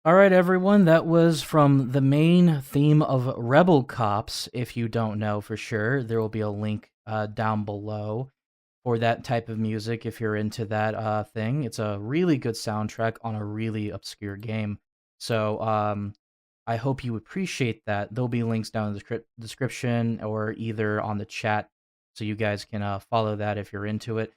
All right, everyone, that was from the main theme of Rebel Cops. If you don't know for sure, there will be a link down below for that type of music if you're into that thing. It's a really good soundtrack on a really obscure game. So I hope you appreciate that. There'll be links down in the description or either on the chat so you guys can follow that if you're into it.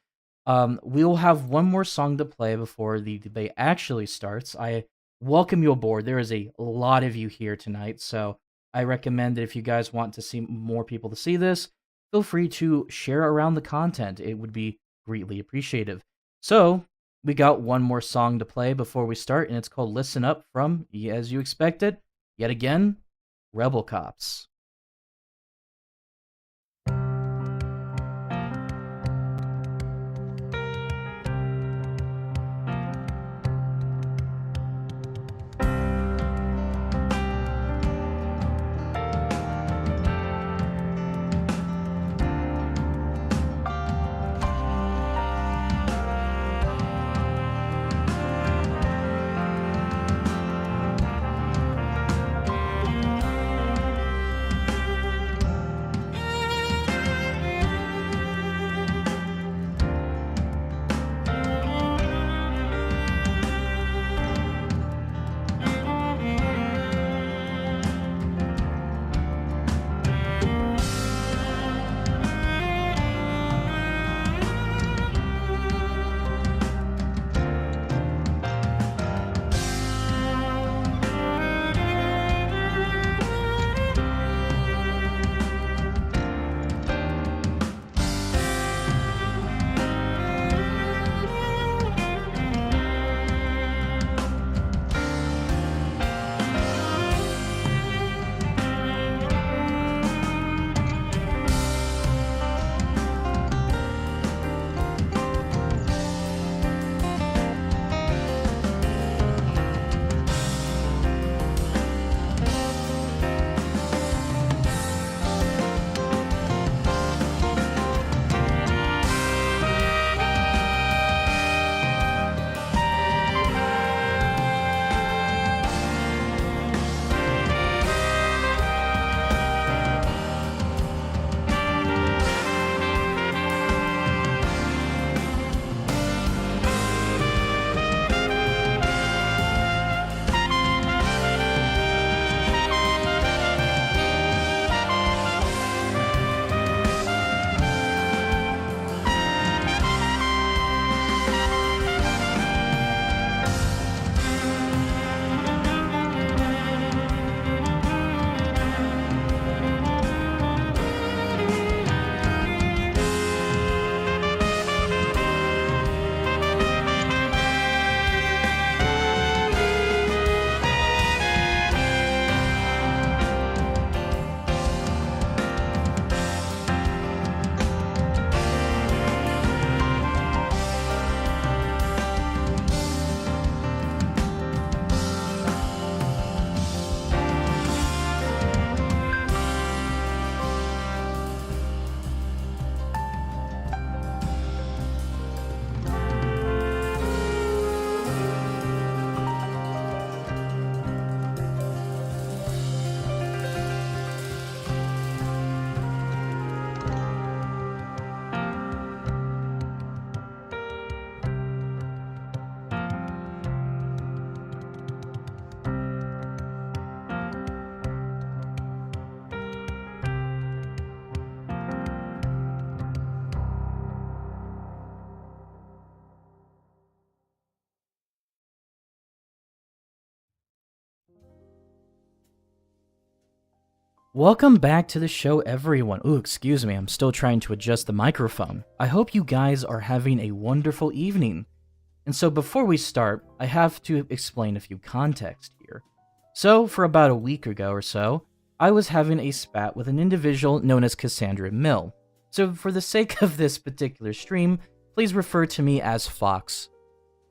We'll have one more song to play before the debate actually starts. I welcome you aboard. There is a lot of you here tonight, so I recommend that if you guys want to see more people to see this, feel free to share around the content. It would be greatly appreciative. So, we got one more song to play before we start, and it's called Listen Up from, as you expected, yet again, Rebel Cops. Welcome back to the show, everyone. Ooh, excuse me, I'm still trying to adjust the microphone. I hope you guys are having a wonderful evening. And so before we start, I have to explain a few context here. So, for about a week ago or so, I was having a spat with an individual known as Cassandra Mel. So for the sake of this particular stream, please refer to me as Fox.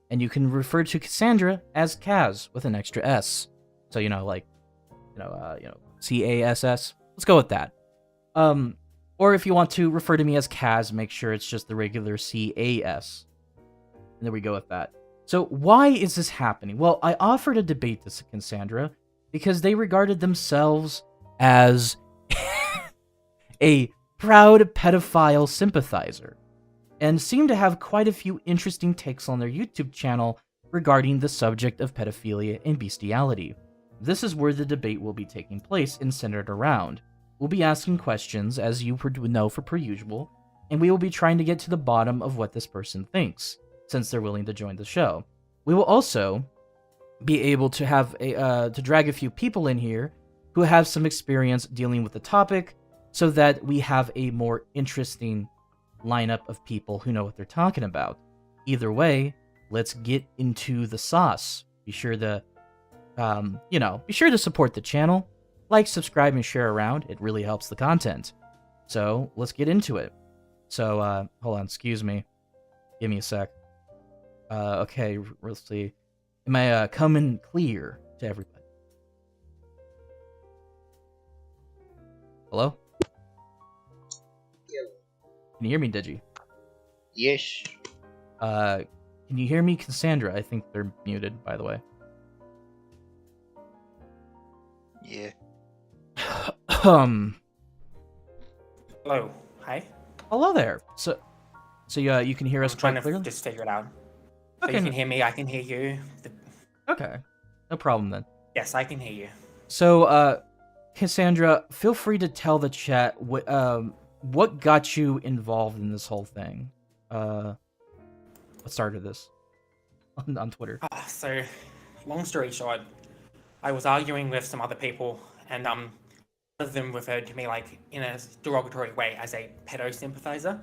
And you can refer to Cassandra as Kaz with an extra S. So, Cass. Let's go with that. Or if you want to refer to me as Kaz, make sure it's just the regular CAS. And there we go with that. So why is this happening? Well, I offered a debate to Cassandra because they regarded themselves as a proud pedophile sympathizer and seem to have quite a few interesting takes on their YouTube channel regarding the subject of pedophilia and bestiality. This is where the debate will be taking place and centered around. We'll be asking questions, as you would know for per usual, and we will be trying to get to the bottom of what this person thinks, since they're willing to join the show. We will also be able to have to drag a few people in here who have some experience dealing with the topic, so that we have a more interesting lineup of people who know what they're talking about. Either way, let's get into the sauce. Be sure to, be sure to support the channel, like, subscribe, and share around. It really helps the content. So let's get into it. So, hold on, excuse me. Give me a sec. Okay, let's see. Am I coming clear to everybody? Hello? Can you hear me, Digi? Yes. Can you hear me, Cassandra? I think they're muted, by the way. Yeah. Hello. Hi. Hello there. So you can hear us trying quite to clearly? just figure it out. So Okay. you can hear me, I can hear you. Okay. No problem then. Yes, I can hear you. So, Cassandra, feel free to tell the chat what got you involved in this whole thing. What started this on Twitter? So, long story short, I was arguing with some other people, and one of them referred to me like in a derogatory way as a pedo sympathizer,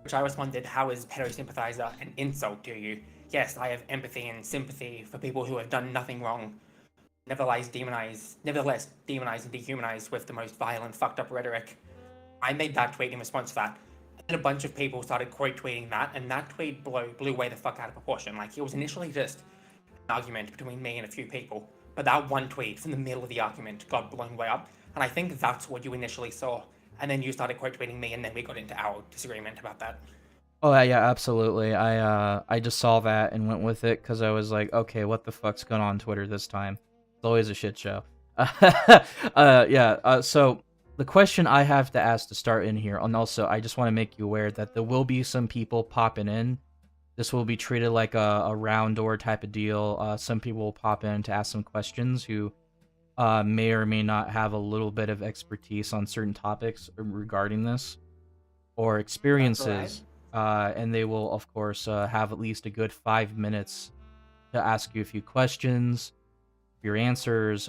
which I responded, "How is pedo sympathizer an insult to you? Yes, I have empathy and sympathy for people who have done nothing wrong. Nevertheless demonized and dehumanized with the most violent, fucked up rhetoric." I made that tweet in response to that. And then a bunch of people started quote tweeting that, and that tweet blew way the fuck out of proportion. Like, it was initially just an argument between me and a few people, but that one tweet from the middle of the argument got blown way up, and I think that's what you initially saw. And then you started quote tweeting me, and then we got into our disagreement about that. Oh yeah, absolutely. I just saw that and went with it because I was like, okay, what the fuck's going on Twitter this time? It's always a shit show. So the question I have to ask to start in here, and also I just want to make you aware that there will be some people popping in. This will be treated like a round door type of deal. Some people will pop in to ask some questions who may or may not have a little bit of expertise on certain topics regarding this or experiences. And they will, of course, have at least a good 5 minutes to ask you a few questions, your answers.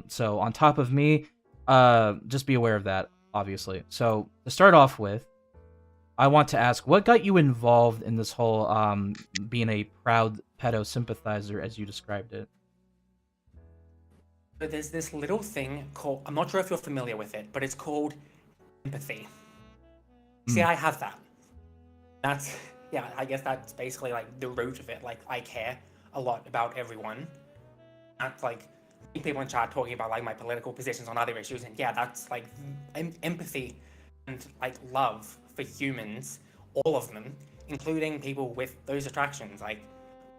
So on top of me, just be aware of that, obviously. So to start off with, I want to ask, what got you involved in this whole being a proud pedo sympathizer, as you described it? But there's this little thing called, I'm not sure if you're familiar with it, but it's called empathy. See, I have that. That's, yeah, I guess that's basically like the root of it. Like, I care a lot about everyone. That's like people in chat talking about like my political positions on other issues, and yeah, that's like empathy and like love for humans, all of them, including people with those attractions. Like,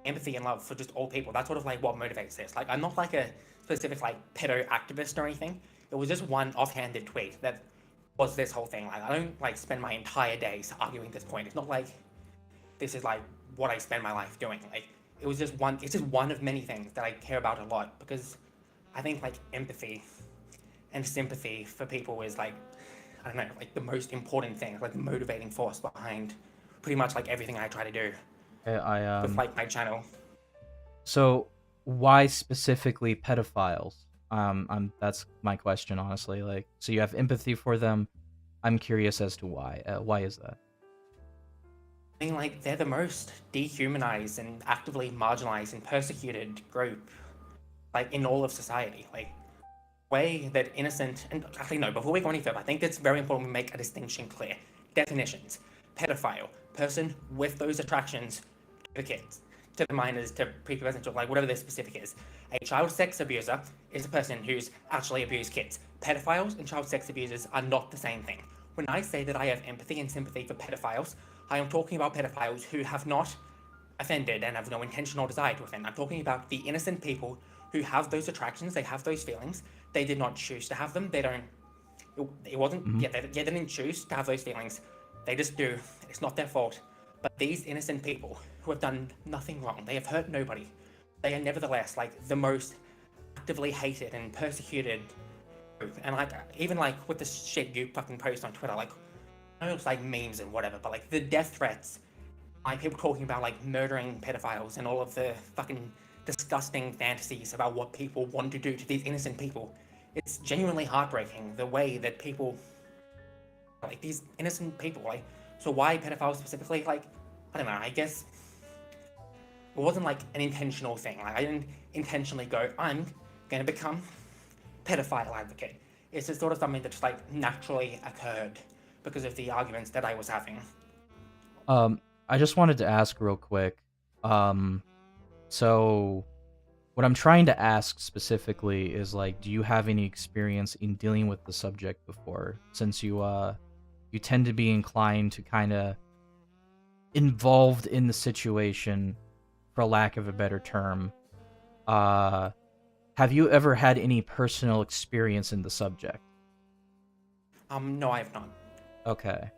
empathy and love for just all people. That's sort of like what motivates this. Like, I'm not like a specific like pedo activist or anything. It was just one offhanded tweet that was this whole thing. Like, I don't like spend my entire days arguing this point. It's not like this is like what I spend my life doing. Like, it's just one of many things that I care about a lot, because I think like empathy and sympathy for people is like, I don't know, like the most important thing, like the motivating force behind pretty much like everything I try to do with like my channel. So why specifically pedophiles? That's my question, honestly. Like, so you have empathy for them. I'm curious as to why. Why is that? I mean, like, they're the most dehumanized and actively marginalized and persecuted group, like, in all of society. Like, way that innocent, and actually no, before we go any further, I think it's very important we make a distinction clear. Definitions: pedophile, person with those attractions to the kids, to the minors, to prepubescent, like whatever their specific is. A child sex abuser is a person who's actually abused kids. Pedophiles and child sex abusers are not the same thing. When I say that I have empathy and sympathy for pedophiles, I am talking about pedophiles who have not offended and have no intention or desire to offend. I'm talking about the innocent people who have those attractions, they have those feelings, they did not choose to have them, they don't, it wasn't, Mhm. they didn't choose to have those feelings, they just do, it's not their fault. But these innocent people who have done nothing wrong, they have hurt nobody, they are nevertheless like the most actively hated and persecuted group. And like, even like with the shit you fucking post on Twitter, like, I know it's like memes and whatever, but like the death threats, like people talking about like murdering pedophiles and all of the fucking disgusting fantasies about what people want to do to these innocent people. It's genuinely heartbreaking the way that people, like these innocent people, like, so why pedophiles specifically? Like, I don't know, I guess it wasn't like an intentional thing. Like, I didn't intentionally go, I'm gonna become pedophile advocate. It's just sort of something that just like naturally occurred because of the arguments that I was having. I just wanted to ask real quick. So what I'm trying to ask specifically is like, do you have any experience in dealing with the subject before? Since you tend to be inclined to kind of involved in the situation, for lack of a better term. Have you ever had any personal experience in the subject? No, I have not. Okay.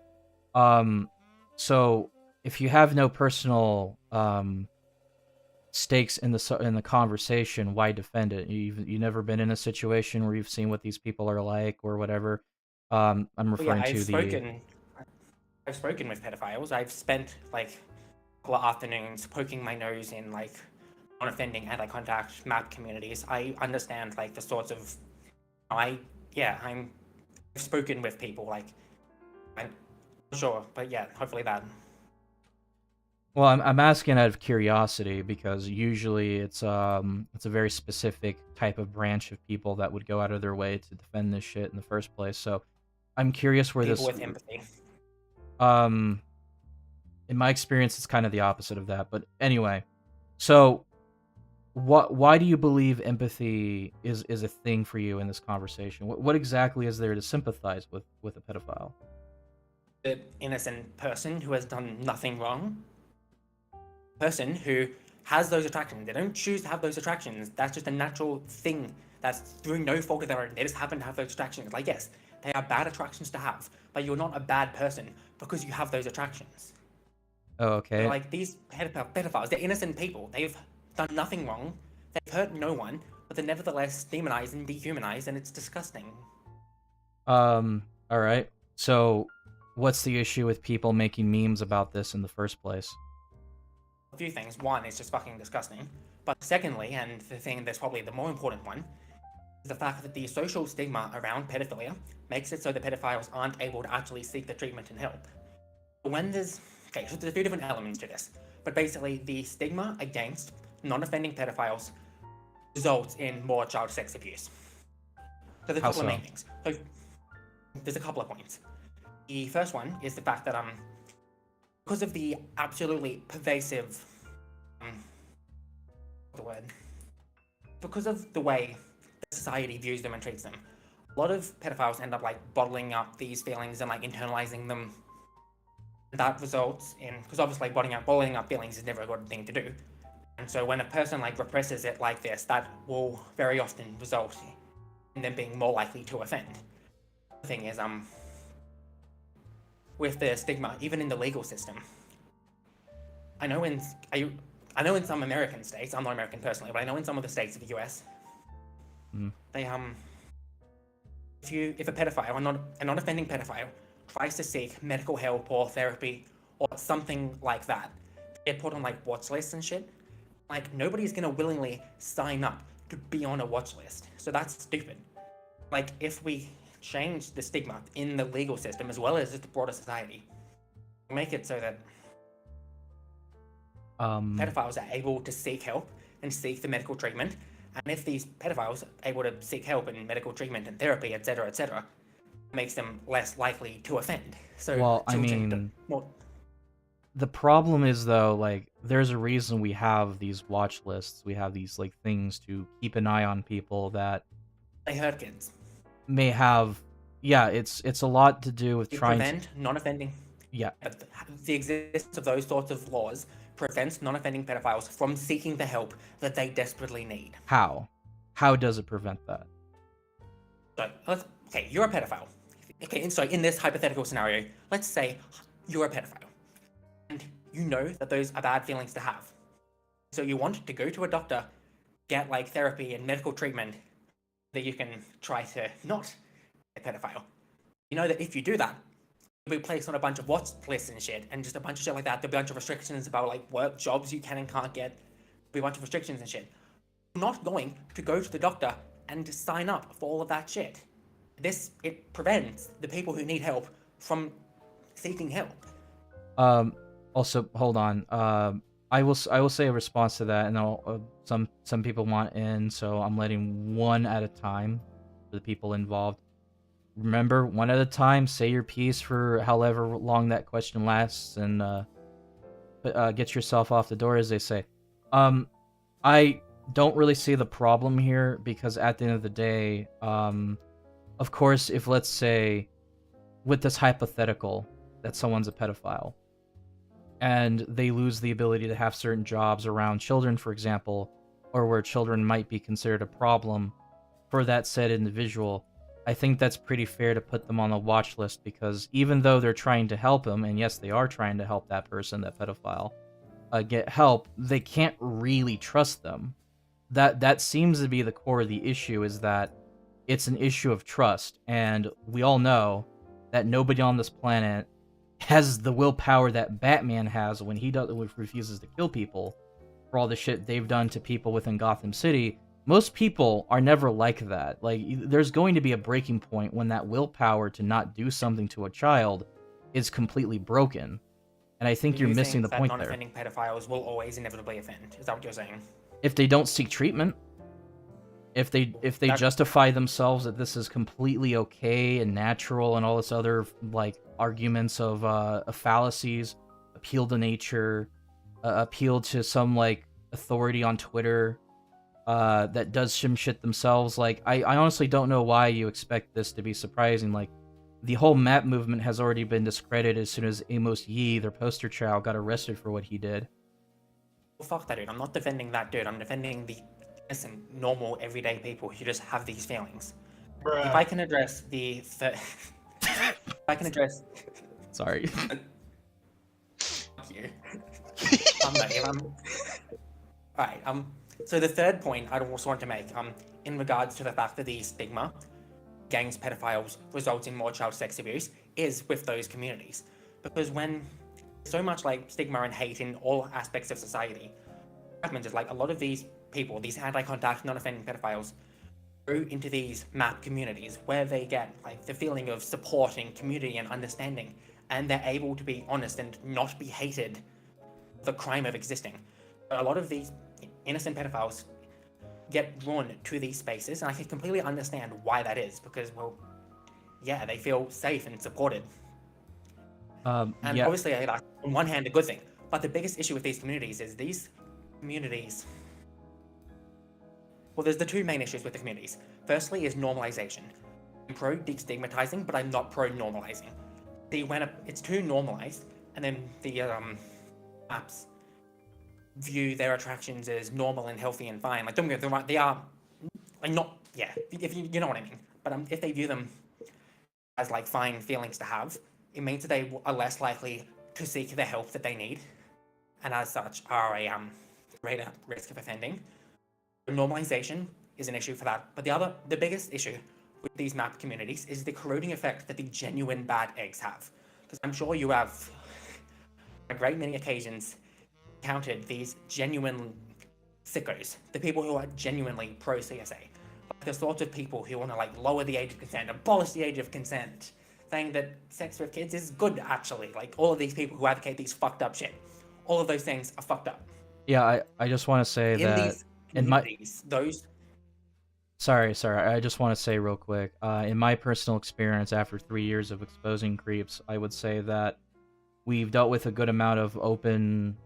So if you have no personal stakes in the conversation, why defend it? You never been in a situation where you've seen what these people are like or whatever. I'm But yeah, referring to the. I've spoken with pedophiles. I've spent like a couple of afternoons poking my nose in like non-offending anti-contact map communities. I understand like the sorts of, I've spoken with people like, I'm not sure, but yeah, hopefully that. Well, I'm asking out of curiosity because usually it's a very specific type of branch of people that would go out of their way to defend this shit in the first place. So I'm curious where People this with empathy. um in my experience it's kind of the opposite of that. But anyway, so why do you believe empathy is a thing for you in this conversation? What exactly is there to sympathize with a pedophile? The innocent person who has done nothing wrong. Person who has those attractions. They don't choose to have those attractions. That's just a natural thing. That's through no fault of their own. They just happen to have those attractions. Like, yes, they are bad attractions to have, but you're not a bad person because you have those attractions. Oh, okay. Like, these pedophiles, they're innocent people. They've done nothing wrong. They've hurt no one, but they're nevertheless demonized and dehumanized, and it's disgusting. All right. So what's the issue with people making memes about this in the first place? A few things. One, it's just fucking disgusting. But secondly, and the thing that's probably the more important one, is the fact that the social stigma around pedophilia makes it so that pedophiles aren't able to actually seek the treatment and help. When there's... Okay, so there's a few different elements to this. But basically, the stigma against non-offending pedophiles results in more child sex abuse. So there's a couple of main things. So there's a couple of points. The first one is the fact that because of the absolutely pervasive because of the way the society views them and treats them, a lot of pedophiles end up like bottling up these feelings and like internalizing them. That results in, because obviously bottling up feelings is never a good thing to do. And so when a person like represses it like this, that will very often result in them being more likely to offend. The thing is, with the stigma, even in the legal system, I know in some American states, I'm not American personally, but I know in some of the states of the US, they if a pedophile, a non-offending pedophile, tries to seek medical help or therapy or something like that, they get put on like watch lists and shit. Like, nobody's gonna willingly sign up to be on a watch list. So that's stupid. Like, if we change the stigma in the legal system as well as just the broader society, make it so that pedophiles are able to seek help and seek the medical treatment. And if these pedophiles are able to seek help and medical treatment and therapy, etc., it makes them less likely to offend. So, well, I mean, the problem is though, like, there's a reason we have these watch lists. We have these like things to keep an eye on people that they hurt kids. May have, yeah. It's a lot to do with trying to prevent non-offending. Yeah. The existence of those sorts of laws prevents non-offending pedophiles from seeking the help that they desperately need. How? How does it prevent that? So, okay, you're a pedophile. Okay, and so in this hypothetical scenario, let's say you're a pedophile, and you know that those are bad feelings to have. So you want to go to a doctor, get like therapy and medical treatment that you can try to not be a pedophile. You know that if you do that, you'll be placed on a bunch of watch lists and shit, and just a bunch of shit like that. There'll be a bunch of restrictions about like work, jobs you can and can't get. There'll be a bunch of restrictions and shit. You're not going to go to the doctor and sign up for all of that shit. It prevents the people who need help from seeking help. Also, hold on. I will say a response to that, and some people want in, so I'm letting one at a time for the people involved. Remember, one at a time. Say your piece for however long that question lasts, and get yourself off the door, as they say. I don't really see the problem here because at the end of the day, of course, if let's say with this hypothetical that someone's a pedophile and they lose the ability to have certain jobs around children, for example, or where children might be considered a problem for that said individual, I think that's pretty fair to put them on the watch list, because even though they're trying to help him, and yes, they are trying to help that person, that pedophile, get help, they can't really trust them. That seems to be the core of the issue, is that it's an issue of trust, and we all know that nobody on this planet has the willpower that Batman has when he refuses to kill people for all the shit they've done to people within Gotham City. Most people are never like that. Like, there's going to be a breaking point when that willpower to not do something to a child is completely broken. And I think you're missing the point there. Non-offending pedophiles will always inevitably offend. Is that what you're saying? If they don't seek treatment, if they justify themselves that this is completely okay and natural and all this other like arguments of fallacies, appeal to nature, appeal to some like authority on Twitter that does some shit themselves, like I honestly don't know why you expect this to be surprising. Like, the whole MAP movement has already been discredited as soon as Amos Yee, their poster child, got arrested for what he did. Well, fuck that dude. I'm not defending that dude. I'm defending the innocent, normal, everyday people who just have these feelings. Bruh. If I can address if I can address... Sorry. Fuck you. Alright, so the third point I also want to make, in regards to the fact that the stigma gangs pedophiles results in more child sex abuse, is with those communities. Because when so much like stigma and hate in all aspects of society, is like a lot of these people, these anti-contact, non-offending pedophiles, go into these MAP communities where they get like the feeling of support and community and understanding, and they're able to be honest and not be hated for the crime of existing. A lot of these innocent pedophiles get drawn to these spaces, and I can completely understand why that is, because, well, yeah, they feel safe and supported. And yeah. Obviously, like, on one hand, a good thing, but the biggest issue with these communities is well, there's the two main issues with the communities. Firstly is normalization. I'm pro destigmatizing, but I'm not pro normalizing. When it's too normalized, and then the apps view their attractions as normal and healthy and fine. Like, don't get them right, they are like not, yeah, if you know what I mean. But if they view them as like fine feelings to have, it means that they are less likely to seek the help that they need, and as such are a greater risk of offending. Normalization is an issue for that. But the biggest issue with these MAP communities is the corroding effect that the genuine bad eggs have. Because I'm sure you have, on a great many occasions, encountered these genuine sickos, the people who are genuinely pro-CSA. Like the sorts of people who want to like lower the age of consent, abolish the age of consent, saying that sex with kids is good, actually. Like, all of these people who advocate these fucked up shit, all of those things are fucked up. Yeah, I just want to say that Sorry, I just want to say real quick, in my personal experience after 3 years of exposing creeps, I would say that we've dealt with a good amount of open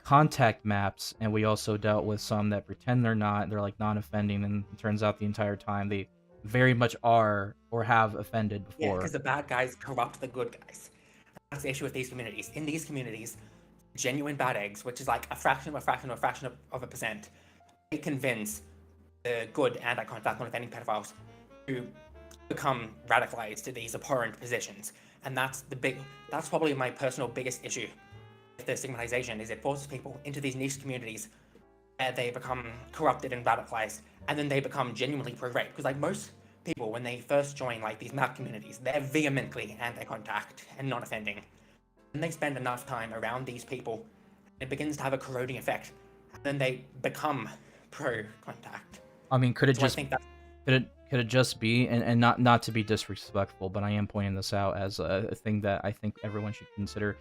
contact maps, and we also dealt with some that pretend they're not, they're like non-offending, and it turns out the entire time they very much are or have offended before. Yeah, because the bad guys corrupt the good guys. That's the issue with these communities. In these communities, genuine bad eggs, which is like a fraction of a fraction of a fraction of a percent, they convince the good anti-contact non-offending pedophiles to become radicalized to these abhorrent positions. And that's probably my personal biggest issue with the stigmatization, is it forces people into these niche communities where they become corrupted and radicalized, and then they become genuinely pro-rape. Because like most people, when they first join like these map communities, they're vehemently anti-contact and non-offending. And they spend enough time around these people, it begins to have a corroding effect, and then they become pro-contact. I mean, could it So I just think that could it just be, and not to be disrespectful, but I am pointing this out as a thing that I think everyone should consider.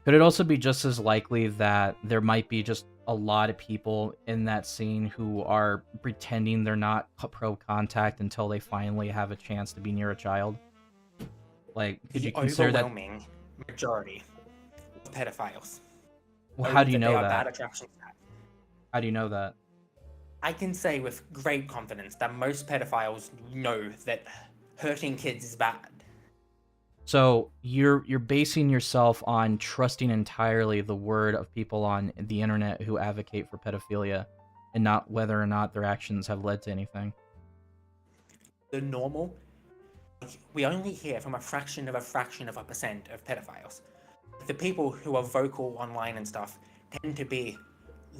Could it also be just as likely that there might be just a lot of people in that scene who are pretending they're not pro-contact until they finally have a chance to be near a child? Like, could you the consider that? overwhelming majority of pedophiles Well, how do you that they know are bad that? attractions to have. How do you know that? I can say with great confidence that most pedophiles know that hurting kids is bad. So you're basing yourself on trusting entirely the word of people on the internet who advocate for pedophilia, and not whether or not their actions have led to anything. The normal, we only hear from a fraction of a percent of pedophiles. The people who are vocal online and stuff tend to be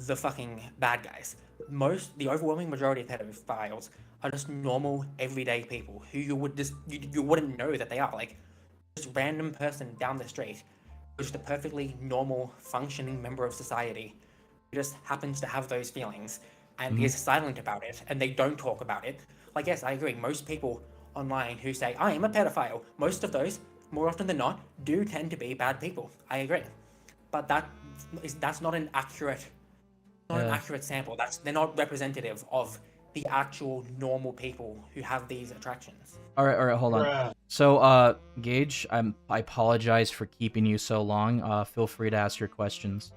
the fucking bad guys. The overwhelming majority of pedophiles are just normal, everyday people who you wouldn't know that they are. Like, just random person down the street who's just a perfectly normal, functioning member of society who just happens to have those feelings and is silent about it, and they don't talk about it. Like, yes, I agree. Most people online who say, I am a pedophile, most of those, more often than not, do tend to be bad people. I agree. But that's not an accurate sample. They're not representative of the actual normal people who have these attractions. All right, hold on. So, Gage, I apologize for keeping you so long. Feel free to ask your questions.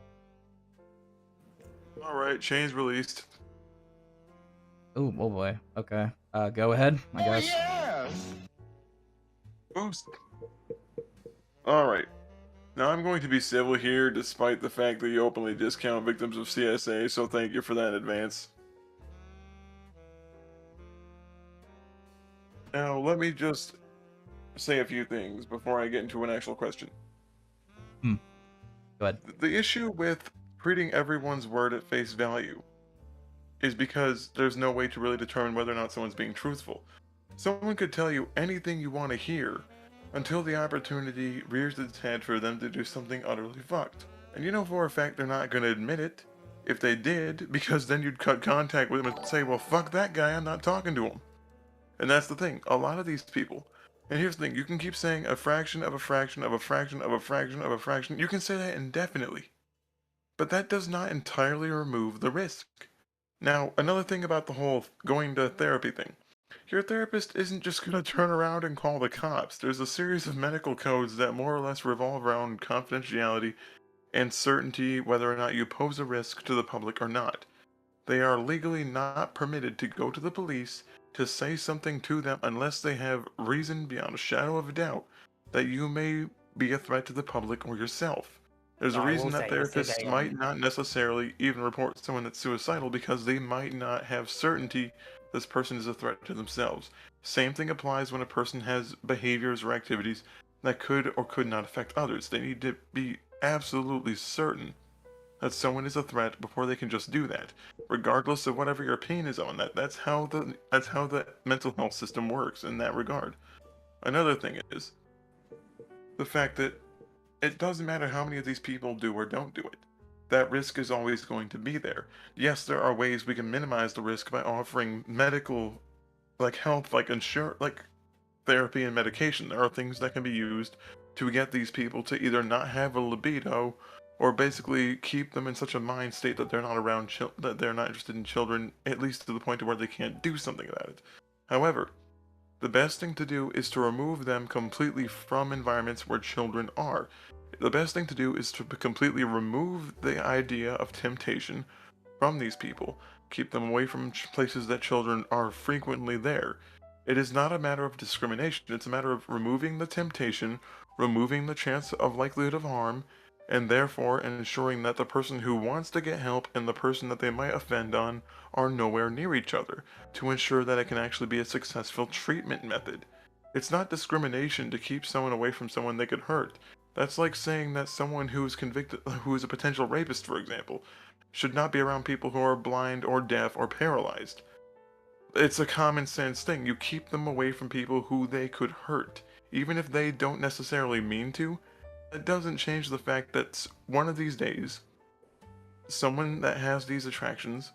All right, chains released. Oh boy. Okay. Go ahead, I guess. Boost. All right. Now I'm going to be civil here, despite the fact that you openly discount victims of CSA, so thank you for that in advance. Now, let me just say a few things before I get into an actual question. Go ahead. The issue with treating everyone's word at face value is because there's no way to really determine whether or not someone's being truthful. Someone could tell you anything you want to hear until the opportunity rears its head for them to do something utterly fucked. And you know for a fact they're not going to admit it if they did, because then you'd cut contact with them and say, well, fuck that guy, I'm not talking to him. And that's the thing, a lot of these people, and here's the thing, you can keep saying a fraction of a fraction of a fraction of a fraction of a fraction, you can say that indefinitely. But that does not entirely remove the risk. Now, another thing about the whole going to therapy thing. Your therapist isn't just going to turn around and call the cops. There's a series of medical codes that more or less revolve around confidentiality and certainty whether or not you pose a risk to the public or not. They are legally not permitted to go to the police to say something to them unless they have reason beyond a shadow of a doubt that you may be a threat to the public or yourself. There's a reason that therapists might not necessarily even report someone that's suicidal because they might not have certainty this person is a threat to themselves. Same thing applies when a person has behaviors or activities that could or could not affect others. They need to be absolutely certain that someone is a threat before they can just do that, regardless of whatever your opinion is on that. That's how the mental health system works in that regard. Another thing is the fact that it doesn't matter how many of these people do or don't do it. That risk is always going to be there. Yes, there are ways we can minimize the risk by offering medical, health, therapy and medication. There are things that can be used to get these people to either not have a libido or basically keep them in such a mind state that they're not around that they're not interested in children, at least to the point where they can't do something about it. However, the best thing to do is to remove them completely from environments where children are. The best thing to do is to completely remove the idea of temptation from these people. Keep them away from places that children are frequently there. It is not a matter of discrimination, it's a matter of removing the temptation, removing the chance of likelihood of harm, and therefore ensuring that the person who wants to get help and the person that they might offend on are nowhere near each other, to ensure that it can actually be a successful treatment method. It's not discrimination to keep someone away from someone they could hurt. That's like saying that someone who is a potential rapist, for example, should not be around people who are blind or deaf or paralyzed. It's a common sense thing. You keep them away from people who they could hurt. Even if they don't necessarily mean to, it doesn't change the fact that one of these days, someone that has these attractions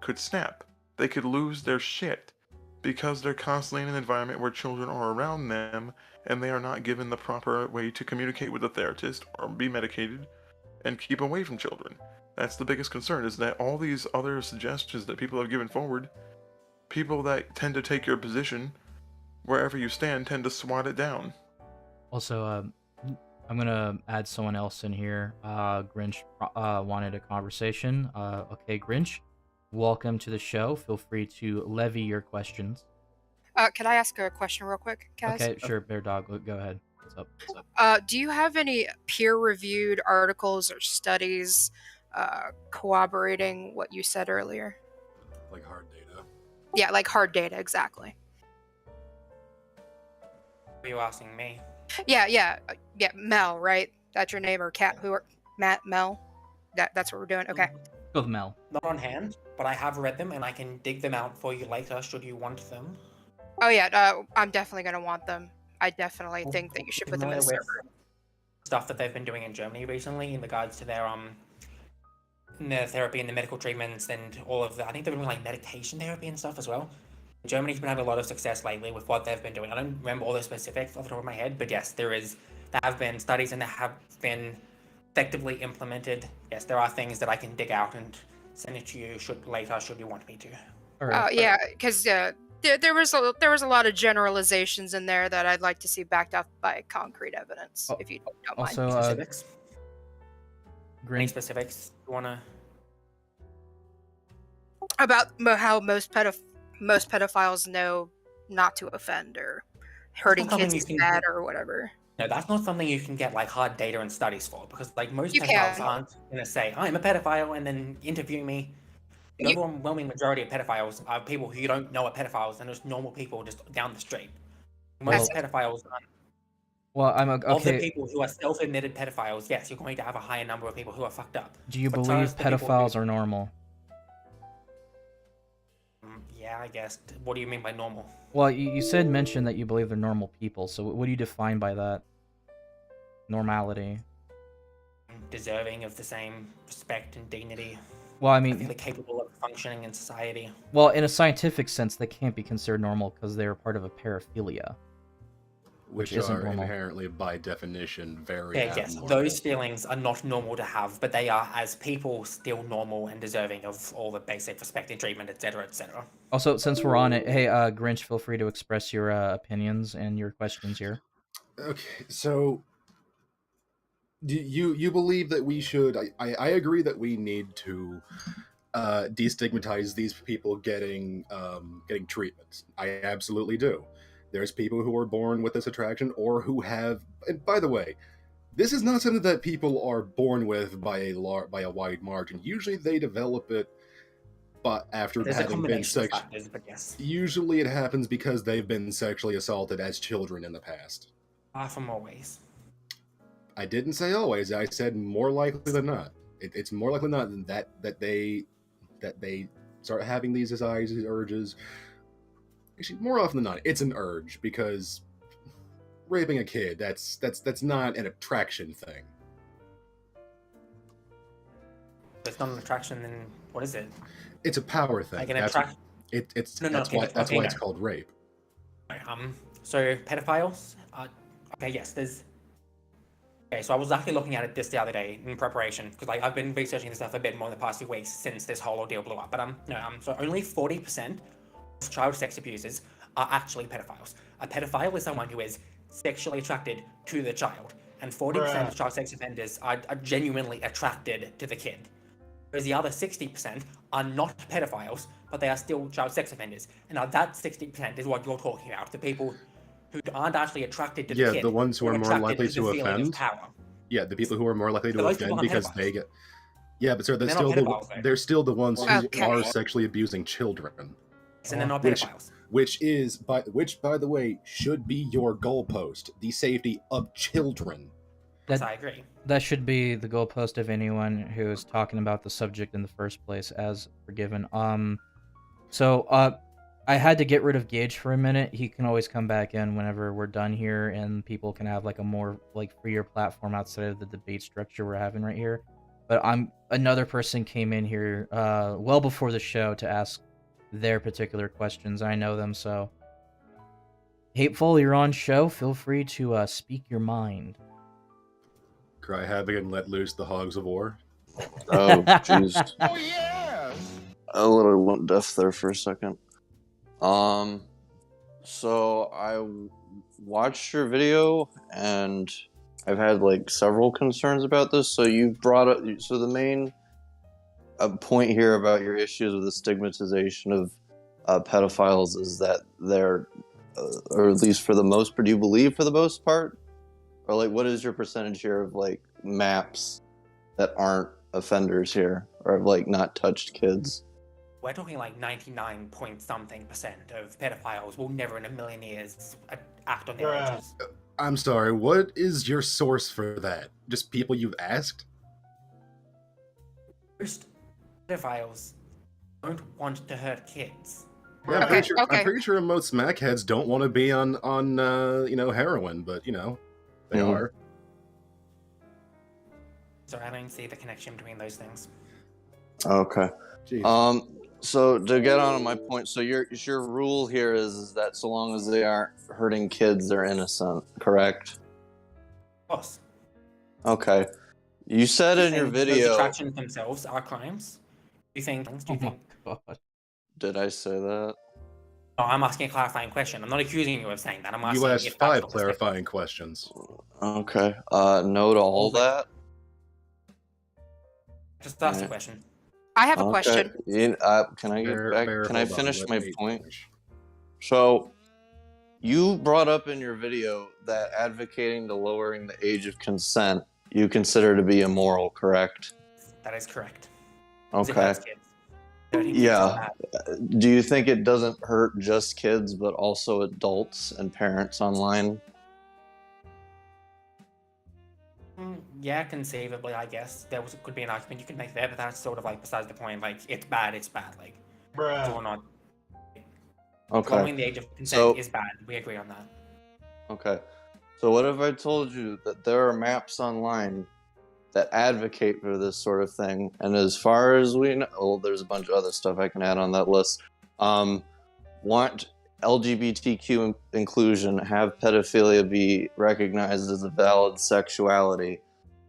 could snap. They could lose their shit because they're constantly in an environment where children are around them and they are not given the proper way to communicate with a therapist or be medicated and keep away from children. That's the biggest concern, is that all these other suggestions that people have given forward, people that tend to take your position wherever you stand tend to swat it down. Also, I'm gonna add someone else in here. Grinch wanted a conversation. Okay, Grinch, welcome to the show. Feel free to levy your questions. Can I ask a question real quick, Kaz? Okay, sure, Bear Dog, go ahead. What's up? Do you have any peer-reviewed articles or studies corroborating what you said earlier? Like hard data. Yeah, like hard data, exactly. Are you asking me? Yeah, Mel, right? That's your name, or Cat? Mel? That's what we're doing. Okay. Go with Mel. Not on hand, but I have read them and I can dig them out for you later should you want them. Oh yeah, I'm definitely gonna want them. I definitely think that you should put them in the server. Stuff that they've been doing in Germany recently in regards to their therapy and the medical treatments and all of that. I think they're doing like meditation therapy and stuff as well. Germany's been having a lot of success lately with what they've been doing. I don't remember all the specifics off the top of my head, but yes, there have been studies and that have been effectively implemented. Yes, there are things that I can dig out and send it to you should you want me to. All right. Yeah, because there was a lot of generalizations in there that I'd like to see backed up by concrete evidence, if you don't mind. Also, Specifics? Any Grinch, specifics you wanna? About how most pedophiles know not to offend or hurting That's not kids is something you can- bad or whatever. No, that's not something you can get like hard data and studies for, because like most You pedophiles can. aren't gonna say I'm a pedophile and then interview me. The overwhelming majority of pedophiles are people who you don't know are pedophiles and just normal people just down the street. Most pedophiles aren't. well, I'm Of the okay. people who are self-admitted pedophiles, yes, you're going to have a higher number of people who are fucked up. Do you But believe trust the people pedophiles who- are normal? Yeah, I guess. What do you mean by normal? Well, you mentioned that you believe they're normal people. So what do you define by that? Normality. Deserving of the same respect and dignity. Well, I I mean, feel like capable of functioning in society. well, in a scientific sense, they can't be considered normal because they're part of a paraphilia. Which isn't are normal. inherently, by definition, very Yeah, yes, abnormal. those feelings are not normal to have, but they are, as people, still normal and deserving of all the basic respect and treatment, etc., etc. Also, since we're on it, hey, Grinch, feel free to express your opinions and your questions here. Okay, so do you believe that we should? I agree that we need to destigmatize these people getting treatments. I absolutely do. There's people who are born with this attraction or who have. And by the way, this is not something that people are born with by a wide margin. Usually, they develop it, but after There's a having been combination of factors, but yes. Usually, it happens because they've been sexually assaulted as children in the past. Far from always. I didn't say always. I said more likely than not. It's more likely than not that they start having these desires, these urges. Actually, more often than not, it's an urge, because raping a kid, that's not an attraction thing. If it's not an attraction, then what is it? It's a power thing. Like an That's attraction. that's why it's called rape. So pedophiles. Okay, yes. Okay, so I was actually looking at it the other day in preparation because I've been researching this stuff a bit more in the past few weeks since this whole ordeal blew up. But so only 40% of child sex abusers are actually pedophiles. A pedophile is someone who is sexually attracted to the child, and 40% of child sex offenders are genuinely attracted to the kid. Whereas the other 60% are not pedophiles, but they are still child sex offenders. And now that 60% is what you're talking about, the people who aren't actually attracted to the kid. The ones who are more likely to offend. Yeah, the people who are more likely So to those people offend aren't because pedophiles. they get. Yeah, but sir, They're not pedophiles, though. they're still the ones who Okay. are sexually abusing children, And they're not Which- pedophiles. which by the way should be your goalpost: the safety of children. Yes, That I agree. that should be the goalpost of anyone who's talking about the subject in the first place, as forgiven. So I had to get rid of Gage for a minute. He can always come back in whenever we're done here, and people can have like a more like freer platform outside of the debate structure we're having right here. But another person came in here well before the show to ask their particular questions. I know them, so Hateful, you're on show. Feel free to speak your mind. Cry havoc and let loose the hogs of war. Oh, jeez. Oh yeah. I literally went deaf there for a second. So I watched your video, and I've had like several concerns about this. So you've brought up, so the main point here about your issues with the stigmatization of pedophiles is that they're, or at least for the most part, do you believe for the most part? Or like, what is your percentage here of like maps that aren't offenders here, or have like not touched kids? We're talking like 99 point something percent of pedophiles will never in a million years act on their Bruh. urges. I'm sorry, what is your source for that? Just people you've asked? Most pedophiles don't want to hurt kids. Yeah, I'm, Okay, pretty sure, okay. I'm pretty sure most smackheads don't want to be on heroin, but they Mhm. are. So I don't see the connection between those things. Okay. Jeez. So to get on to my point, so your rule here is that so long as they aren't hurting kids, they're innocent, correct? Of course. Okay. You said in your Those video. attractions themselves are crimes. Do you think? Oh my god. Did I say that? No, I'm asking a clarifying question. I'm not accusing you of saying that. I'm asking You asked if that's 5 your perspective. clarifying questions. Okay. No to all that. Just ask Yeah. a question. I have a Okay. question. Can I get back? Can I hold on, finish let my me point? finish. So, you brought up in your video that advocating to lowering the age of consent you consider to be immoral, correct? That is correct. 'Cause it Okay. hurts kids. Hurting kids is Yeah. bad. Do you think it doesn't hurt just kids, but also adults and parents online? Yeah, conceivably, I guess could be an argument you could make there, but that's sort of like besides the point. Like, it's bad. It's bad. Like, whether or not Okay. lowering the age of consent So- is bad. We agree on that. Okay. So what if I told you that there are maps online that advocate for this sort of thing, and as far as we know, well, there's a bunch of other stuff I can add on that list. Want LGBTQ inclusion, have pedophilia be recognized as a valid sexuality.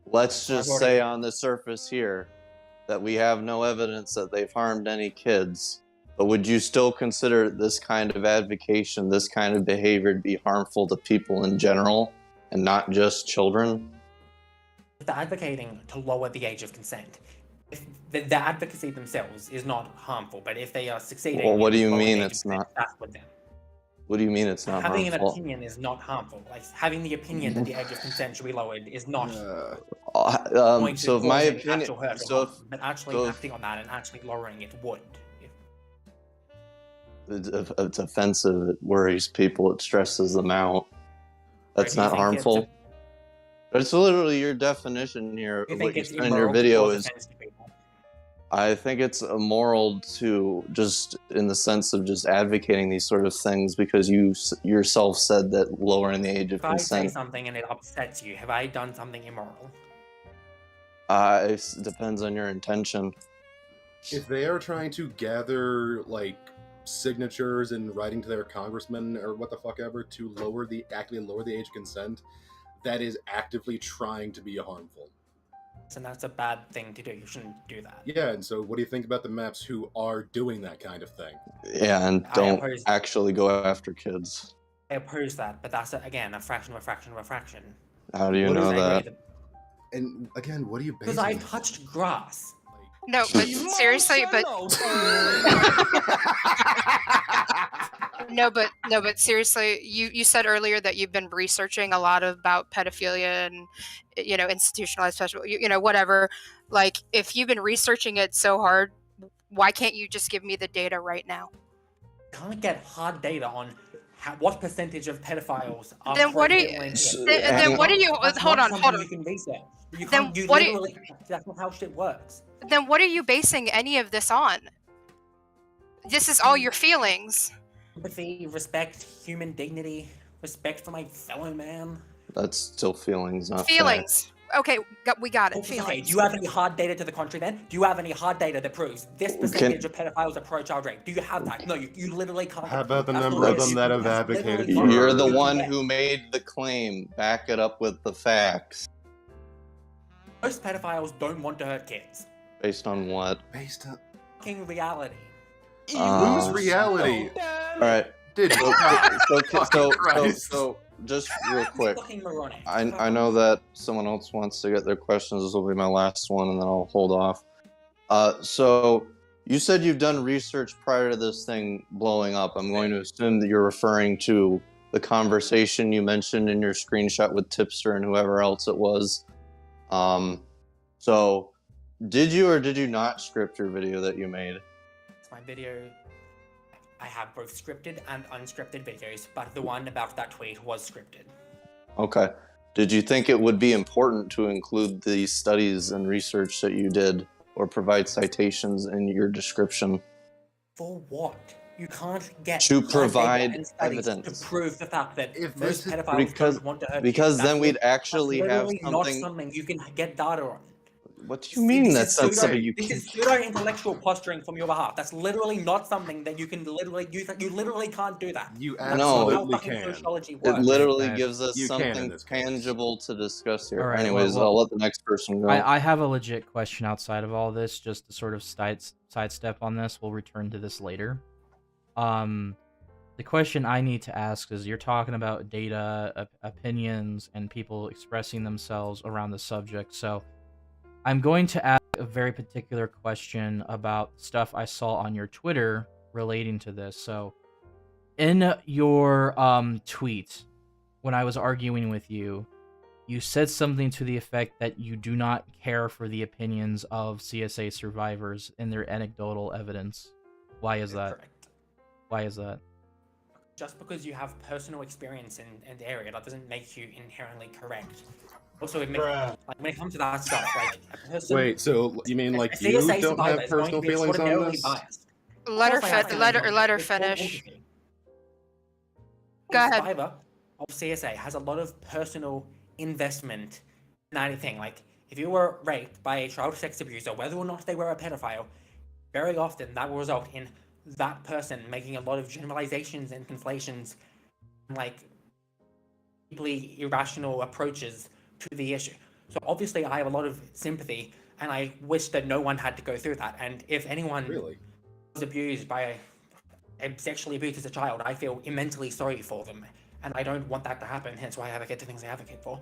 Let's just I've already- say on the surface here that we have no evidence that they've harmed any kids. But would you still consider this kind of advocation, this kind of behavior to be harmful to people in general and not just children? If they're advocating to lower the age of consent, if the advocacy themselves is not harmful, but if they are succeeding, Well, what do in you lowering mean the age of it's consent, not? That's what them. What do you mean it's not Having an harmful? opinion is not harmful. Like having the opinion that the age of consent should be lowered is not going to So if cause my any opinion, actual hurt or so if harm, but actually so if- acting on that and actually lowering it would. it's offensive, it worries people, it stresses them out. That's do you not think harmful. It's literally your definition here. You What think you it's said in your immoral to video cause is, offense to people? I think it's immoral to just in the sense of just advocating these sort of things because you yourself said that lowering the age of If I say consent. something and it upsets you, have I done something immoral? It depends on your intention. If they are trying to gather like signatures and writing to their congressman or what the fuck ever to actively lower the age of consent, that is actively trying to be harmful. And that's a bad thing to do. You shouldn't do that. Yeah, and so what do you think about the maps who are doing that kind of thing? Yeah, and I don't oppose- actually go after kids. I oppose that, but that's again a fraction of a fraction of a fraction. How do you What know is that? And again, what do you base Because I it on? touched grass. No, but seriously, but No, but seriously, you said earlier that you've been researching a lot about pedophilia and institutionalized special, whatever. Like, if you've been researching it so hard, why can't you just give me the data right now? Can't get hard data on what percentage of pedophiles are Then what do you? prevalent here. Then what do you? That's Hold not on, something hold on. you can research. You Then can't. You what do you- literally. That's not how shit works. Then what are you basing any of this on? This is all your feelings. Empathy, respect, human dignity, respect for my fellow man. That's still feelings, not Feelings. Okay, we got it. Okay, Feelings. do you have any hard data to the contrary then? Do you have any hard data that proves this percentage of pedophiles are pro-child rape? Do you have that? No, you literally can't. How about the That's number not of them it. that have That's advocated literally for- not You're the it. one Yeah. who made the claim. Back it up with the facts. Most pedophiles don't want to hurt kids. Based on what? Based on Fucking reality. whose reality? All right. Did So just real quick. Fucking moronic. I know that someone else wants to get their questions. This will be my last one, and then I'll hold off. So you said you've done research prior to this thing blowing up. I'm going to assume that you're referring to the conversation you mentioned in your screenshot with Tipster and whoever else it was. So did you or did you not script your video that you made? It's my video. I have both scripted and unscripted videos, but the one about that tweet was scripted. Okay. Did you think it would be important to include the studies and research that you did or provide citations in your description? For what? You can't get To hard data provide and studies evidence. to prove the fact that If most this is- pedophiles Because- don't want to hurt because kids. then we'd actually that's have literally something- not something you can get data on. What do you mean that's not pseudo, something you this can? is pseudo-intellectual posturing from your behalf. That's literally not something that you can literally use. You literally can't do that. You That's No. not how absolutely fucking can. sociology It works. literally That gives us you can in something this case. tangible to discuss here. All right, Anyways, well- I'll let the next person go. I have a legit question outside of all this, just to sort of sidestep on this. We'll return to this later. The question I need to ask is, you're talking about data, opinions, and people expressing themselves around the subject. So I'm going to ask a very particular question about stuff I saw on your Twitter relating to this. So in your tweet, when I was arguing with you, you said something to the effect that you do not care for the opinions of CSA survivors and their anecdotal evidence. Why is that? Correct. Why is that? Just because you have personal experience in the area, that doesn't make you inherently correct. Also, when it comes to that stuff, like a person, Wait, so you mean like a you CSA don't survivor have is going to personal be feelings on extraordinarily this? biased. Let her Of course I have feelings on it. let her It's called finish. empathy. Go A ahead. survivor of CSA has a lot of personal investment in anything. Like, if you were raped by a child sex abuser, whether or not they were a pedophile, very often that will result in that person making a lot of generalizations and conflations, like deeply irrational approaches to the issue. So obviously I have a lot of sympathy, and I wish that no one had to go through that. And if anyone Really? was abused by sexually abused as a child, I feel immensely sorry for them, and I don't want that to happen, hence why I advocate the things I advocate for.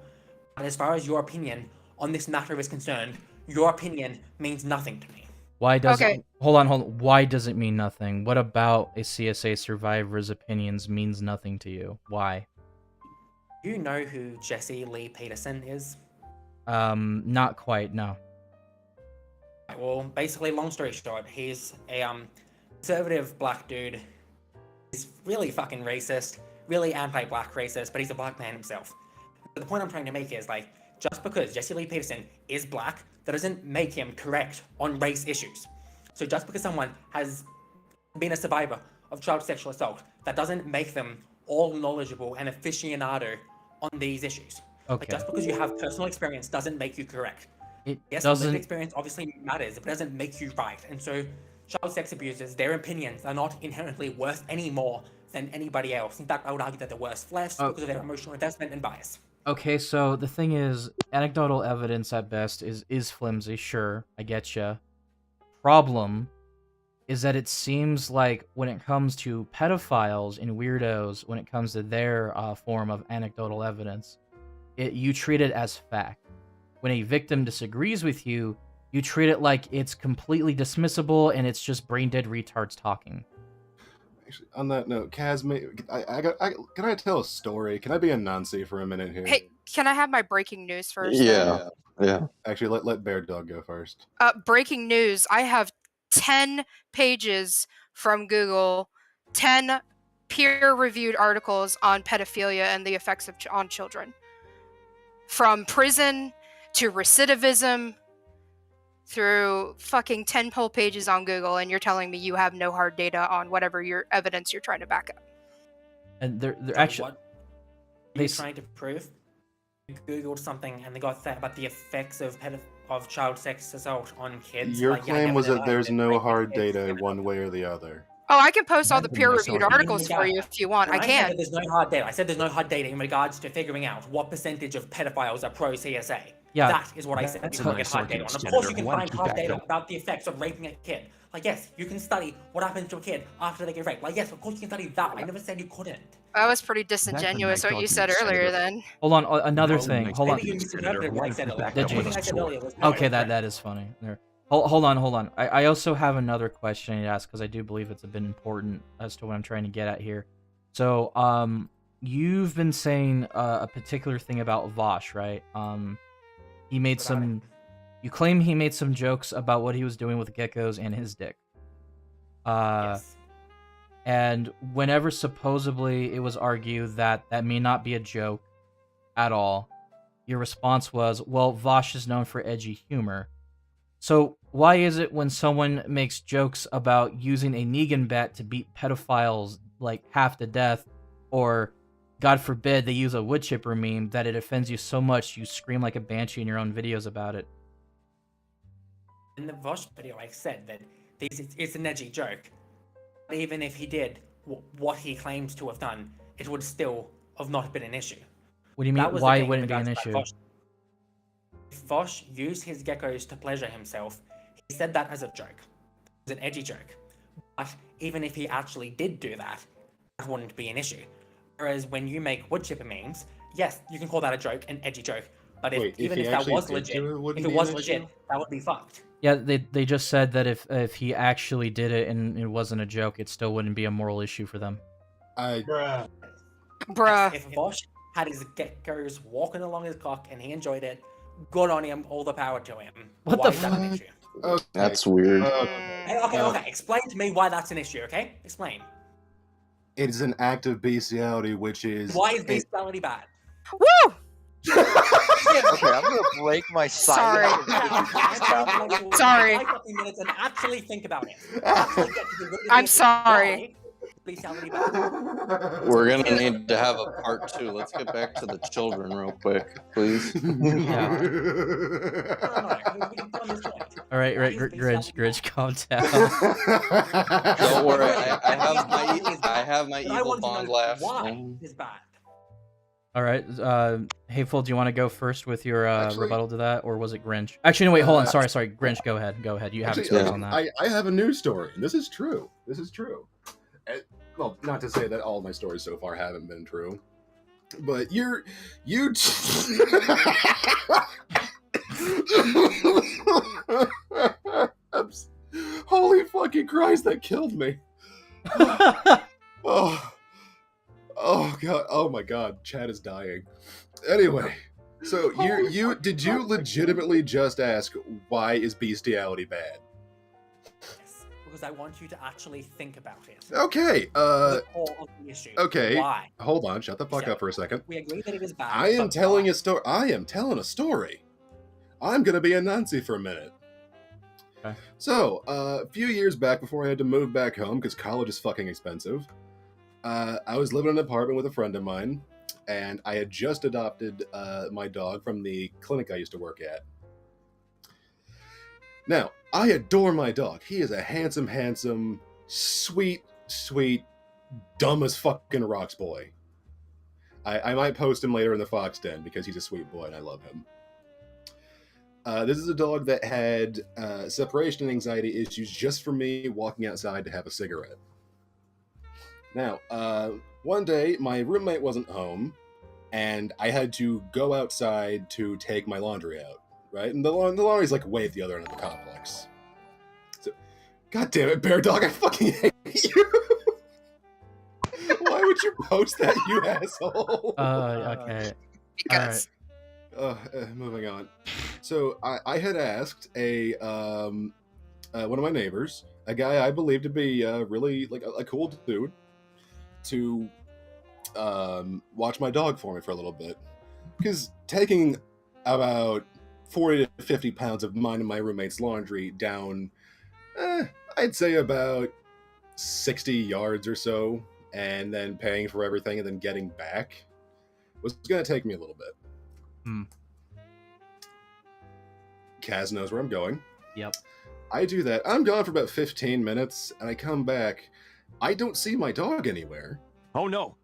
But as far as your opinion on this matter is concerned, your opinion means nothing to me. Why does Okay. it? Hold on. Why does it mean nothing? What about a CSA survivor's opinions means nothing to you? Why? Do you know who Jesse Lee Peterson is? Not quite. No. Well, basically, long story short, he's a conservative black dude. He's really fucking racist, really anti-black racist, but he's a black man himself. But the point I'm trying to make is, like, just because Jesse Lee Peterson is black, that doesn't make him correct on race issues. So just because someone has been a survivor of child sexual assault, that doesn't make them all knowledgeable and aficionado on these issues. Like, Okay. just because you have personal experience doesn't make you correct. It Yes, lived doesn't. experience obviously matters, but it doesn't make you right. And so, child sex abusers, their opinions are not inherently worth any more than anybody else. In fact, I would argue that they're worth less Oh. because of their emotional investment and bias. Okay, so the thing is, anecdotal evidence at best is flimsy. Sure, I getcha. Problem is that it seems like when it comes to pedophiles and weirdos, when it comes to their form of anecdotal evidence, you treat it as fact. When a victim disagrees with you, you treat it like it's completely dismissible and it's just brain dead retards talking. Actually, on that note, Kaz, can I tell a story? Can I be a Nancy for a minute here? Hey, can I have my breaking news first? Yeah. Yeah. Actually, let Bear Dog go first. Breaking news. I have 10 pages from Google, 10 peer-reviewed articles on pedophilia and the effects on children. From prison to recidivism, through fucking 10 whole pages on Google, and you're telling me you have no hard data on whatever your evidence you're trying to back up. And they're So actually what are you trying to prove? You Googled something and they got that about the effects of child sex assault on kids. Your Like, yeah, claim never was that denied there's it, no right? hard It's data different. one way or the other. Oh, I can post all the Imagine myself peer-reviewed in articles for regard- you if you want. I And can. said that there's no hard data. I said there's no hard data in regards to figuring out what percentage of pedophiles are pro-CSA. Yeah, That is what I said. that's You can a get nice hard data. argument, And of course you Senator. can Why find don't you hard back data up? about the effects of raping a kid. Like, yes, you can study what happens to a kid after they get raped. Like, yes, of course you can study that. I never said you couldn't. That was pretty disingenuous nice what you said argument, earlier Senator. then. hold on. Another That's a thing. nice Hold on. Maybe you misinterpreted what I said earlier. Did The you? only thing I said earlier was no, Okay, it's right. that is funny. There. Hold on. I also have another question to ask because I do believe it's a bit important as to what I'm trying to get at here. So, you've been saying a particular thing about Vosh, right? He made About some. You claim he made some jokes about what he was doing with geckos and his dick. Yes. And whenever supposedly it was argued that that may not be a joke at all, your response was, well, Vosh is known for edgy humor. So why is it when someone makes jokes about using a Negan bat to beat pedophiles like half to death, or God forbid they use a wood chipper meme, that it offends you so much you scream like a banshee in your own videos about it? In the Vosh video, I said that it's an edgy joke. But even if he did what he claims to have done, it would still have not been an issue. What do you mean, That was the why thing wouldn't it be in an regards to issue? Vosh. If Vosh used his geckos to pleasure himself, he said that as a joke. It was an edgy joke. But even if he actually did do that, that wouldn't be an issue. Whereas when you make wood chipper memes, yes, you can call that a joke, an edgy joke. But Wait, if even he if that actually was did legit, do it, wouldn't if it be was an legit, issue? that would be fucked. Yeah, they just said that if he actually did it and it wasn't a joke, it still wouldn't be a moral issue for them. Bruh. If Vosh had his geckos walking along his cock and he enjoyed it, good on him, all the power to him. What Why the is that an issue? Okay. That's weird. Okay. Explain to me why that's an issue, okay? Explain. It is an act of bestiality, which is Why is bestiality bad? Woo! Okay, I'm gonna break my Sorry. silence. Sorry. 5 minutes and actually think about it. Actually get to the root of I'm it. sorry. Why is bestiality bad? We're gonna need to have a part 2. Let's get back to the children real quick, please. No, we can put on this point. All right, Why is bestiality Grinch, bad? calm down. Don't worry, I have my But I evil want to bond know laugh. why is bad. All right, Hateful, do you want to go first with your Actually- rebuttal to that, or was it Grinch? Actually, no, wait, hold on. Sorry, Grinch, go ahead. You have Actually, experience yeah. on that. I have a news story, and this is true. Well, not to say that all my stories so far haven't been true, but holy fucking Christ, that killed me. Oh god, oh my god, Chad is dying. Anyway, so did you legitimately just ask why is bestiality bad? Yes, because I want you to actually think about it. Okay, The core of the issue. okay. Why? Hold on, shut the fuck up for a second. We agree that it is bad. I am but telling why? a story. I am telling a story. I'm gonna be a Nazi for a minute. Okay. So, a few years back, before I had to move back home because college is fucking expensive, I was living in an apartment with a friend of mine, and I had just adopted my dog from the clinic I used to work at. Now, I adore my dog. He is a handsome, sweet, dumb as fucking rocks boy. I might post him later in the Fox Den because he's a sweet boy and I love him. This is a dog that had separation anxiety issues just for me walking outside to have a cigarette. Now, one day my roommate wasn't home and I had to go outside to take my laundry out, right? And the laundry's like way at the other end of the complex. So, God damn it, Bear Dog, I fucking hate you! would you post that, you asshole? Okay. Because Moving on. So I had asked one of my neighbors, a guy I believe to be really like a cool dude, to watch my dog for me for a little bit, because taking about 40 to 50 pounds of mine and my roommate's laundry down, I'd say about 60 yards or so, and then paying for everything and then getting back was going to take me a little bit. Kaz knows where I'm going. Yep. I do that. I'm gone for about 15 minutes, and I come back. I don't see my dog anywhere. Oh no.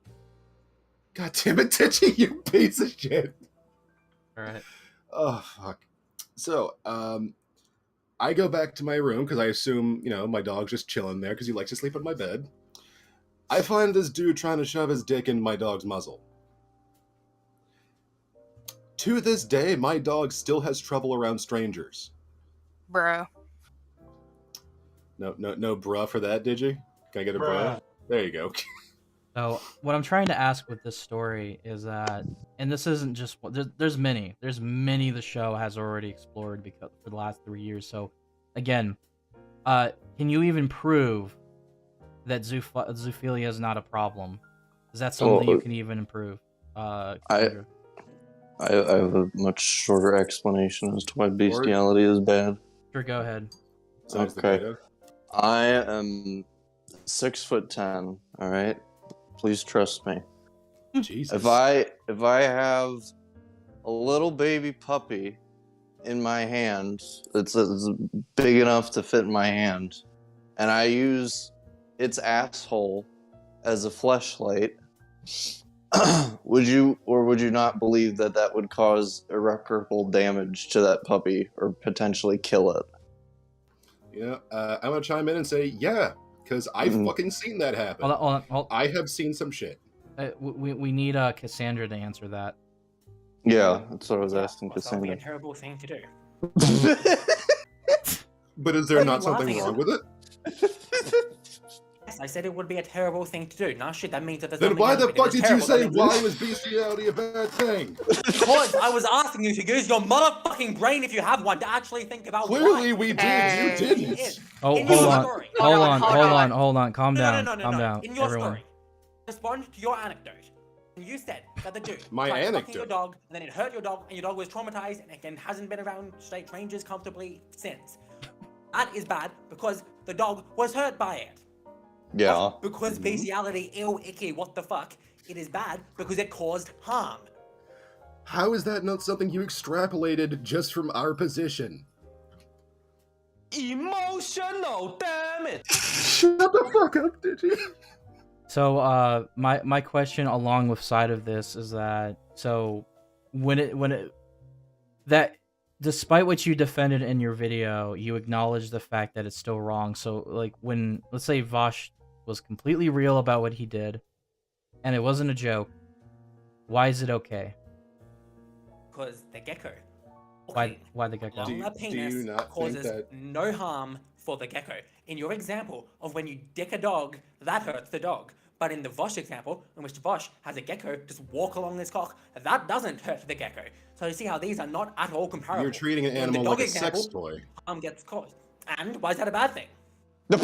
God damn it, Titchy, you piece of shit. Alright. Oh, fuck. So, I go back to my room, because I assume, my dog's just chilling there, because he likes to sleep on my bed. I find this dude trying to shove his dick in my dog's muzzle. To this day, my dog still has trouble around strangers. bro. No bruh for that, did you? Can I get a bruh? There you go. So what I'm trying to ask with this story is that, and this isn't just there's many the show has already explored because for the last 3 years. So again, can you even prove that zoophilia is not a problem? Is that something you can even improve? I have a much shorter explanation as to why bestiality is bad. Sure, go ahead. Okay. I am 6'10". All right, please trust me. Jesus. If I have a little baby puppy in my hand, it's big enough to fit in my hand, and I use its asshole as a fleshlight, would you or would you not believe that that would cause irreparable damage to that puppy or potentially kill it? I'm gonna chime in and say, yeah, because I've fucking seen that happen. Hold on. I have seen some shit. We need Cassandra to answer that. Yeah, that's what I was asking Well, that'd be a Cassandra. terrible thing to do. But is there What are not you something laughing wrong at? with it? Yes, I said it would be a terrible thing to do. Nah, shit, that means that there's Then something why wrong the with it. fuck It's did you terrible. say That means- why was bestiality a bad thing? Because I was asking you to use your motherfucking brain, if you have one, to actually think about Clearly why. we did. Hey. You didn't. Oh, In hold your on. story. Hold on. Calm down. No. Calm down. In your Everyone. story, respond to your anecdote. And you said that the dude My tried fucking anecdote. your dog, and then it hurt your dog, and your dog was traumatized, and again hasn't been around strangers comfortably since. That is bad because the dog was hurt by it. Yeah. Not because bestiality, ew, icky, what the fuck. It is bad because it caused harm. How is that not something you extrapolated just from our position? Emotional damage. Shut the fuck up, did you? So, my question along with side of this is that, so, that despite what you defended in your video, you acknowledge the fact that it's still wrong. So, like, when, let's say Vosh was completely real about what he did, and it wasn't a joke, why is it okay? Because the gecko. Why the gecko? Do you- Longer do you penis not think causes that- no harm for the gecko. In your example of when you dick a dog, that hurts the dog. But in the Vosh example, in which Vosh has a gecko just walk along his cock, that doesn't hurt the gecko. So you see how these are not at all comparable. You're treating an In the animal dog like a sex example, toy. harm gets caused. And why is that a bad thing? Do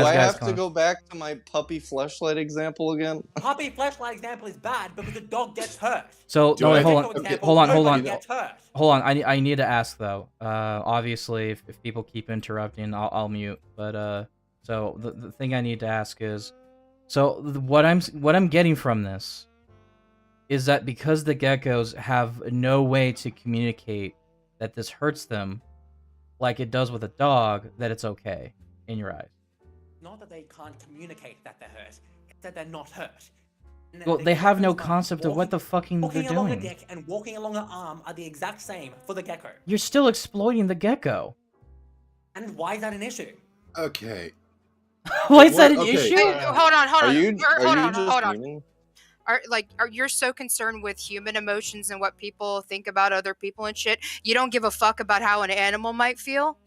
I have to Guys, go back to my puppy fleshlight example again? Puppy fleshlight example is bad because the dog gets hurt. So, Do no, I wait, have hold to- on. okay, Hold on. Nobody gets hurt. Hold on, I need to ask though. Obviously, if people keep interrupting, I'll mute. But so the thing I need to ask is, so what I'm getting from this is that because the geckos have no way to communicate that this hurts them, like it does with a dog, that it's okay in your eyes. Not that they can't communicate that they're hurt, it's that they're not hurt. And that Well, the they have no gecko's not concept of what the fucking they're walking along a doing. dick and walking along an arm are the exact same for the gecko. You're still exploiting the gecko. And why is that an issue? Okay. Why is that an Okay. issue? Wait, hold on. Are you Hold on. just meaning? Are you so concerned with human emotions and what people think about other people and shit? You don't give a fuck about how an animal might feel?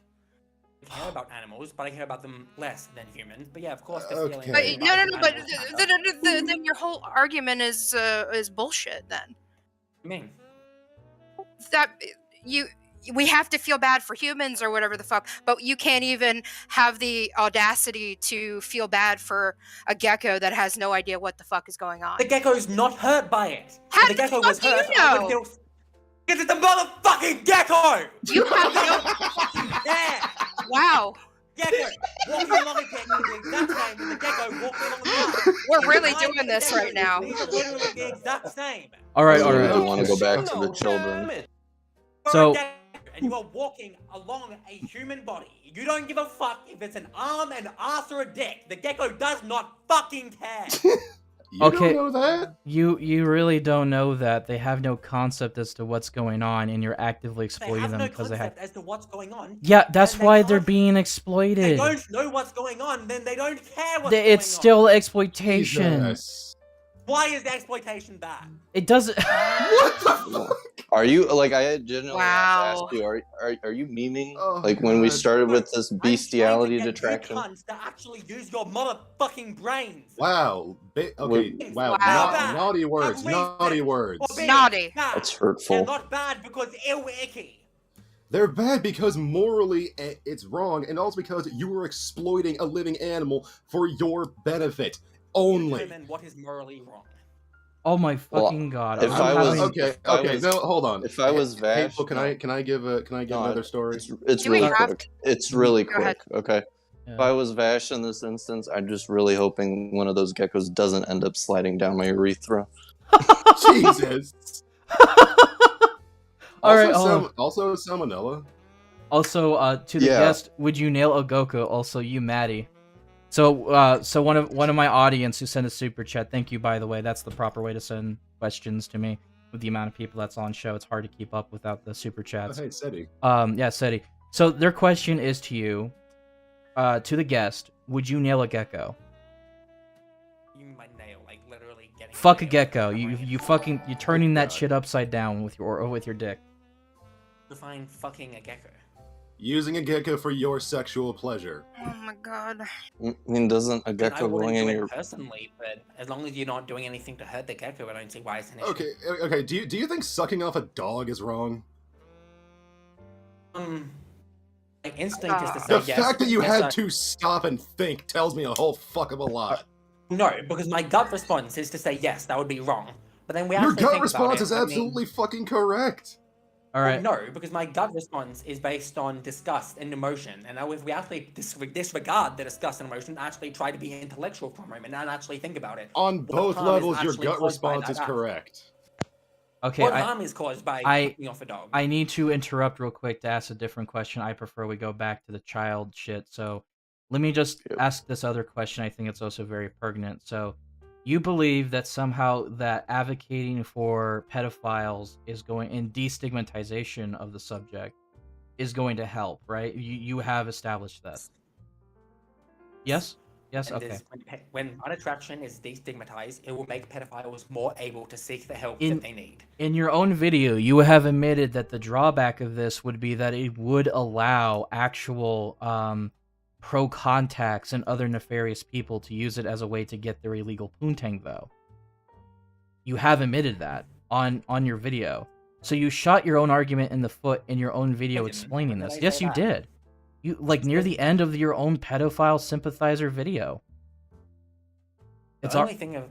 care about animals, but I care about them less than humans. But yeah, of course, the Okay. feeling. But no, but then your whole argument is bullshit. Then I mean, that we have to feel bad for humans or whatever the fuck, but you can't even have the audacity to feel bad for a gecko that has no idea what the fuck is going on. the gecko's not hurt by it. How If the gecko the fuck was do you hurt, I would know? feel. Because it's a motherfucking gecko! You have no. Yeah! Wow, Gecko walking along a gecko is the exact same as the gecko walking along the path. we're really Behind doing the this gecko, right now. These are literally the exact same. All I right, all really right. want to go back to the No, children. damn it. You're So- a gecko, and you are walking along a human body. You don't give a fuck if it's an arm, an ass, or a dick. The gecko does not fucking care. You Okay. don't know that? You really don't know that. They have no concept as to what's going on, and you're actively They exploiting have them no because they have. concept as to what's going on. Yeah, that's and they why they're can't- being They exploited. don't know what's going on, then they don't care what's It's going still on. exploitation. Jesus. Why is the exploitation bad? It doesn't. What the fuck? Are you like I genuinely have to Wow. ask you? Are you memeing Oh, like when we God. started with this I'm trying to bestiality get you detraction? cunts to actually use your motherfucking brains. Wow. Okay. Wait. Wow. Wow. Bad. Naughty words. At least Naughty this. words. For being Naughty. bad. That's hurtful. They're not bad because ew icky. They're bad because morally it's wrong, and also because you are exploiting a living animal for your benefit only. Determine what is morally wrong. Oh my Well, fucking god! if I'm I was- having- Okay. if I Okay. was- No, hold on. if I was Vash, Hateful, can no. I give No, another story? It's Do we really have quick. It's really Go ahead. quick. Okay. Yeah. If I was Vash in this instance, I'm just really hoping one of those geckos doesn't end up sliding down my urethra. Jesus. All right. Also salmonella. Also, to the Yeah. guest, would you nail a Goku? Also, you, Maddie. So, so one of my audience who sent a super chat. Thank you, by the way. That's the proper way to send questions to me. With the amount of people that's on show, it's hard to keep up without the super Oh, chats. hey, Seti. Yeah, Seti. So their question is to you, to the guest. Would you nail a gecko? You might nail, like literally getting. Fuck a nail. gecko. I'm You wearing you it. fucking you're turning that God. shit upside down with your dick. Define fucking a gecko. Using a gecko for your sexual pleasure. Oh my god. I mean, doesn't a I gecko wouldn't going in do it your personally, but as long as you're not doing anything to hurt the gecko, I don't see why it's an issue. Okay. Do you think sucking off a dog is wrong? My instinct is to say The yes. fact that you yes, had I- to stop and think tells me a whole fuck of a lot. No, because my gut response is to say yes, that would be wrong. But then we Your actually gut think about response it, is I mean- absolutely fucking correct. All right. No, because my gut response is based on disgust and emotion. And now if we actually disregard the disgust and emotion, actually try to be intellectual for a moment and actually think about it. On What both harm is levels, your actually gut caused by response that is act? correct. Okay. What harm is caused by fucking off a dog? I need to interrupt real quick to ask a different question. I prefer we go back to the child shit. So let me just Yep. ask this other question. I think it's also very pertinent. So you believe that somehow that advocating for pedophiles is going in destigmatization of the subject is going to help, right? You have established that. Yes? Yes? And Okay. when unattraction is destigmatized, it will make pedophiles more able to seek the help In- that they need. In your own video, you have admitted that the drawback of this would be that it would allow actual pro-contacts and other nefarious people to use it as a way to get their illegal poontang, though. You have admitted that on your video. So you shot your own argument in the foot in your own video didn't. explaining When this. did I Yes, say you that? did. You like near the end of your own pedophile sympathizer video. It's The our, only thing of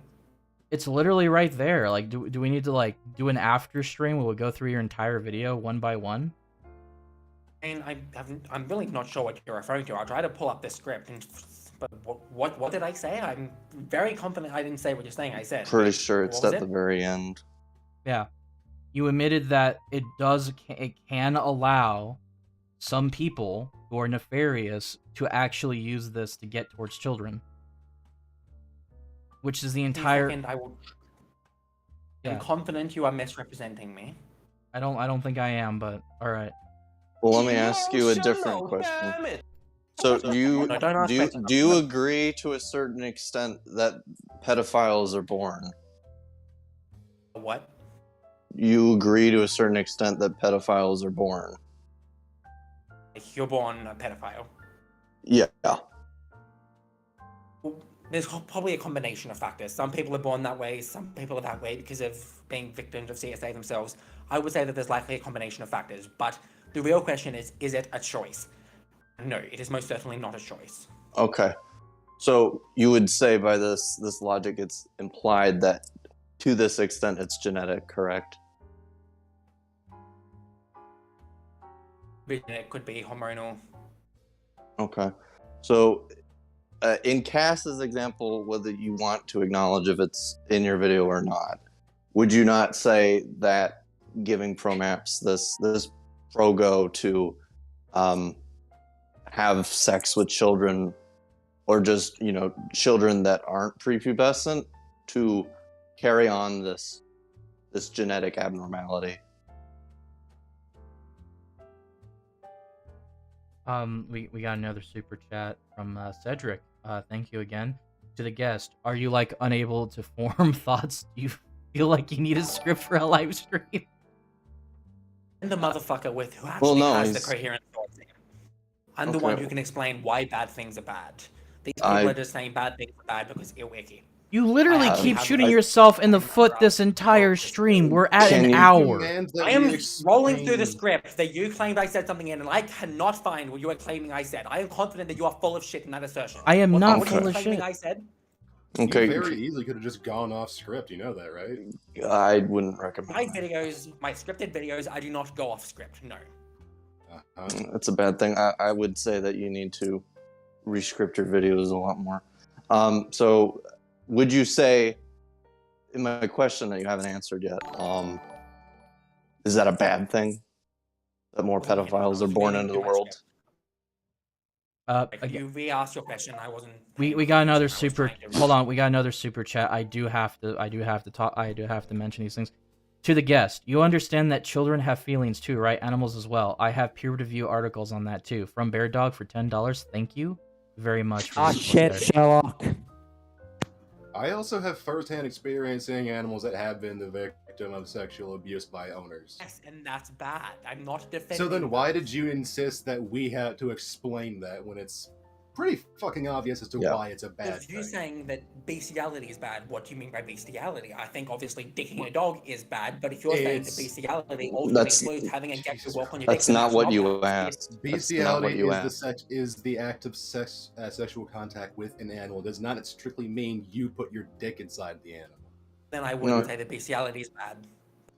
it's literally right there. Like, do we need to like do an after stream where we go through your entire video one by one? and I'm really not sure what you're referring to. I'll try to pull up the script, but what did I say? I'm very confident I didn't say what you're saying. I said. Pretty sure it's What was at it? the very end. Yeah, you admitted that it can allow some people who are nefarious to actually use this to get towards children, which is the entire. Second, I will. Yeah. I'm confident you are misrepresenting me. I don't think I am, but all right. Well, let me ask you a different Emotional, question. damn it. So do No, don't ask you questions. do you agree to a certain extent that pedophiles are born? What? You agree to a certain extent that pedophiles are born. You're born a pedophile. Yeah. There's probably a combination of factors. Some people are born that way, some people are that way because of being victims of CSA themselves. I would say that there's likely a combination of factors, but the real question is it a choice? No, it is most certainly not a choice. Okay. So you would say by this logic, it's implied that to this extent it's genetic, correct? It could be hormonal. Okay. So in Cass's example, whether you want to acknowledge if it's in your video or not, would you not say that giving promaps this progo to have sex with children, or just, you know, children that aren't prepubescent, to carry on this genetic abnormality? We got another super chat from Cedric. Thank you again to the guest. Are you like unable to form thoughts? Do you feel like you need a script for a live stream? And the motherfucker with who actually has the coherent thoughts. I'm the one Okay. who can explain why bad things are bad. These people are just saying bad things are bad because you're wiki. You literally keep shooting yourself in the foot this entire stream. We're at an hour. I am rolling through the script that you claimed I said something in, and I cannot find what you are claiming I said. I am confident that you are full of shit in that assertion. I am not What full you of claiming shit. I said? Okay. You very easily could have just gone off script. You know that, right? I wouldn't recommend My videos, my scripted videos, I do not go off script. No. That's a bad thing. I would say that you need to rescript your videos a lot more. So would you say, in my question that you haven't answered yet, is that a bad thing that more pedophiles are born into the world? You re-asked your question. I wasn't. We got another super. Hold on, we got another super chat. I do have to mention these things. To the guest, you understand that children have feelings too, right? Animals as well. I have peer-reviewed articles on that too. From Bear Dog for $10. Thank you very much. For shit, Sherlock. I also have first-hand experience seeing animals that have been the victim of sexual abuse by owners. Yes, and that's bad. I'm not defending. So then why did you insist that we had to explain that when it's pretty fucking obvious as to why it's a bad If you're thing? saying that bestiality is bad, what do you mean by bestiality? I think obviously dicking a dog is bad, but if you're saying that bestiality ultimately includes having a gecko walk on your dick, That's not what you asked. Bestiality is the act of sexual contact with an animal. It does not strictly mean you put your dick inside the animal. Then I wouldn't say that bestiality is bad.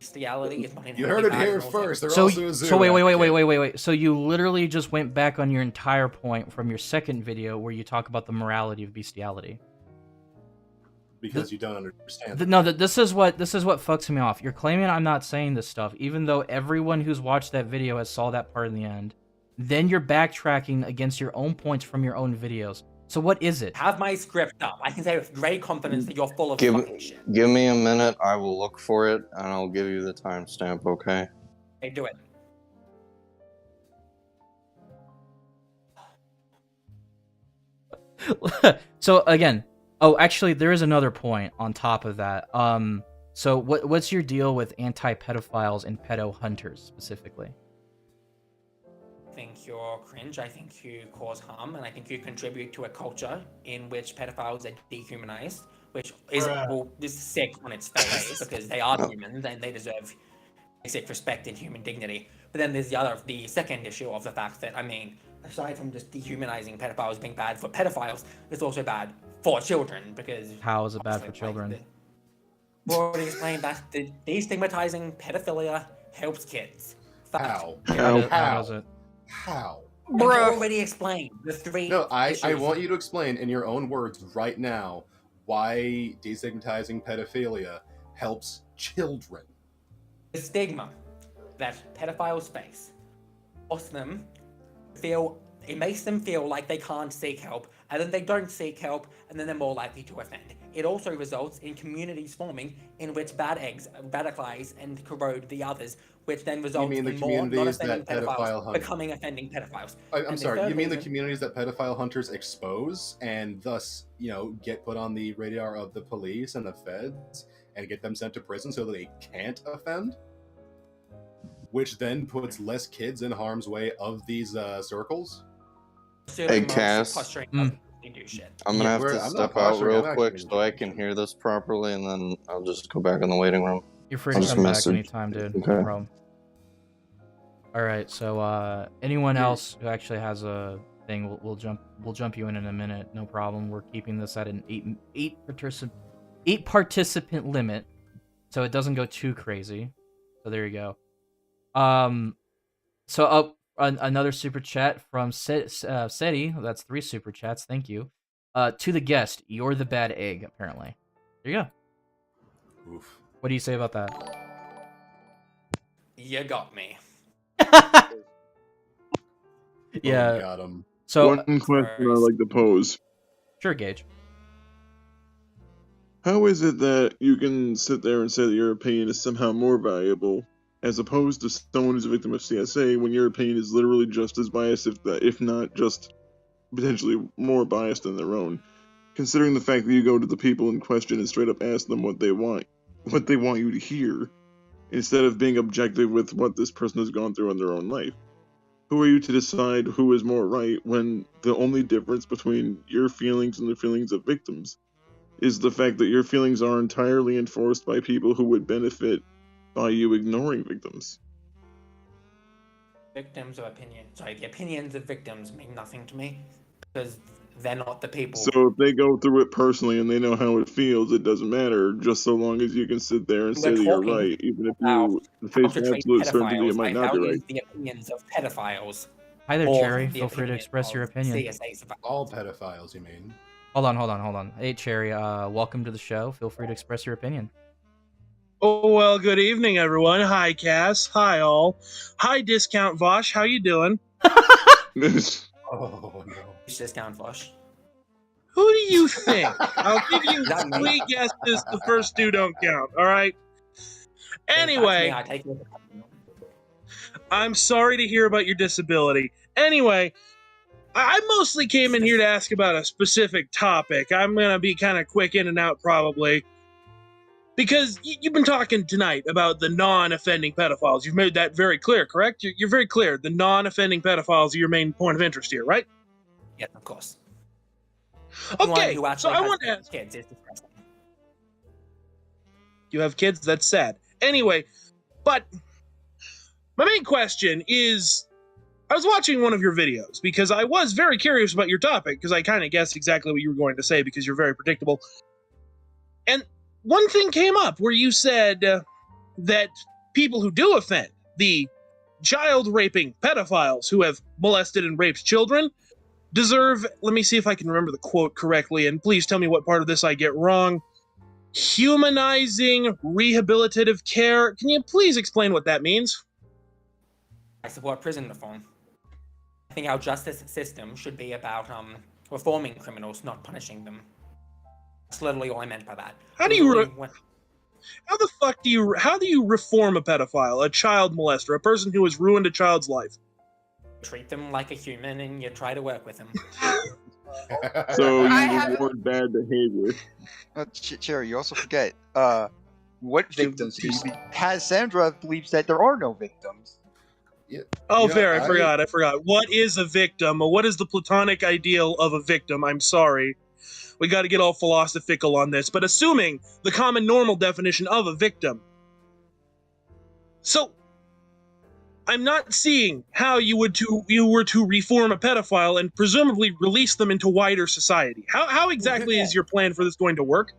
Bestiality is not You heard it here first. They're also a zoo. So wait. So you literally just went back on your entire point from your second video where you talk about the morality of bestiality. Because you don't understand. This is what fucks me off. You're claiming I'm not saying this stuff, even though everyone who's watched that video has saw that part in the end. Then you're backtracking against your own points from your own videos. So what is it? Have my script up. I can say with great confidence that you're full of fucking shit. Give me a minute. I will look for it, and I'll give you the timestamp, okay? Hey, do it. So again, actually, there is another point on top of that. So what's your deal with anti-pedophiles and pedo hunters specifically? I think you're cringe. I think you cause harm, and I think you contribute to a culture in which pedophiles are dehumanized, which is this is sick on its face because they are humans and they deserve basic respect and human dignity. But then there's the second issue of the fact that, I mean, aside from just dehumanizing pedophiles being bad for pedophiles, it's also bad for children because how is it bad for children? We've already explained that the destigmatizing pedophilia helps kids. How? How is it? How? I've already explained the three. No, I want you to explain in your own words right now why destigmatizing pedophilia helps children. The stigma that pedophiles face makes them feel like they can't seek help, and then they don't seek help, and then they're more likely to offend. It also results in communities forming in which bad eggs radicalize and corrode the others, which then results in more non-offending pedophiles becoming offending pedophiles. I'm sorry, you mean the communities that pedophile hunters expose and thus, get put on the radar of the police and the feds and get them sent to prison so that they can't offend? Which then puts less kids in harm's way of these circles? Hey, Cass. Posturing Mm. doesn't really do shit. I'm gonna have I'm to not step out posturing, real I'm quick actually so I enjoying can hear this properly, and then I'll just go back in the waiting room. You're free I'll to just come back message. anytime, dude. No Okay. problem. All right, so anyone else who actually has a thing, we'll jump you in a minute. No problem. We're keeping this at an eight participant limit, so it doesn't go too crazy. So there you go. So up another super chat from Seti. That's 3 super chats. Thank you. To the guest, you're the bad egg. Apparently, there you go. Oof. What do you say about that? You got me. Yeah. Got him. So One question I'd like to pose. sure, Gage. How is it that you can sit there and say that your opinion is somehow more valuable, as opposed to someone who's a victim of CSA, when your opinion is literally just as biased, if not just potentially more biased than their own? Considering the fact that you go to the people in question and straight up ask them what they want you to hear, instead of being objective with what this person has gone through in their own life. Who are you to decide who is more right when the only difference between your feelings and the feelings of victims is the fact that your feelings are entirely enforced by people who would benefit by you ignoring victims? Victims of opinion. Sorry, the opinions of victims mean nothing to me because they're not the people. So if they go through it personally and they know how it feels, it doesn't matter, just so long as you can sit there and say that you're right, even if you face to treat absolute certainty pedophiles. it might I not be value right. the opinions of pedophiles. Hi there, more Cherry. than the Feel free to opinion express your of opinion. CSA survivors. All pedophiles, you mean? Hold on. Hey, Cherry. Welcome to the show. Feel free to express your opinion. Oh, well, good evening, everyone. Hi, Cass. Hi, all. Hi, Discount Vosh. How you doing? Oh, no. Discount Vosh. Who do you think? I'll give you That me? 3 guesses. The first 2 don't count, all right? Anyway, I take it. I'm sorry to hear about your disability. Anyway, I mostly came in here to ask about a specific topic. I'm going to be kind of quick in and out, probably. Because you've been talking tonight about the non-offending pedophiles. You've made that very clear, correct? You're very clear. The non-offending pedophiles are your main point of interest here, right? Yes, of course. Okay, Who so I want to ask... kids is disgusting. You have kids? That's sad. Anyway, but my main question is, I was watching one of your videos because I was very curious about your topic because I kind of guessed exactly what you were going to say because you're very predictable. And one thing came up where you said that people who do offend, the child raping pedophiles who have molested and raped children, deserve, let me see if I can remember the quote correctly, and please tell me what part of this I get wrong. Humanizing rehabilitative care. Can you please explain what that means? I support prison reform. I think our justice system should be about reforming criminals, not punishing them. That's literally all I meant by that. How do you reform a pedophile, a child molester, a person who has ruined a child's life? Treat them like a human and you try to work with them. So I you have- reward bad behavior. Cherry, you also forget, what victims do you mean? Cassandra believes that there are no victims. Oh, Yeah, fair. I forgot. What is a victim? What is the platonic ideal of a victim? I'm sorry. We got to get all philosophical on this, but assuming the common normal definition of a victim. So, I'm not seeing how you were to reform a pedophile and presumably release them into wider society. How exactly is your plan for this going to work?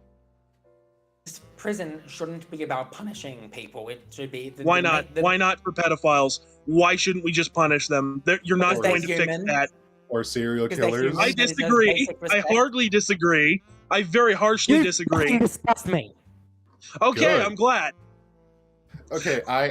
This prison shouldn't be about punishing people. It should be... Why not? Why not for pedophiles? Why shouldn't we just punish them? You're not Because they're going to fix human. that. Or serial Because they're killers. human. I disagree. I hardly disagree. I very harshly disagree. You disgust me. Okay, Good. I'm glad. Okay, I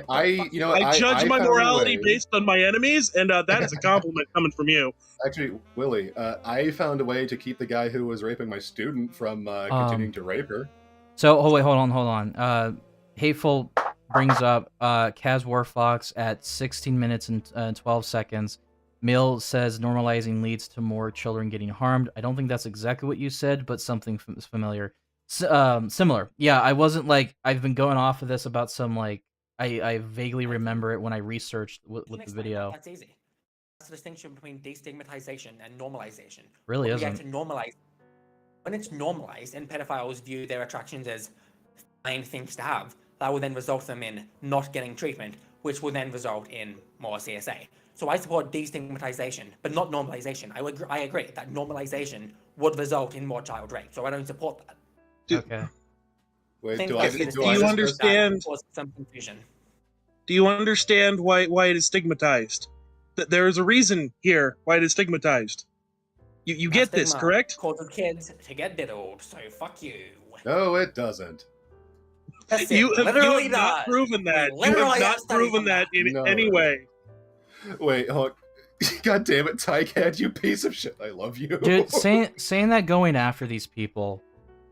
judge my found a morality way- based on my enemies, and that is a compliment coming from you. Actually, Willie, I found a way to keep the guy who was raping my student from continuing to rape her. So, hold on. Hateful brings up Kaz Warfox at 16 minutes and 12 seconds. Mill says normalizing leads to more children getting harmed. I don't think that's exactly what you said, but something familiar. Similar. Yeah, I wasn't like, I've been going off of this about some, like, I vaguely remember it when I researched with the video. That's easy. the distinction between destigmatization and normalization. Really When we isn't. get to normalize, when it's normalized and pedophiles view their attractions as fine things to have, that will then result them in not getting treatment, which will then result in more CSA. So I support destigmatization, but not normalization. I agree that normalization would result in more child rape, so I don't support that. Okay. Wait, Do you understand? Some confusion. Do you understand why it is stigmatized? That there is a reason here why it is stigmatized. You get this, correct? Causes kids to get diddled, so fuck you. No, it doesn't. Yes, You have literally not does. proven that. We You have literally have not studies proven on that in No. any way. Wait, hold. God damn it, TheCuteCat, you piece of shit! I love you, Dude, saying that going after these people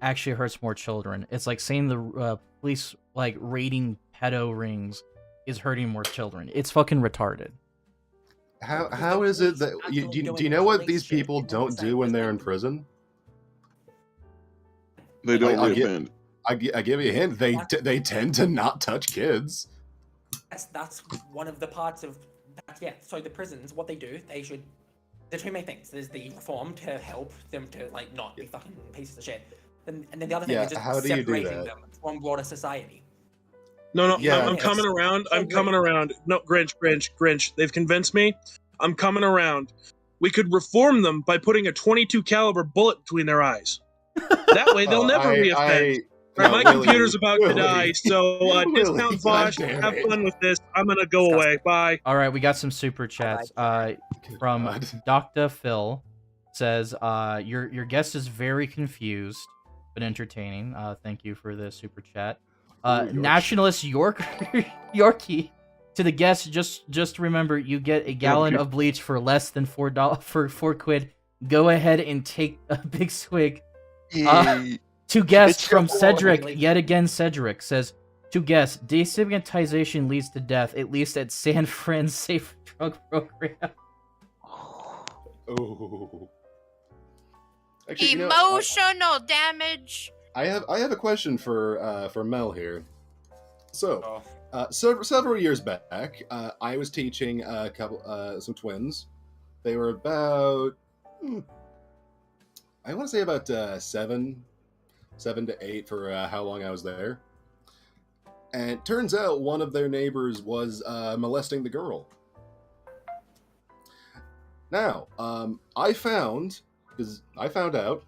actually hurts more children. It's like saying the police like raiding pedo rings is hurting more children. It's fucking retarded. How is it that do you know what these people don't do when they're in prison? They don't I'll reoffend. I give you a hint. They tend to not touch kids. That's one of the parts of that. Yeah. So the prisons, what they do, they should. There's two main things. There's the reform to help them to like not be fucking pieces of shit, and then the other thing is just how do you do separating that? them from broader society. No, Yeah, I'm coming around. I'm coming around. No, Grinch. They've convinced me. I'm coming around. We could reform them by putting a 22 caliber bullet between their eyes. That way they'll never reoffend. Right, my computer's about to die, so discount Vosh, have fun with this. I'm gonna go away. Bye. All right, we got some super chats. From Dr. Phil says, your guest is very confused but entertaining. Thank you for the super chat. Nationalist Yorkie to the guest. Just remember, you get a gallon of bleach for less than $4. Go ahead and take a big swig. To guests from Cedric, yet again Cedric says, to guests, destigmatization leads to death, at least at San Fran's safe drug program. Oh. Actually, Emotional damage. I have a question for Mel here. So, several years back, I was teaching a couple some twins. They were about I want to say about 7 to 8 for how long I was there. And it turns out one of their neighbors was molesting the girl. Now, I found out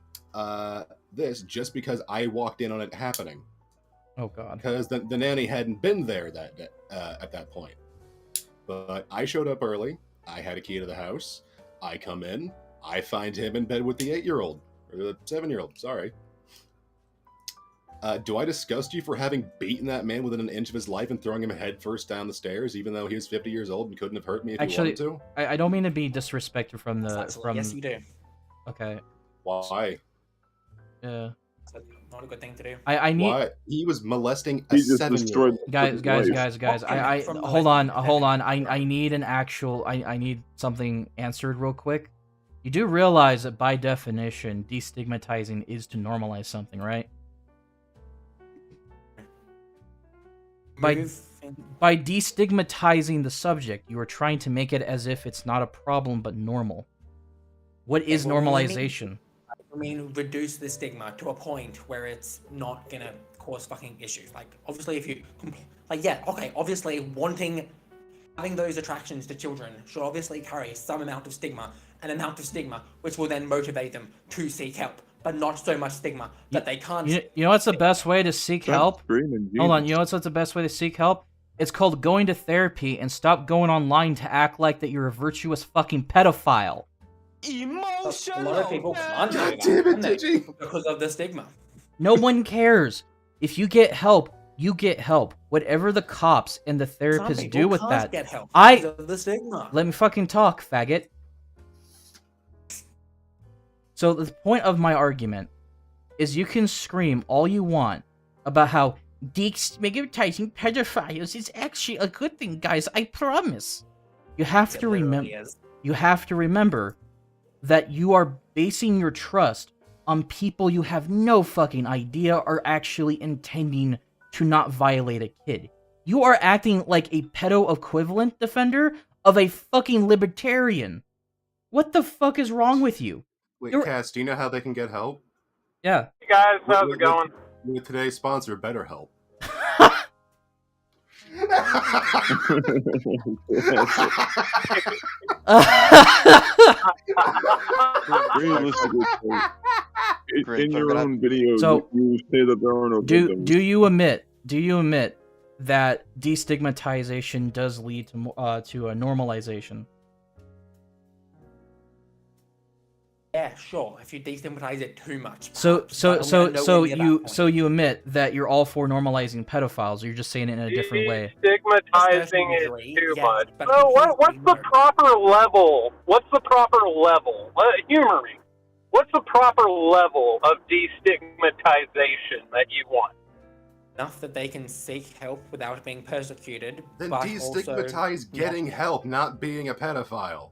this just because I walked in on it happening. Oh God! Because the nanny hadn't been there at that point. But I showed up early. I had a key to the house. I come in. I find him in bed with the 8-year-old or the 7-year-old. Sorry. Do I disgust you for having beaten that man within an inch of his life and throwing him headfirst down the stairs, even though he was 50 years old and couldn't have hurt me if he wanted to? I don't mean to be disrespectful from Yes, you do. Okay. Why? Yeah. That's not a good thing to do. I need. Why? He was molesting a 7-year-old. Guys. I hold on. I need an actual. I need something answered real quick. You do realize that by definition, destigmatizing is to normalize something, right? By destigmatizing the subject, you are trying to make it as if it's not a problem but normal. What is normalization? I mean, reduce the stigma to a point where it's not gonna cause fucking issues. Like, obviously, if you obviously having those attractions to children should obviously carry some amount of stigma, which will then motivate them to seek help. But not so much stigma that they can't. You know what's the best way to seek help? Hold on. You know what's the best way to seek help? It's called going to therapy and stop going online to act like that you're a virtuous fucking pedophile. Emotional. A lot of people can't do that because of the stigma. No one cares. If you get help, you get help. Whatever the cops and the therapists do with that, get help because of the stigma. Let me fucking talk, faggot. So the point of my argument is you can scream all you want about how destigmatizing pedophiles is actually a good thing, guys. I promise. You have to remember. You have to remember that you are basing your trust on people you have no fucking idea are actually intending to not violate a kid. You are acting like a pedo equivalent defender of a fucking libertarian. What the fuck is wrong with you? Wait, You're- Cass, do you know how they can get help? Yeah. Hey guys, how's it going? With today's sponsor, BetterHelp. Realistically, in your own video, So, you say that there are no victims. do you admit that destigmatization does lead to a normalization? Yeah, sure. If you destigmatize it too much. So perhaps, but we're nowhere near that point. you admit that you're all for normalizing pedophiles, or you're just saying it in a different way? Stigmatizing it too much. So what's the proper level? What's the proper level? Humor me. What's the proper level of destigmatization that you want? Enough that they can seek help without being persecuted. Then but destigmatize also getting help, not being a pedophile.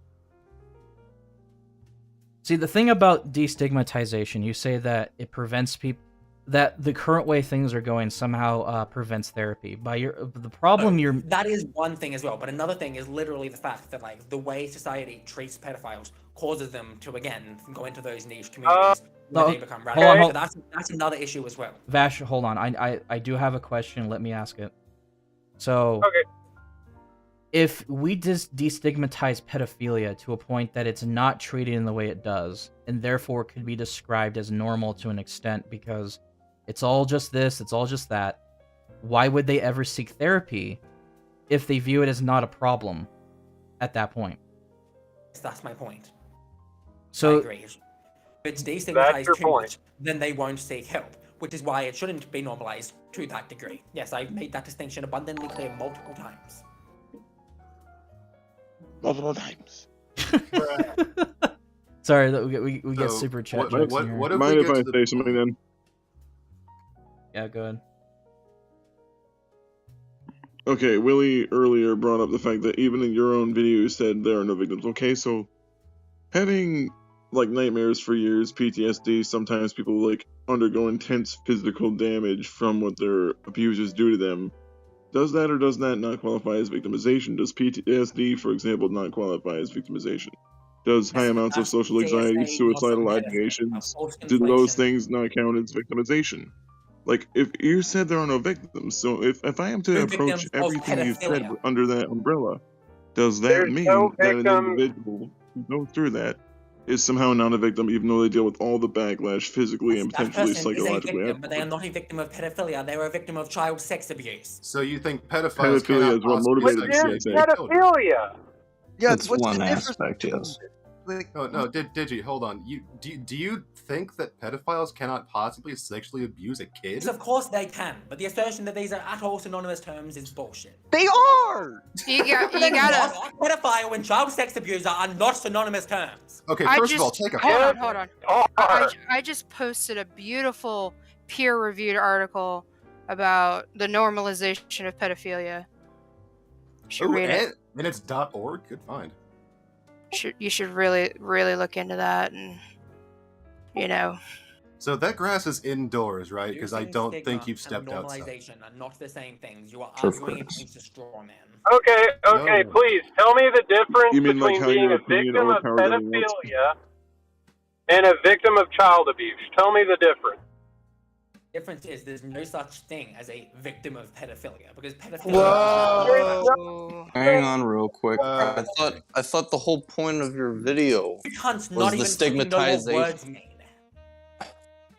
See, the thing about destigmatization, you say that it prevents people, that the current way things are going somehow prevents therapy. The problem you're... That is one thing as well, but another thing is literally the fact that, like, the way society treats pedophiles causes them to, again, go into those niche communities where they become radical. So that's another issue as well. Vash, hold on. I do have a question. Let me ask it. So... Okay. If we just destigmatize pedophilia to a point that it's not treated in the way it does, and therefore could be described as normal to an extent because it's all just this, it's all just that, why would they ever seek therapy if they view it as not a problem at that point? That's my point. So, I agree. If it's destigmatized too much, then they won't seek help, which is why it shouldn't be normalized to that degree. Yes, I've made that distinction abundantly clear multiple times. Multiple times. Sorry, we get super chat jokes in here. What if mind if I say something then? Yeah, go ahead. Okay, Willie earlier brought up the fact that even in your own video you said there are no victims. Okay, so having like nightmares for years, PTSD, sometimes people like undergo intense physical damage from what their abusers do to them. Does that or does that not qualify as victimization? Does PTSD, for example, not qualify as victimization? Does high amounts of social anxiety, suicidal ideations, do those things not count as victimization? Like, if you said there are no victims, so if I am to approach everything you said under that umbrella, does that mean that an individual who goes through that is somehow not a victim, even though they deal with all the backlash physically and potentially psychologically? Victim, but they are not a victim of pedophilia. They are a victim of child sex abuse. So you think pedophiles pedophilia is what motivated pedophilia? Yeah, that's one aspect, yes. No, Digi, hold on. Do you think that pedophiles cannot possibly sexually abuse a kid? Yes, of course they can, but the assertion that these are at all synonymous terms is bullshit. They are! You gotta... Pedophile and child sex abuser are not synonymous terms. Okay, first of all, take a... Hold on. I just posted a beautiful peer-reviewed article about the normalization of pedophilia. You should read it. And it's .org? Good find. You should really look into that, and So that grass is indoors, right? Because I don't think you've stepped outside. Normalization are not the same things. You are arguing against a straw man. Okay, please tell me the difference between like being a victim of pedophilia and a victim of child abuse. Tell me the difference. The difference is there's no such thing as a victim of pedophilia because pedophilia. Whoa! Hang on, real quick. I thought the whole point of your video was the stigmatization.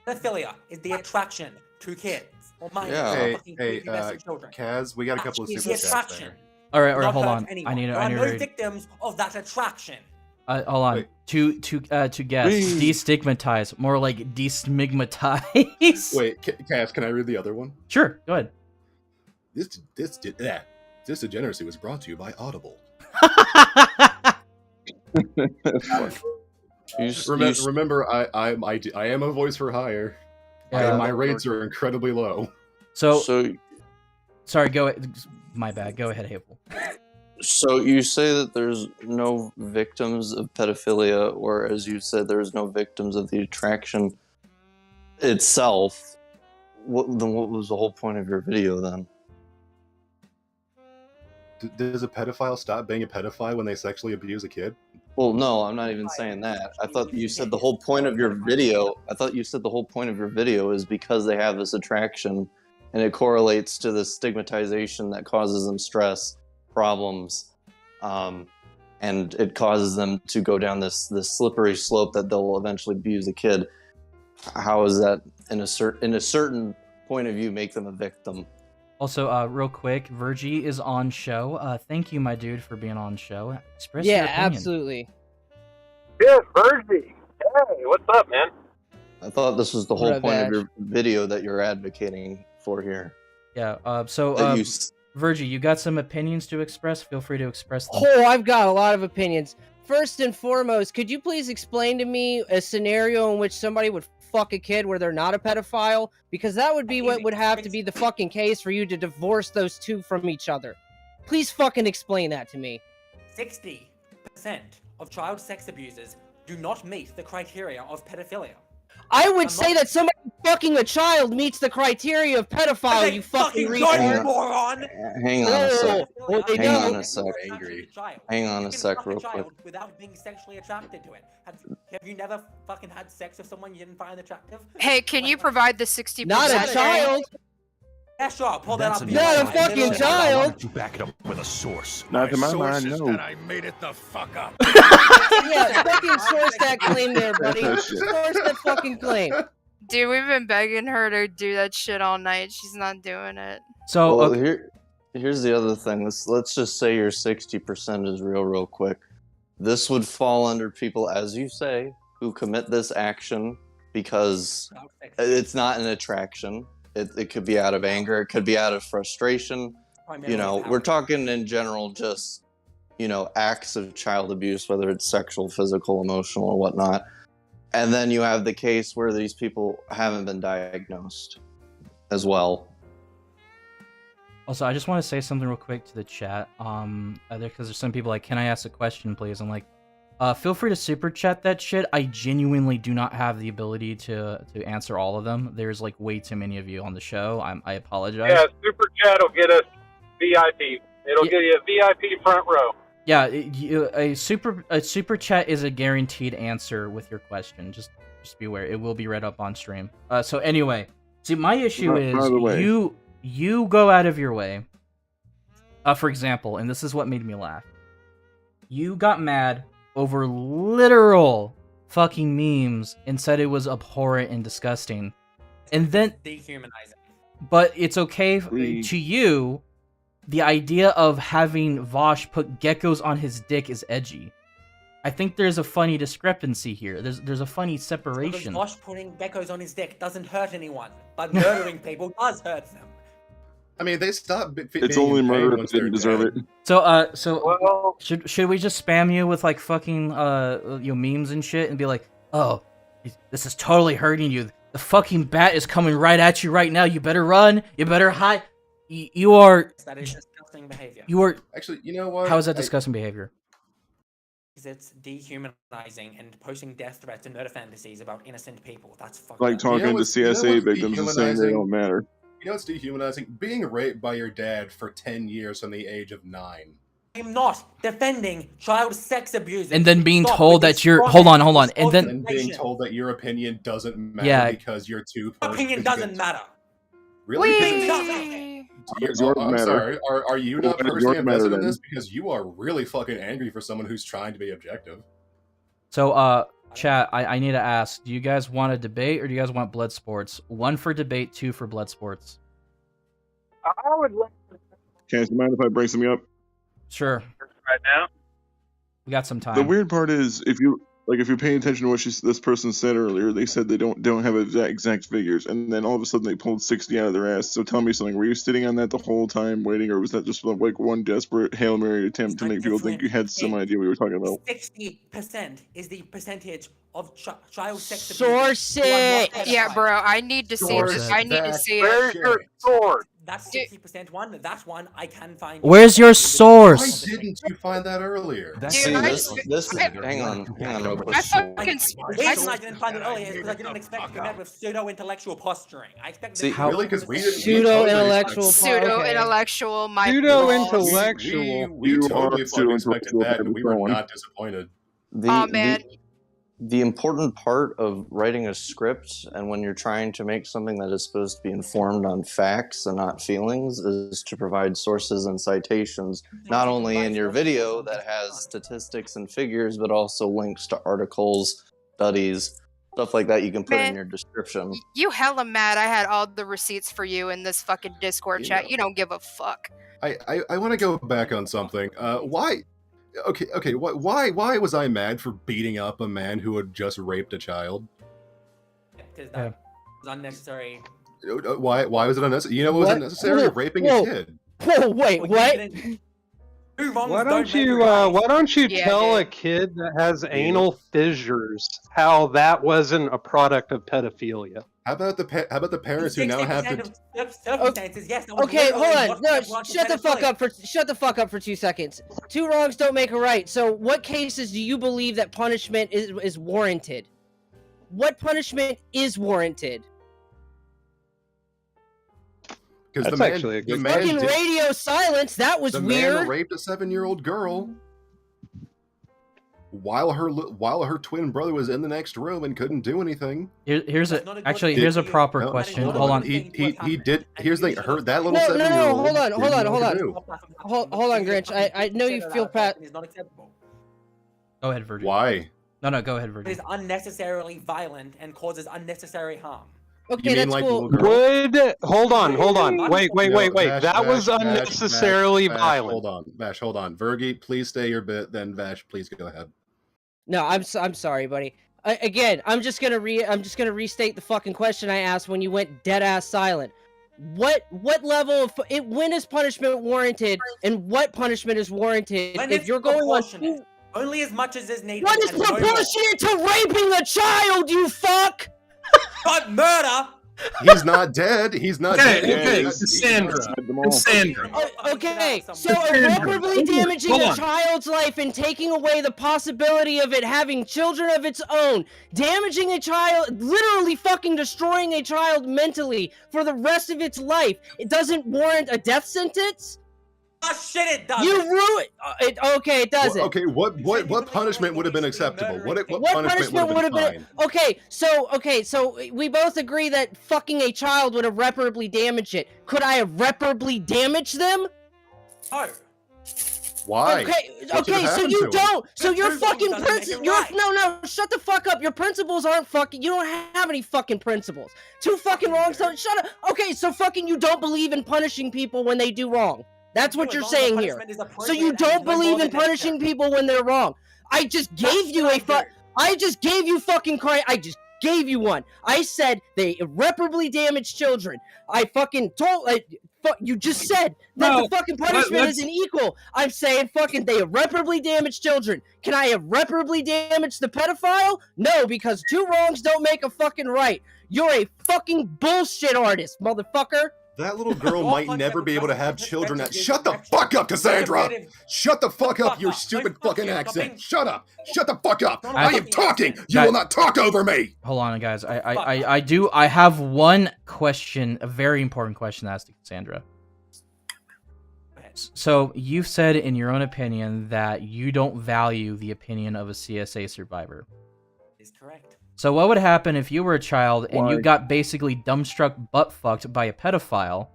Pedophilia is the attraction to kids or minors. Hey, Kaz, we got a couple of super chats there. All right, hold on. I need to no victims of that attraction. Hold on. Wait. To guess, destigmatize, more like desmigmatize. Wait, Kaz, can I read the other one? Sure, go ahead. This degeneracy was brought to you by Audible. Remember, I am a voice for hire. My rates are incredibly low. So sorry. Go ahead. My bad. Go ahead, Havel. So you say that there's no victims of pedophilia, or as you said, there's no victims of the attraction itself. What was the whole point of your video then? does a pedophile stop being a pedophile when they sexually abuse a kid? Well, no, I'm not even saying that. I thought you said the whole point of your video. I thought you said the whole point of your video is because they have this attraction, and it correlates to the stigmatization that causes them stress, problems, and it causes them to go down this slippery slope that they'll eventually abuse a kid. How is that, in a certain point of view, make them a victim? Also, real quick, Virgie is on show. Thank you, my dude, for being on show. Express your Yeah, opinion. absolutely. Yes, Virgie. Hey, what's up, man? I thought this was the whole Right point back. of your video that you're advocating for here. Yeah. Virgie, you got some opinions to express? Feel free to express them. Oh, I've got a lot of opinions. First and foremost, could you please explain to me a scenario in which somebody would fuck a kid where they're not a pedophile? Because that would be what would have to be the fucking case for you to divorce those two from each other. Please fucking explain that to me. 60% of child sex abusers do not meet the criteria of pedophilia. I would say that somebody fucking a child meets the criteria of pedophile, you fucking retard. moron! Hang on a sec. Well, they Hang on don't. a sec. Angry. Hang on a You can sec, fuck real a child quick. without being sexually attracted to it. Have you never fucking had sex with someone you didn't find attractive? Hey, can you provide the 60%? Not a child. Yeah, sure. Pull that That's up. a Not a lie. fucking Why child. don't you back it up with a source? Not to my mind, no. I made it the fuck up. Yeah, fucking source that claim there, buddy. That's that shit. Source that fucking claim. Dude, we've been begging her to do that shit all night. She's not doing it. So, Well, okay. here's the other thing. Let's just say your 60% is real quick. This would fall under people, as you say, who commit this action because it's not an attraction. It could be out of anger. It could be out of frustration. You know, we're talking in general just, you know, acts of child abuse, whether it's sexual, physical, emotional, or whatnot. And then you have the case where these people haven't been diagnosed as well. Also, I just want to say something real quick to the chat. Because there's some people like, can I ask a question, please? I'm like, feel free to super chat that shit. I genuinely do not have the ability to answer all of them. There's like way too many of you on the show. I apologize. Yeah, super chat will get us VIP. It'll give you a VIP front row. Yeah, a super chat is a guaranteed answer with your question. Just be aware, it will be read up on stream. So anyway, see, my issue By is the way. you go out of your way. For example, and this is what made me laugh. You got mad over literal fucking memes and said it was abhorrent and disgusting, and then dehumanizing. But it's okay We- to you. The idea of having Vosh put geckos on his dick is edgy. I think there's a funny discrepancy here. There's a funny separation. Because Vosh putting geckos on his dick doesn't hurt anyone, but murdering people does hurt them. I mean, they stop. It's only murder if they didn't deserve it. So should we just spam you with like fucking memes and shit and be like, oh, this is totally hurting you. The fucking bat is coming right at you right now. You better run. You better hide. You are. That is disgusting behavior. You are. Actually, you know what? How is that disgusting behavior? Because it's dehumanizing and posting death threats and murder fantasies about innocent people. That's fucking Like talking to CSA victims and saying they don't matter. You know what's dehumanizing? Being raped by your dad for 10 years from the age of 9. I'm not defending child sex abusers. And then being Stop told with that this you're strong hold on, and then And being told that your opinion doesn't matter Yeah. because you're too. opinion doesn't matter. Really? Does yours I'm matter? sorry. Are you not Why does personally yours matter invested in then? this? Because you are really fucking angry for someone who's trying to be objective. So, chat, I need to ask, do you guys want a debate or do you guys want blood sports? 1 for debate, 2 for blood sports. I would like Can't you mind if I bring something up? Sure. right now. We got some time. The weird part is if you're paying attention to what this person said earlier, they said they don't have exact figures, and then all of a sudden they pulled 60 out of their ass. So tell me something. Were you sitting on that the whole time waiting, or was that just like one desperate Hail Mary attempt to make people think you had some idea what you were talking about? 60% is the percentage of child sex Source abusers who are not it. pedophiles. Yeah, bro, I need to see Source this. I need to that see Where's it. your sword? That 60% one, that one I can find. Where's your Why source? didn't you find that earlier? See, this is hang on real quick. The reason I didn't find it earlier is because I didn't expect to be met with pseudo-intellectual posturing. I expected See, really? Because we didn't Pseudo-intellectual. Pseudo-intellectual. My Pseudo-intellectual. We totally fucking expected that, and we were not disappointed. Oh man. The important part of writing a script and when you're trying to make something that is supposed to be informed on facts and not feelings is to provide sources and citations, not only in your video that has statistics and figures, but also links to articles, studies, stuff like that you can put in your description. You hella mad I had all the receipts for you in this fucking Discord chat. You don't give a fuck. I want to go back on something. Why? Okay. Why was I mad for beating up a man who had just raped a child? Because that was unnecessary. Why was it unnecessary? You know what was unnecessary? Raping a kid. Whoa, wait, what? Why don't you tell a kid that has anal fissures how that wasn't a product of pedophilia? How about the parents who now have to? Okay, hold on. No, shut the fuck up for 2 seconds. Two wrongs don't make a right. So, what cases do you believe that punishment is warranted? What punishment is warranted? Because That's actually a good fucking radio silence. That was weird. The man raped a 7-year-old girl while her twin brother was in the next room and couldn't do anything. Here's a proper question. Hold on. He did. Here's the thing. That little 7-year-old. No. Hold on, Grinch. I know you feel Go ahead, Virgil. Why? No, go ahead, Virgil. It is unnecessarily violent and causes unnecessary harm. Okay, that's cool. Hold on. Wait. That was unnecessarily violent. Hold on. Virgie, please stay your bit. Then Vash, please go ahead. No, I'm sorry, buddy. Again, I'm just gonna restate the fucking question I asked when you went dead ass silent. What level of when is punishment warranted, and what punishment is warranted if you're going on? Only as much as is needed. What is proportionate to raping a child? You fuck. But murder. He's not dead. He's not dead. Okay, Cassandra. Okay, so irreparably damaging a child's life and taking away the possibility of it having children of its own, damaging a child, literally fucking destroying a child mentally for the rest of its life, it doesn't warrant a death sentence? Oh shit! It does. You ruined it. Okay, it doesn't. Okay, what punishment would have been acceptable? What punishment would have been? Okay, so we both agree that fucking a child would irreparably damage it. Could I irreparably damage them? No. Why? Okay, so you don't. So your fucking principles. No, shut the fuck up. Your principles aren't fucking. You don't have any fucking principles. Two fucking wrongs. Shut up. Okay, so fucking you don't believe in punishing people when they do wrong. That's what you're saying here. So you don't believe in punishing people when they're wrong. I just gave you I just gave you fucking crime. I just gave you one. I said they irreparably damage children. I fucking told you just said that the fucking punishment isn't equal. I'm saying fucking they irreparably damage children. Can I irreparably damage the pedophile? No, because two wrongs don't make a fucking right. You're a fucking bullshit artist, motherfucker. That little girl might never be able to have children. Shut the fuck up, Cassandra! Shut the fuck up, your stupid fucking accent! Shut up! Shut the fuck up! I am talking! You will not talk over me! Hold on, guys. I have one question, a very important question to ask to Cassandra. So, you've said in your own opinion that you don't value the opinion of a CSA survivor. Is correct. So what would happen if you were a child and you got basically dumbstruck butt-fucked by a pedophile?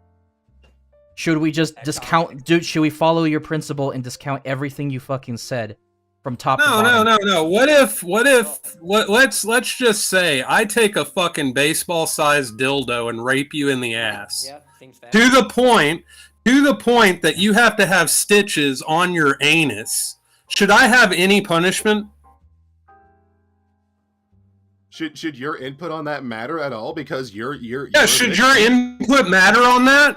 Should we just discount... should we follow your principle and discount everything you fucking said from top to bottom? No. Let's just say I take a fucking baseball-sized dildo and rape you in the ass. To the point that you have to have stitches on your anus. Should I have any punishment? Should your input on that matter at all? Because should your input matter on that?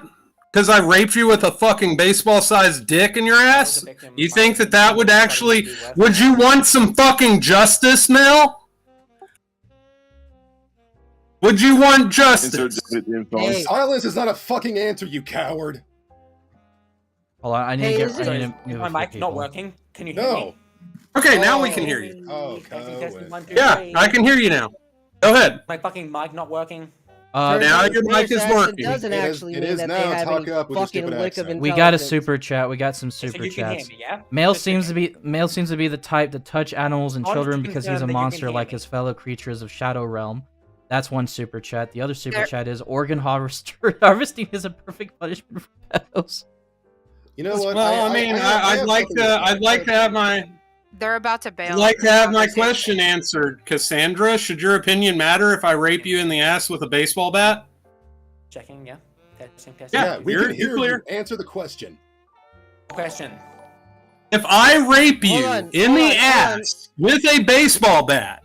Because I raped you with a fucking baseball-sized dick in your ass? You think that would actually... Would you want some fucking justice, Mel? Would you want justice? Hey. Silence is not a fucking answer, you coward. Hold on, I need to get. I need to Is move my a mic few not people. working? Can you hear me? Okay, now we can hear you. Oh, Yeah, I can hear you now. Go ahead. My fucking mic not working. Now your mic is working. Doesn't actually it mean is that now. they have Talk any up with your fucking stupid lick of accent. We got a intelligence. super chat. We got some So super you can hear chats. me, yeah? Male Just seems to be the type to touch animals and Honestly children because he's confirm a that you can monster hear like me. his fellow creatures of Shadow Realm. That's one super chat. The other super There- chat is organ harvesting is a perfect punishment for pedos. You know what? Well, I'd like to have my They're about to bail. I'd like to have my Conversation. question answered. Cassandra, should your opinion matter if I rape you in the ass with a baseball bat? Checking, yeah. Testing. Yeah, we you're can hear clear. you. Answer the question. Question. If I rape you on, in hold the on, hold ass with a baseball bat,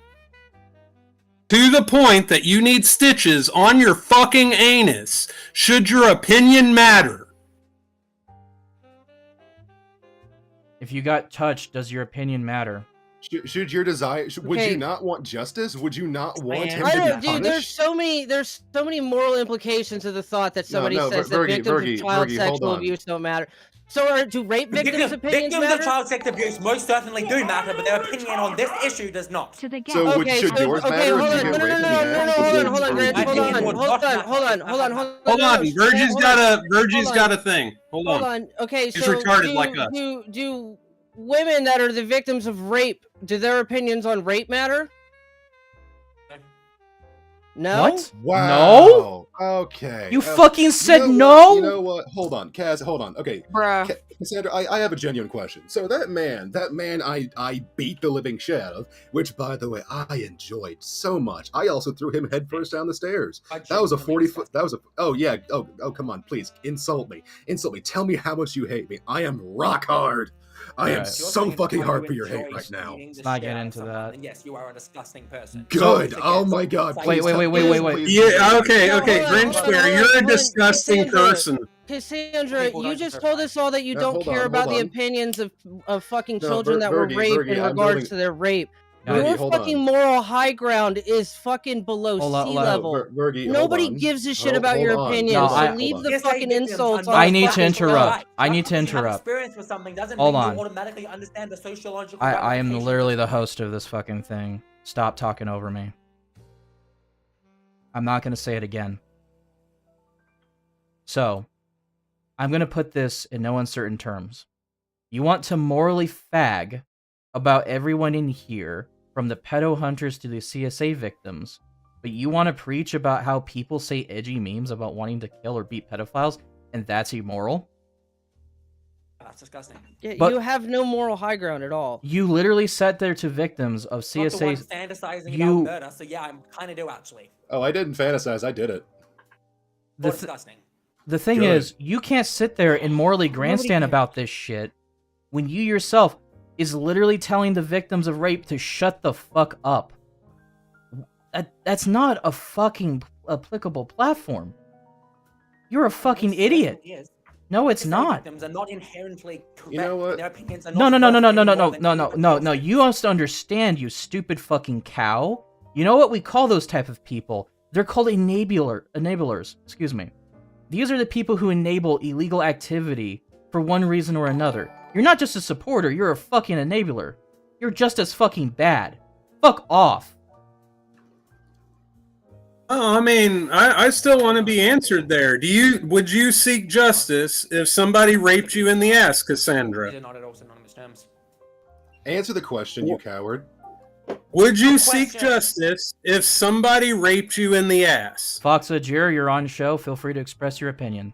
to the point that you need stitches on your fucking anus, should your opinion matter? If you got touched, does your opinion matter? Should your desire? Would Okay. you not want justice? Would you not want him I to don't, be dude. punished? There's so many moral implications to the thought that somebody no, says that Virgie, victims Virgie, of child Virgie, hold sexual on. abuse don't matter. So, do rape victims' opinions Victims matter? of child sex abuse most certainly do matter, but their opinion on this issue does not. So should yours matter hold if you on, get no, raped in the no, ass? hold on, Grant, hold on. Hold on, Virgie's got a thing. Hold on. Okay, He's so retarded like us. do women that are the victims of rape, do their opinions on rape matter? No. What? Wow. Okay. You fucking said you know no? What? You know what? Hold on, Kaz. Hold on. Okay. Bruh. Cassandra, I have a genuine question. So that man I beat the living shit out of, which by the way I enjoyed so much. I also threw him headfirst down the stairs. That was a 40-foot. That was a. Oh yeah. Oh come on, please insult me. Insult me. Tell me how much you hate me. I am rock hard. I am Alright. so fucking hard for your hate right now. Let's not get into that. And yes, you are a disgusting person. Good. Oh my god. Wait. Please. Yeah, okay, No, okay, hold on, Grinch hold on, Bear, hold on, you're a hold on. disgusting person. Cassandra, Hold you on, just sir. told us all that you No, don't hold care on, about hold the on. opinions of fucking No, children that were Virgie, raped Virgie, in I'm regards building- to their rape. Virgie, Your hold fucking on. moral high ground is fucking below Hold on, sea hold on. level. Virgie, hold Nobody on. gives a shit Hold- about hold your on. opinion, No, so I- leave the Yes, fucking victims insults are on I the need to fucking interrupt. show. I need to Because you have interrupt. experience with something doesn't Hold mean on. you automatically understand the sociological I am ramifications literally of the it. host of this fucking thing. Stop talking over me. I'm not gonna say it again. So, I'm gonna put this in no uncertain terms. You want to morally fag about everyone in here, from the pedo hunters to the CSA victims, but you want to preach about how people say edgy memes about wanting to kill or beat pedophiles, and that's immoral? That's disgusting. Yeah, But- you have no moral high ground at all. You literally sat there to victims of Not the one CSA. fantasizing You- about murder, so yeah, I kind of do actually. Oh, I didn't fantasize. I did it. The, Or th- disgusting. the thing Good. is, you can't sit there and morally grandstand cares. about this shit when you yourself is literally telling the victims of rape to shut the fuck up. That's not a fucking applicable platform. You're a fucking idiot. Yes. No, it's CSA not. Victims are not inherently correct. You know what? Their opinions are No, not no, no, no, worth no, any no, no, more no, than no, no, anybody no, no. else's. You must understand, you stupid fucking cow. You know what we call those type of people? They're called enablers. Excuse me. These are the people who enable illegal activity for one reason or another. You're not just a supporter, you're a fucking enabler. You're just as fucking bad. Fuck off. Oh, I mean, I still want to be answered there. Would you seek justice if somebody raped you in the ass, These Cassandra? are not at all synonymous terms. Answer the question, you coward. Would you Good seek question. justice if somebody raped you in the ass? Fox Ajir, you're on show. Feel free to express your opinion.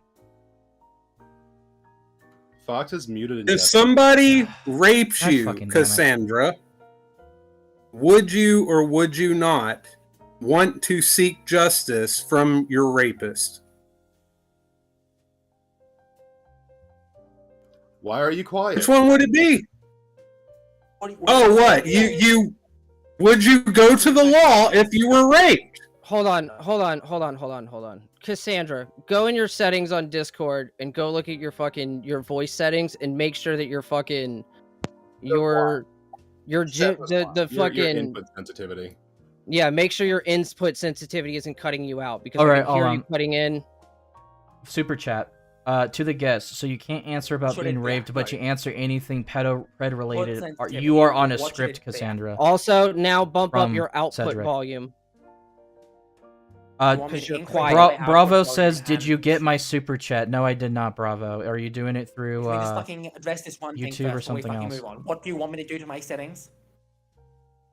Fox is muted. And If somebody raped God you, fucking damn it. Cassandra, would you or would you not want to seek justice from your rapist? Why are you quiet? Which one would it be? Oh, what? You would you go to the law if you were raped? Hold on. Cassandra, go in your settings on Discord and go look at your voice settings and make sure that your fucking the Your fucking input sensitivity. Yeah, make sure your input sensitivity isn't cutting you out because All I right, can hear hold you on. cutting in. Super chat. To the guest, so you can't answer about Should being it be? raped, but you answer anything ped related. sensitivity. You are on a What should script, it be? Cassandra. Also, now bump up From your output Cedric. volume. You want me Because to you're increase quiet. my output Bravo volume says, "Did you and- get my super chat?" No, I did not. Bravo. Are you doing it through Can we just fucking address this one thing YouTube or first before we something fucking else? move on? What do you want me to do to my settings?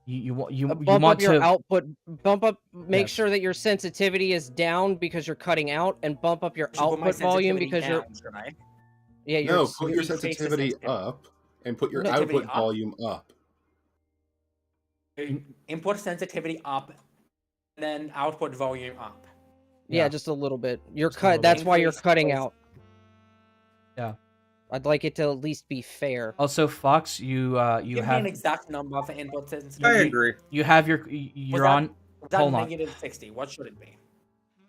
You Bump want up your to output. Bump up. Make Yes. sure that your sensitivity is down because you're cutting out, and bump up your I should put my output volume sensitivity because you're. down, should I? Yeah, you're. No, put your increase the sensitivity sensitivity. up and put your Sensitivity output up. volume up. Input sensitivity up, and then output volume up. Yeah, just a little bit. You're Just a cut. little That's bit. why you're Increase cutting voice. out. Yeah. I'd like it to at least be fair. Also, Fox, you Give me have an exact number for input sensitivity. I agree. you have your you're that- on. Was that Hold on. -60? What should it be?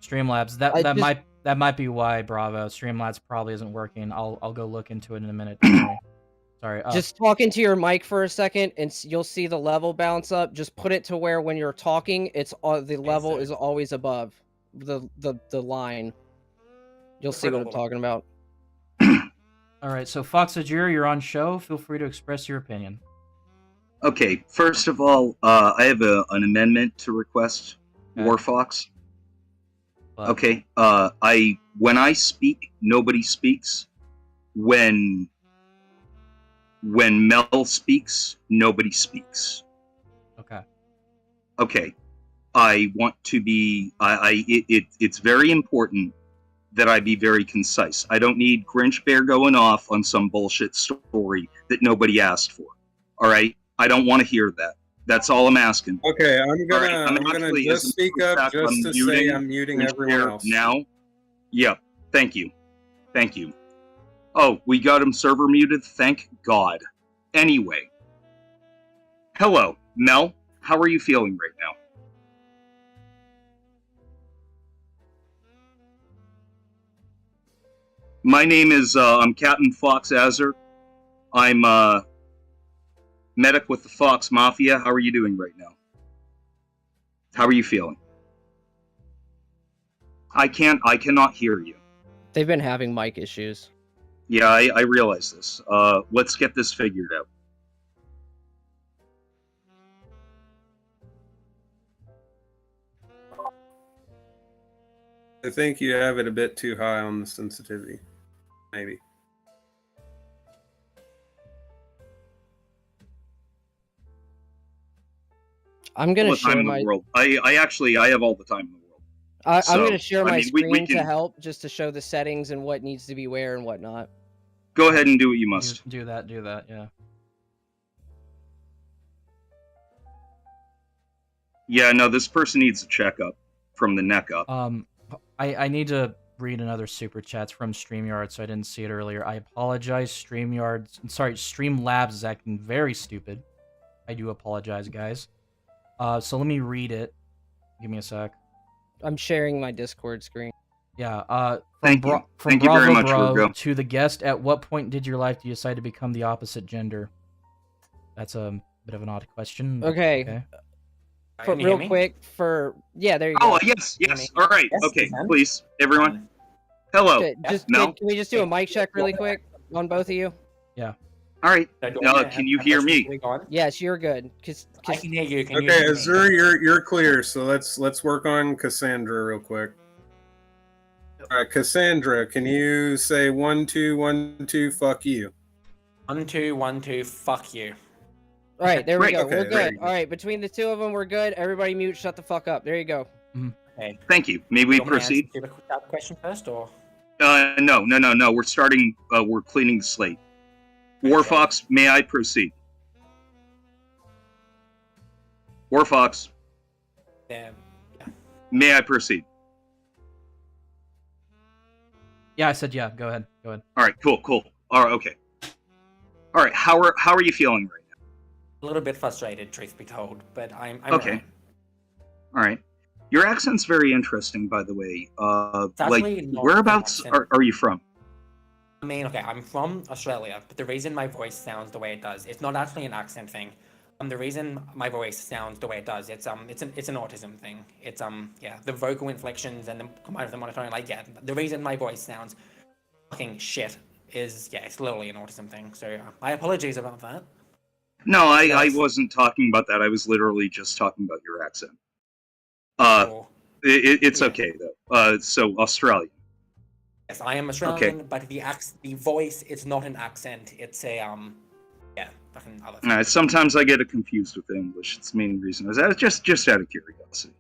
Streamlabs. I just- That might be why Bravo Streamlabs probably isn't working. I'll go look into it in a minute. Sorry. Just talk into your mic for a second, and you'll see the level bounce up. Just put it to where when you're talking, it's the level is always above the line. You'll see what I'm talking about. All right. So Fox Ajir, you're on show. Feel free to express your opinion. Okay, first of all, I have an amendment to request, Warfox. Okay, when I speak, nobody speaks. When Mel speaks, nobody speaks. Okay. Okay, I want to be. It's very important that I be very concise. I don't need Grinch Bear going off on some bullshit story that nobody asked for. All right. I don't want to hear that. That's all I'm asking. Okay, I'm All gonna right, I'm gonna actually, just as a speak matter of up fact, just to say I'm muting Grinch everyone Bear else. now. Yep. Thank you. Thank you. Oh, we got him server muted. Thank God. Anyway. Hello, Mel. How are you feeling right now? My name is I'm Captain Fox Azar. I'm medic with the Fox Mafia. How are you doing right now? How are you feeling? I cannot hear you. They've been having mic issues. Yeah, I realize this. Let's get this figured out. I think you have it a bit too high on the sensitivity. Maybe. I'm gonna All the time share in the my. world. I have all the time in the world. I'm So, gonna share I my mean, we screen can- to help, just to show the settings and what needs to be where and whatnot. Go ahead and do what you must. Do that. Yeah. Yeah, no, this person needs a checkup from the neck up. I need to read another super chats from StreamYard, so I didn't see it earlier. I apologize. Streamlabs is acting very stupid. I do apologize, guys. So let me read it. Give me a sec. I'm sharing my Discord screen. Yeah. Thank you. From Thank you Bravo very much, Bro Virgo. to the guest. At what point did your life decide to become the opposite gender? That's a bit of an odd question. but Okay. Can you Real hear me? quick, yeah, there you Oh, go. yes. All right. Yes, Okay, you can. please, everyone. Hello, Okay, Mel. can we just do a mic check really quick on both of you? Yeah. All right. Do I Now, have- can you have hear questions me? before we go on? Yes, you're good. I can hear you. Can you Okay, hear me? Azur, you're clear. So let's work on Cassandra real quick. All right, Cassandra, can you say 1 2 1 2 fuck you? 1 2 1 2. Fuck you. All right, there we Great. go. Okay, We're there good. you go. All right, between the two of them, we're good. Everybody mute. Shut the fuck up. There you go. Okay. Thank you. May we Do you want me to proceed? answer that question first, or? No. We're starting. We're cleaning the slate. Warfox, may I proceed? Warfox, Yeah. may I proceed? Yeah, I said yeah. Go ahead. All right. Cool. All right. Okay. All right. How are you feeling right now? A little bit frustrated, truth be told, but I'm Okay. alright. All right. Your accent's very interesting, by the way. actually Like, not whereabouts an accent. are you from? I mean, okay, I'm from Australia, but the reason my voice sounds the way it does, it's not actually an accent thing. The reason my voice sounds the way it does, it's an autism thing. It's yeah, the vocal inflections and the combined with the monotone, like yeah, the reason my voice sounds fucking shit is yeah, it's literally an autism thing. So my apologies about that. No, I wasn't talking about that. I was literally just talking about your accent. It's okay though. So Australian. Yes, I am Australian, but the voice, it's not an accent. It's a yeah, fucking other thing. Sometimes I get it confused with English. It's the main reason. I was just out of curiosity.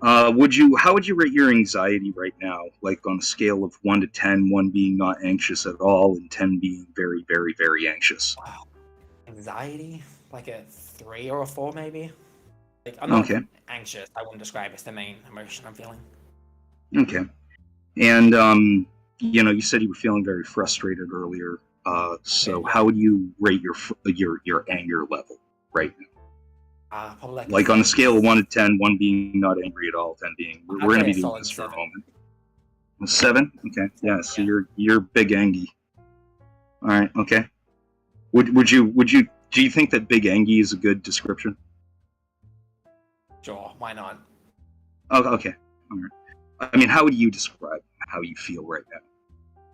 How would you rate your anxiety right now? Like on a scale of 1 to 10, 1 being not anxious at all, and 10 being very, very, very anxious. Wow. Anxiety, like a 3 or a 4 maybe. Like I'm not anxious. I wouldn't describe it as the main emotion I'm feeling. Okay, and you said you were feeling very frustrated earlier. So how would you rate your anger level right now? Probably like on a scale of 1 to 10, 1 being not angry at all, 10 being we're going to be doing this for a moment. 7? Okay, yeah. So you're big Angie. All right, okay. Would you do you think that big Angie is a good description? Sure, why not? Oh, okay, all right. I mean, how would you describe how you feel right now?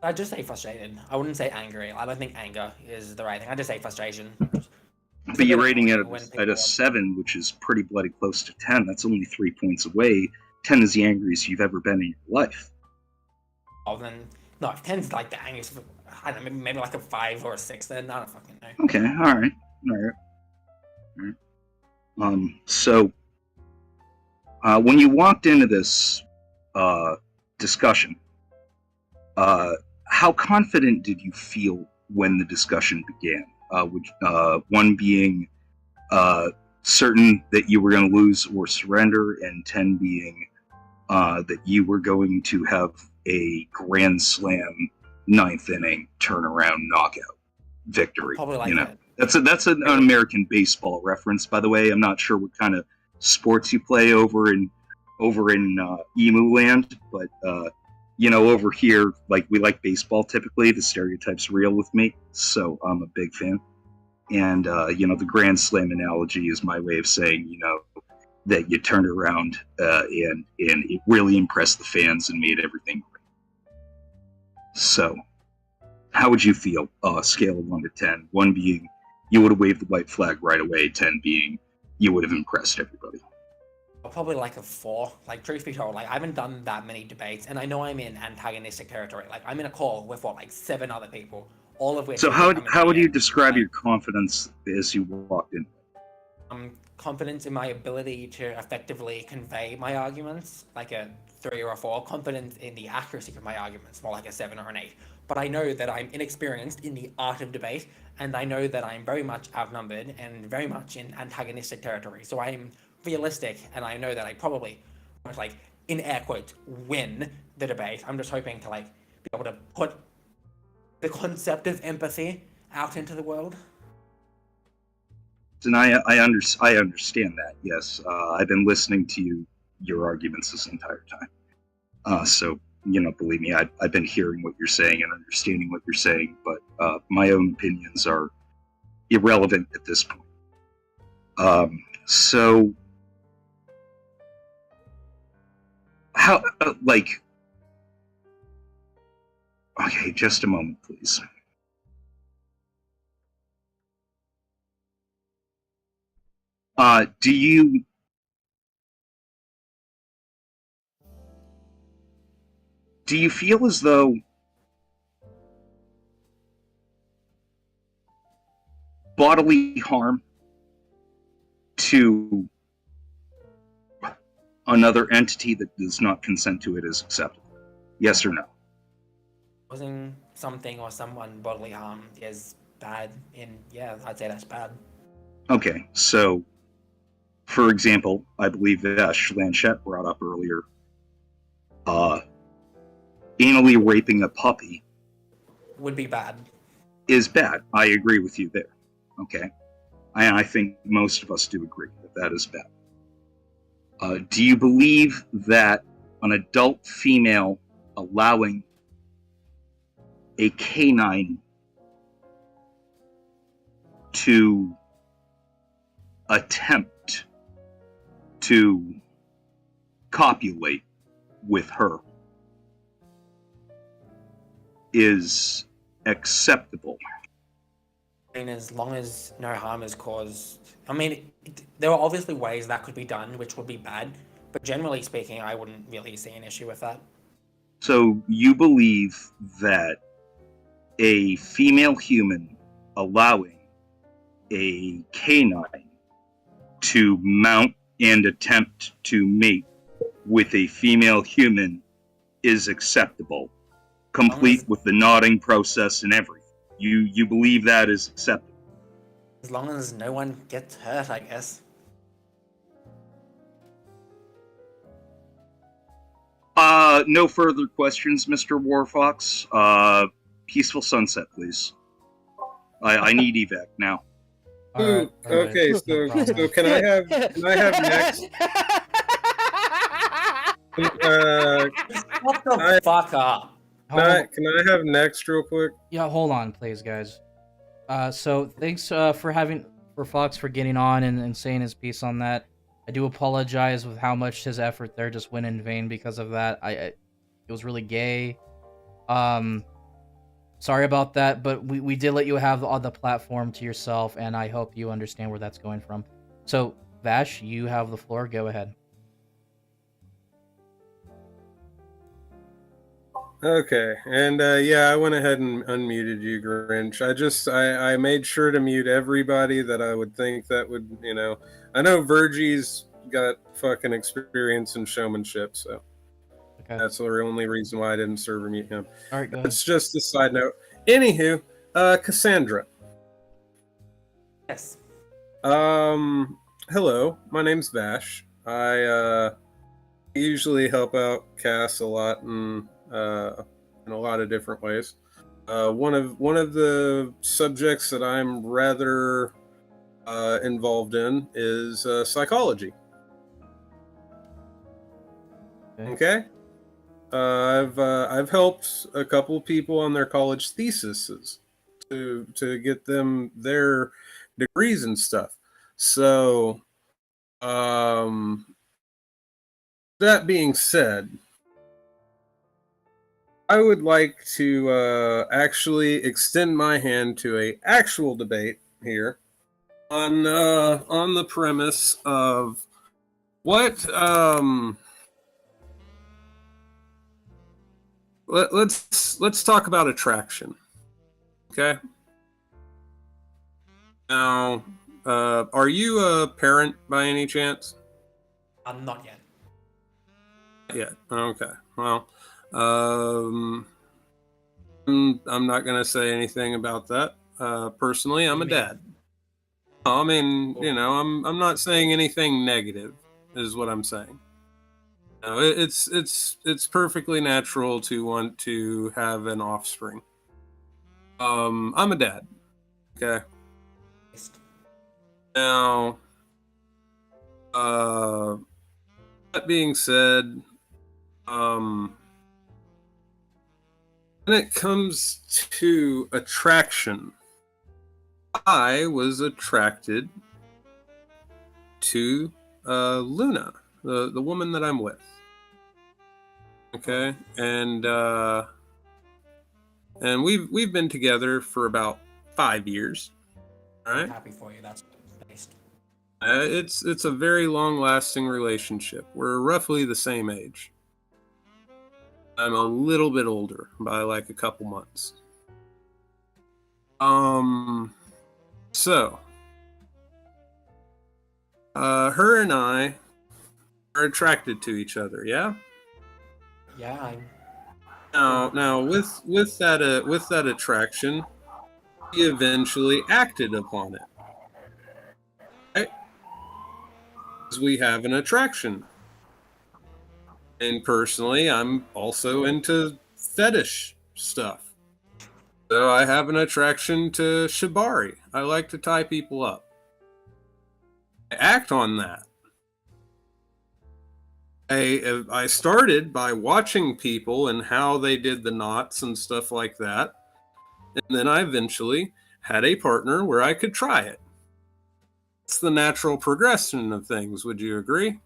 I'd just say frustrated. I wouldn't say angry. I don't think anger is the right thing. I'd just say frustration. But you're rating it at a 7, which is pretty bloody close to 10. That's only 3 points away. 10 is the angriest you've ever been in your life. Oh, then no. If 10's like the angriest, I don't know, maybe like a 5 or a 6. Then I don't fucking know. Okay, all right. So when you walked into this discussion, how confident did you feel when the discussion began? One being certain that you were going to lose or surrender, and 10 being that you were going to have a grand slam 9th inning turnaround knockout victory. Probably like that's an American baseball reference, by the way. I'm not sure what kind of sports you play over in Emu Land, but over here, like, we like baseball typically. The stereotype's real with me, so I'm a big fan. And the grand slam analogy is my way of saying, that you turned around and it really impressed the fans and made everything great. So, how would you feel? Scale of 1 to 10. 1 being you would have waved the white flag right away. 10 being you would have impressed everybody. Probably like a 4. Like, truth be told, like, I haven't done that many debates, and I know I'm in antagonistic territory. Like, I'm in a call with 7 other people, all of which. So how would you describe your confidence as you walked in? Confidence in my ability to effectively convey my arguments, like a 3 or a 4. Confidence in the accuracy of my arguments, more like a 7 or an 8. But I know that I'm inexperienced in the art of debate, and I know that I'm very much outnumbered and very much in antagonistic territory. So I'm realistic, and I know that I probably won't, like, in air quotes, win the debate. I'm just hoping to, like, be able to put the concept of empathy out into the world. And I understand that. Yes, I've been listening to your arguments this entire time. So believe me, I've been hearing what you're saying and understanding what you're saying. But my own opinions are irrelevant at this point. So how okay, just a moment, please. Do you feel as though bodily harm to another entity that does not consent to it is acceptable? Yes or no? Causing something or someone bodily harm is bad, and yeah, I'd say that's bad. Okay, so, for example, I believe that Schlanchette brought up earlier, anally raping a puppy would be bad. Is bad. I agree with you there. Okay, I think most of us do agree that is bad. Do you believe that an adult female allowing a canine to attempt to copulate with her is acceptable. I mean, as long as no harm is caused. I mean, there are obviously ways that could be done, which would be bad, but generally speaking, I wouldn't really see an issue with that. So you believe that a female human allowing a canine to mount and attempt to mate with a female human is acceptable, complete with the nodding process and everything. You believe that is acceptable? As long as no one gets hurt, I guess. No further questions, Mr. Warfox. Peaceful sunset, please. I need evac now. Ooh, okay, so can I have next? What the fuck up? Can I have next real quick? Yeah, hold on, please, guys. So thanks for Fox for getting on and saying his piece on that. I do apologize with how much his effort there just went in vain because of that. It was really gay. Sorry about that, but we did let you have the platform to yourself, and I hope you understand where that's going from. So, Vash, you have the floor. Go ahead. Okay, and yeah, I went ahead and unmuted you, Grinch. I made sure to mute everybody that I would think that would, I know Virgie's got fucking experience in showmanship, so that's the only reason why I didn't server mute him. All right, go ahead. It's just a side note. Anywho, Cassandra. Yes. Hello, my name's Vash. I usually help out Cass a lot in a lot of different ways. One of the subjects that I'm rather involved in is psychology. Okay. I've helped a couple people on their college theses to get them their degrees and stuff. So, that being said, I would like to actually extend my hand to a actual debate here on the premise of what let's talk about attraction. Okay. Now, are you a parent by any chance? Not yet. Yeah. Okay. Well, I'm not gonna say anything about that. Personally, I'm a dad. I mean, I'm not saying anything negative, is what I'm saying. No, it's perfectly natural to want to have an offspring. I'm a dad. Okay. Now, that being said, when it comes to attraction, I was attracted to Luna, the woman that I'm with. Okay, and we've been together for about 5 years. All right. I'm happy for you. That's based. It's a very long-lasting relationship. We're roughly the same age. I'm a little bit older by like a couple months. So, her and I are attracted to each other. Yeah. Yeah. Now, with that attraction, we eventually acted upon it. Right? Because we have an attraction. And personally, I'm also into fetish stuff. So I have an attraction to shibari. I like to tie people up. I act on that. I started by watching people and how they did the knots and stuff like that. And then I eventually had a partner where I could try it. It's the natural progression of things. Would you agree? It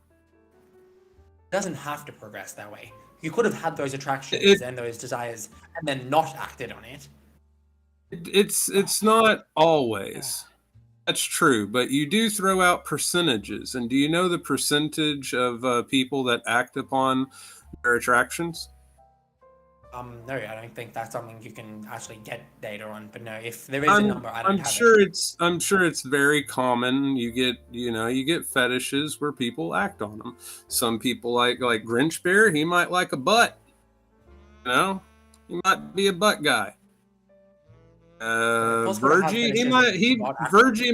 doesn't have to progress that way. You could have had those attractions and those desires and then not acted on it. It's not always. That's true, but you do throw out percentages. And do you know the percentage of people that act upon their attractions? No, I don't think that's something you can actually get data on. But no, if there is a number, I don't have it. I'm sure it's very common. You get fetishes where people act on them. Some people like Grinch Bear. He might like a butt. You know, he might be a butt guy. Virgie, Virgie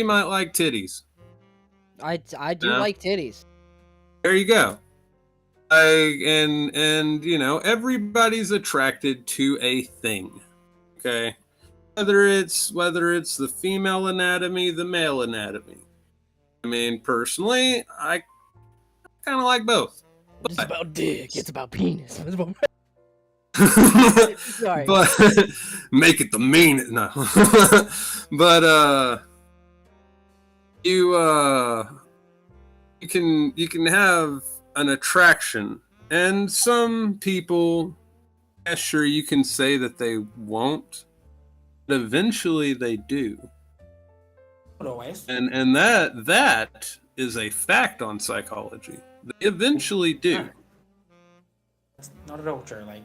might like titties. I do like titties. There you go. And you know, everybody's attracted to a thing. Okay, whether it's the female anatomy, the male anatomy. I mean, personally, I kind of like both. It's about dick. It's about penis. Sorry. But make it the mean. No. But you can have an attraction, and some people, yeah, sure, you can say that they won't, but eventually they do. Not always. And that is a fact on psychology. They eventually do. That's not at all true. Like,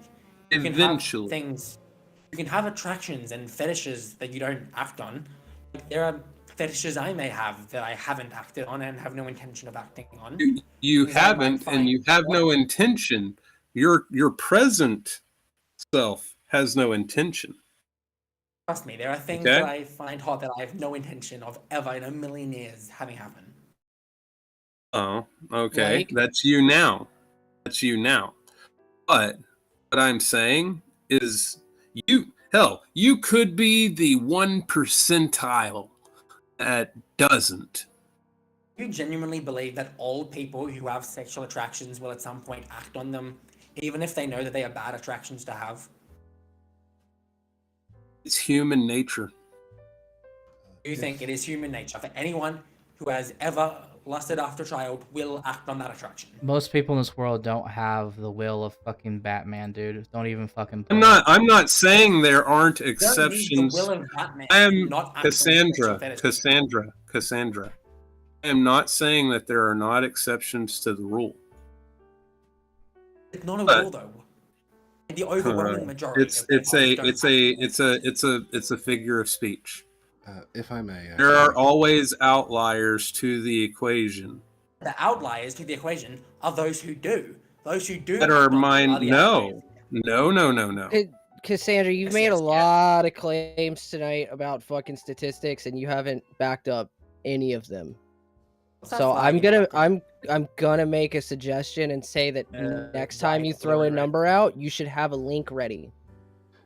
eventually, you can have attractions and fetishes that you don't act on. Like, there are fetishes I may have that I haven't acted on and have no intention of acting on. You haven't, and you have no intention. Your present self has no intention. Trust me, there are things that I find hot that I have no intention of ever in a million years having happen. Oh, okay. That's you now. But what I'm saying is you could be the 1 percentile that doesn't. Do you genuinely believe that all people who have sexual attractions will at some point act on them, even if they know that they are bad attractions to have? It's human nature. Do you think it is human nature for anyone who has ever lusted after a child will act on that attraction? Most people in this world don't have the will of fucking Batman, dude. Don't even fucking play. I'm not saying there aren't exceptions. The will of Batman, I am not Cassandra. I am not saying that there are not exceptions to the rule. It's not a rule, though. The overwhelming majority. It's a figure of speech. If I may, there are always outliers to the equation. The outliers to the equation are those who do. Those who do. That are mine. No. Cassandra, you've made a lot of claims tonight about fucking statistics, and you haven't backed up any of them. So I'm gonna make a suggestion and say that next time you throw a number out, you should have a link ready.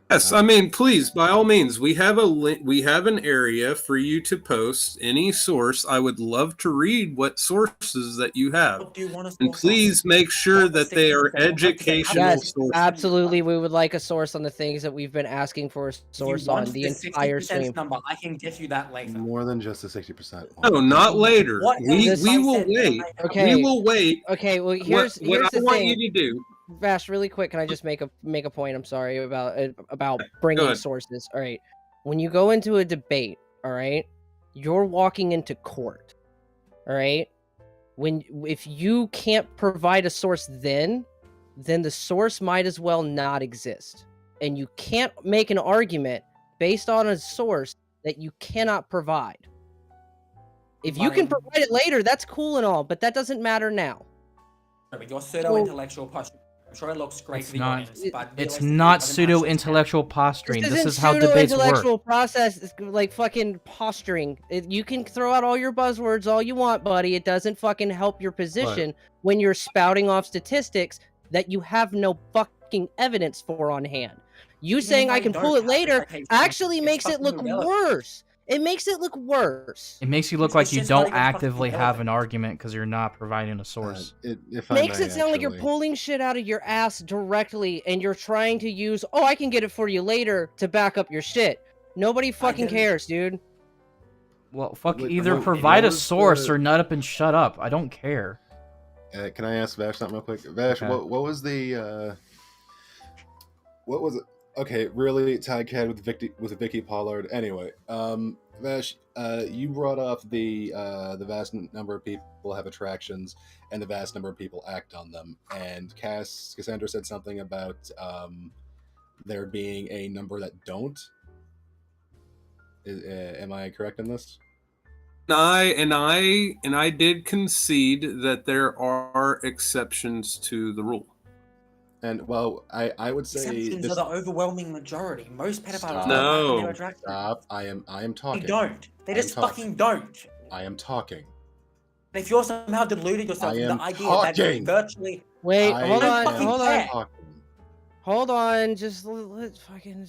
Yes, I mean, please, by all means, we have an area for you to post any source. I would love to read what sources that you have, and please make sure that they are educational sources. Absolutely, we would like a source on the things that we've been asking for a source on the entire stream. Number, I can get you that later. More than just the 60%. No, not later. We will wait. Okay. We will wait. Okay. Well, here's the thing. I want you to do. Vash, really quick, can I just make a point? I'm sorry about bringing sources. All right, when you go into a debate, all right, you're walking into court. All right, if you can't provide a source, then the source might as well not exist, and you can't make an argument based on a source that you cannot provide. If you can provide it later, that's cool and all, but that doesn't matter now. But your pseudo-intellectual posture. I'm sure it looks great for the audience, but it's not pseudo-intellectual posturing. This is how debates work. Intellectual process is like fucking posturing. You can throw out all your buzzwords all you want, buddy. It doesn't fucking help your position when you're spouting off statistics that you have no fucking evidence for on hand. You saying I can pull it later actually makes it look worse. It makes it look worse. It makes you look like you don't actively have an argument because you're not providing a source. It makes it sound like you're pulling shit out of your ass directly and you're trying to use, I can get it for you later to back up your shit. Nobody fucking cares, dude. Well, fuck, Wait, either what- provide what a was source the- or nut up and shut up. I don't care. Can I ask Vash something real quick? Vash, Okay. what was the what was it? Okay, really, tag cat with Vicky Pollard. Anyway, Vash, you brought up the vast number of people have attractions and the vast number of people act on them. And Cassandra said something about there being a number that don't. Am I correct in this? And I did concede that there are exceptions to the rule. And well, I would say Exceptions this. are the overwhelming majority. Most pedophiles Stop. don't act on No. their attraction. Stop! I am talking. They don't. They I am just talking. fucking don't. I am talking. And if you're somehow deluded yourself I from am the idea that talking. virtually Wait, I hold on, fucking hold on, care. Talking. hold on. Just let's fucking.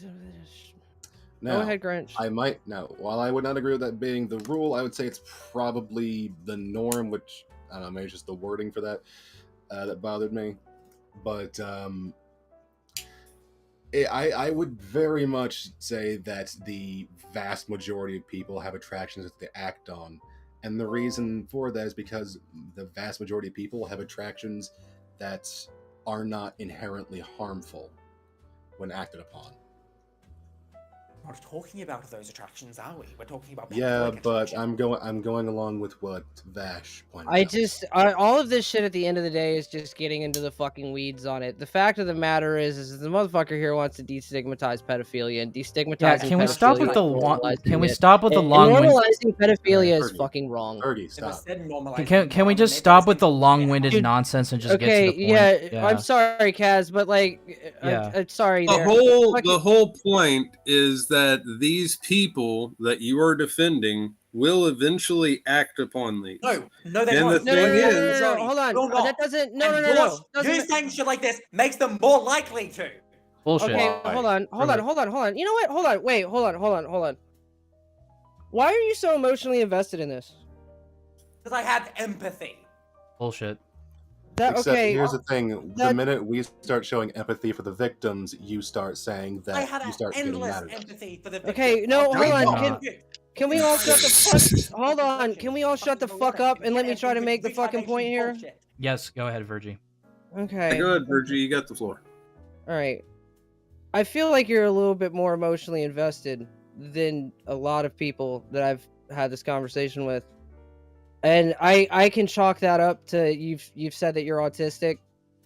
Now, Go ahead, Grinch. I might now. While I would not agree with that being the rule, I would say it's probably the norm. Which I don't know, maybe it's just the wording for that that bothered me. But I would very much say that the vast majority of people have attractions that they act on, and the reason for that is because the vast majority of people have attractions that are not inherently harmful when acted upon. We're not talking about those attractions, are we? We're talking about Yeah, pedophilic but attraction. I'm going along with what Vash pointed out. All of this shit at the end of the day is just getting into the fucking weeds on it. The fact of the matter is the motherfucker here wants to destigmatize pedophilia and destigmatizing. Yeah, can we stop with the can we stop with the and long normalizing pedophilia is Fergie. fucking wrong. Fergie, stop. Can we just stop with the long-winded nonsense and just get to the point? Yeah, I'm sorry, Kaz, but like, Yeah. I'm sorry. The whole point is that these people that you are defending will eventually act upon these. No, they And won't. the thing is, no, hold on. Will not. That doesn't. And No. Josh, Doesn't you saying shit like this makes them more likely to. Bullshit. Okay, hold on. You know what? Hold on. Wait, hold on. Why are you so emotionally invested in this? Because I have empathy. Bullshit. Except here's the thing: the minute we start showing empathy for the victims, you start saying I that have you start getting endless mad at us. empathy for the victims. Okay, no, hold on. not. Can we all shut the fuck? Hold on. Can we all shut the fuck up and let me try to make the fucking point here? Yes, go ahead, Virgie. Okay. Go ahead, Virgie. You got the floor. All right. I feel like you're a little bit more emotionally invested than a lot of people that I've had this conversation with, and I can chalk that up to you've said that you're autistic,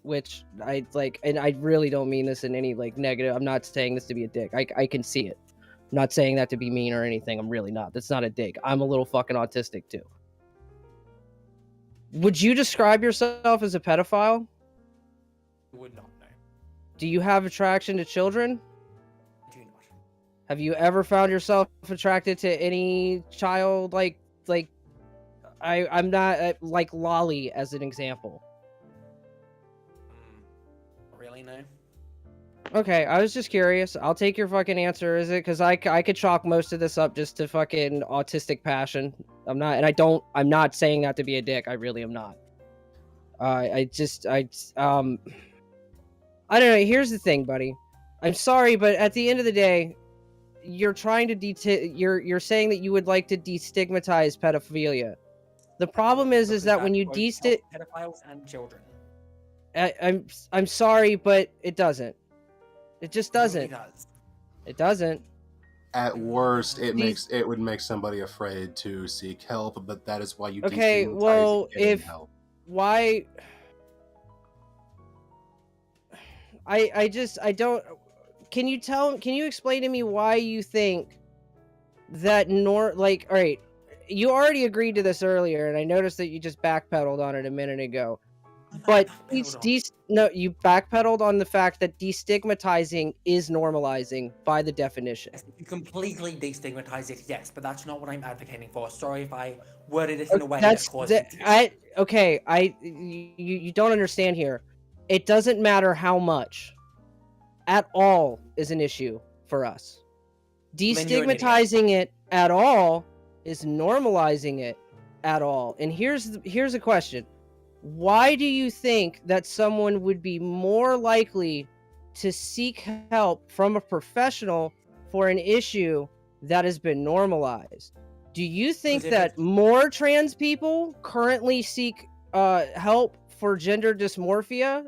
which I like, and I really don't mean this in any like negative. I'm not saying this to be a dick. I can see it. I'm not saying that to be mean or anything. I'm really not. That's not a dig. I'm a little fucking autistic too. Would you describe yourself as a pedophile? Would not know. Do you have attraction to children? Do not. Have you ever found yourself attracted to any child like I'm not like Lolly as an example? Really, no. Okay, I was just curious. I'll take your fucking answer. Is it because I could chalk most of this up just to fucking autistic passion? I'm not saying that to be a dick. I really am not. I don't know. Here's the thing, buddy. I'm sorry, but at the end of the day, you're trying to you're saying that you would like to destigmatize pedophilia. The problem is that when you pedophiles and children. I'm sorry, but it doesn't. It just doesn't. It doesn't. At worst, it would make somebody afraid to seek help, but that is why you Okay, destigmatize well, getting help. why I don't can you explain to me why you think that all right, you already agreed to this earlier and I noticed that you just backpedaled on it a minute ago. But you backpedaled on the fact that destigmatizing is normalizing by the definition. If you completely destigmatize it, yes, but that's not what I'm advocating for. Sorry if I worded it in a way that caused you don't understand here. It doesn't matter how much. At all is an issue for us. Destigmatizing it at all is normalizing it at all. And here's a question. Why do you think that someone would be more likely to seek help from a professional for an issue that has been normalized. Do you think if that it's- more trans people currently seek help for gender dysmorphia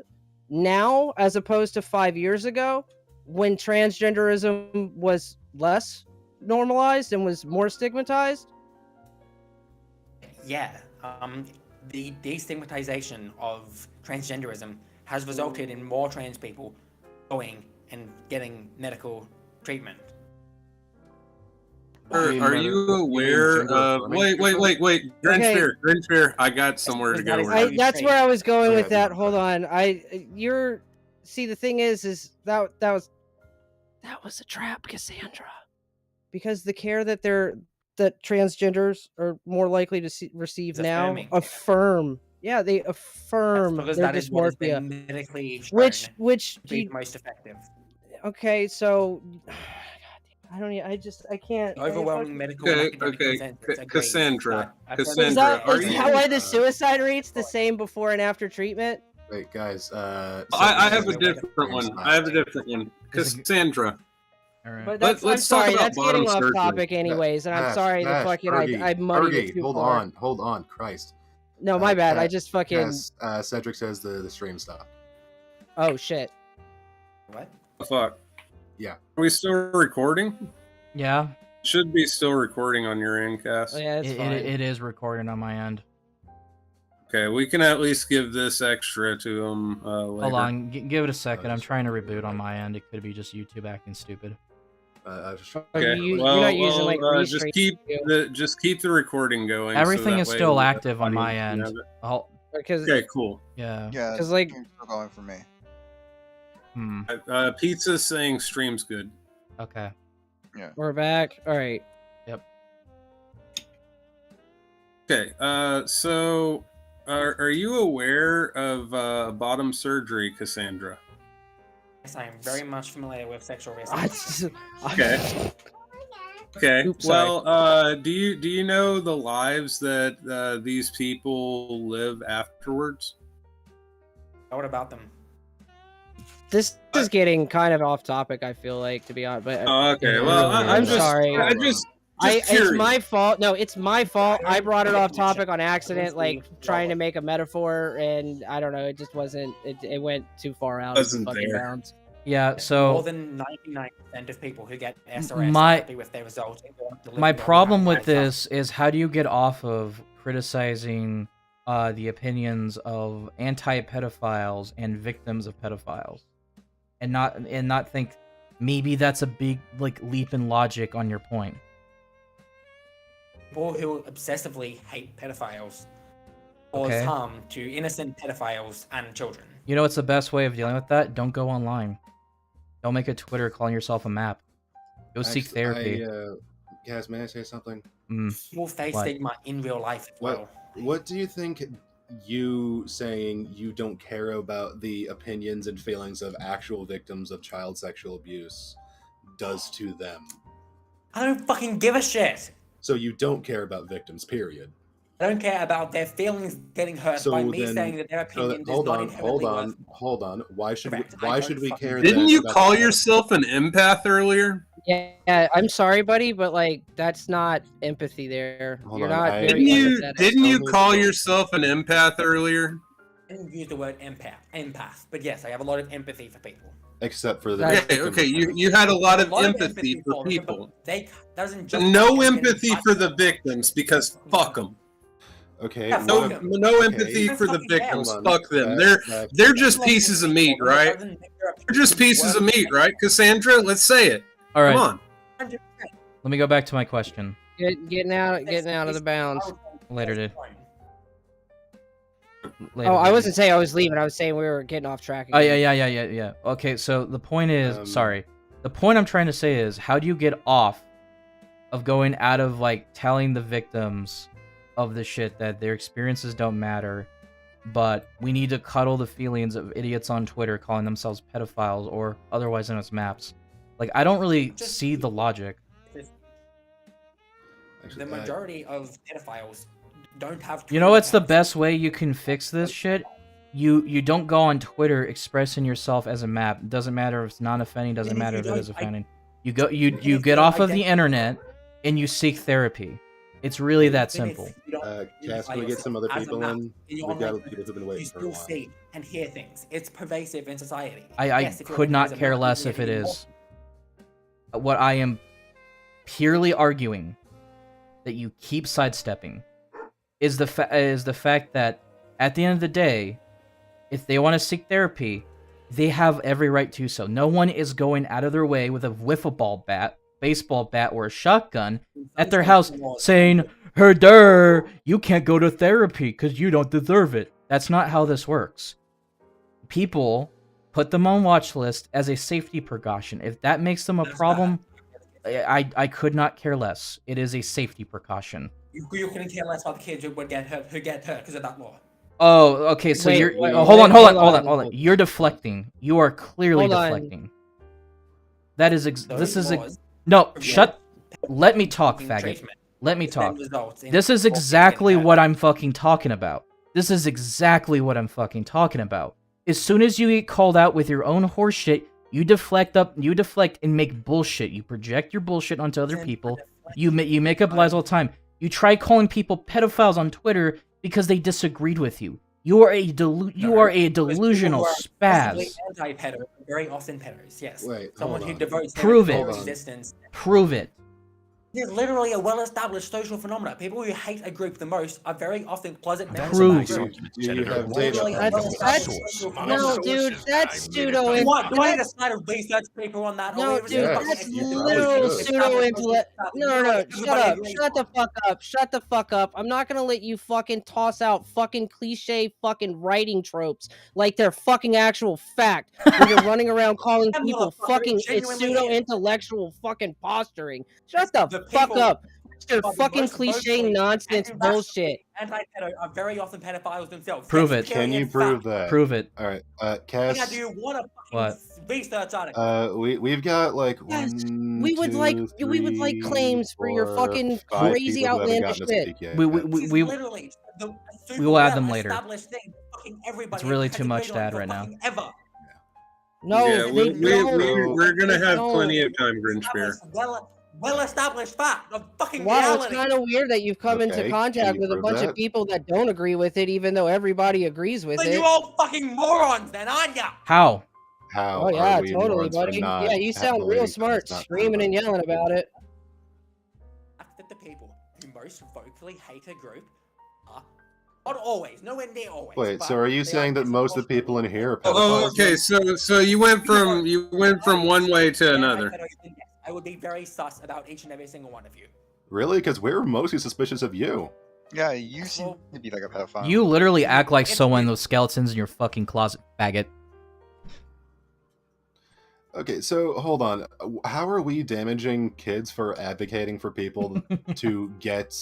now as opposed to 5 years ago when transgenderism was less normalized and was more stigmatized? Yeah, the destigmatization of transgenderism has resulted in more trans people going and getting medical treatment. Are you aware of... Wait. Grinchbeer, I got somewhere to go. That's where I was going with that. Hold on. See, the thing is that was a trap, Cassandra. Because the care that transgenders are more likely to receive now affirm. Yeah, they affirm Because their that is what has dysmorphia. been medically shown Which to be the most effective. Okay, so I can't. Overwhelming medical and academic consensus agrees Cassandra, that- Is that why the suicide rate's the same before and after treatment? Wait, guys. I have a different one. Cassandra. But that's, I'm let's sorry, talk about that's getting bottom off surgery. topic anyways, and I'm sorry the fucking I muddied it too far. Hold on, Christ. No, my bad. I just fucking. Cedric says the stream stopped. Oh shit. What? The fuck? Yeah. Are we still recording? Yeah. Should be still recording on your end, Cass. Oh, yeah, it's fine. It is recording on my end. Okay, we can at least give this extra to him later. Hold on, give it a second. I'm trying to reboot on my end. It could be just YouTube acting stupid. Okay. You're not using like just keep the recording going. Everything so is that way still the active on my audience end. can have it. Because Okay, cool. Yeah. Yeah, because like stream's still going for me. Pizza's saying stream's good. Okay. Yeah. We're back. All right. Yep. Okay. So, are you aware of bottom surgery, Cassandra? Yes, I am very much familiar with sexual risk. Okay. Okay. Oops, sorry. Well, do you know the lives that these people live afterwards? What about them? This is getting kind of off topic. I feel like, to be honest, but okay. Well, I'm just, sorry. It's curious. my fault. No, it's my fault. I brought it off topic on accident, like trying to make a metaphor, and I don't know. It just wasn't. It went too far out of the fucking bounds. Yeah. So more than 99% of people who get SRS are my happy with their results. my problem with this is how do you get off of criticizing the opinions of anti-pedophiles and victims of pedophiles, and not think maybe that's a big like leap in logic on your point. People who obsessively hate pedophiles cause Okay. harm to innocent pedophiles and children. You know what's the best way of dealing with that? Don't go online. Don't make a Twitter calling yourself a map. Go seek therapy. Guys, may I say something? People face stigma in real life as well. What do you think you saying you don't care about the opinions and feelings of actual victims of child sexual abuse does to them? I don't fucking give a shit. So you don't care about victims, period. I don't care about their feelings getting hurt by me saying that their opinion is not inherently worth. Hold on. Why should we care? Didn't you call yourself an empath earlier? Yeah, I'm sorry, buddy, but like that's not empathy. There, you're not very empathetic. Didn't you call yourself an empath earlier? I didn't use the word empath, but yes, I have a lot of empathy for people. Except for the okay, you had a lot of empathy for people. Doesn't no empathy for the victims because fuck them. Okay. Yeah, no empathy for the victims. Fuck them. They're just pieces of meat, right? They're just pieces of meat, right? Cassandra, let's say it. All right. Come on. Let me go back to my question. Getting out of the bounds. Later, dude. Oh, I wasn't saying I was leaving. I was saying we were getting off track. Oh yeah. Okay, so the point is, sorry. The point I'm trying to say is, how do you get off of going out of like telling the victims of the shit that their experiences don't matter, but we need to cuddle the feelings of idiots on Twitter calling themselves pedophiles or otherwise known as maps? Like, I don't really see the logic. The majority of pedophiles don't have. You know what's the best way you can fix this shit? You don't go on Twitter expressing yourself as a map. It doesn't matter if it's non-offending. Doesn't matter if it is offending. You get off of the internet and you seek therapy. It's really that simple. Cass, can we get some other people in? We've got people who've been waiting you for a still while. see and hear things. It's pervasive in society. I Yes, if you're could not organized care enough, less you if hear it it is. What I am purely arguing that you keep sidestepping is the fact that at the end of the day, if they want to seek therapy, they have every right to so. No one is going out of their way with a wiffle ball bat, baseball bat, or a shotgun at their house saying, "Herder, you can't go to therapy because you don't deserve it." That's not how this works. People put them on watch list as a safety precaution. If that makes them a problem, I could not care less. It is a safety precaution. You couldn't care less about the kids who get hurt because of that law. Oh, okay. So hold on. You're deflecting. You are clearly deflecting. That is shut. Let me talk, faggot. Let me talk. This is exactly what I'm fucking talking about. This is exactly what I'm fucking talking about. As soon as you get called out with your own horseshit, you deflect and make bullshit. You project your bullshit onto other people. You make up lies all the time. You try calling people pedophiles on Twitter because they disagreed with you. You are a delusional spaz. Anti-pedo, very often pedos. Yes. Wait, someone who devotes Prove their it. existence. Prove it. It's literally a well-established social phenomenon. People who hate a group the most are very often closet members Prove. of that group. You have No, dude, that's pseudo. Do I need a slide of research paper on that? No, dude, that's literal pseudo-intellect. No, shut the fuck up. Shut the fuck up. I'm not gonna let you fucking toss out fucking cliche fucking writing tropes like they're fucking actual fact when you're running around calling people fucking pseudo-intellectual fucking posturing. Shut the fuck up. It's your fucking cliche nonsense bullshit. Anti-pedo are very often pedophiles themselves. Prove it. Can you prove that? Prove it. All right, Cass. I do you want to What? research on it? We've got like we would like claims for your fucking crazy outlandish shit. We will add them later. It's really too much to add right now. No, yeah, we're gonna have plenty of time, Grinch Bear. Well-established fact of fucking wow, reality. It's kind of weird that you've come into contact with a bunch of people that don't agree with it, even though everybody agrees with it. You all fucking morons, then, aren't ya? How? Oh yeah, totally, buddy. Yeah, you sound real smart, screaming and yelling about it. That the people who most vocally hate a group are not always, nowhere near always. Wait, so are you saying that most of the people in here are pedophiles? Oh, okay. So you went from one way to another. I would be very sus about each and every single one of you. Really? Because we're mostly suspicious of you. Yeah, you seem to be like a pedophile. You literally act like someone with skeletons in your fucking closet, faggot. Okay, so hold on. How are we damaging kids for advocating for people to get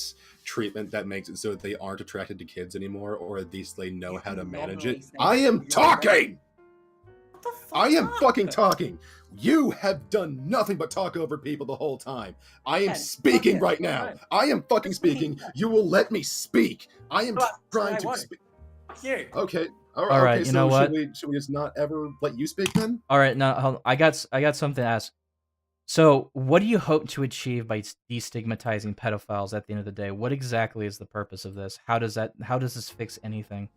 treatment that makes it so that they aren't attracted to kids anymore, or at least they know how to manage it? I am talking! I am fucking talking! You have done nothing but talk over people the whole time. I am speaking right now. I am fucking speaking. You will let me speak. I am trying to speak. Okay. All right. Okay, you know what? Should we just not ever let you speak then? All right. Now I got something to ask. So, what do you hope to achieve by destigmatizing pedophiles at the end of the day? What exactly is the purpose of this? How does this fix anything?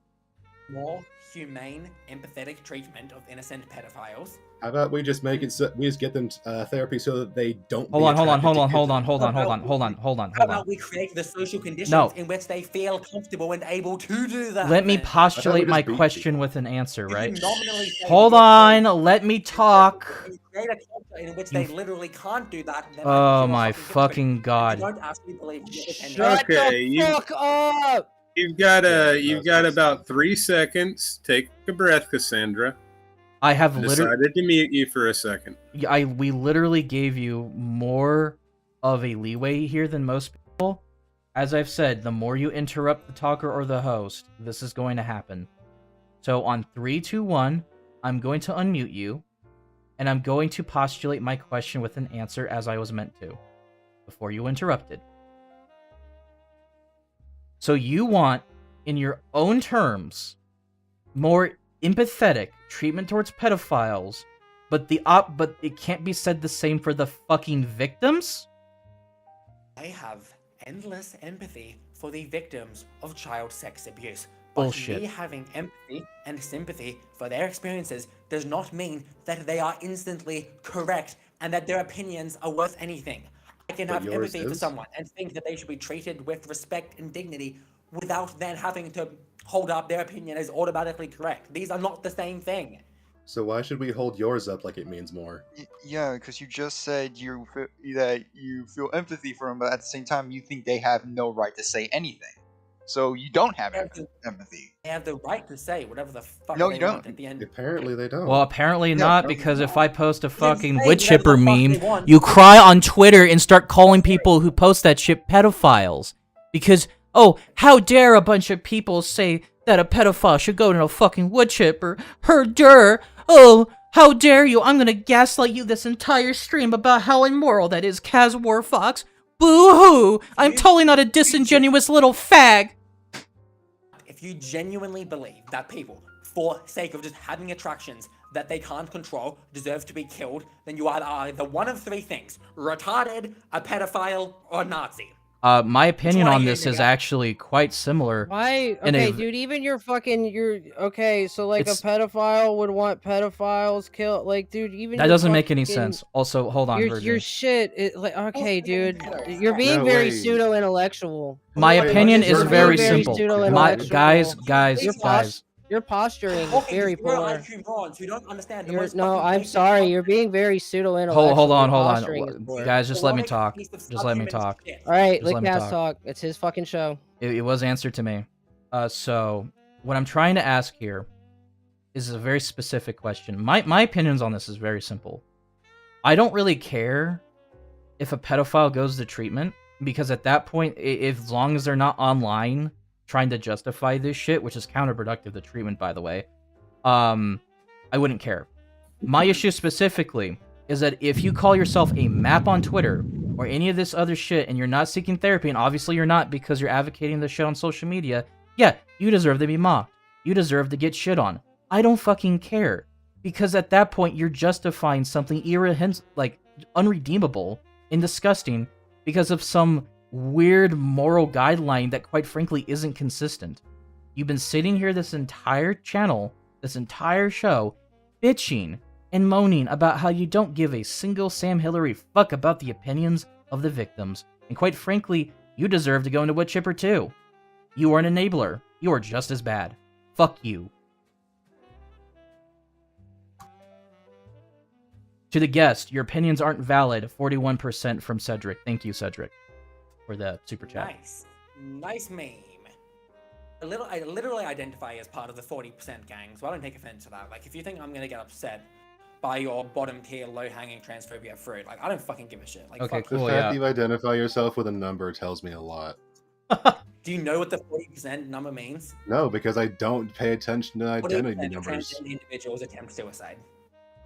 More humane, empathetic treatment of innocent pedophiles. How about we just make it so we just get them therapy so that they don't. Hold on. How about we create the social conditions in which they feel comfortable and able to do that? Let me postulate my question with an answer, right? Hold on, let me talk. Create a culture in which they literally can't do that. Oh my fucking god! I don't actually believe. Shut the fuck up! You've got about 3 seconds. Take a breath, Cassandra. I have decided to mute you for a second. We literally gave you more of a leeway here than most people. As I've said, the more you interrupt the talker or the host, this is going to happen. So on 3, 2, 1, I'm going to unmute you, and I'm going to postulate my question with an answer as I was meant to, before you interrupted. So you want, in your own terms, more empathetic treatment towards pedophiles, but it can't be said the same for the fucking victims? I have endless empathy for the victims of child sex abuse. But Bullshit. me having empathy and sympathy for their experiences does not mean that they are instantly correct and that their opinions are worth anything. I can have empathy for someone and think that they should be treated with respect and dignity without then having to hold up their opinion as automatically correct. These are not the same thing. So why should we hold yours up like it means more? Yeah, because you just said that you feel empathy for them, but at the same time you think they have no right to say anything. So you don't have empathy. They have the right to say whatever the fuck No, they you don't. want at the end. Apparently they don't. Well, apparently not, because if I post a fucking say wood whatever chipper the fuck meme, they want. you cry on Twitter and start calling people who post that shit pedophiles. Because, oh, how dare a bunch of people say that a pedophile should go to a fucking wood chipper? Herder! Oh, how dare you! I'm gonna gaslight you this entire stream about how immoral that is, Kaz Warfox. Boo-hoo! I'm totally not a disingenuous little fag! If you genuinely believe that people, for sake of just having attractions that they can't control, deserve to be killed, then you are either one of three things: retarded, a pedophile, or Nazi. My opinion on this is actually quite similar. Why? in a Okay, dude, even okay, so like a It's- pedophile would want pedophiles killed. Like, dude, even That your doesn't make any fucking- sense. Also, hold on, Your Virgin. shit, like, okay, dude, you're being No, very wait. pseudo-intellectual. My opinion is You're very being simple. pseudo-intellectual. Guys. Your posturing is Talking very to zero poor. IQ morons who don't understand the You're, most no, fucking I'm basic sorry. You're being very pseudo-intellectual. Hold on, Your hold posturing is on. poor. Guys, just let me talk. Just let me talk. All right, Just let let me Cass talk. It's his fucking show. It was answered to me. So, what I'm trying to ask here is a very specific question. My opinions on this is very simple. I don't really care if a pedophile goes to treatment, because at that point, as long as they're not online trying to justify this shit, which is counterproductive to treatment, by the way, I wouldn't care. My issue specifically is that if you call yourself a map on Twitter or any of this other shit and you're not seeking therapy, and obviously you're not because you're advocating this shit on social media, yeah, you deserve to be mocked. You deserve to get shit on. I don't fucking care. Because at that point, you're justifying something unredeemable and disgusting because of some weird moral guideline that quite frankly isn't consistent. You've been sitting here this entire channel, this entire show, bitching and moaning about how you don't give a single Sam Hillary fuck about the opinions of the victims. And quite frankly, you deserve to go into wood chipper too. You are an enabler. You are just as bad. Fuck you. To the guest, your opinions aren't valid. 41% from Cedric. Thank you, Cedric, for the super chat. Nice meme. I literally identify as part of the 40% gang, so I don't take offense to that. Like, if you think I'm gonna get upset by your bottom tier, low hanging transphobia fruit, like, I don't fucking give a shit. Like, Okay, fuck The cool, fact yeah. you identify yourself with a number tells me a lot. Do you know what the 40% number means? No, because I don't pay attention to 40% identity of numbers. transgender individuals attempt suicide.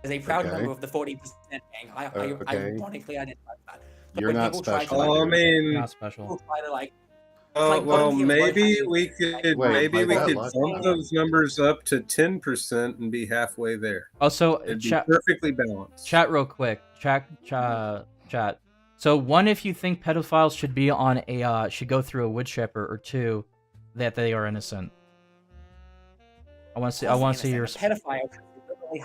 As a proud Okay. member of the 40% gang, I Okay. ironically identify with that. But You're when not people try to, special. like, Well, I mean, You're not special. people try to, like, well, volunteer maybe low-hanging we fruit, could Wait, maybe by we that could logic- bump those numbers up to 10% and be halfway there. Also, It'd be chat perfectly balanced. Chat real quick. Chat. So one, if you think pedophiles should be on should go through a wood chipper, or two, that they are innocent. I want to see. I want to see your. pedophile.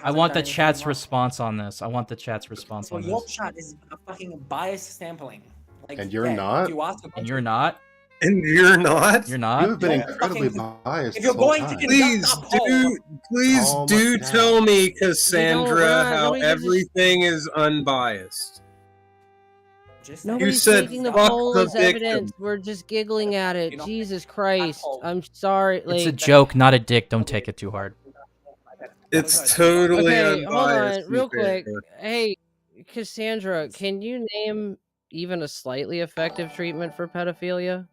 I want the chat's response on this. I want the chat's response So on your this. chat is a fucking biased sampling. Like, And you're yeah, not? if you ask a bunch And of you're not. And you're not? You're not. You've been Don't incredibly fucking- biased. if you're this whole going to time. conduct Please a poll, do Calm down. tell me, We Cassandra, don't how wanna- everything is unbiased. just Nobody's said taking the fuck poll the as victim. evidence. We're just giggling at it. You're not Jesus taking Christ. poll. I'm sorry. Like, It's a joke, not a dick. Don't take it too hard. It's totally okay, unbiased. hold on, to be real quick. fair. Hey, Cassandra, can you name even a slightly effective treatment for pedophilia?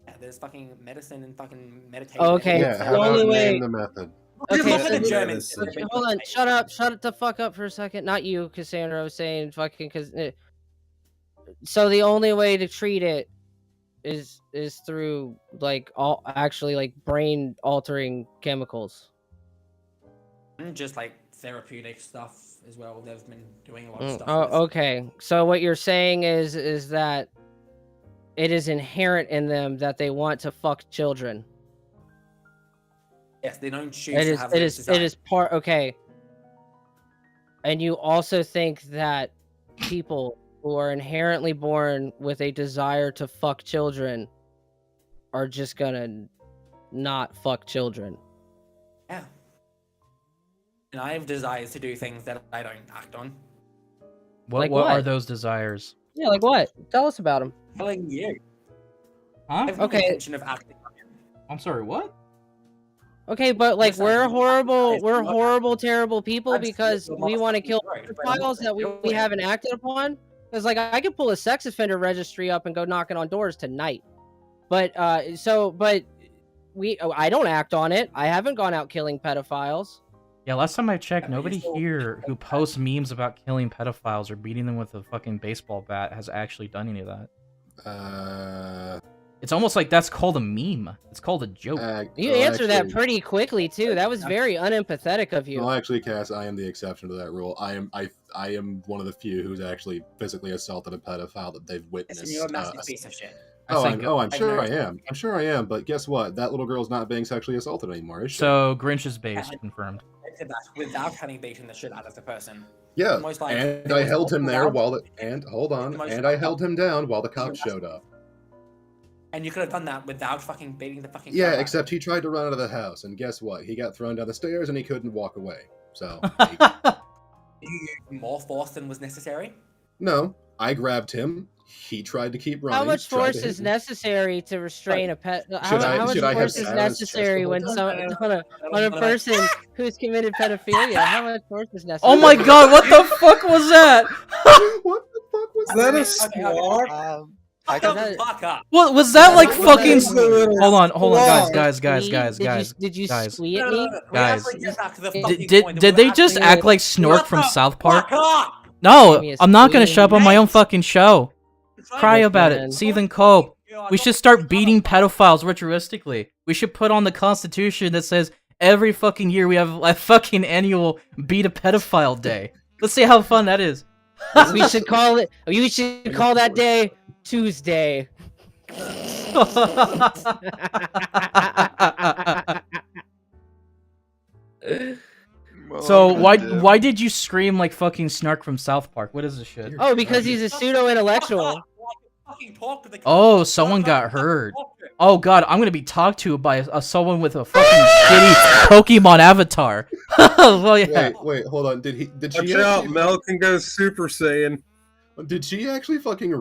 Yeah, there's fucking medicine and fucking meditation. Okay, Yeah, the how about only way. name the method? Just Okay, look at the so- Germans. okay, hold on, shut up, shut the fuck up for a second. Not you, Cassandra. I was saying fucking because. So the only way to treat it is through like brain altering chemicals. Just like therapeutic stuff as well. They've been doing a lot of stuff. Oh, with. okay. So what you're saying is that it is inherent in them that they want to fuck children. Yes, they don't choose It to is. have It those is. It desires. is part. Okay. And you also think that people who are inherently born with a desire to fuck children are just gonna not fuck children. Yeah. And I have desires to do things that I don't act on. What are those desires? Yeah, like what? Tell us about them. Telling you. Huh? I have no Okay. intention of acting on it. I'm sorry, what? Okay, but like Listen, we're horrible, guys, we're look, horrible, terrible people I'm because still we want to kill right, but I'm pedophiles that we haven't acted upon. Because like I could pull a sex offender registry up and go knocking on doors tonight, but I don't act on it. I haven't gone out killing pedophiles. Yeah, last time I checked, nobody here who posts memes about killing pedophiles or beating them with a fucking baseball bat has actually done any of that. It's almost like that's called a meme. It's called a joke. You answered that pretty quickly too. That was very unempathetic of you. Well, actually, Cass, I am the exception to that rule. I am one of the few who's actually physically assaulted a pedophile that they've witnessed. Listen, you're a massive piece of shit. I'm sure I am. I'm sure I am. But guess what? That little girl's not being sexually assaulted anymore, is she? So Grinch's base confirmed. Without having beaten the shit out of the person. Yeah, Almost like and I held him there while I held him down while the cops showed up. And you could have done that without fucking beating the fucking. Yeah, except he tried to run out of the house, and guess what? He got thrown down the stairs, and he couldn't walk away. So. You used more force than was necessary. No, I grabbed him. He tried to keep running. How much force is necessary to restrain a pet? How much force is necessary when on a person who's committed pedophilia? How much force is necessary? Oh my god, what the fuck was that? What the fuck was that? A squawk? What was that like fucking Hold on, guys. Did you squeak at me? Guys. Did they just act like Snork from South Park? No, I'm not gonna shut up on my own fucking show. Cry about it. Seethe and cope. We should start beating pedophiles ritualistically. We should put on the Constitution that says every fucking year we have a fucking annual beat a pedophile day. Let's see how fun that is. We should call it. You should call that day Tuesday. So why did you scream like fucking Snark from South Park? What is this shit? Oh, because he's a pseudo-intellectual. Oh, someone got hurt. Oh god, I'm gonna be talked to by someone with a fucking shitty Pokemon avatar. Well, yeah. Wait, hold on. Did she? Watch out, Mel can go Super Saiyan. Did she actually fucking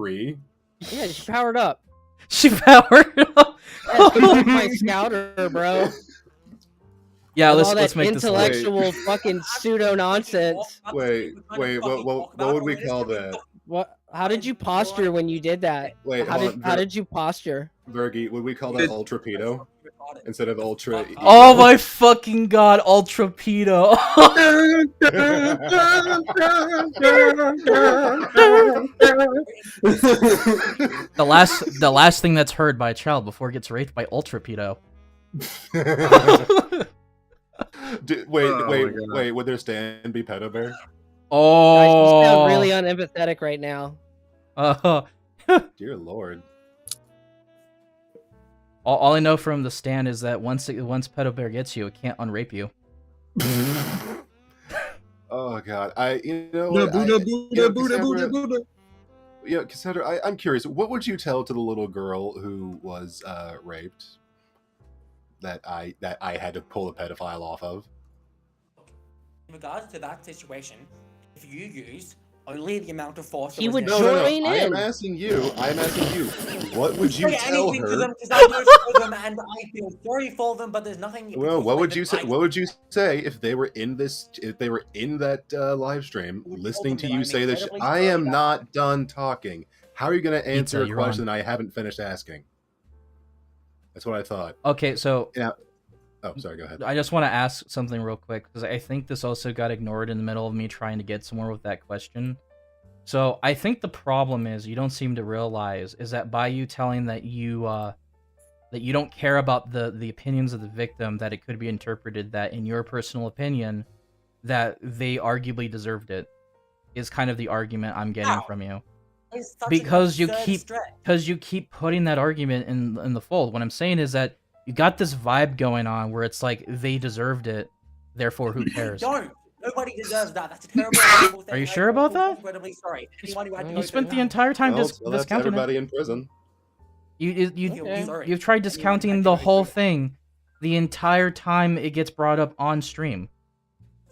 Yeah, she powered up. She powered up. Yeah, my scouter, bro. Yeah, all let's that make this intellectual fucking pseudo nonsense. Wait. What would we call that? What? How did you posture when you did that? Wait, how did you posture? Virgie, would we call that Ultrapedo instead of Ultra? Oh my fucking god, Ultrapedo. the last thing that's heard by a child before it gets raped by Ultrapedo. Wait, would their stand be Pedo Bear? Oh, Guys, you sound really unempathetic right now. Dear Lord. All I know from the stand is that once Pedo Bear gets you, it can't unrape you. Oh god, Cassandra, I'm curious. What would you tell to the little girl who was raped? That I had to pull a pedophile off of. In regards to that situation, if you used only the amount of force, he would join in. I am asking you. What would you tell her? To them because I know them and I feel sorry for them, but there's nothing. Well, what would you say? What would you say if they were in this? If they were in that live stream, listening to you say this? I am not done talking. How are you going to answer a question I haven't finished asking? That's what I thought. Okay, so... Yeah. Oh, sorry, go ahead. I just want to ask something real quick, because I think this also got ignored in the middle of me trying to get somewhere with that question. So, I think the problem is, you don't seem to realize, is that by you telling that you don't care about the opinions of the victim, that it could be interpreted that, in your personal opinion, that they arguably deserved it. Is kind of the argument I'm getting from you. Because you keep putting that argument in the fold. What I'm saying is that you got this vibe going on where it's like they deserved it, therefore who cares? Don't. Nobody deserves that. That's a terrible, horrible thing. Are you sure about that? Incredibly sorry. Anyone who had to You go spent through the entire time Well, so that's discounting everybody it. in prison. You've tried discounting the whole thing the entire time it gets brought up on stream.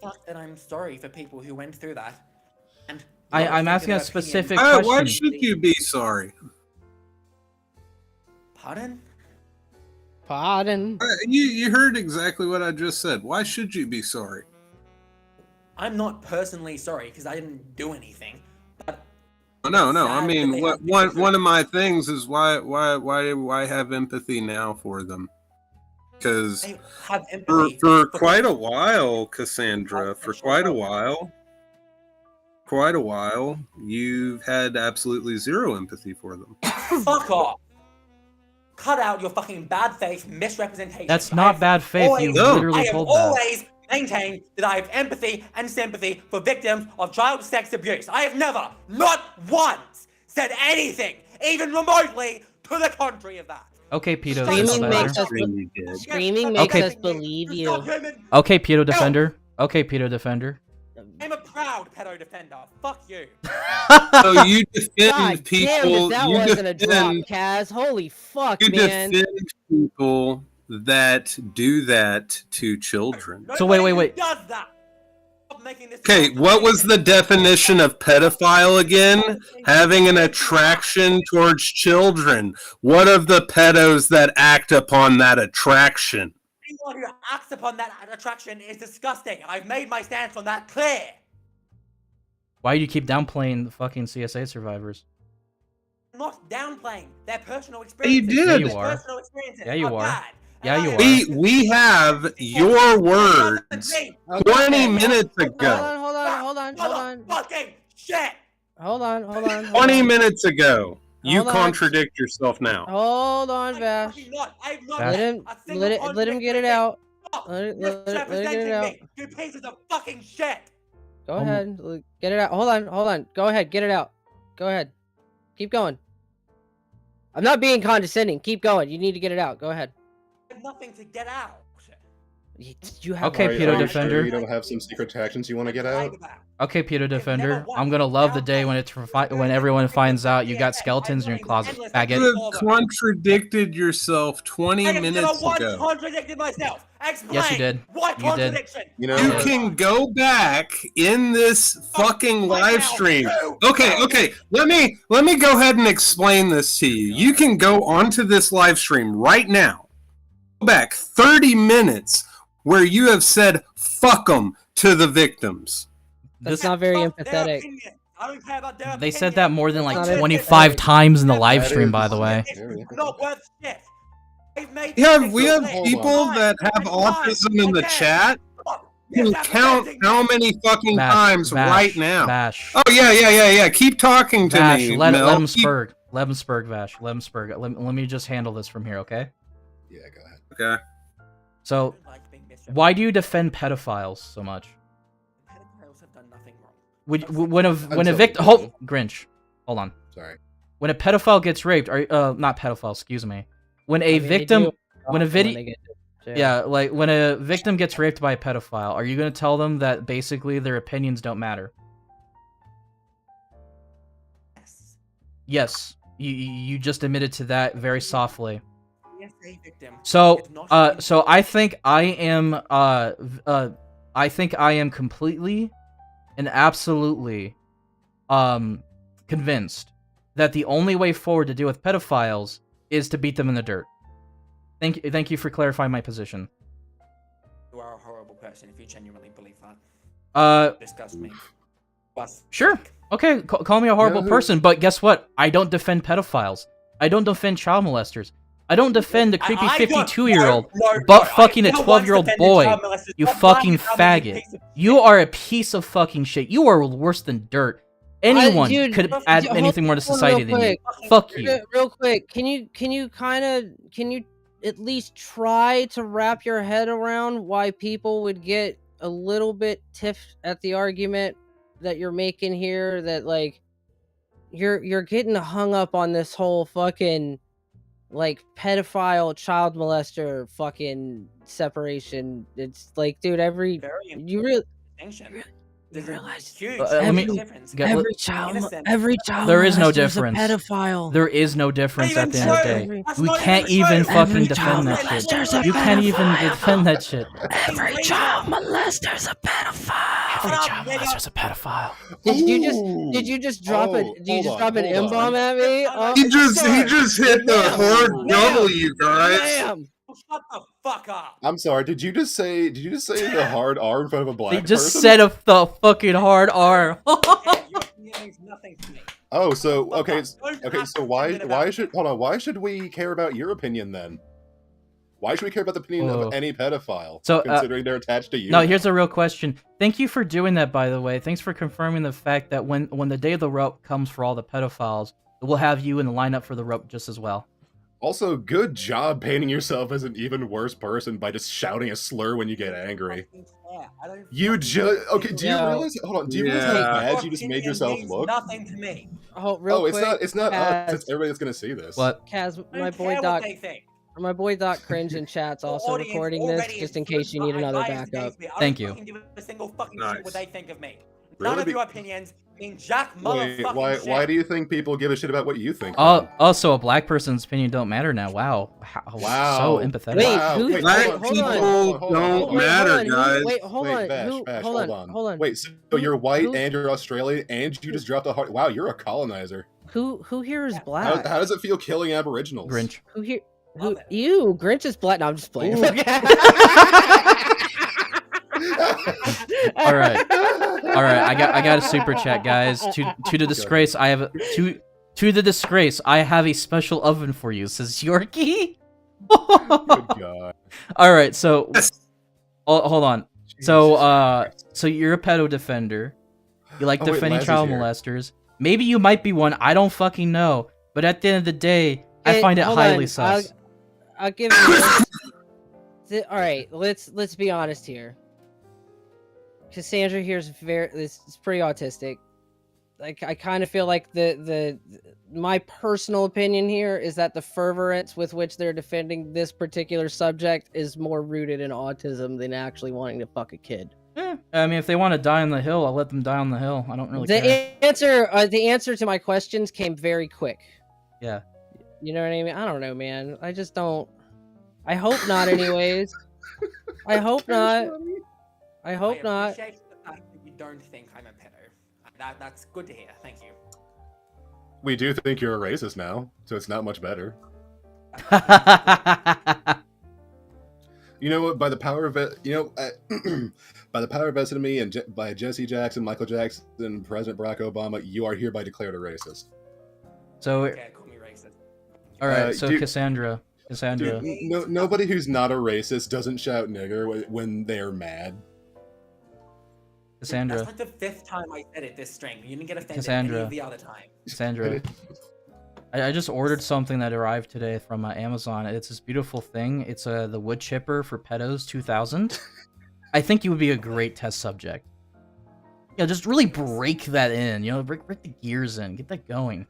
Fuck that I'm sorry for people who went through that. And I'm asking a specific Why question. should you be sorry? Pardon? Pardon? You heard exactly what I just said. Why should you be sorry? I'm not personally sorry because I didn't do anything. But No. I mean, one of my things is why do I have empathy now for them? Because for quite a while, Cassandra, for quite a while, you've had absolutely zero empathy for them. Fuck off. Cut out your fucking bad faith misrepresentation. That's not bad faith. You literally told that. I have always maintained that I have empathy and sympathy for victims of child sex abuse. I have never, not once, said anything, even remotely, to the contrary of that. Okay, Pedo Defender. Screaming makes us believe you. Okay, Pedo Defender. Okay, Pedo Defender. I'm a proud pedo defender. Fuck you. So you defend God people. Damn, that wasn't a drop, Kaz. Holy fuck, man. You defend people that do that to children. So wait. Does that? Okay, what was the definition of pedophile again? Having an attraction towards children. What of the pedos that act upon that attraction? Anyone who acts upon that attraction is disgusting. I've made my stance on that clear. Why do you keep downplaying the fucking CSA survivors? I'm not downplaying their personal experiences. You did. Yeah, you are. Yeah, you are. Bad. Yeah, you are. We have your words 20 minutes ago. Hold on. Fucking shit. Hold on. 20 minutes ago. You contradict yourself now. Hold on, Vash. Let him get it out. Let it get it out. You pieces of fucking shit. Go ahead. Get it out. Hold on. Go ahead. Get it out. Go ahead. Keep going. I'm not being condescending. Keep going. You need to get it out. Go ahead. I have nothing to get out. You have okay, Pedo Defender. Sure you don't have some secret actions you want to get out? Okay, Pedo Defender. I'm gonna love the day when when everyone finds out you got skeletons in your closet, faggot. You have contradicted yourself 20 minutes ago. I contradicted myself. Explain. Yes, you did. What contradiction? You know, you can go back in this fucking live stream. Okay. Let me go ahead and explain this to you. You can go onto this live stream right now. Go back 30 minutes where you have said "fuck them" to the victims. That's not very empathetic. I don't care about their They said that more than like 25 times in the live stream, by the way. It's not worth shit. We have people that have autism in the chat who count how many fucking times right now. Vash. Oh yeah. Keep talking to Vash, me. let Mel. him spurg. Let him spurg, Vash. Let him spurg. Let me just handle this from here, okay? Yeah, go ahead. Okay. So, why do you defend pedophiles so much? Pedophiles have done nothing wrong. When a victim, Grinch, hold on. Sorry. When a pedophile gets raped, not pedophile, excuse me. When a victim, when a when a victim gets raped by a pedophile, are you going to tell them that basically their opinions don't matter? Yes. You just admitted to that very softly. So I think I am completely and absolutely convinced that the only way forward to deal with pedophiles is to beat them in the dirt. Thank you for clarifying my position. You are a horrible person if you genuinely believe that. Disgust me. Sure. Okay, call me a horrible person, but guess what? I don't defend pedophiles. I don't defend child molesters. I don't defend a creepy 52-year-old butt fucking a 12-year-old boy. You fucking faggot. You are a piece of fucking shit. You are worse than dirt. Anyone could add anything more to society than you. Fuck you. Real quick, can you at least try to wrap your head around why people would get a little bit tiffed at the argument that you're making here. That like you're getting hung up on this whole fucking like pedophile child molester fucking separation. It's like, dude, you really distinction. There's realize a huge let me- difference. every child There is no molester's a difference. pedophile. There is no difference at the end of the day. That's We not can't even even true. fucking Every defend child that molester's shit. a You can't even pedophile. defend that shit. Every child molester's a pedophile. Every child molester's a pedophile. Did you just drop it? Did you just drop an M bomb at me? He just hit the hard W, guys. Damn. Shut the fuck up. I'm sorry. Did you just say the hard R in front of a black They just person? said the fucking hard R. Your opinion means nothing to me. Oh, so okay, Don't so why should we care about your opinion then? Why should we care about the opinion Whoa. of any pedophile, So, considering they're attached to you? No, here's a real question. Thank you for doing that, by the way. Thanks for confirming the fact that when the day of the rope comes for all the pedophiles, we'll have you in the lineup for the rope just as well. Also, good job painting yourself as an even worse person by just shouting a slur when you get angry. You just okay? Do you realize? Hold on. Do you realize how bad you just made yourself look? Nothing to me. Oh, real quick. It's not us. Kaz, It's everybody that's gonna see this. What? Kaz, I my don't boy care Doc. what they think. My boy Doc Cringe in chat's also Audience recording this, already just in is case you need another biased backup. against me. I Thank don't you. fucking give a single fucking Nice. shit what they think of me. Really? None of your opinions mean jack Wait, motherfucking shit. why do you think people give a shit about what you think? Also, a black person's opinion don't matter now. Wow. Wow. So empathetic. Wait, Wow. who? Wait, Black hold on. people don't matter, guys. Wait, hold on. Bash, Who, Bash, hold on. Hold on. Wait, so you're white Who- and you're Australian and you just dropped a heart. Wow, you're a colonizer. Who here is How, black? how does it feel killing Aboriginals? Grinch. Who here? Love it. You, Grinch is black. No, I'm just playing. Ooh. All right. I got a super chat, guys. To the disgrace, I have to the disgrace. I have a special oven for you. Says Yorkie. Good God. All right. So, hold on. So you're a pedo defender. You like Oh, wait, defending Lazzie's child here. molesters. Maybe you might be one. I don't fucking know. But at the end of the day, I find it hold highly on, sus. I'll give you. All right, let's be honest here. Cassandra here is it's pretty autistic. Like I kind of feel like my personal opinion here is that the fervorance with which they're defending this particular subject is more rooted in autism than actually wanting to fuck a kid. I mean, if they want to die on the hill, I'll let them die on the hill. I don't really care. The answer to my questions came very quick. Yeah. You know what I mean? I don't know, man. I just don't. I hope not, anyways. I hope not. I hope not. appreciate the fact that you don't think I'm a pedo. That's good to hear. Thank you. We do think you're a racist now, so it's not much better. You know what? By the power of by the power vested in me and by Jesse Jackson, Michael Jackson, and President Barack Obama, you are hereby declared a racist. So, Okay, call me racist. all right. So dude- Cassandra. Dude, nobody who's not a racist doesn't shout nigger when they're mad. Cassandra. That's like the fifth time I said it this string. You didn't get offended Cassandra. any of the other time. Cassandra. I just ordered something that arrived today from Amazon. It's this beautiful thing. It's the wood chipper for pedos 2000. I think you would be a great test subject. Yeah, just really break that in. You know, break the gears in. Get that going.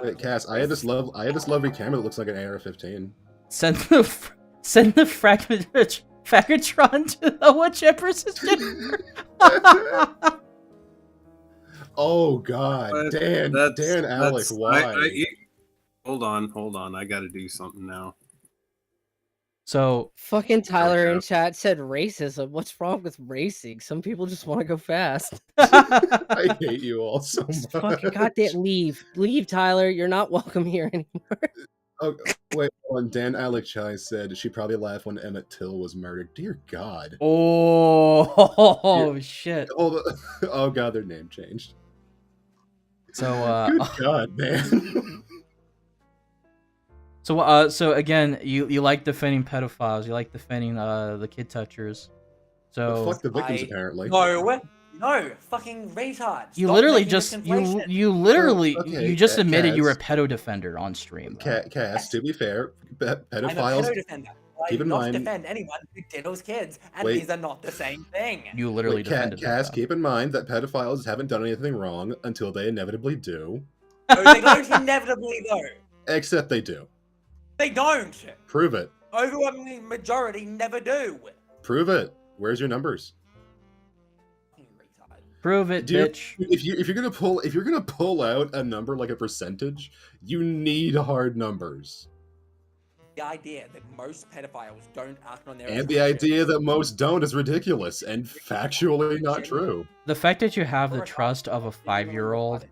Wait, Cass, I have this lovely camera that looks like an AR-15. Send the Faggotron to the wood chipper system. Oh God, Dan, Alec, why? Hold on. I got to do something now. So fucking Tyler in chat said racism. What's wrong with racing? Some people just want to go fast. I hate you all so much. Fucking goddamn leave, Tyler. You're not welcome here anymore. Oh wait, when Dan Alec Chai said she probably laughed when Emmett Till was murdered. Dear God. Oh shit. Oh God, their name changed. So Good God, man. So again, you like defending pedophiles. You like defending the kid touchers. So fuck the victims, apparently. No, fucking retards. You Stop literally making just this conflation. you just admitted you were a pedo defender on stream. Cass, to be fair, I'm a pedophiles. pedo defender. keep in not mind. defend anyone who diddles kids, and Wait. these are not the same thing. You literally defended it, Cass, though. keep in mind that pedophiles haven't done anything wrong until they inevitably do. No, they don't inevitably though. Except they do. They don't. Prove it. Overwhelming majority never do. Prove it. Where's your numbers? Prove it, bitch. If you're gonna pull out a number like a percentage, you need hard numbers. The idea that most pedophiles don't act on their And the idea that most don't is ridiculous and factually not true. The fact that you have the trust of a 5-year-old,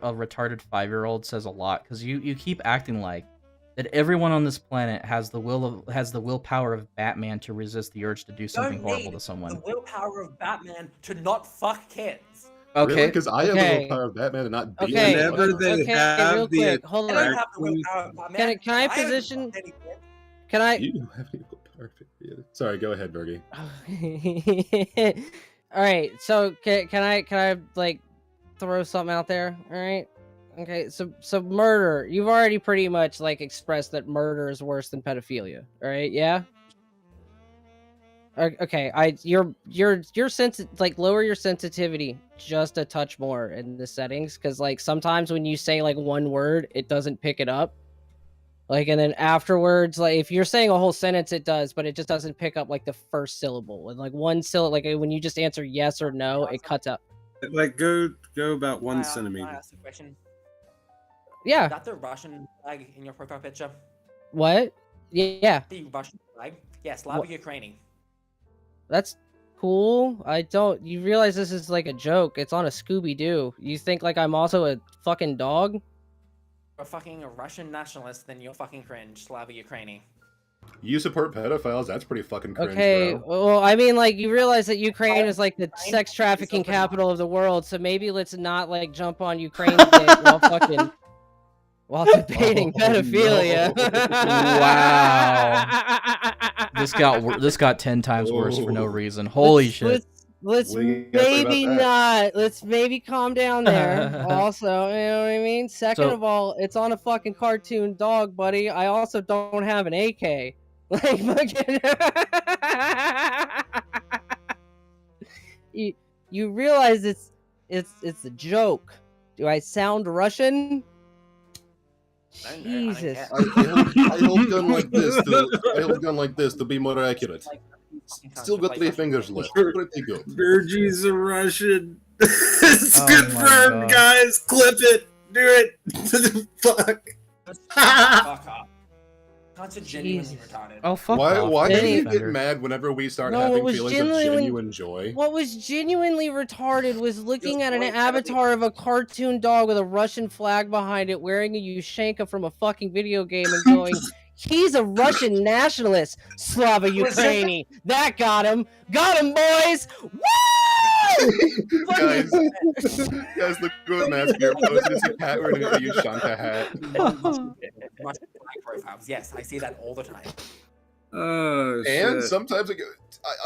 a retarded 5-year-old, says a lot, because you keep acting like that everyone on this planet has the willpower of Batman to resist the urge to do something horrible to someone. The willpower of Batman to not fuck kids. Okay, Really? Because I have the willpower of Batman to not be. Okay, Whenever they have real the quick, hold on. I don't have the willpower of Batman. Can I position? Can I? You don't have any willpower. Sorry, go ahead, Bergie. All right, so can I like throw something out there? All right. Okay, so murder. You've already pretty much like expressed that murder is worse than pedophilia. All right, yeah. Okay, your like lower your sensitivity just a touch more in the settings, because like sometimes when you say like one word, it doesn't pick it up. Like, and then afterwards, like if you're saying a whole sentence, it does, but it just doesn't pick up like the first syllable. And like one syllable, like when you just answer yes or no, it cuts up. Like go about 1 centimeter. Can I ask a question? Yeah. Is that the Russian flag in your profile picture? What? Yeah. The Russian flag? Yes, Slava Ukraini. That's cool. You realize this is like a joke. It's on a Scooby-Doo. You think like I'm also a fucking dog? You're fucking a Russian nationalist, then you're fucking cringe, Slava Ukraini. You support pedophiles? That's pretty fucking cringe, Okay, bro. well, I mean, like, you realize that Ukraine is like the sex trafficking capital of the world, so maybe let's not like jump on Ukraine's dick while debating pedophilia. No. Wow. This got 10 times worse for no reason. Holy shit. Let's maybe not. Let's maybe calm down there. Also, you know what I mean? Second of all, it's on a fucking cartoon dog, buddy. I also don't have an AK. Like, fucking... you realize it's a joke. Do I sound Russian? Jesus. I hold gun like this. I hold gun like this to be more accurate. Still got 3 fingers left. Pretty good. Virgie's a Russian. It's confirmed, guys. Clip it. Do it. Fuck. Fuck off. That's genuinely retarded. Oh, fuck Why do you get Defender. mad whenever we start having feelings of genuine joy? What was genuinely retarded was looking at an avatar of a cartoon dog with a Russian flag behind it wearing a Yushenka from a fucking video game and going, he's a Russian nationalist, Slava Ukraini. That got him. Got him, boys! Woo! guys, look good, mask here. It's a cat wearing a Yushenka hat. Profiles. Yes, I see that all the time. Oh, and shit. sometimes,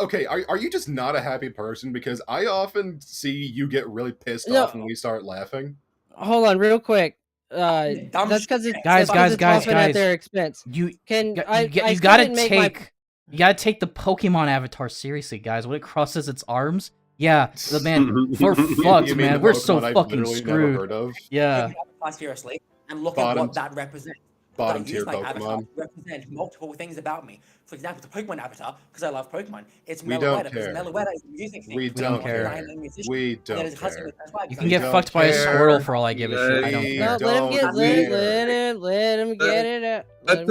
okay, are you just not a happy person? Because I often see you get really pissed off when we start laughing. Hold on, real quick. That's because it's guys. at their expense. You I gotta take the Pokemon avatar seriously, guys. When it crosses its arms, yeah, man, we're fucked, man. We're so fucking screwed. Yeah. Seriously, and look at what that represents. Bottom I tier use my avatar Pokemon. to represent multiple things about me. For example, the Pokemon avatar, because I love Pokemon, it's We don't Meloetta, because care. Meloetta is a music thing. We don't care. I'm a musician. We And then don't his husband care. is as well, You because can get I'm- fucked by a Squirtle for all I give a shit. I don't We care. No, let him get it out. Let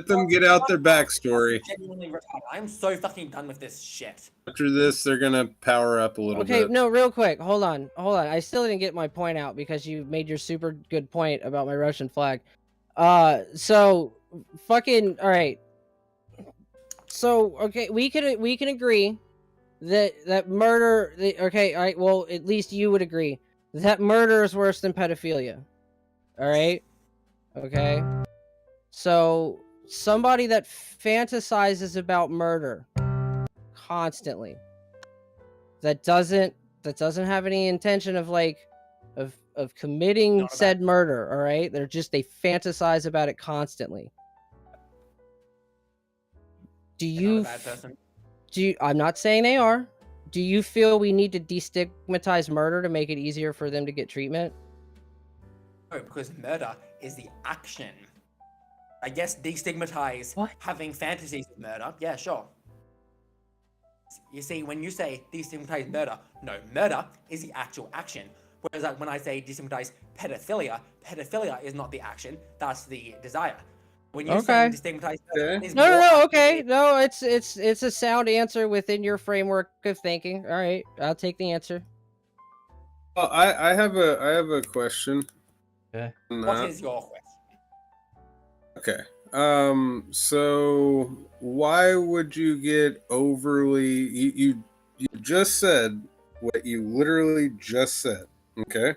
them get out their backstory. Genuinely retarded. I'm so fucking done with this shit. After this, they're gonna power up a little Okay, bit. no, real quick. Hold on. I still didn't get my point out because you made your super good point about my Russian flag. So fucking all right. So okay, we can agree that murder. Okay, all right. Well, at least you would agree that murder is worse than pedophilia. All right. Okay. So somebody that fantasizes about murder constantly, that doesn't have any intention of of committing said murder, all right? They fantasize about it constantly. Do They're not you a bad person. I'm not saying they are. Do you feel we need to destigmatize murder to make it easier for them to get treatment? No, because murder is the action. I guess destigmatize having fantasies of murder. Yeah, sure. You see, when you say destigmatize murder, no, murder is the actual action. Whereas like, when I say destigmatize pedophilia, pedophilia is not the action, that's the desire. When you're saying destigmatize murder, is No, okay. No, it's a sound answer within your framework of thinking. All right, I'll take the answer. Well, I have a question. Okay. What is your question? Okay. So why would you get overly? You just said what you literally just said. Okay.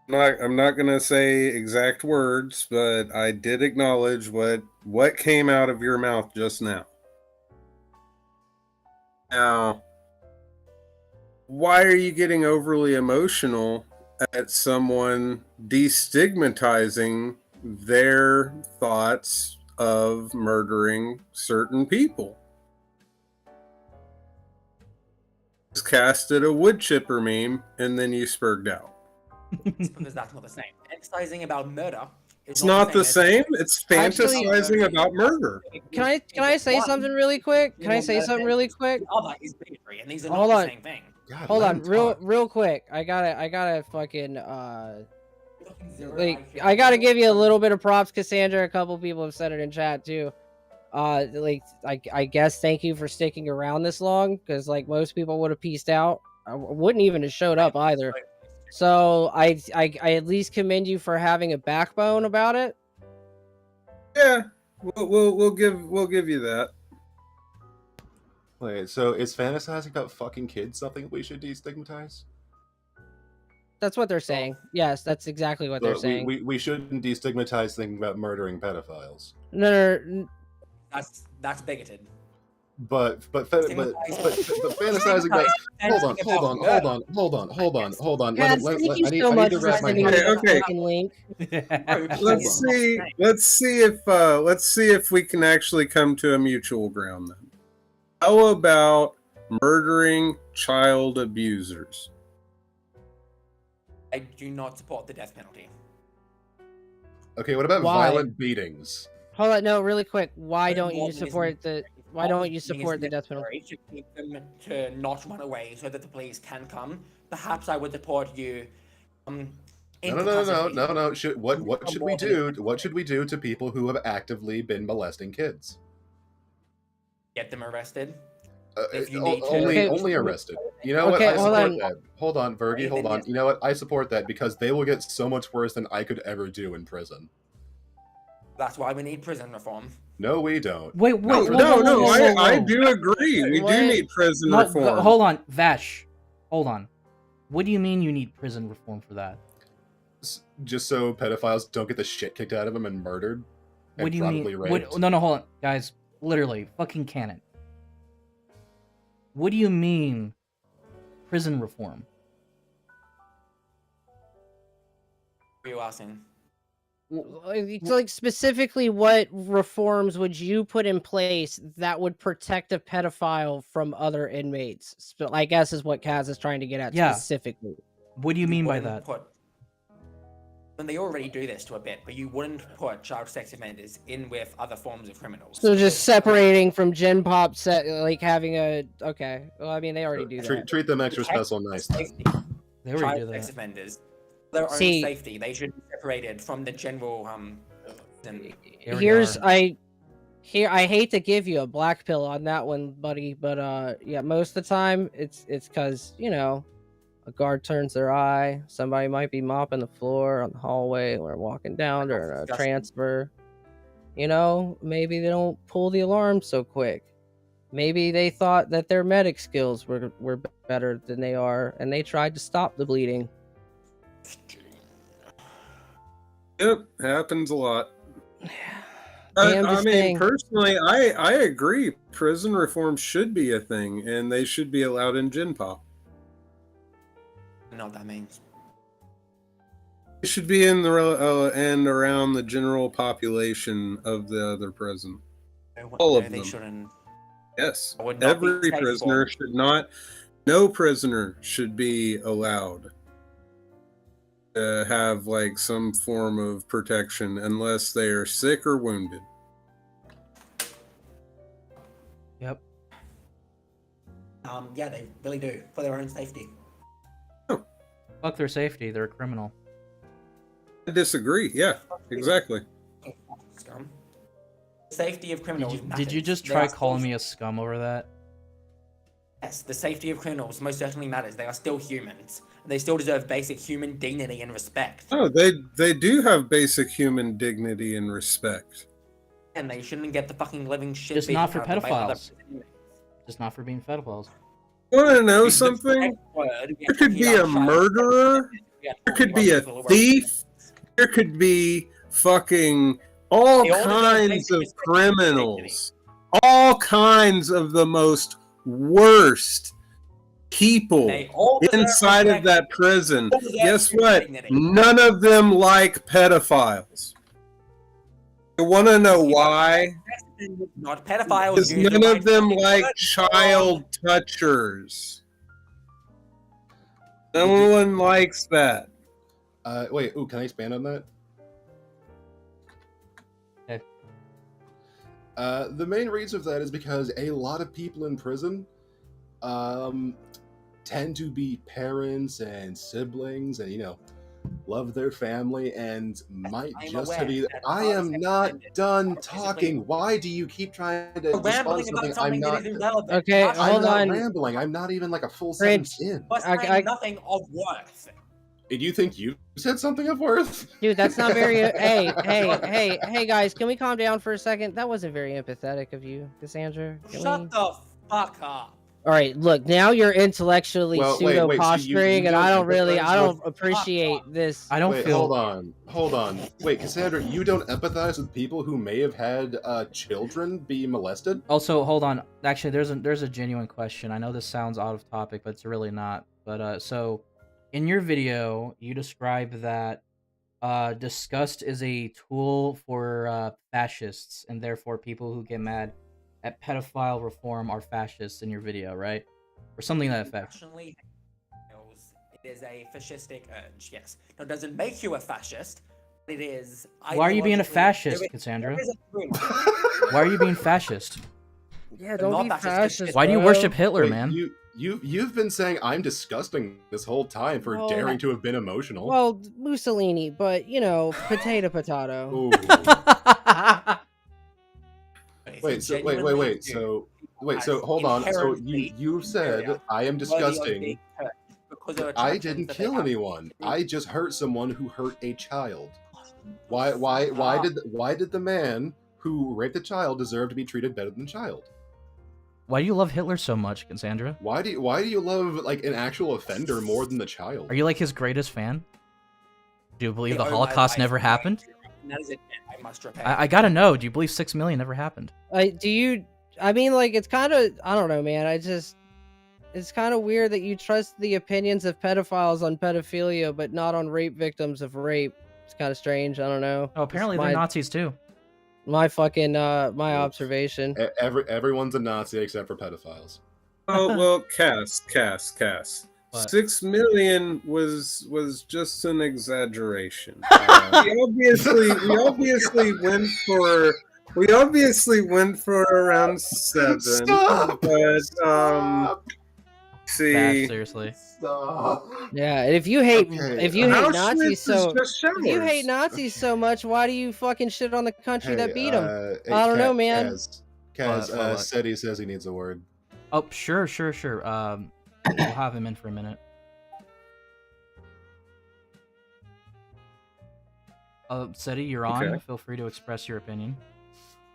I'm not gonna say exact words, but I did acknowledge what came out of your mouth just now. Now, why are you getting overly emotional at someone destigmatizing their thoughts of murdering certain people? Just casted a wood chipper meme and then you spurged out. Because that's not the same. Fantasizing about murder It's not the same. It's fantasizing about murder. Can I say something really quick? Can I say something really quick? The other is bigotry, and these are Hold not on. the same thing. Hold on, real quick. I gotta fucking like I gotta give you a little bit of props, Cassandra. A couple people have said it in chat too. Like I guess thank you for sticking around this long, because like most people would have pieced out. I wouldn't even have showed up either. So I at least commend you for having a backbone about it. Yeah, we'll give you that. Wait, so is fantasizing about fucking kids something we should destigmatize? That's what they're saying. Yes, that's exactly what they're saying. We shouldn't destigmatize thinking about murdering pedophiles. No. That's bigoted. But fantasizing about hold on. Guys, thank you so much for sending me the fucking link. Let's see if we can actually come to a mutual ground then. How about murdering child abusers? I do not support the death penalty. Okay, what about violent beatings? Hold on, no, really quick. Why don't you support the death penalty? To keep them to not run away so that the police can come. Perhaps I would support you. No. What should we do? What should we do to people who have actively been molesting kids? Get them arrested. Only arrested. You know what? I support that. Hold on, Vergi. Hold on. You know what? I support that because they will get so much worse than I could ever do in prison. That's why we need prison reform. No, we don't. Wait. I do agree. We do need prison reform. Hold on, Vash. Hold on. What do you mean you need prison reform for that? Just so pedophiles don't get the shit kicked out of them and murdered. What do you mean? No, hold on, guys. Literally, fucking canon. What do you mean, prison reform? What are you asking? Like specifically, what reforms would you put in place that would protect a pedophile from other inmates? So I guess is what Kaz is trying to get at specifically. What do you mean by that? And they already do this to a bit, but you wouldn't put child sex offenders in with other forms of criminals. So just separating from Gen Pop, like having a Well, I mean, they already do that. Treat them extra special nice. They already do that. Sex offenders, their own safety, they should be separated from the general. I hate to give you a black pill on that one, buddy, but yeah, most of the time it's because a guard turns their eye. Somebody might be mopping the floor on the hallway or walking down during a transfer. Maybe they don't pull the alarm so quick. Maybe they thought that their medic skills were better than they are, and they tried to stop the bleeding. Yep, happens a lot. I mean, personally, I agree. Prison reform should be a thing, and they should be allowed in Gen Pop. I know what that means. It should be in the and around the general population of the other prison. All of They them. shouldn't. Yes. I would not be Every safe prisoner for- should not. No prisoner should be allowed to have like some form of protection unless they are sick or wounded. Yep. Yeah, they really do for their own safety. Fuck their safety. They're a criminal. I disagree. Yeah, exactly. Scum. Safety of criminals. Did you matters. just They try are still- calling me a scum over that? Yes, the safety of criminals most certainly matters. They are still humans. They still deserve basic human dignity and respect. Oh, they do have basic human dignity and respect. And they shouldn't get the fucking living shit. Just beaten not for out of them by other pedophiles. Just not for being pedophiles. Want to know something? There could be a murderer. There could be a thief. There could be fucking all They all deserve kinds basic of respect. criminals. All kinds of the most worst people They all deserve inside of respect. that prison. All deserve Guess human what? dignity. None of them like pedophiles. You want to know why? Not pedophiles. Because use the none right of them fucking like word. child touchers. No one likes that. Wait, can I expand on that? Okay. The main reason for that is because a lot of people in prison tend to be parents and siblings and, love their family and might I'm just aware be... that I fathers am have not offended. done Or basically- talking. Why do you keep trying to You're respond rambling to about something something I'm that not... isn't relevant. Okay, Not I'm hold not on. rambling. I'm not even like a full Rich, sentence in. You're saying nothing of worth. Did you think you said something of worth? Dude, that's not very. Hey, guys, can we calm down for a second? That wasn't very empathetic of you, Cassandra. Can Shut we... the fuck up. All right, look, now you're intellectually Well, wait, pseudo so posturing, you and I don't don't empathize with- appreciate this. I don't Wait, feel. hold on. Wait, Cassandra, you don't empathize with people who may have had children be molested? Also, hold on. Actually, there's a genuine question. I know this sounds out of topic, but it's really not. But so, in your video, you describe that disgust is a tool for fascists, and therefore people who get mad at pedophile reform are fascists in your video, right? Or something to that effect. Rationally, it is a fascistic urge, yes. Now, it doesn't make you a fascist, but it is... Why are you being a ideologically- fascist, there is- Cassandra? there is a room. Why are you being fascist? Yeah, don't don't be be fascist. Why do you bro. worship Hitler, Wait, man? You've been saying I'm disgusting this whole time for Well, daring to have been emotional. Well, Mussolini, but potato. Ooh. Wait, so hold on. So you said I am disgusting. I didn't kill anyone. I just hurt someone who hurt a child. Why did the man who raped a child deserve to be treated better than the child? Why do you love Hitler so much, Cassandra? Why do you love like an actual offender more than the child? Are you like his greatest fan? Do you believe the Hey, oh, my Holocaust life, never right. happened? That is it. I must repay. I gotta know. Do you believe 6 million never happened? Do you? I mean, like, it's kind of. I don't know, man. It's kind of weird that you trust the opinions of pedophiles on pedophilia, but not on rape victims of rape. It's kind of strange. I don't know. Oh, apparently It's they're my- Nazis too. My fucking my observation. Everyone's a Nazi except for pedophiles. Well, Cass. What? 6 million was just an exaggeration. we obviously went for around 7. Stop! But see, Bad, seriously. Stop. Yeah, and if you hate Okay, Nazis so much, why do you fucking shit on the country that beat them? I don't know, man. Kaz, Seti says he needs a word. Oh, sure. We'll have him in for a minute. Seti, you're on. Okay. Feel free to express your opinion.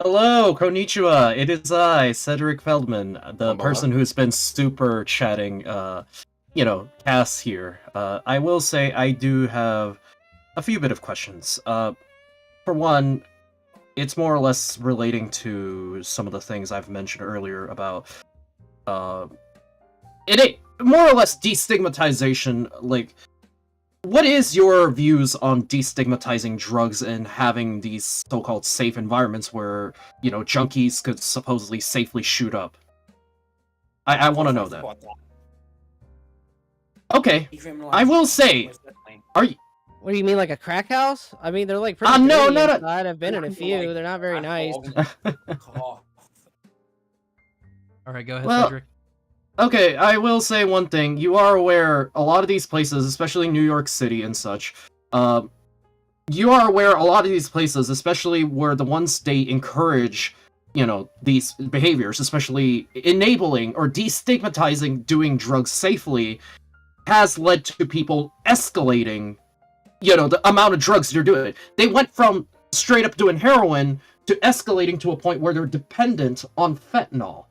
Hello, konnichiwa. It is I, Cedric Feldman, the person who's been super chatting, Cass here. I will say I do have a few bit of questions. For one, it's more or less relating to some of the things I've mentioned earlier about, more or less destigmatization, like, what is your views on destigmatizing drugs and having these so-called safe environments where, you know, junkies could supposedly safely shoot up? I want to know that. Okay, I will say, are you... What do you mean, like a crack house? I mean, they're like pretty no, dirty no. inside. I've been in a few. They're not very nice. All right, go ahead, Well, Cedric. Okay, I will say one thing. You are aware a lot of these places, especially New York City and such, you are aware a lot of these places, especially where the ones they encourage, you know, these behaviors, especially enabling or destigmatizing doing drugs safely, has led to people escalating, you know, the amount of drugs they're doing. They went from straight up doing heroin to escalating to a point where they're dependent on fentanyl.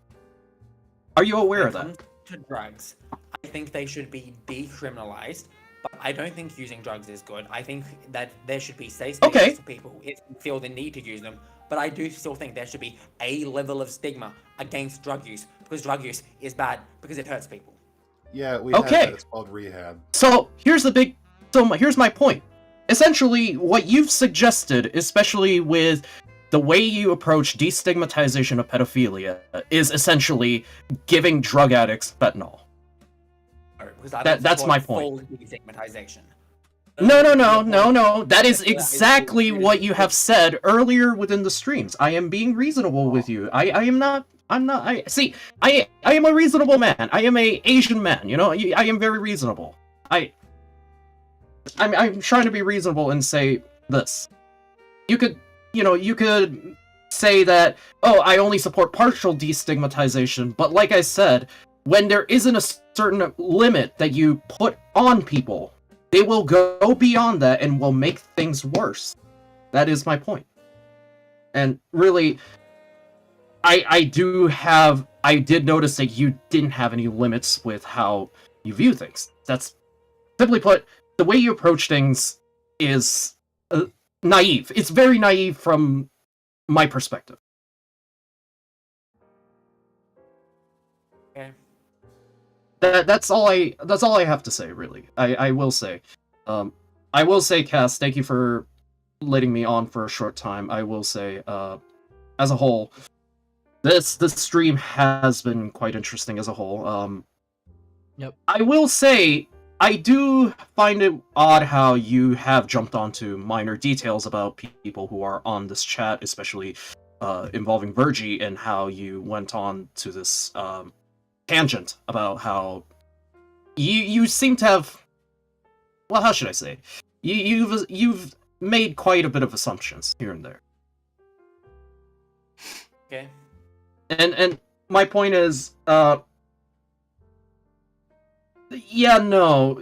Are you aware of that? To drugs, I think they should be decriminalized, but I don't think using drugs is good. I think that there should be safe spaces for people if they feel the need to use them, but I do still think there should be a level of stigma against drug use, because drug use is bad because it hurts people. Yeah, we have that. It's called rehab. So here's here's my point. Essentially, what you've suggested, especially with the way you approach destigmatization of pedophilia, is essentially giving drug addicts fentanyl. That's my point. Destigmatization. No. That is exactly what you have said earlier within the streams. I am being reasonable with you. I am not. I am a reasonable man. I am a Asian man. You know, I am very reasonable. I'm trying to be reasonable and say this. You could say that, oh, I only support partial destigmatization, but like I said, when there isn't a certain limit that you put on people, they will go beyond that and will make things worse. That is my point. And really, I did notice that you didn't have any limits with how you view things. That's, simply put, the way you approach things is naive. It's very naive from my perspective. Okay. That's all I have to say, really. I will say, Cass, thank you for letting me on for a short time. I will say, as a whole, this stream has been quite interesting as a whole. Yep. I will say, I do find it odd how you have jumped onto minor details about people who are on this chat, especially involving Virgie, and how you went on to this tangent about how you seem to have, well, how should I say? You've made quite a bit of assumptions here and there. Okay. And my point is, yeah, no,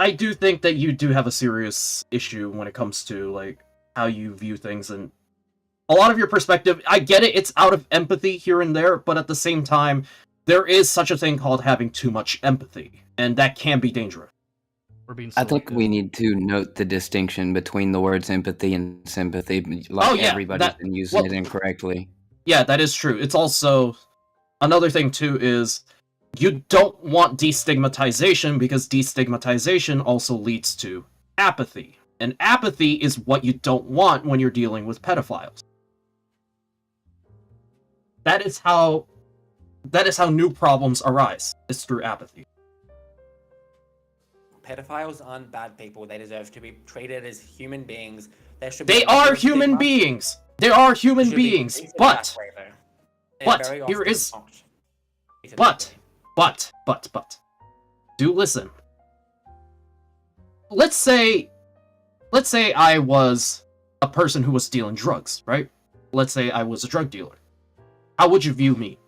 I do think that you do have a serious issue when it comes to, like, how you view things, and a lot of your perspective, I get it, it's out of empathy here and there, but at the same time, there is such a thing called having too much empathy, and that can be dangerous. I think we need to note the distinction between the words empathy and sympathy, like everybody's been using it incorrectly. Yeah, that is true. It's also, another thing too is, you don't want destigmatization because destigmatization also leads to apathy. And apathy is what you don't want when you're dealing with pedophiles. That is how new problems arise, is through apathy. Pedophiles aren't bad people. They deserve to be treated as human beings. They are human beings! They are human beings, but here is... But, do listen. Let's say I was a person who was dealing drugs, right? Let's say I was a drug dealer. How would you view me?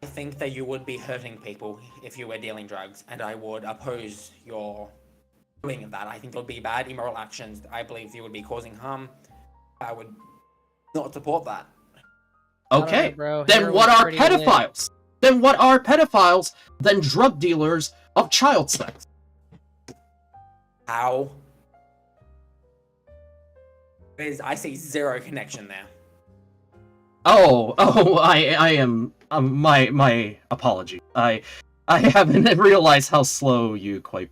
I think that you would be hurting people if you were dealing drugs, and I would oppose your doing that. I think it would be bad, immoral actions. I believe you would be causing harm. I would not support that. Okay, then what are pedophiles? Then what are pedophiles than drug dealers of child sex? How? I see zero connection there. I am my apology. I haven't realized how slow you quite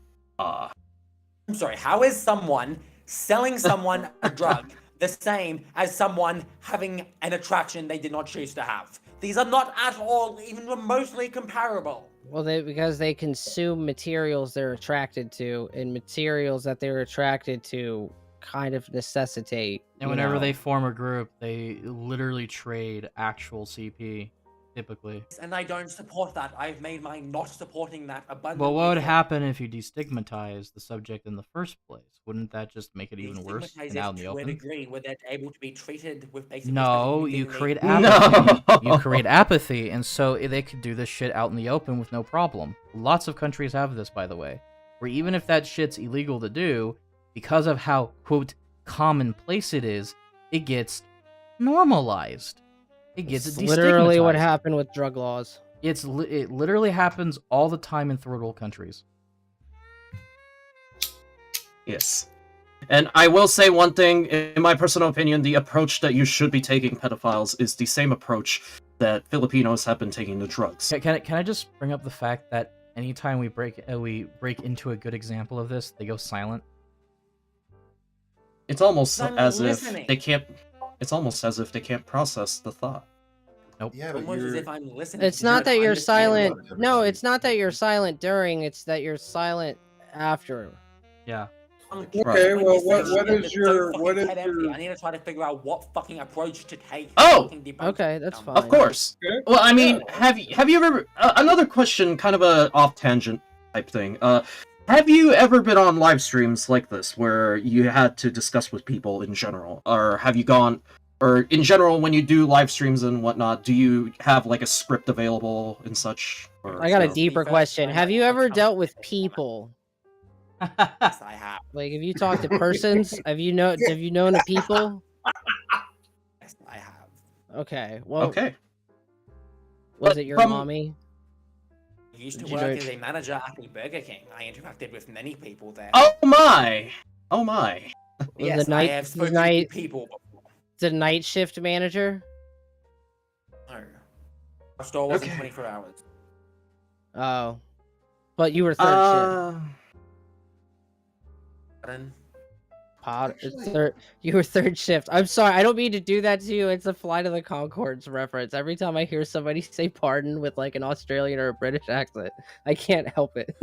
I'm sorry, how is someone selling someone a drug the same as someone having an attraction they did not choose to have? These are not at all even remotely comparable. Well, because they consume materials they're attracted to, and materials that they're attracted to kind of necessitate. And whenever they form a group, they literally trade actual CP, typically. And I don't support that. I've made my not supporting that abundantly. But what would happen if you destigmatize the subject in the first place? Wouldn't that just make it even worse and out in the open? To a degree where they're able to be treated with basically... No, you create apathy. You create apathy, and so they could do this shit out in the open with no problem. Lots of countries have this, by the way, where even if that shit's illegal to do, because of how, quote, commonplace it is, it gets normalized. It gets destigmatized. Literally what happened with drug laws. It literally happens all the time in third world countries. Yes. And I will say one thing, in my personal opinion, the approach that you should be taking pedophiles is the same approach that Filipinos have been taking to drugs. Can I just bring up the fact that anytime we break into a good example of this, they go silent? It's almost as if they can't. It's almost as if they can't process the thought. Nope. Yeah, but almost as if I'm listening. It's not that you're silent. No, it's not that you're silent during. It's that you're silent after. Yeah. Okay, well, what is your? I need to try to figure out what fucking approach to take. Oh, okay, that's fine. Of course. Okay. Well, I mean, have you ever another question, kind of a off tangent type thing? Have you ever been on live streams like this where you had to discuss with people in general, or have you gone, or in general when you do live streams and whatnot, do you have like a script available and such? I got a deeper question. Have you ever dealt with people? Yes, I have. Like, have you talked to persons? Have you known a people? Yes, I have. Okay. Well. Okay. Was it your mommy? I used to work as a manager at the Burger King. I interacted with many people there. Oh my! Oh my! Yes, I have spoken to people before. The night shift manager? No. Our store wasn't 24 hours. Oh. But you were third shift. You were third shift. I'm sorry, I don't mean to do that to you. It's a Flight of the Conchords reference. Every time I hear somebody say pardon with like an Australian or a British accent, I can't help it.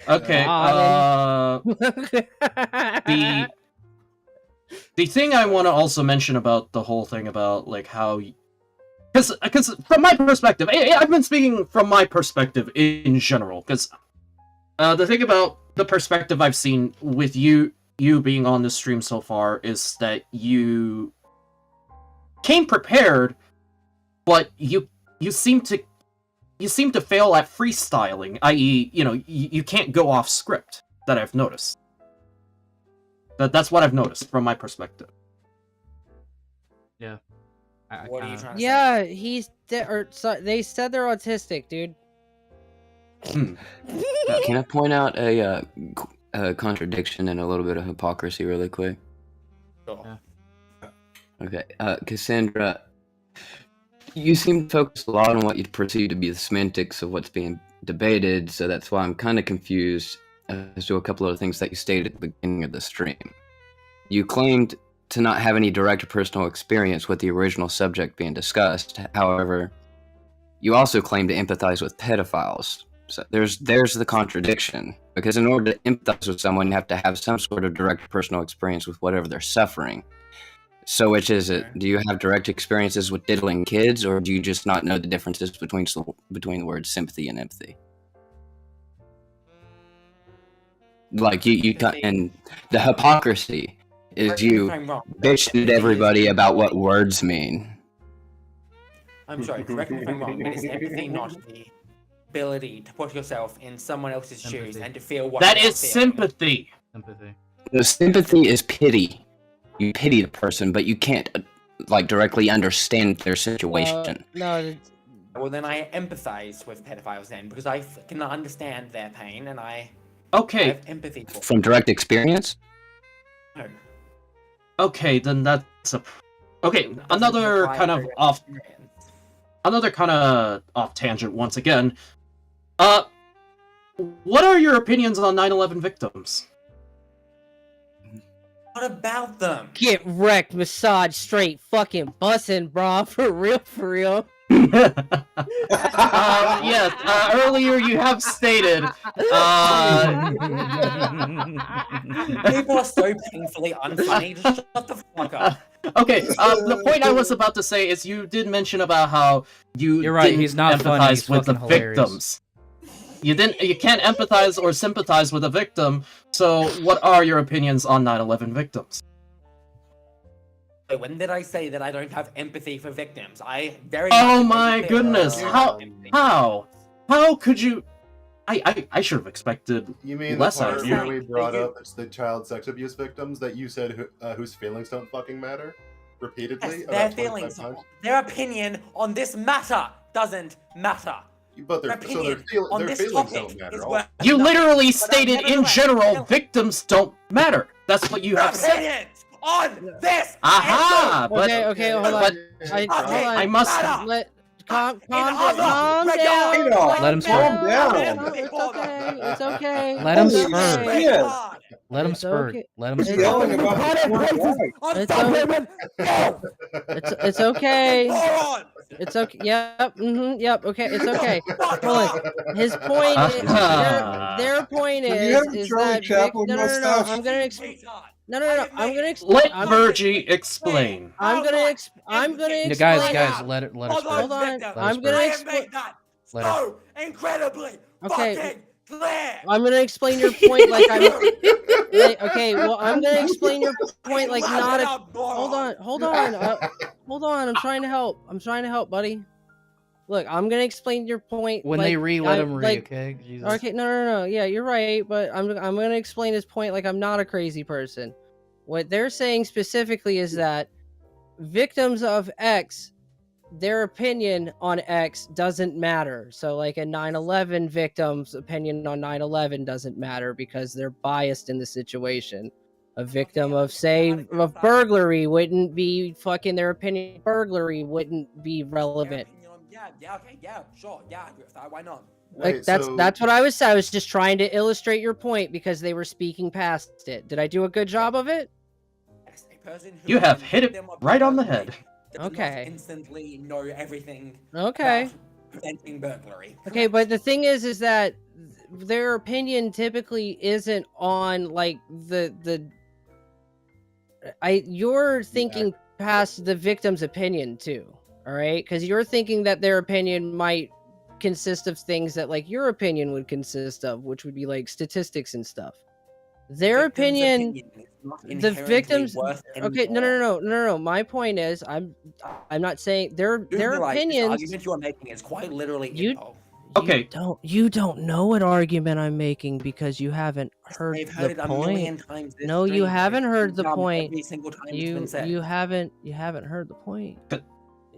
Okay. The thing I want to also mention about the whole thing about like how, because from my perspective, I've been speaking from my perspective in general. Because the thing about the perspective I've seen with you being on this stream so far is that you came prepared, but you seem to fail at freestyling, i.e., you can't go off script. That I've noticed. That's what I've noticed from my perspective. Yeah. What are you trying to say? Yeah, they said they're autistic, dude. Can I point out a contradiction and a little bit of hypocrisy really quick? Sure. Okay, Cassandra, you seem to focus a lot on what you perceive to be the semantics of what's being debated, so that's why I'm kind of confused as to a couple of the things that you stated at the beginning of the stream. You claimed to not have any direct personal experience with the original subject being discussed. However, you also claim to empathize with pedophiles. So there's the contradiction, because in order to empathize with someone, you have to have some sort of direct personal experience with whatever they're suffering. So which is it? Do you have direct experiences with diddling kids, or do you just not know the differences between the words sympathy and empathy? Like you and the hypocrisy is you bitching at everybody about what words mean. I'm sorry, correct me if I'm wrong, but is empathy not the ability to put yourself in someone else's shoes and to feel what that is sympathy? Sympathy. The sympathy is pity. You pity the person, but you can't like directly understand their situation. No. Well, then I empathize with pedophiles then, because I can understand their pain and I have empathy for From direct experience? No. Okay, then that's another kind of off tangent once again. What are your opinions on 9/11 victims? What about them? Get wrecked, massage, straight, fucking bussin', bro. For real, for real. Earlier you have stated. People are so painfully unfunny. Just shut the fuck up. Okay, the point I was about to say is you did mention about how You're right, didn't he's not funny, empathize he's with the fucking hilarious. victims. You can't empathize or sympathize with a victim, so what are your opinions on 9/11 victims? Wait, when did I say that I don't have empathy for victims? Oh my goodness! How could you? I should have expected You mean less the out part of you. where we brought up the child sex abuse victims that you said whose feelings don't fucking matter repeatedly? Yes, about their 25 feelings, times? their opinion on this matter doesn't matter. But their opinion feelings topic don't matter. is worth You nothing. literally But stated in nevertheless, general, victims don't matter. That's what you have said. opinions on this. Aha! But Okay, hold on. I must. Calm down. Let him spurt. It's okay. Let him It's spurt. okay. Let him It's spurt. okay. Let him It's spurt. It's okay. It's okay. Yep. Yep. Okay. It's okay. Hold on. His point is their point is that no. I'm gonna explain. No. I'm gonna explain. Let Virgie explain. I'm gonna explain. Guys, let her spurt. Hold on. Let her I'm spurt. gonna explain. Let her. So incredibly Okay. clear. I'm gonna explain your point like I'm. Okay, well, I'm gonna explain your point like not a. Hold on. I'm trying to help. Buddy. Look, I'm gonna explain your point. When like, they let him okay? Jesus. Okay, no. Yeah, you're right, but I'm gonna explain his point like I'm not a crazy person. What they're saying specifically is that victims of X, their opinion on X doesn't matter. So like a 9/11 victim's opinion on 9/11 doesn't matter because they're biased in the situation. A victim of, say, of burglary wouldn't be fucking their opinion. Burglary wouldn't be relevant. Sure, I agree with that. Why not? Like that's what I was just trying to illustrate your point because they were speaking past it. Did I do a good job of it? Yes, a person who You have hit it right on the head. does Okay. not instantly know everything. Okay. About preventing burglary. Okay, but the thing is that their opinion typically isn't on like you're thinking past the victim's opinion too. All right, because you're thinking that their opinion might consist of things that like your opinion would consist of, which would be like statistics and stuff. Their opinion the victims. Okay, no. My point is, I'm not saying their opinions. The argument you are making is quite literally Okay. You don't know what argument I'm making because you haven't heard They've heard the it a million point. times this No, you stream. haven't heard the Dumb point. every single time it's been said. You haven't heard the point.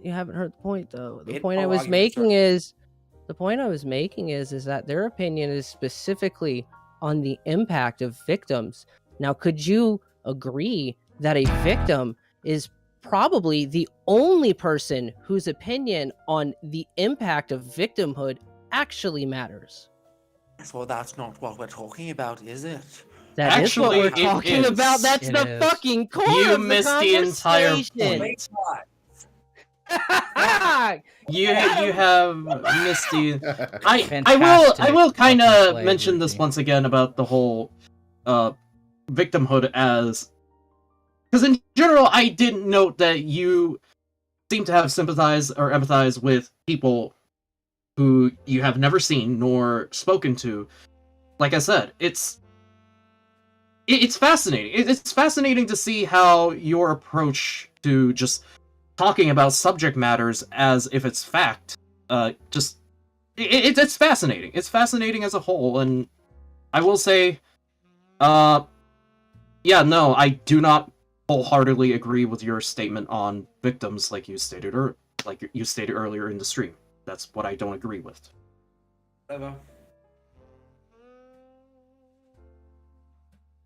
You haven't heard the point though. The It- point I our was arguments making is that their opinion is specifically on the impact of victims. Now, could you agree that a victim is probably the only person whose opinion on the impact of victimhood actually matters? Well, that's not what we're talking about, is it? That is what we're talking about. That's the fucking core You of the missed the entire conversation. point. You have missed the. I will kind of mention this once again about the whole victimhood as, because in general I didn't note that you seem to have sympathized or empathized with people who you have never seen nor spoken to. Like I said, it's fascinating. It's fascinating to see how your approach to just talking about subject matters as if it's fact. It's fascinating. It's fascinating as a whole, and I will say, I do not wholeheartedly agree with your statement on victims, like you stated earlier in the stream. That's what I don't agree with. Whatever.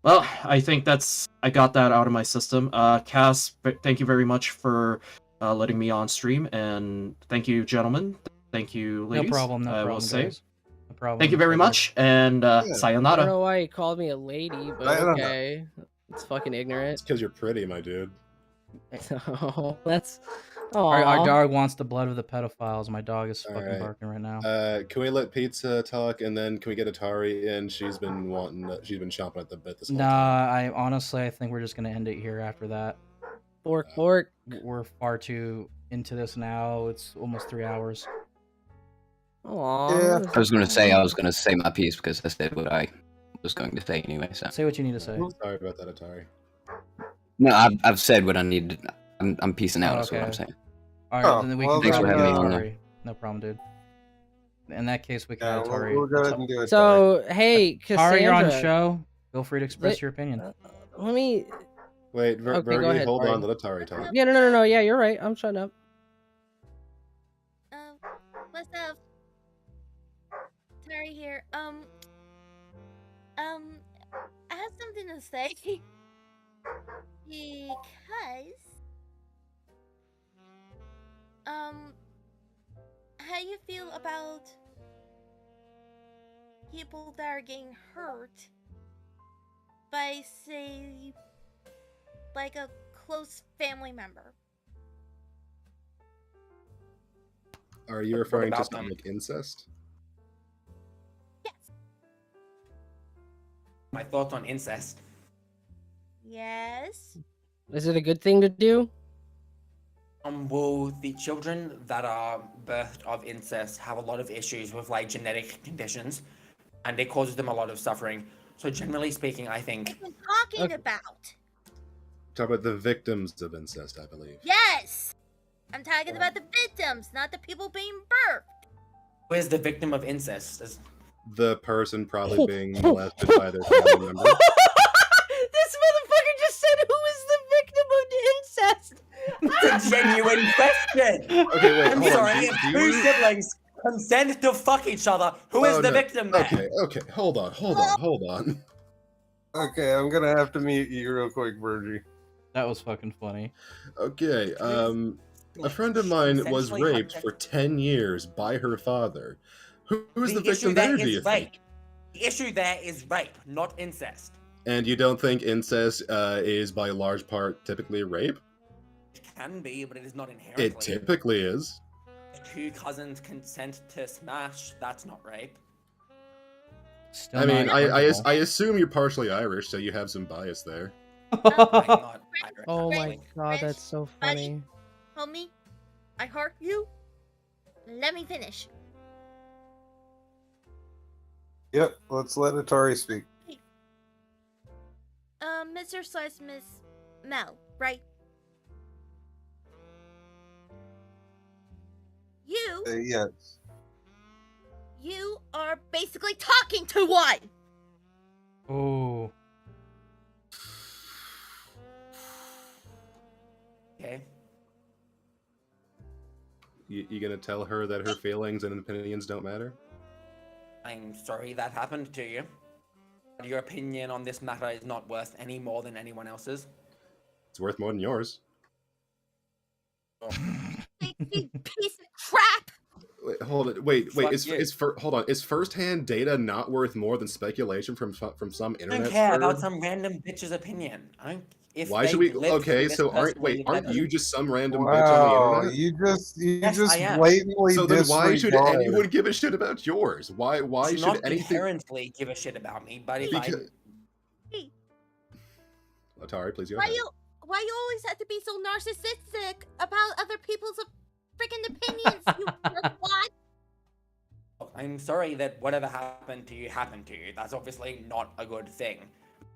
Well, I think I got that out of my system. Cass, thank you very much for letting me on stream, and thank you, gentlemen. Thank you, ladies. No problem, I will say. guys. No problem. Thank you very much, and I don't sayonara. know why he called me a lady, but okay. It's fucking ignorant. It's because you're pretty, my dude. Oh, that's. Our dog wants the blood of the pedophiles. My dog is All fucking right. barking right now. Can we let Pizza talk, and then can we get Atari in? She's been chomping at the bit this whole Nah, time. I think we're just gonna end it here after that. Fork. We're far too into this now. It's almost 3 hours. Aww. I was gonna say my piece because I said what I was going to say anyway. So Say what you need to say. Sorry about that, Atari. no, I've said what I needed. I'm piecing out. Oh, Is what I'm okay. saying. Alright, then we can Thanks for having me on Atari. there. No problem, dude. In that case, we can Yeah, Atari. we'll go ahead and do it. So hey, Cassandra. Atari, you're on the show. Feel free to express your opinion. Let me. Wait, Okay, go Vergie, ahead, hold sorry. on. Let Atari talk. Yeah, no. Yeah, you're right. I'm shutting up. What's up? Terry here. I have something to say because how you feel about people that are getting hurt by, say, like a close family member? Are you referring to about something like incest? My thoughts on incest. Yes. Is it a good thing to do? Well, the children that are birthed of incest have a lot of issues with like genetic conditions, and it causes them a lot of suffering. So generally speaking, I think I'm talking about. Talk about the victims of incest, I believe. Yes. I'm talking about the victims, not the people being birthed. who is the victim of incest? The person probably being molested by their family member. This motherfucker just said, "Who is the victim of incest?" It's a genuine question. Okay, wait, I'm hold on. sorry. Do If you- two siblings consent to fuck each other, who is Oh, the no. victim there? Okay, hold on. Okay, I'm gonna have to mute you real quick, Virgie. That was fucking funny. Okay, a friend of mine was raped for 10 years by her father. Who's the victim issue there, there do you is think? rape. The issue there is rape, not incest. And you don't think incest is by large part typically rape? It can be, but it is not inherently. It typically is. If two cousins consent to smash, that's not rape. I mean, I assume you're partially Irish, so you have some bias there. Oh my god, that's so funny. Homie, I heart you. Let me finish. Yep, let's let Atari speak. Mr/Miss Mel, right? You, Yes. you are basically talking to one. Oh. Okay. You gonna tell her that her feelings and opinions don't matter? I'm sorry that happened to you. But your opinion on this matter is not worth any more than anyone else's. It's worth more than yours. Piece of crap. Wait, hold it. Wait. Fuck Is you. hold on. Is firsthand data not worth more than speculation from some I internet? don't care about sperm? some random bitch's opinion. If Why they should we? live Okay, through this so aren't personally, aren't that you doesn't- just some random Wow, bitch on the internet? you Yes, just I am. blatantly So then why should disregard. anyone give a shit about yours? Why It's should not anything? inherently give a shit about me, but if Because... Atari, please go Why ahead. you always have to be so narcissistic about other people's freaking opinions? You jerkwad. I'm sorry that whatever happened to you happened to you. That's obviously not a good thing.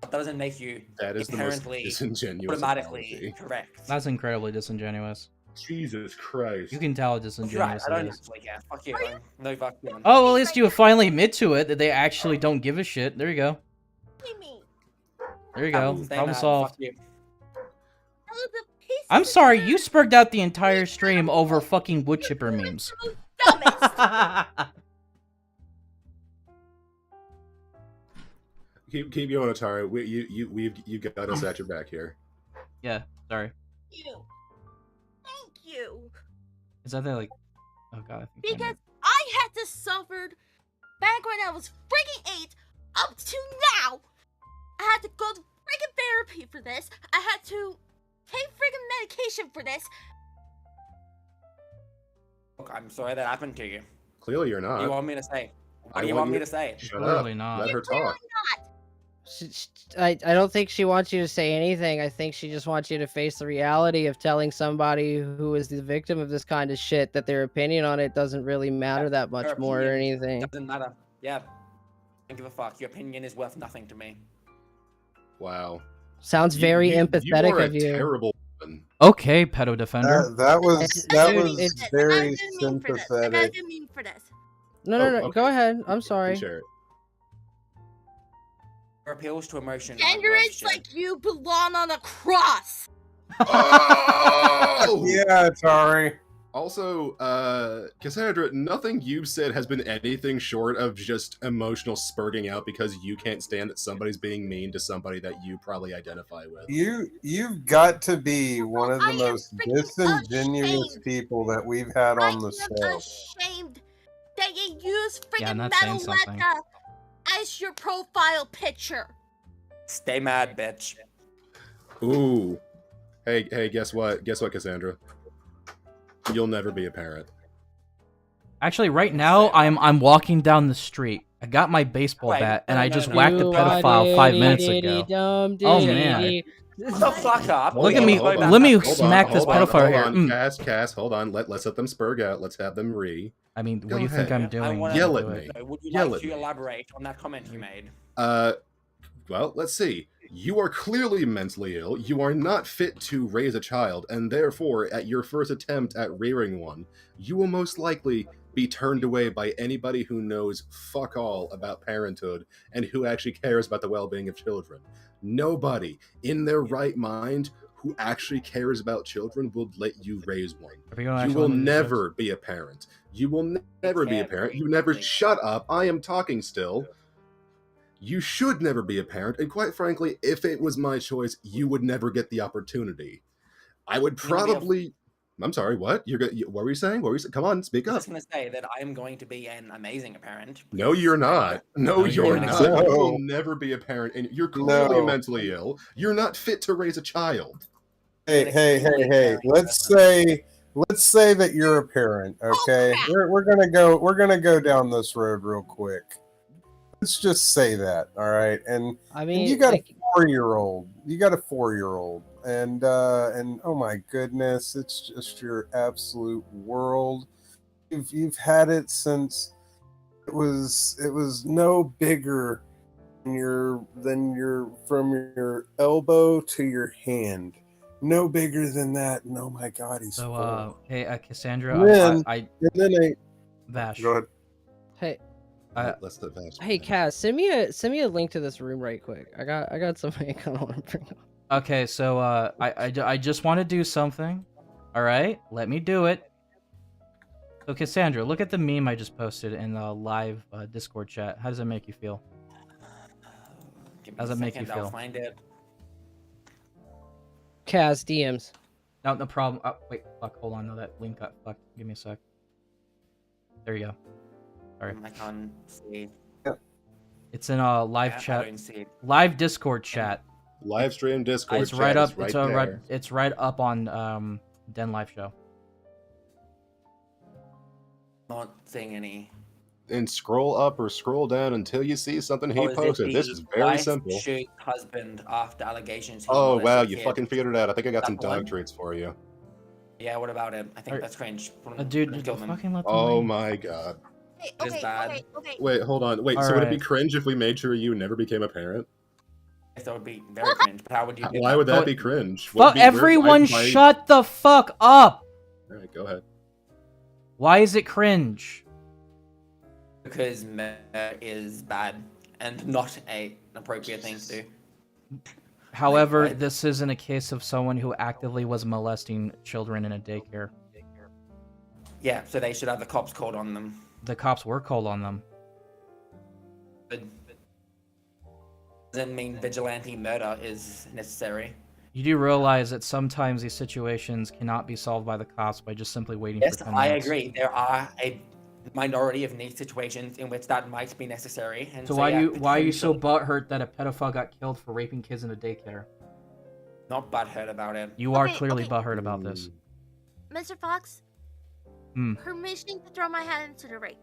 That doesn't make you That is the most inherently disingenuous automatically apology. correct. That's incredibly disingenuous. Jesus Christ. You can tell how You're right. disingenuous I don't it is. actually care. Fuck you. No fuck you. Oh, well, at least you finally admit to it that they actually don't give a shit. There you go. There you go. Stay Problem mad. solved. Fuck you. I'm sorry, you spurred out the entire stream over fucking wood chipper memes. Keep going, Atari. You've got us at your back here. Yeah, sorry. Thank you. Is that like... Oh god, I think I know. Because I had to suffer back when I was freaking 8 up to now. I had to go to freaking therapy for this. I had to take friggin' medication for this. Look, I'm sorry that happened to you. Clearly, you're What not. do you want me to say? What I do you want me to say? Shut Clearly up. not. Let her talk. I don't think she wants you to say anything. I think she just wants you to face the reality of telling somebody who is the victim of this kind of shit that their opinion on it doesn't really matter that much Your more or opinion anything. Doesn't matter. Yeah. Don't give a fuck. Your opinion is worth nothing to me. Wow. Sounds very you empathetic are a of you. terrible woman. Okay, pedo defender. That was It's- very I gotta sympathetic. do mean for this. No, okay. go ahead. I'm sorry. Share it. Your appeals to emotion. Ignorance like you belong on a cross. Oh! Yeah, sorry. Also, Cassandra, nothing you've said has been anything short of just emotional spurting out because you can't stand that somebody's being mean to somebody that you probably identify with. You've got to be one of the most disingenuous people that we've had on the show. Ashamed that you use Yeah, friggin' that's saying something. Metaletta as your profile picture. Stay mad, bitch. Ooh. Hey, guess what? Guess what, Cassandra? You'll never be a parent. Actually, right now I'm walking down the street. I got my baseball bat and I just whacked a pedophile 5 minutes ago. Oh man! Shut the fuck up. Look at me. Let me smack this pedophile here. Hold on, Cass, hold on. Let's let them spurg out. Let's have them I mean, what Go do you think ahead. I'm doing? Yell at me. Would you Yell like at to me. elaborate on that comment you made? Well, let's see. You are clearly mentally ill. You are not fit to raise a child, and therefore, at your first attempt at rearing one, you will most likely be turned away by anybody who knows fuck all about parenthood and who actually cares about the well-being of children. Nobody in their right mind who actually cares about children will let you raise one. You will never be a parent. You will never be a parent. You never shut up. I am talking still. You should never be a parent, and quite frankly, if it was my choice, you would never get the opportunity. I would probably... I'm sorry, what? What were you saying? What were you saying? Come on, speak I'm up. just going to say that I am going to be an amazing parent. No, you're not. No, you're not. not. You will never be a parent, and you're clearly mentally ill. You're not fit to raise a child. Hey. Let's say that you're a parent, okay? We're gonna go down this road real quick. Let's just say that, all right? And I mean, and you got a 4-year-old. You got a 4-year-old, and oh my goodness, it's just your absolute world. You've had it since it was no bigger than your from your elbow to your hand. No bigger than that. And oh my God, he's So, hey, Cassandra, Vash. Go ahead. Hey. Let's let Vash. Hey, Cass, send me a link to this room right quick. I got something I kind of want to bring up. Okay, so I just want to do something. All right, let me do it. So Cassandra, look at the meme I just posted in the live Discord chat. How does it make you feel? How does it make you feel? I'll find it. Cass DMs. No problem. Oh, wait, fuck. Hold on. No, that link got fucked. Give me a sec. There you go. All right. I can't see. It's in a live I chat. don't see it. Live Discord chat. Live stream Discord It's chat. right up. It's right there. It's right up on Den Live Show. Not seeing any. And scroll up or scroll down until you see something he Oh, is it posted. This the is very wife simple. shoot husband after allegations. he Oh molested wow, you kid? fucking figured it out. I think I got That some dog one? treats for you. Yeah, what about it? I think that's cringe. Dude, Kill them. fucking let them Oh leave. my god. It is bad. Wait, hold on. Wait, so would it be cringe if we made sure you never became a parent? Yes, that would be very cringe. But how would you do Why that? would that be cringe? Fuck everyone! Shut the fuck up! All right, go ahead. Why is it cringe? Because murder is bad and not an appropriate thing to do. However, this isn't a case of someone who actively was molesting children in a daycare. Yeah, so they should have the cops called on them. The cops were called on them. But doesn't mean vigilante murder is necessary. You do realize that sometimes these situations cannot be solved by the cops by just simply waiting Yes, for 10 I minutes. agree. There are a minority of niche situations in which that might be necessary. And So yeah, why are you so potential- butthurt that a pedophile got killed for raping kids in a daycare? Not butthurt about it. You are Okay, clearly okay. butthurt about this. Mr. Fox, Hmm. permission to throw my hat into the ring.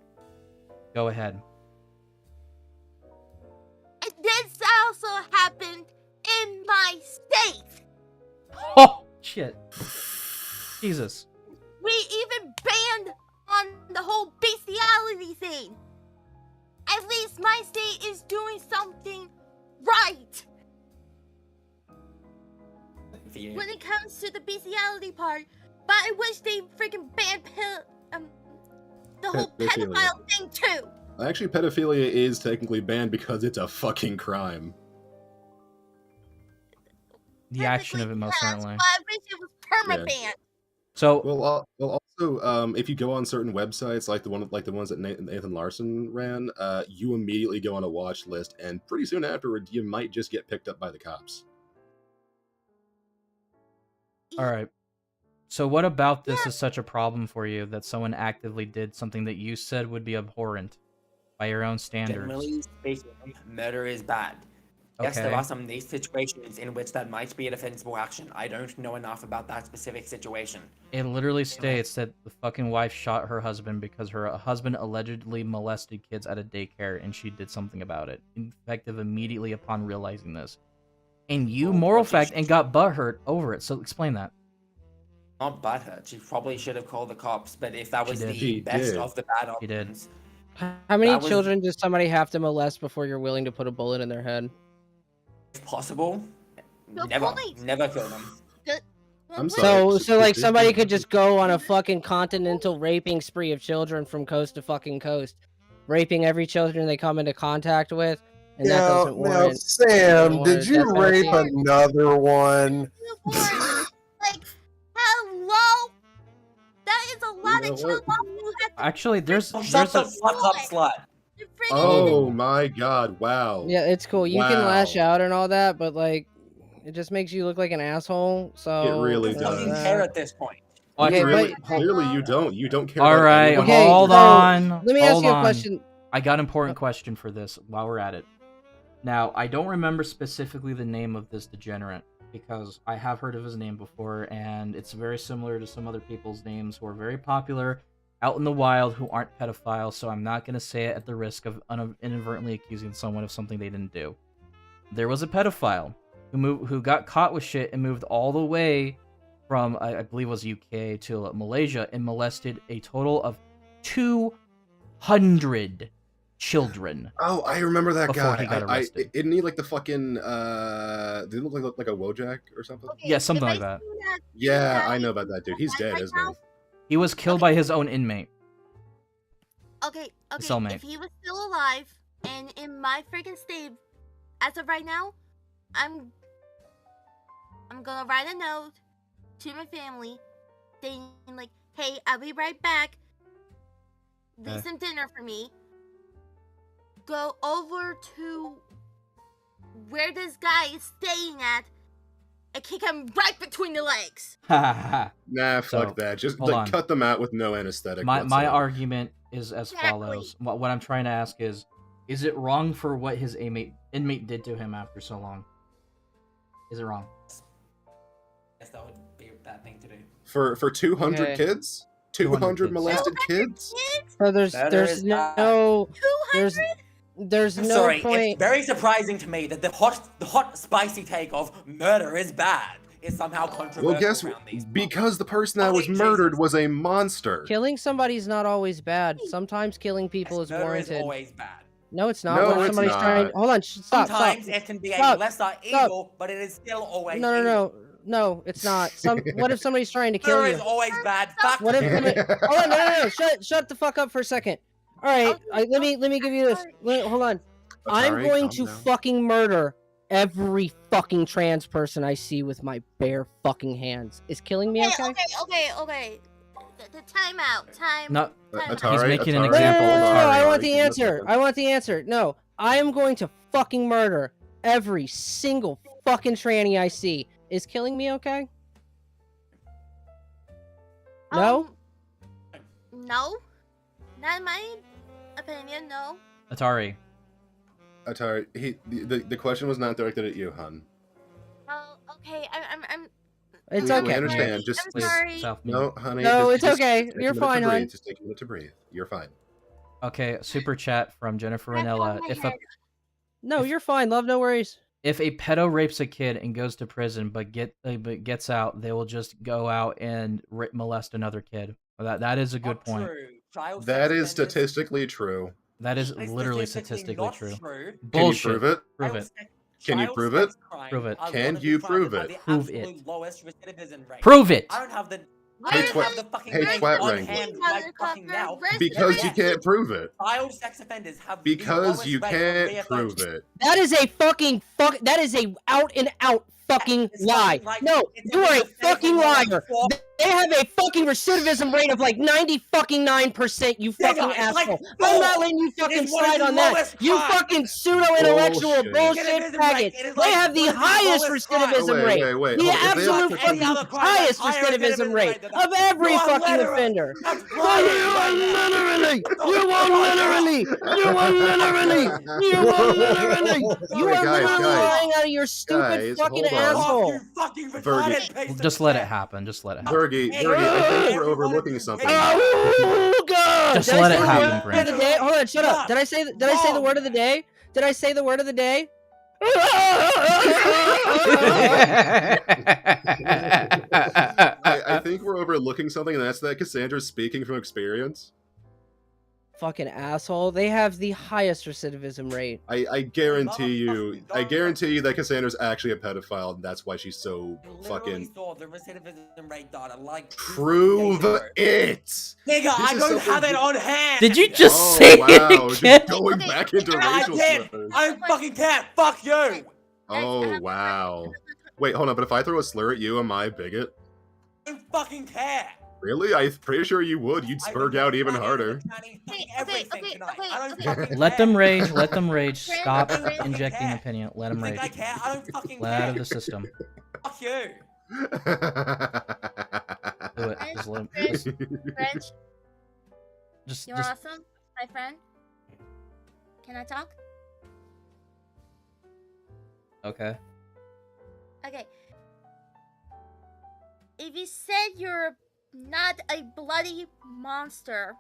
Go ahead. And this also happened in my state. Oh shit! Jesus. We even banned on the whole bestiality thing. At least my state is doing something right. When it comes to the bestiality part, but I wish they freaking banned the whole Pedophilia. pedophile thing too. Actually, pedophilia is technically banned because it's a fucking crime. The action of it, most certainly. But I wish it was perma-banned. So, well, also, if you go on certain websites, like the ones that Nathan Larson ran, you immediately go on a watch list, and pretty soon afterward, you might just get picked up by the cops. all right. So, what about this is such a problem for you that someone actively did something that you said would be abhorrent by your own standards? Generally speaking, murder is bad. Yes, there Okay. are some of these situations in which that might be a defensible action. I don't know enough about that specific situation. It literally states that the fucking wife shot her husband because her husband allegedly molested kids at a daycare, and she did something about it, effective immediately upon realizing this. And you, moral fact, and got butthurt over it. So explain that. Not butthurt. She probably should have called the cops, but if that was did. the She best did. of the bad She did. options, How many That was- children does somebody have to molest before you're willing to put a bullet in their head? if possible, The never police. kill them. I'm So like somebody could just go on a fucking continental raping spree of children from coast to fucking coast, raping every children they come into contact with, and that doesn't warrant. Sam, warrant did a you death rape penalty? another one? Like, hello? That is a lot of children who have to Actually, there's Shut there's the a fuck up, slut. Oh my god! Wow. Yeah, it's cool. You can Wow. lash out and all that, but like, it just makes you look like an asshole. So It really Who fucking does. care at this point? Okay, Really, but clearly you don't. You don't care. All about right, anyone. Okay, hold so, on. let me ask hold you a on. question. I got an important question for this while we're at it. Now, I don't remember specifically the name of this degenerate because I have heard of his name before, and it's very similar to some other people's names who are very popular out in the wild who aren't pedophiles, so I'm not going to say it at the risk of inadvertently accusing someone of something they didn't do. There was a pedophile who got caught with shit and moved all the way from, I believe it was UK to Malaysia, and molested a total of 200 children. Oh, I remember that before guy. he got arrested. Isn't he like the fucking? Did he look like a Wojak or something? Yeah, something like that. Yeah, I know about that dude. He's dead, isn't he? He was killed by his own inmate. Okay, cellmate. if he was still alive and in my freaking state, as of right now, I'm gonna write a note to my family saying like, hey, I'll be right back. Leave some dinner for me. Go over to where this guy is staying at and kick him right between the legs. Nah, fuck So, that. Just hold on. cut them out with no anesthetic. My whatsoever. argument is as follows. What I'm trying to ask is it wrong for what his inmate did to him after so long? Is it wrong? Yes, that would be a bad thing to do. For 200 Okay. kids? 200 200 kids. molested kids? So there's no there's I'm no sorry, point. it's very surprising to me that the hot, spicy take of murder is bad is somehow controversial Well, guess around these. because the person that was murdered was a monster. Killing somebody's not always bad. Sometimes killing people is Murder warranted. is always bad. No, it's not. No, What if it's somebody's not. trying? Hold on, stop. Sometimes Stop. it can be Stop. a lesser Stop. evil, but it is still always No, evil. no, no, no. It's not. What if somebody's trying to kill Murder you? is always bad. Fuck What if? you. Hold on, no. Shut the fuck up for a second. All right, let me give you this. Hold on. I'm Atari, going calm to down. fucking murder every fucking trans person I see with my bare fucking hands. Is killing me okay? Okay. The timeout. No, Time he's out. making an No, example. I want the answer. I want the answer. No, I am going to fucking murder every single fucking tranny I see. Is killing me okay? No? No. Not in my opinion, no. Atari, the question was not directed at you, hun. Oh, Okay, I'm It's we okay. understand. Just, I'm sorry. no, honey. No, it's just okay. take a You're minute to fine, breathe. hon. Just take a minute to breathe. You're fine. Okay, super chat from Jennifer Ranella. No, you're fine, love. No worries. If a pedo rapes a kid and goes to prison but gets out, they will just go out and molest another kid. That is a good point. That is statistically true. That is literally statistically true. Can you Bullshit. prove it? Prove it. Can you prove it? Prove it. Can you prove it? Prove it. Prove it. I don't have the. Hey, twat now. Because you can't prove it. Child sex offenders have Because you can't prove it. That is a fucking That is a out and out fucking lie. No, you are a fucking liar. They have a fucking recidivism rate of like 90%. You fucking asshole. I'm not letting you fucking slide on that. You fucking pseudo-intellectual bullshit faggot. They have the highest recidivism rate. The absolute fucking highest recidivism rate of every fucking offender. You are literally. You are literally lying out of your stupid fucking asshole. Just let it happen. Just let it happen. Fergie, I think we're overlooking something. Oh god! Just let it happen, Brent. Hold on, shut up. Did I say the word of the day? Did I say the word of the day? I think we're overlooking something, and that's that Cassandra's speaking from experience. Fucking asshole. They have the highest recidivism rate. I guarantee you that Cassandra's actually a pedophile, and that's why she's so fucking... Saw the recidivism rate data, like Prove it! Nigga, I don't have it on hand! Did you just say wow, it again? just going back into racial slurs. I don't fucking care! Fuck you! Oh, wow. Wait, hold on, but if I throw a slur at you, am I a bigot? I don't fucking care! Really? I'm pretty sure you would. You'd spurg out even harder. Let them rage. Let them rage. Stop injecting opinion. Let them rage. Let out of the system. Fuck you! Do it. Just let them. French, Just. you're awesome, my friend. Can I talk? Okay. Okay. If you said you're not a bloody monster,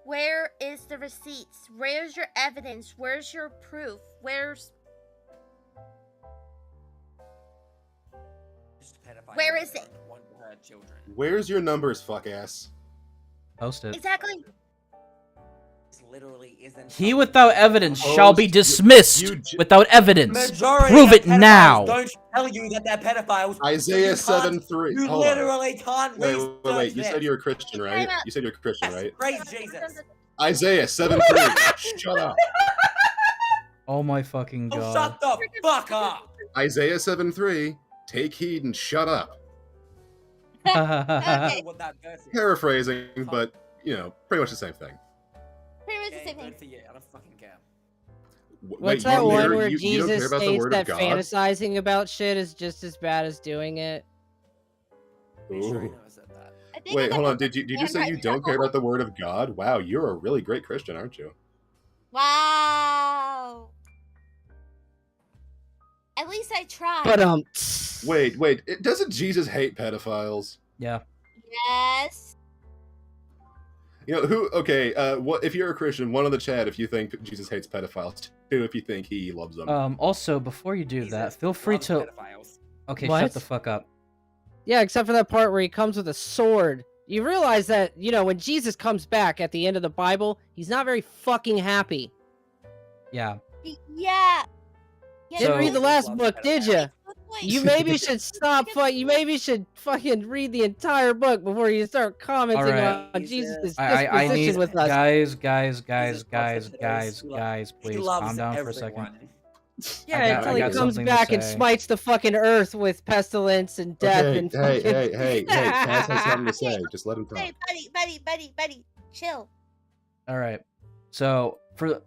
where is the receipts? Where's your evidence? Where's your proof? Where is it? Where's your numbers, fuck ass? Post it. Exactly. He without evidence shall be dismissed without evidence. Majority Prove of it pedophiles now. Don't tell you that they're pedophiles. Isaiah 7:3. You Hold on. literally can't Wait. You research said you're a Christian, right? You said you're a Christian, right? Praise Jesus. Isaiah 7:3. Shut up. Oh my fucking Oh, god. shut the fuck up. Isaiah 7:3. Take heed and shut up. Paraphrasing, but pretty much the same thing. Pretty much the same thing. Good for you. I don't fucking care. What's Wait, that you one don't where care Jesus about the states word that of God? fantasizing about shit is just as bad as doing it? Ooh. Wait, hold on. Did you just say you don't care about the word of God? Wow, you're a really great Christian, aren't you? Wow. At least I tried. But Wait. Doesn't Jesus hate pedophiles? Yeah. Yes. Who? Okay. What if you're a Christian? One in the chat if you think Jesus hates pedophiles. Two if you think he loves them. Also, before you do that, feel free to. Okay, What? shut the fuck up. Yeah, except for that part where he comes with a sword. You realize that, when Jesus comes back at the end of the Bible, he's not very fucking happy. Yeah. Yeah. Didn't read the last book, did you? You maybe should stop. You maybe should fucking read the entire book before you start commenting Alright. on Jesus' I need disposition with us. guys, please calm down for a second. Yeah, until he comes back and smites the fucking earth with pestilence and death and fucking... Hey, Cass has something to say. Just let him talk. Hey, buddy, chill. All right. So,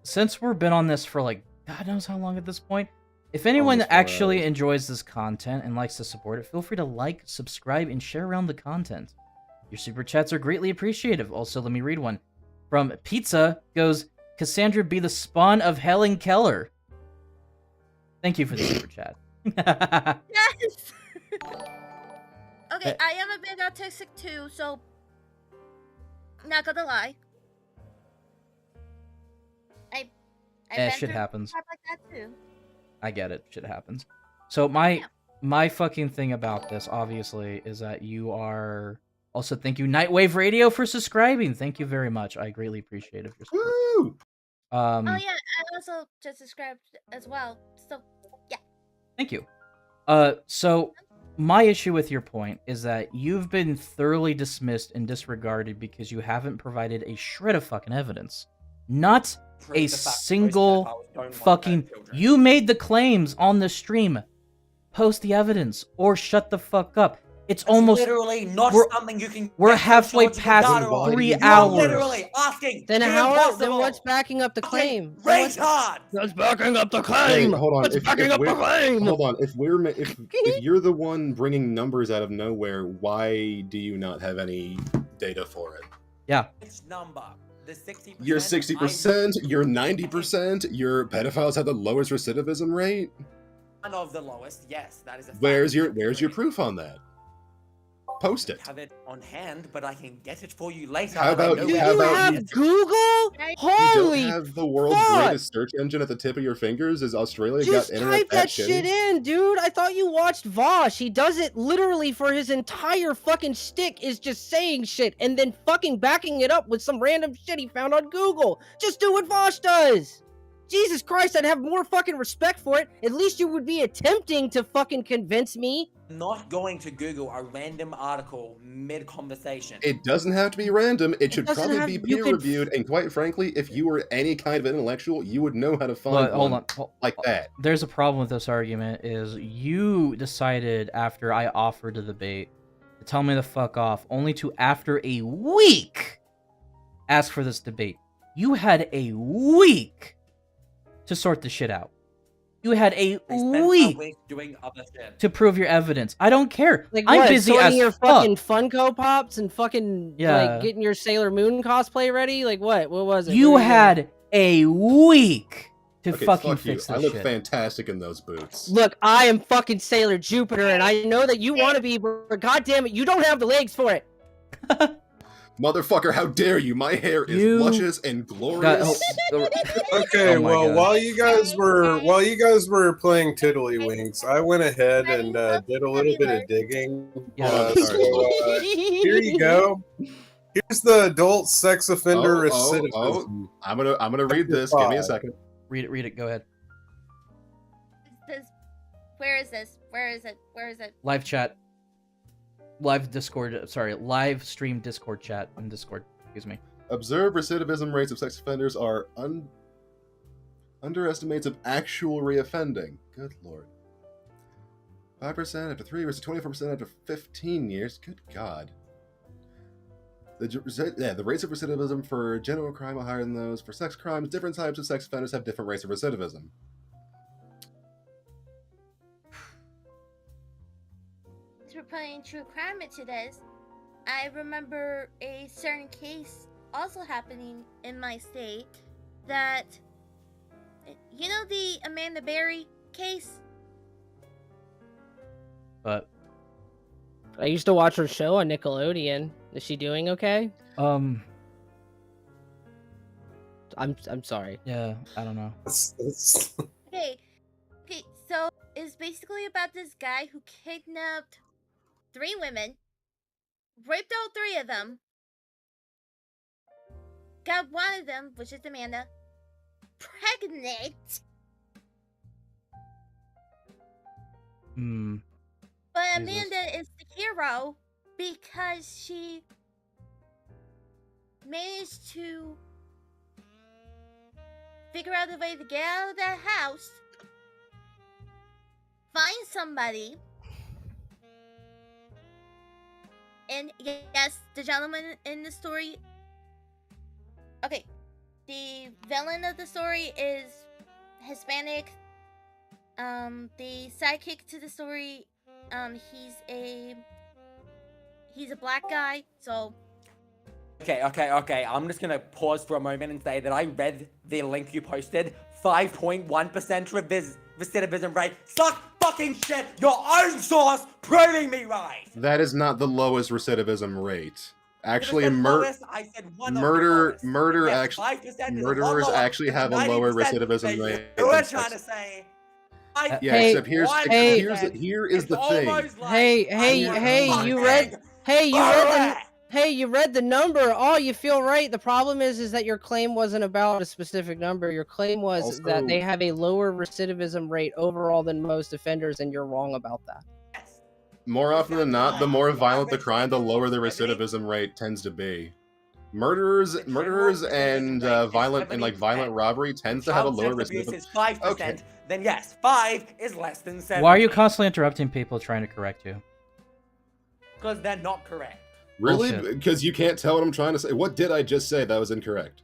since we've been on this for like God knows how long at this point, if anyone actually enjoys this content and likes to support it, feel free to like, subscribe, and share around the content. Your super chats are greatly appreciative. Also, let me read one. From Pizza goes, Cassandra be the spawn of Helen Keller. Thank you for the super chat. Yes. Okay, I am a bit autistic too, so not gonna lie. I've been shit through happens. crap like that too. I get it. Shit happens. So my fucking thing about this, obviously, is that you are... Also, thank you, Nightwave Radio, for subscribing. Thank you very much. I greatly appreciate it. Woo! Oh yeah, I also just subscribed as well. So yeah. Thank you. So my issue with your point is that you've been thoroughly dismissed and disregarded because you haven't provided a shred of fucking evidence. Not a single fucking... You made the claims on the stream. Post the evidence or shut the fuck up. It's almost literally not something you can. We're halfway past 3 hours. Literally asking. Then then what's backing up the claim? That's backing up the claim. Okay, hold on. What's backing up the claim? Hold on. If you're the one bringing numbers out of nowhere, why do you not have any data for it? Yeah. Which number? The 60%. You're 60%. You're 90%. Your pedophiles have the lowest recidivism rate. One of the lowest. Yes, that is a fact. Where's your proof on that? Post it. I have it on hand, but I can get it for you later. How about you? Google? Holy! You don't have the world's greatest search engine at the tip of your fingers? Is Australia Just got internet type that shit shitty? in, dude. I thought you watched Vosh. He does it literally for his entire fucking shtick is just saying shit and then fucking backing it up with some random shit he found on Google. Just do what Vosh does. Jesus Christ, I'd have more fucking respect for it. At least you would be attempting to fucking convince me. Not going to Google a random article mid-conversation. It doesn't have to be random. It should doesn't probably have- be you peer could- reviewed. And quite frankly, if you were any kind of intellectual, you would know how to find But, one hold on. like that. There's a problem with this argument is you decided after I offered the debate to tell me to fuck off, only to after a week ask for this debate. You had a week to sort this shit out. You had a week doing other shit. to prove your evidence. I don't care. Like I'm what, busy sorting as your fuck. fucking Funko Pops and fucking like getting your Sailor Moon cosplay ready? Like what? What was it? You What were had a week to Okay, fucking fuck you. fix I this look shit. fantastic in those boots. Look, I am fucking Sailor Jupiter, and I know that you want to be, but god damn it, you don't have the legs for it. Motherfucker, how dare you? My hair is luscious and glorious. Okay, Oh my well, God. while you guys were playing Tiddlywinks, I went ahead and did a little bit of digging. Here you go. Here's the adult sex offender recidivism. I'm gonna read this. Give me a second. Read it. Go ahead. Where is this? Where is it? Where is it? Live chat. Live Discord. Sorry, live stream Discord chat in Discord. Excuse me. Observed recidivism rates of sex offenders are underestimates of actual reoffending. Good lord. 5% after 3 years to 24% after 15 years. Good god. The rates of recidivism for general crime are higher than those for sex crimes. Different types of sex offenders have different rates of recidivism. We're putting true crime into this. I remember a certain case also happening in my state that, you know, the Amanda Berry case? But I used to watch her show on Nickelodeon. Is she doing okay? I'm sorry. Yeah, I don't know. Okay, so it's basically about this guy who kidnapped 3 women, raped all 3 of them, got one of them, which is Amanda, pregnant. But Amanda is the hero because she managed to figure out a way to get out of that house, find somebody. And yes, the gentleman in the story... Okay, the villain of the story is Hispanic. The sidekick to the story, he's a black guy, so... Okay. I'm just gonna pause for a moment and say that I read the link you posted. 5.1% recidivism rate. Suck fucking shit. Your own source proving me right. That is not the lowest recidivism rate. Actually, If it's the lowest, I said one of the lowest. Yes, actually, 5% is a lot murderers lower actually than have the a lower 90% recidivism that rate. you were than trying to sex. say. Yeah, except here is the thing. You read the number. Oh, you feel right. The problem is that your claim wasn't about a specific number. Your claim was that they have a lower recidivism rate overall than most offenders, and you're wrong about that. More often than not, the more violent the crime, the lower the recidivism rate tends to be. Murderers and violent robbery tends to have a lower Abuse recidivism. is 5%, then yes, 5 is less than 7. Why are you constantly interrupting people trying to correct you? Because they're not correct. Really? Bullshit. Because you can't tell what I'm trying to say. What did I just say that was incorrect?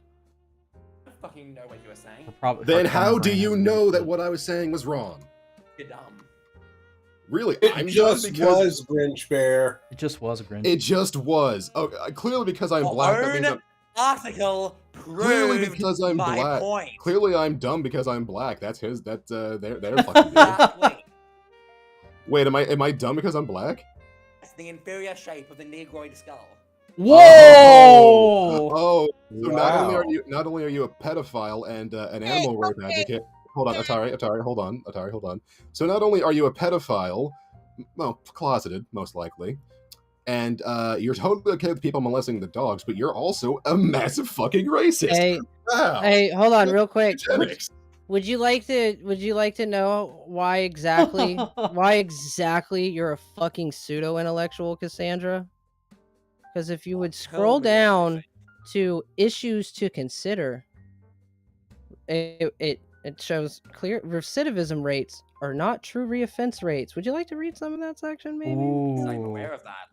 I don't fucking know what you were saying. Then how do you know that what I was saying was wrong? You're dumb. Really? It just was Grinch Bear. It just was Grinch. It just was. Oh, clearly because I'm black. That means I'm... Article Clearly proved because I'm my black. point. Clearly I'm dumb because I'm black. That's his. That's their fucking deal. Wait, am I dumb because I'm black? It's the inferior shape of the negroid skull. Whoa! Oh, so Wow. not only are you a pedophile and an animal rape advocate. Hold on, Atari, hold on. So not only are you a pedophile, well, closeted, most likely, and you're totally okay with people molesting the dogs, but you're also a massive fucking racist. Hey, hold on, real quick. Eugenics. Would you like to know why exactly you're a fucking pseudo intellectual, Cassandra? Because if you would scroll down to issues to consider, it shows clear recidivism rates are not true reoffense rates. Would you like to read some of that section, maybe? I'm aware of that.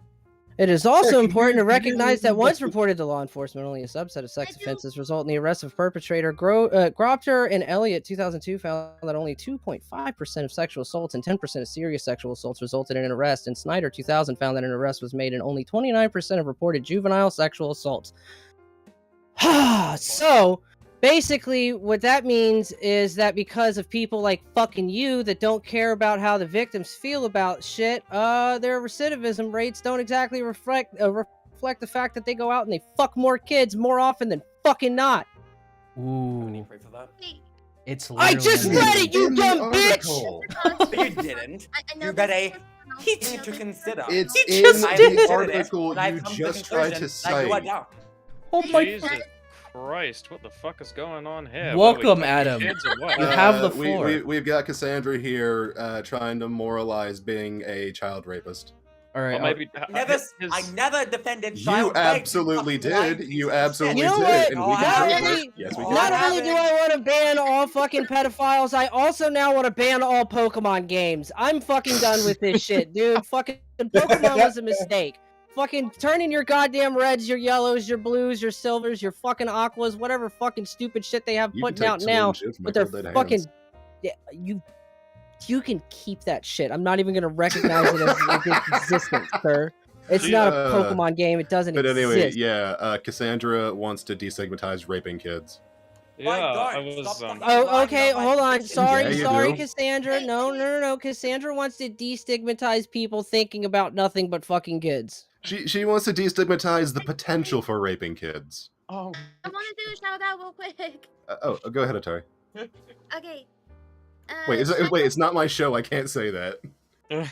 It is also important to recognize that once reported to law enforcement, only a subset of sex offenses result in the arrest of perpetrator. Gropter and Elliott, 2002, found that only 2.5% of sexual assaults and 10% of serious sexual assaults resulted in an arrest. And Snyder, 2000, found that an arrest was made in only 29% of reported juvenile sexual assaults. So, basically, what that means is that because of people like fucking you that don't care about how the victims feel about shit, their recidivism rates don't exactly reflect the fact that they go out and they fuck more kids more often than fucking not. Ooh. It's I just read it, you dumb bitch! You didn't. You got a heat to consider. It's He in just did the it. article And I've you come to the just tried to conclusion that you are cite. dumb. Oh my Jesus Christ, what the fuck is going on here? Welcome, What, Adam. kids or what? You have the floor. We've got Cassandra here trying to moralize being a child rapist. All right. Well, maybe I never defended You child rape. absolutely did. You absolutely You know did. what? And we can prove it. Yes, we Not can. only do I want to ban all fucking pedophiles, I also now want to ban all Pokemon games. I'm fucking done with this shit, dude. Fucking Pokemon was a mistake. Fucking turning your goddamn reds, your yellows, your blues, your silvers, your fucking aquas, whatever fucking stupid shit they have You can putting out take now some shit from with my their cold dead fucking. hands. You can keep that shit. I'm not even gonna recognize it as its existence, sir. It's not a Pokemon game. It doesn't But exist. anyway, yeah, Cassandra wants to destigmatize raping kids. Yeah, I was. Oh, okay. Hold on. Sorry, Yeah, you sorry, do. Cassandra. No. Cassandra wants to destigmatize people thinking about nothing but fucking kids. She wants to destigmatize the potential for raping kids. Oh. I want to do a shout out real quick. Go ahead, Atari. Okay. Wait, it's not my show. I can't say that. Yeah,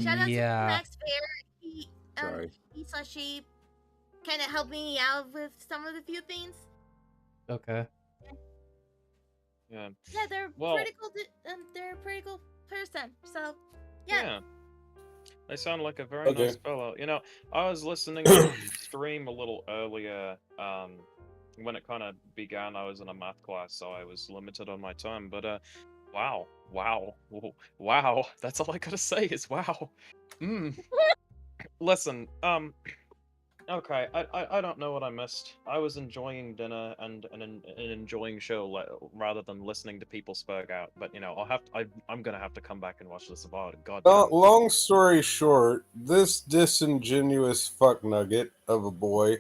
shout out to Yeah. Max Bear. He Sorry. he kind of helped me out with some of the few things. Okay. Yeah. Yeah, they're Well- pretty cool. They're a pretty cool person. So, yeah. They sound like a very Okay. nice fellow. You know, I was listening to the stream a little earlier. When it kind of began, I was in a math class, so I was limited on my time. But wow. That's all I gotta say is wow. Listen, okay, I don't know what I missed. I was enjoying dinner and enjoying show rather than listening to people spurg out. But you know, I'm gonna have to come back and watch this about it. God. Long story short, this disingenuous fuck nugget of a boy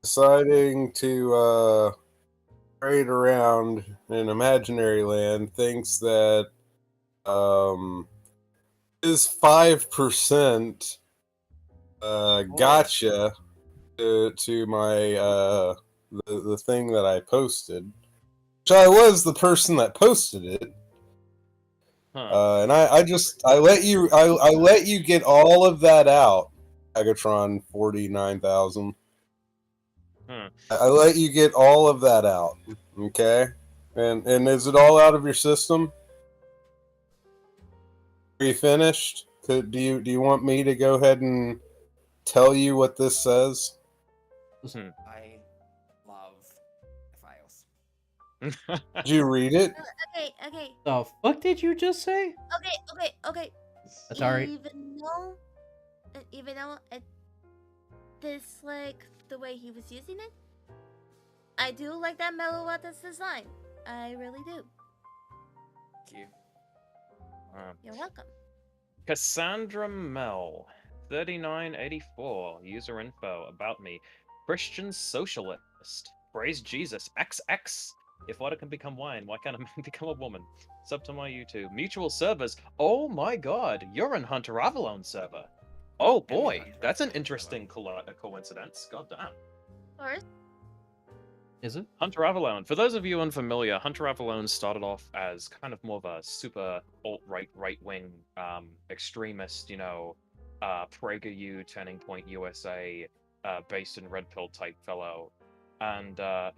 deciding to parade around in imaginary land thinks that is 5% gotcha to my the thing that I posted. Which I was the person that posted it. And I let you get all of that out, Agatron 49,000. I let you get all of that out, okay? And is it all out of your system? Are you finished? Do you want me to go ahead and tell you what this says? I love files. Did you read it? Okay. The fuck did you just say? Okay. That's alright. Even though it dislike the way he was using it, I do like that mellow this design. I really do. Thank you. You're welcome. Cassandra Mel, 3984. User info about me. Christian socialist. Praise Jesus. XX. If water can become wine, why can't a man become a woman? Sub to my YouTube. Mutual servers. Oh my god, you're in Hunter Avalon server. Oh boy, that's an interesting coincidence. God damn. Is it? Hunter Avalon. For those of you unfamiliar, Hunter Avalon started off as kind of more of a super alt-right, right-wing extremist, PragerU, Turning Point USA, based in Red Pill type fellow. And, I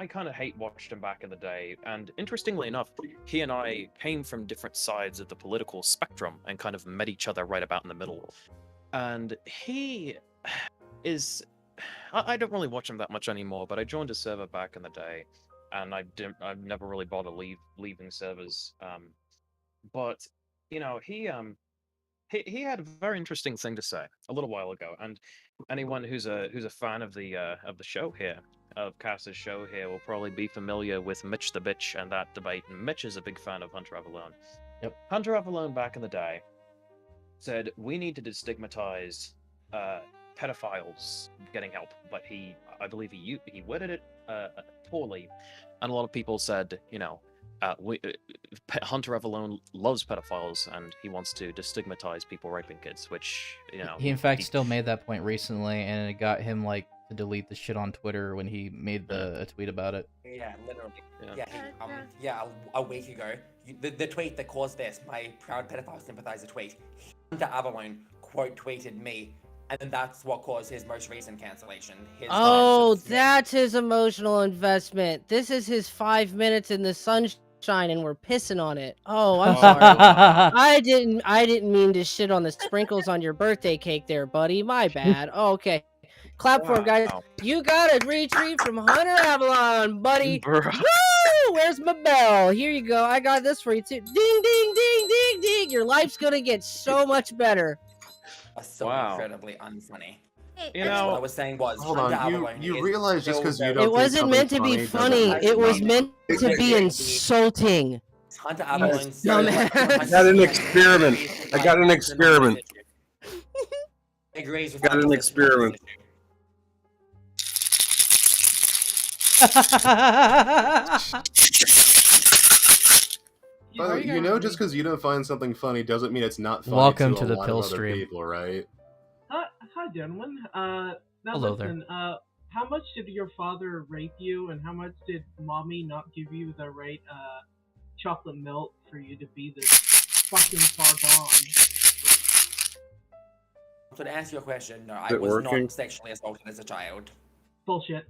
kind of watched him back in the day. And interestingly enough, he and I came from different sides of the political spectrum and kind of met each other right about in the middle. And he is... I don't really watch him that much anymore, but I joined a server back in the day, and I've never really bothered leaving servers. But he had a very interesting thing to say a little while ago, and anyone who's a fan of the show here, of Cass's show here, will probably be familiar with Mitch the Bitch and that debate. And Mitch is a big fan of Hunter Avalon. Yep. Hunter Avalon back in the day said we need to destigmatize pedophiles getting help, but I believe he worded it poorly, and a lot of people said, Hunter Avalon loves pedophiles and he wants to destigmatize people raping kids, which he in fact still made that point recently, and it got him to delete the shit on Twitter when he made a tweet about it. Yeah, literally. Yeah, a week ago, the tweet that caused this, my proud pedophile sympathizer tweet, Hunter Avalon quote tweeted me. And then that's what caused his most recent cancellation. That's his emotional investment. This is his 5 minutes in the sunshine, and we're pissing on it. Oh, I'm sorry. I didn't mean to shit on the sprinkles on your birthday cake there, buddy. My bad. Oh, okay. Clap for him, guys. You got a retweet from Hunter Avalon, buddy. Woo! Where's my bell? Here you go. I got this for you too. Ding, ding, ding, ding, ding. Your life's gonna get so much better. So incredibly unfunny. You know, what I was saying was, hold on. You realize just because you don't. It wasn't meant to be funny. It was meant to be insulting. Hunter Avalon. I got an experiment. Agrees with got an experiment. But just because you don't find something funny doesn't mean it's not funny. Welcome to the a lot pill of other stream. People, right? Hi, gentlemen. Now Hello listen, how much did your father rape you, and how much did mommy not give you the right chocolate milk for you to be this fucking far gone? So to answer your question, no, I was not sexually assaulted as a child. Bullshit.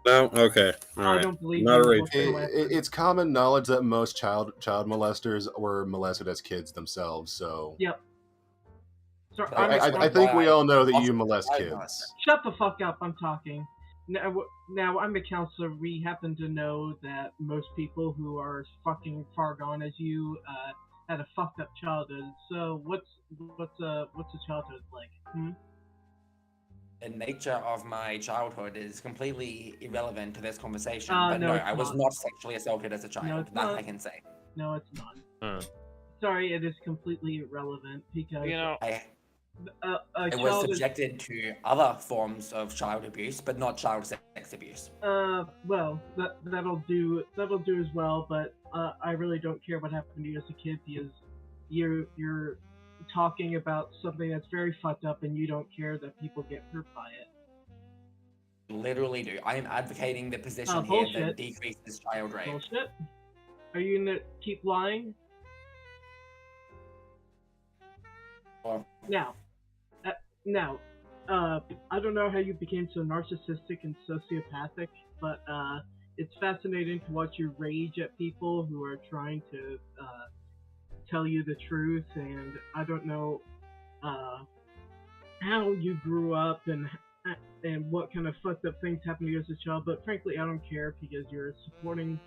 No? Okay. All right. I don't believe not a rape. It's common knowledge that most child molesters were molested as kids themselves, so... Yep. So, I think we all know that you molest kids. Shut the fuck up, I'm talking. Now, I'm a counselor. We happen to know that most people who are as fucking far gone as you had a fucked up childhood. So what's a childhood like? The nature of my childhood is completely irrelevant to this conversation. But no, no, I was not sexually assaulted as a child. No, it's that not. I can say. No, it's not. Sorry, it is completely irrelevant because It was subjected to other forms of child abuse, but not child sex abuse. Well, that'll do as well. But I really don't care what happened to you as a kid because you're talking about something that's very fucked up, and you don't care that people get hurt by it. Literally do. I am advocating the position here Bullshit. that decreases child rape. Bullshit. Are you gonna keep lying? Now, I don't know how you became so narcissistic and sociopathic, but it's fascinating to watch you rage at people who are trying to tell you the truth, and I don't know how you grew up and what kind of fucked up things happened to you as a child, but frankly, I don't care because you're supporting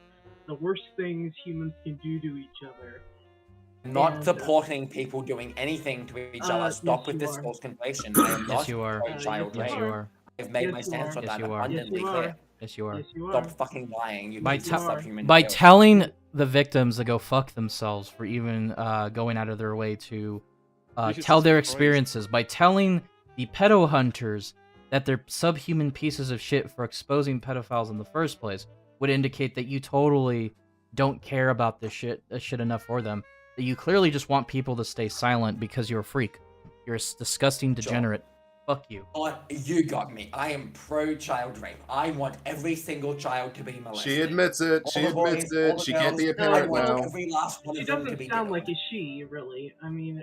the worst things humans can do to each other. Not supporting people doing anything to each other. Stop with this false conflation. I am not pro-child rape. Yes, you are. I've made my stance on that abundantly clear. Yes, you are. Stop fucking lying. You By, piece of subhuman by guilt. telling the victims to go fuck themselves for even going out of their way to tell their experiences, by telling the pedo hunters that they're subhuman pieces of shit for exposing pedophiles in the first place, would indicate that you totally don't care about this shit enough for them. That you clearly just want people to stay silent because you're a freak. You're a disgusting degenerate. Fuck you. You got me. I am pro-child rape. I want every single child to be molested. She admits it. All She the admits boys, it. all the She girls, can't be a I parent want now. every last one She of them to doesn't be sound doing like a she, really. I mean,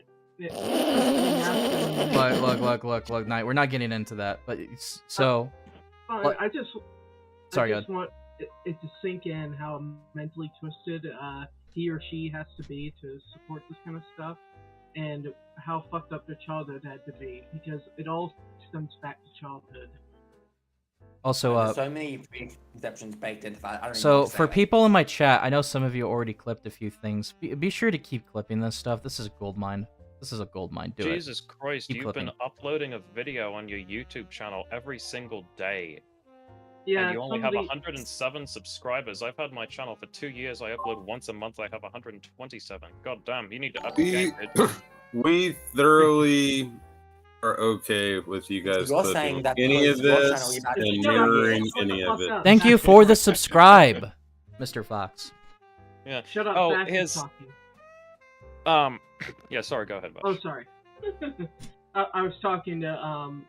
But look, Knight, we're not getting into that. But so, fine. I just sorry, want it to sink in how mentally twisted he or she has to be to support this kind of stuff, and how fucked up their childhood had to be, because it all stems back to childhood. Also, There's so many preconceptions baked into that. I don't so even for people in my chat, I know some of you already clipped a few things. Be sure to keep clipping this stuff. This is a gold mine. This is a gold mine. Do Jesus Christ, Keep you've clipping. been uploading a video on your YouTube channel every single day. Yeah, and you only have 107 subscribers. I've had my channel for 2 years. I upload once a month. I have 127. God damn, you need to up your game, dude. We thoroughly are okay with you guys You're clipping saying that any of because your channel this is and actually mirroring shut the any fuck of it. up. Thank you for the subscribe, Mr. Fox. Yeah. Shut up, Oh, Zach is his. talking. Yeah. Sorry. Go ahead, Bob. Oh, sorry. I was talking to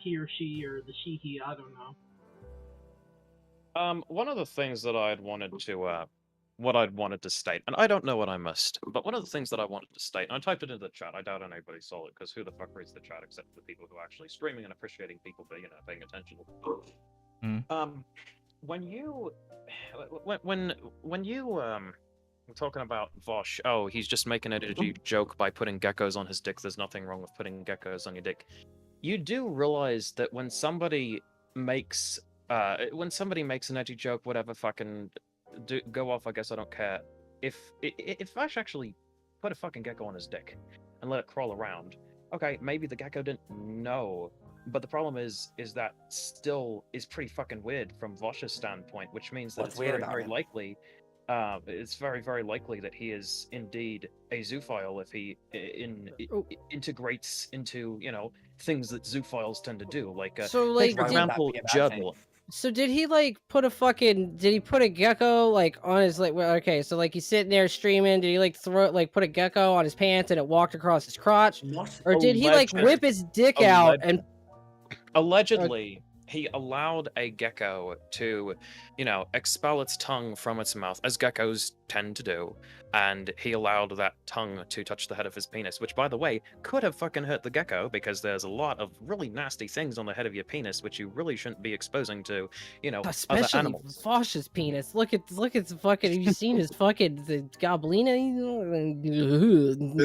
he or she, or the she-he, I don't know. One of the things that I'd wanted to state, and I don't know what I missed, but one of the things that I wanted to state, and I typed it into the chat. I doubt anybody saw it, because who the fuck reads the chat except for the people who are actually streaming and appreciating people, but paying attention. When you were talking about Vosh, oh, he's just making an edgy joke by putting geckos on his dick. There's nothing wrong with putting geckos on your dick. You do realize that when somebody makes an edgy joke, whatever, fucking go off, I guess I don't care. If Vash actually put a fucking gecko on his dick and let it crawl around, okay, maybe the gecko didn't know, but the problem is that still is pretty fucking weird from Vosh's standpoint, which means that What's weird about very it? likely, it's very, very likely that he is indeed a zoophile if he integrates into, things that zoophiles tend to do, like, So, like, for example, gerbil. So did he put a gecko on his okay, so he's sitting there streaming, did he put a gecko on his pants and it walked across his crotch? Or did he whip his dick out and allegedly he allowed a gecko to, expel its tongue from its mouth, as geckos tend to do, and he allowed that tongue to touch the head of his penis, which, by the way, could have fucking hurt the gecko, because there's a lot of really nasty things on the head of your penis which you really shouldn't be exposing to, other animals. Vosh's penis. Look at the fucking. Have you seen his fucking the goblina?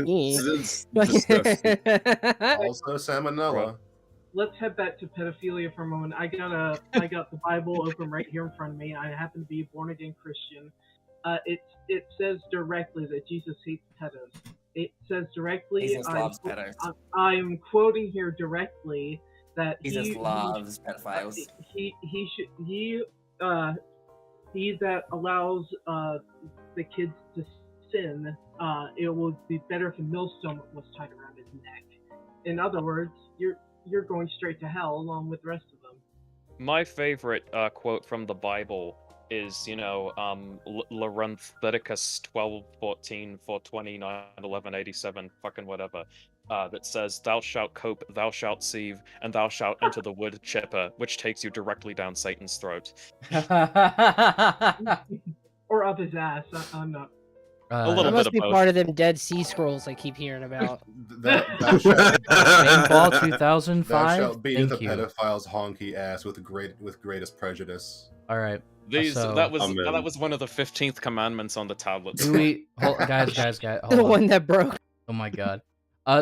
It's disgusting. Also salmonella. Let's head back to pedophilia for a moment. I got the Bible open right here in front of me. I happen to be a born again Christian. It says directly that Jesus hates pedos. It says directly. Jesus loves pedos. I'm quoting here directly that Jesus loves pedophiles. He that allows the kids to sin, it would be better if a millstone was tied around his neck. in other words, you're going straight to hell along with the rest of them. My favorite quote from the Bible is, Laurentius 12:14, 429, 11:87, fucking whatever, that says, "Thou shalt cope, thou shalt sieve, and thou shalt enter the wood chipper, which takes you directly down Satan's throat." Or up his ass. I'm not. A little that bit must of be both. part of them Dead Sea Scrolls I keep hearing about. Paintball 2005. Thou shalt beat Thank the you. pedophile's honky ass with greatest prejudice. All right. That was one of the 15th commandments on the tablets. Do we, guys, hold The on. one that broke. Oh my god.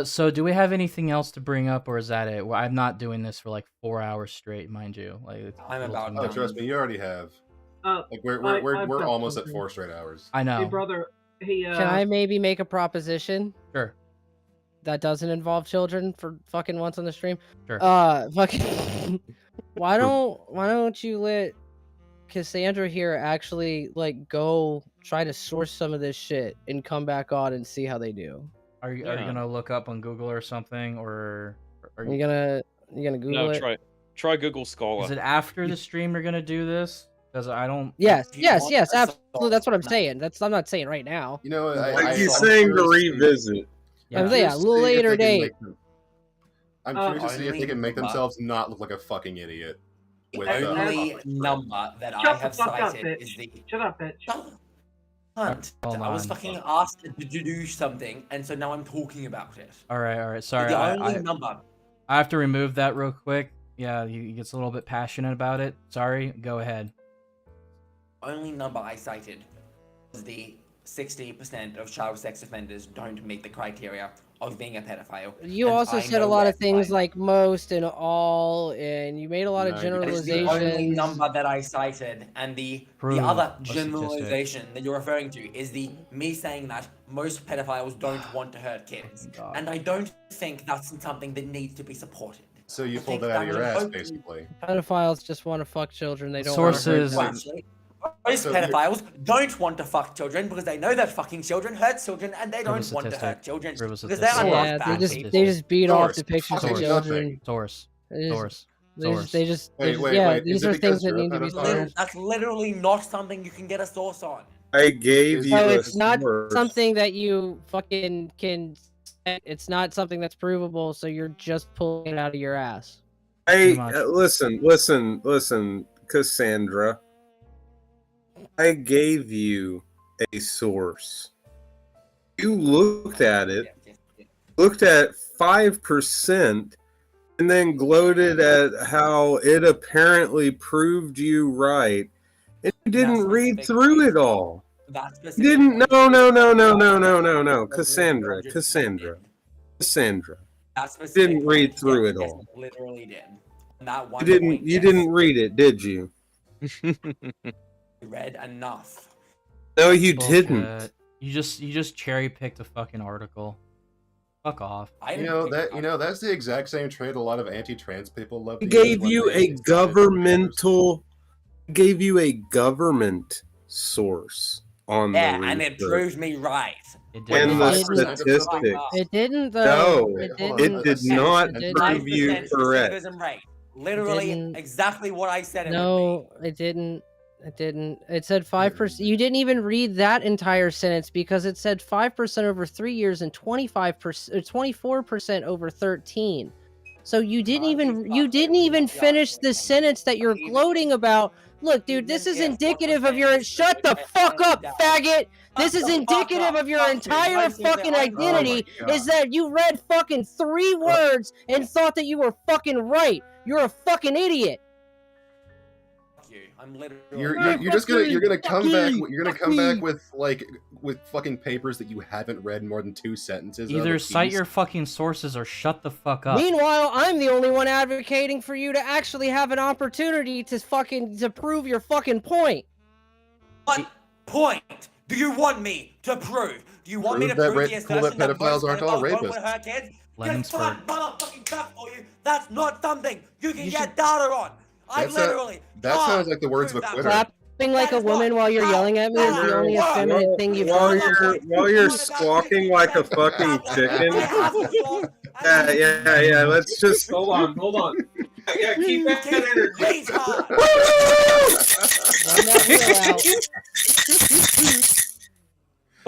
So do we have anything else to bring up, or is that it? Well, I'm not doing this for like 4 hours straight, mind you. Like, I'm about. Oh, trust me, you already have. Like we're I've got almost at something. 4 straight hours. I know. Hey, brother. Hey, Can I maybe make a proposition? Sure. That doesn't involve children for fucking once on the stream. Sure. Fucking. why don't you let Cassandra here actually like go try to source some of this shit and come back on and see how they do? Are you gonna look up on Google or something, or are you gonna Google No, it? try Google Scholar. Is it after the stream you're gonna do this? Because I don't. Yes, absolutely. That's what I'm saying. I'm not saying right now. You know, He's saying to revisit. Yeah, a little later date. I'm curious to see if they can make themselves not look like a fucking idiot. The only number that I have cited is the. Shut up, bitch. Hunt. Hold I was on. fucking asked to do something, and so now I'm talking about it. All right. Sorry. The only number. I have to remove that real quick. Yeah, he gets a little bit passionate about it. Sorry. Go ahead. Only number I cited was the 60% of child sex offenders don't meet the criteria of being a pedophile. You And also I said a know lot of that's things why. like most and all, and you made a lot of That is the only generalizations. number that I cited, and the Prove other a statistic. generalization that you're referring to is the me saying that most pedophiles don't want to hurt kids, and I don't think that's something that needs to be supported. So you I pulled think that out of your would ass, hopefully- basically. Pedophiles just want to fuck children. They don't Sources. Want to hurt them. Most So you're- pedophiles don't want to fuck children because they know that fucking children hurt children, and they don't want to statistic. hurt children Prove a because they are statistic. not Yeah, bad they people. just beat off Source. depictions of Fucking children. Source. They just- Source. They just Wait, yeah. is These it are because things that you're a need to be pedophile? sourced. That's literally not something you can get a source on. I gave you So a it's not source. something that you fucking can. It's not something that's provable. So you're just pulling it out of your ass. Listen, Cassandra. I gave you a source. You looked at it, looked at 5%, and then gloated at how it apparently proved you right. And you didn't read through it all. You didn't. No. Cassandra. Didn't read through it all. Literally did. And that one You didn't. point, You yes, didn't read it, did you? you read enough. No, you Bullshit. didn't. You just cherry picked a fucking article. Fuck off. You know that's the exact same trait a lot of anti-trans people love. I to use gave when you they a decide- government source on Yeah, the and it research. proved me right. And the statistics. It didn't though. No, it it didn't. did not It didn't. prove you 5% correct. recidivism rate. Literally didn't. exactly what I said it would No, it didn't. It didn't. It said 5%. You didn't even read that entire sentence because it said 5% over 3 years and 24% over 13. So you didn't even finish the sentence that you're gloating about. Look, dude, this is indicative of your. Shut the fuck up, faggot. This is indicative of your entire fucking identity. Is that you read fucking 3 words and thought that you were fucking right. You're a fucking idiot. I'm literally. You're gonna come back with fucking papers that you haven't read more than 2 sentences. of Either a cite piece. your fucking sources or shut the fuck up. Meanwhile, I'm the only one advocating for you to actually have an opportunity to prove your fucking point. What point do you want me to prove? Do you want me to Prove that prove the assertion that pedophiles most aren't all pedophiles don't want rapists. to hurt kids? Let him Guess what, spurt. motherfucking tough for you. That's not something you can get data on. I literally. That sounds like the words of a quitter. Clapping like a woman while you're yelling at me is the only effeminate thing you've While done. you're squawking like a fucking chicken. Yeah. Let's just hold on. Yeah, keep that energy. Run that wheel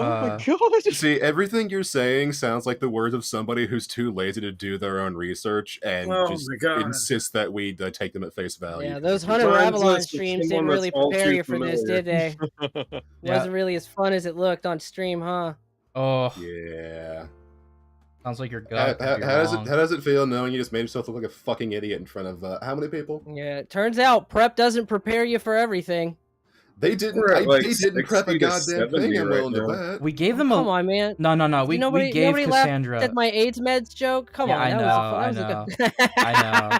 out. Oh my god! See, everything you're saying sounds like the words of somebody who's too lazy to do their own research and Oh just my God. insists that we take them at face value. Yeah, those Hunter Avalon streams didn't really prepare you for this, did they? Wasn't really as fun as it looked on stream, huh? Oh. Yeah. Sounds like your How gut. How does it feel knowing you just made yourself look like a fucking idiot in front of how many people? Yeah, it turns out prep doesn't prepare you for everything. They didn't. They didn't prep a goddamn thing. I'm willing to bet. We gave them a. Come on, man. No. We gave nobody Cassandra. laughed at my AIDS meds joke. Come on, I know. I know.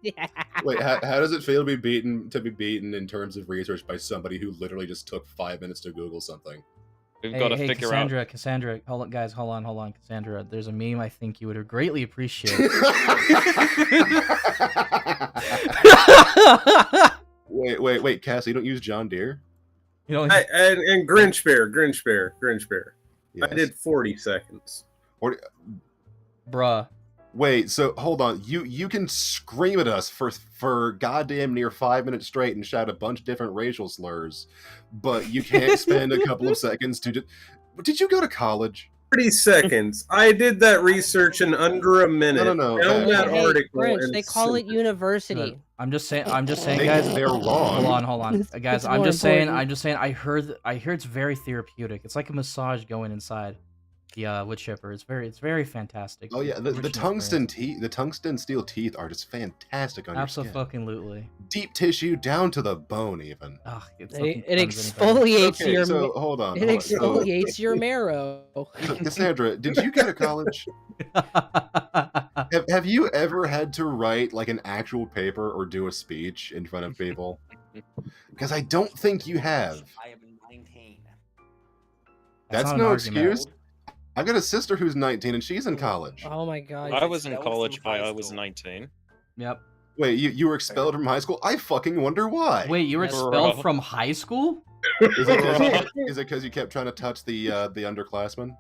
Yeah. Wait, how does it feel to be beaten in terms of research by somebody who literally just took 5 minutes to Google something? We've got to figure Cassandra, hold on, Cassandra. There's a meme I think you would greatly appreciate. Wait, Cass, you don't use John Deere? You know, and Grinch Bear. Yes. I did 40 seconds. Bruh. Wait, so hold on. You can scream at us for goddamn near 5 minutes straight and shout a bunch of different racial slurs, but you can't spend a couple of seconds to just... Did you go to college? 30 seconds. I did that research in under a minute. No. Found that article. Grinch, they call it university. I'm just saying, guys. They're wrong. Hold on, guys. I'm just saying. I heard it's very therapeutic. It's like a massage going inside the wood chipper. It's very fantastic. Oh yeah, the tungsten steel teeth are just fantastic on your skin. Absolutely. Deep tissue down to the bone, even. It exfoliates your. So hold on. It exfoliates your marrow. Cassandra, did you go to college? Have you ever had to write like an actual paper or do a speech in front of people? Because I don't think you have. I am 19. That's no excuse. I've got a sister who's 19 and she's in college. Oh my god. I was in college when I was 19. Yep. Wait, you were expelled from high school? I fucking wonder why. Wait, you were expelled from high school? Is it because you kept trying to touch the underclassmen?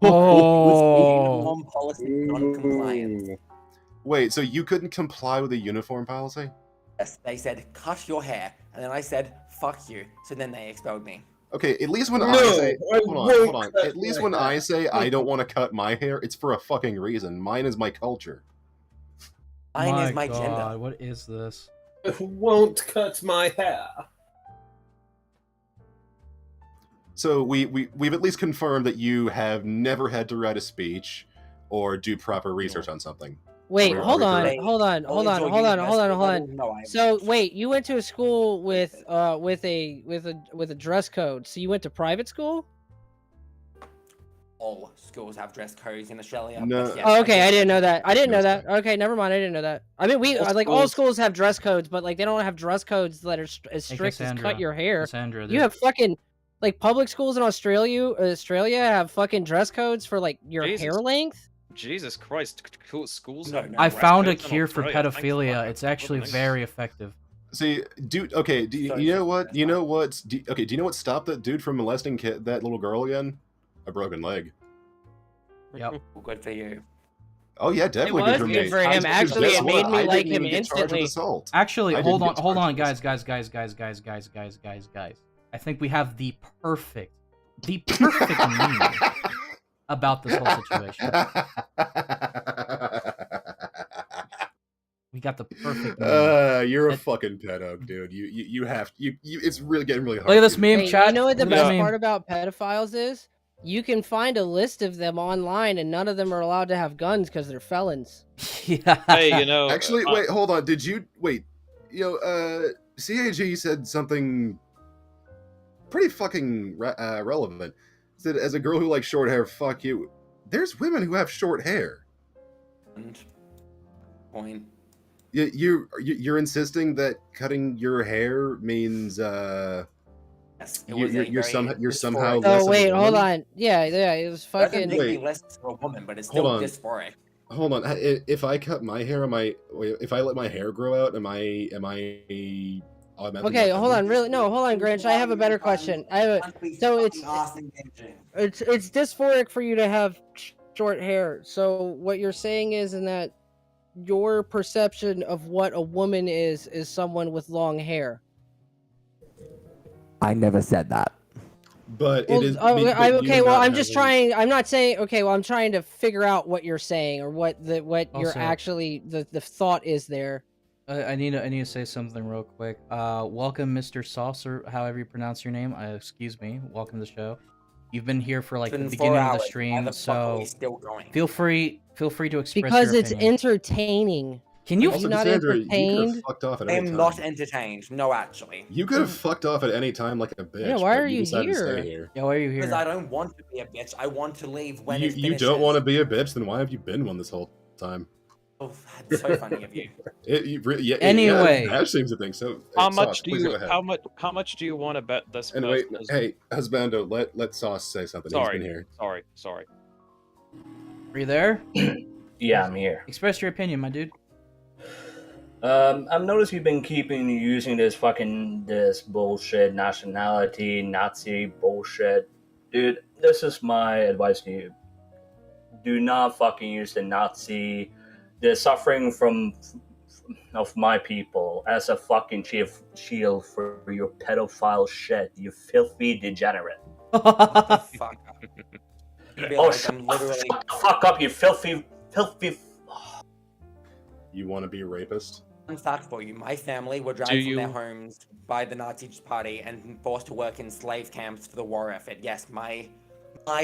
Oh. Uniform policy non-compliant. Wait, so you couldn't comply with the uniform policy? Yes, they said cut your hair, and then I said fuck you. So then they expelled me. Okay, at least when I say hold on. At least when I say I don't want to cut my hair, it's for a fucking reason. Mine is my culture. Mine is my gender. What is this? Won't cut my hair. So we've at least confirmed that you have never had to write a speech or do proper research on something. Wait, hold on. So wait, you went to a school with a dress code. So you went to private school? All schools have dress codes in Australia. No. Yes, Oh, okay, I didn't know that. Okay, never mind. I didn't know that. I mean, all schools have dress codes, but like they don't have dress codes that are as strict as cut your hair. Cassandra, You have fucking like public schools in Australia have fucking dress codes for like your hair length. Jesus Christ, schools. I found a cure for pedophilia. It's actually very effective. See, dude. Okay, you know what? Do you know what stopped that dude from molesting that little girl again? A broken leg. Yep. Good for you. Oh yeah, definitely It was good for him. Actually, it made me like him instantly. Actually, hold on, guys. I think we have the perfect meme about this whole situation. We got the perfect meme. You're a fucking pedo, dude. You have it's really getting really hard. Look at this meme, chat. You know what the best part about pedophiles is? You can find a list of them online, and none of them are allowed to have guns because they're felons. Yeah. Hey, you know. Actually, wait, hold on. Did you wait? You know, CAG said something pretty fucking relevant. Said, as a girl who likes short hair, fuck you. There's women who have short hair. And point. You're insisting that cutting your hair means Yes, you're somehow. Oh wait, hold on. Yeah, it was fucking. Doesn't make me less of a woman, but it's still dysphoric. Hold on. If I cut my hair, if I let my hair grow out, am I Okay, hold on. Hold on, Grinch. I have a better question. So it's dysphoric for you to have short hair. So what you're saying is in that your perception of what a woman is someone with long hair. I never said that. But Well, it is. okay. Well, I'm just trying. I'm not saying. Okay. Well, I'm trying to figure out what you're saying or what you're Also- actually the thought is there. I need to say something real quick. Welcome, Mr. Sauce, or however you pronounce your name. Excuse me. Welcome to the show. You've been here for like It's the been beginning 4 of the hours. Why stream, the fuck are we so still going? feel free to express Because your it's opinion. entertaining. Can you? Are Also, you not Cassandra, you could have entertained? fucked off at I any am time. not entertained. No, actually. You could have fucked off at any time like a bitch. Yeah, why but are you decided to stay here? here? Yeah, why are you Because here? I don't want to be a bitch. I want to leave when it You finishes. don't want to be a bitch, then why have you been one this whole time? Oh, that's so funny of you. Anyway. Ash seems to think so. How Hey, much Sauce, do please you go ahead. how much do you want to bet this Anyway, person is... hey, husbando, let Sauce say something. Sorry. He's been here. Sorry. Are you there? Yeah, I'm here. Express your opinion, my dude. I've noticed you've been using this bullshit nationality, Nazi bullshit. Dude, this is my advice to you. Do not fucking use the Nazi, the suffering of my people as a fucking shield for your pedophile shit, you filthy degenerate. Fuck. Oh, shut the fuck up, you filthy... You want to be a rapist? Fun fact for you: my family were Do dragged from you- their homes by the Nazi Party and forced to work in slave camps for the war effort. Yes, my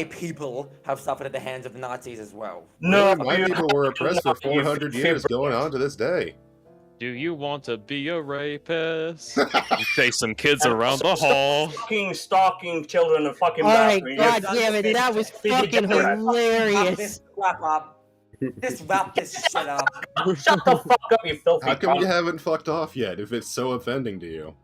people have suffered at the hands of the Nazis as well. No, my people were oppressed for 400 years, going on to this day. Do you want to be a rapist? You chase some kids around the hall. Fucking stalking children and fucking... Alright, god damn it, that was fucking hilarious. Wrap up. Just wrap this shit up. Shut the fuck up, you filthy How come you cunt. haven't fucked off yet if it's so offending to you?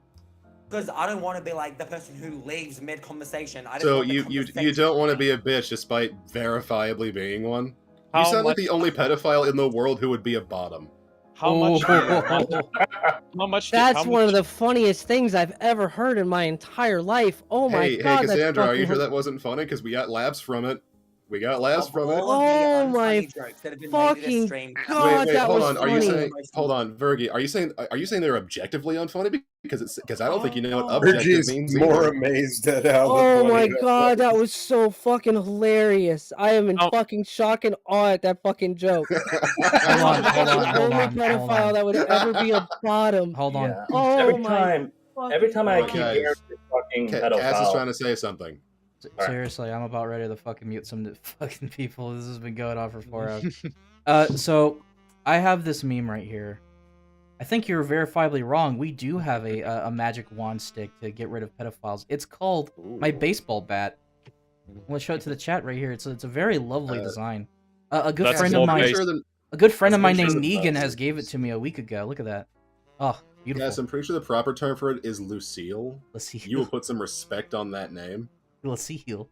Because I don't want to be like the person who leaves mid-conversation. I just So want the you don't want to be a bitch despite verifiably being one? You How sound like much- the only pedophile in the world who would be a bottom. How much? How much? That's one of the funniest things I've ever heard in my entire life. Oh my Hey, god, that's Cassandra, are you fucking sure that wasn't funny? Because we got laughs from it. We got laughs from it. Oh my fucking god, Wait, that hold was on. Are funny. you saying? Hold on, Virgie. Are you saying they're objectively unfunny? Because I don't think you know what objective Virgie's means. more either. amazed at how. Oh my funny that god, that was. was so fucking hilarious. I am in fucking shock and awe at that fucking joke. Hold on. The only pedophile that would ever be a bottom. Hold on. Yeah. Oh every my time I Alright, keep guys. hearing this fucking Cass is pedophile. trying to say something. Seriously, I'm about ready to fucking mute some fucking people. This has been going on for 4 hours. So I have this meme right here. I think you're verifiably wrong. We do have a magic wand stick to get rid of pedophiles. It's called my baseball bat. I'm gonna show it to the chat right here. It's a very lovely design. A good That's friend of more mine. based- A good friend of mine That's named interesting. Negan has gave it to me a week ago. Look at that. Oh, beautiful. Yes, I'm pretty sure the proper term for it is Lucille. Lucille. You will put some respect on that name. Lucille.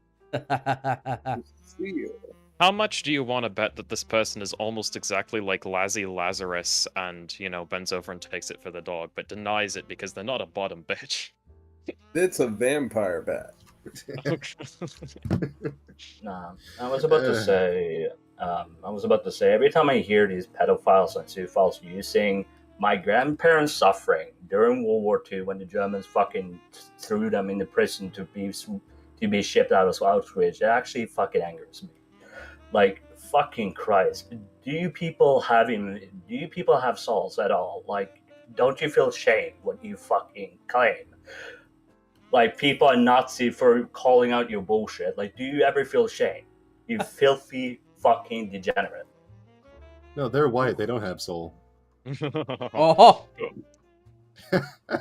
How much do you want to bet that this person is almost exactly like Lazzy Lazarus and, bends over and takes it for the dog, but denies it because they're not a bottom bitch? It's a vampire bat. Nah, I was about to say, every time I hear these pedophiles and pedophiles using my grandparents' suffering during World War II when the Germans fucking threw them in the prison to be shipped out of Auschwitz, it actually fucking angers me. Like, fucking Christ, do you people have souls at all? Like, don't you feel shame when you fucking claim? Like, people are Nazi for calling out your bullshit. Like, do you ever feel shame? You filthy fucking degenerate. No, they're white. They don't have soul. Oh.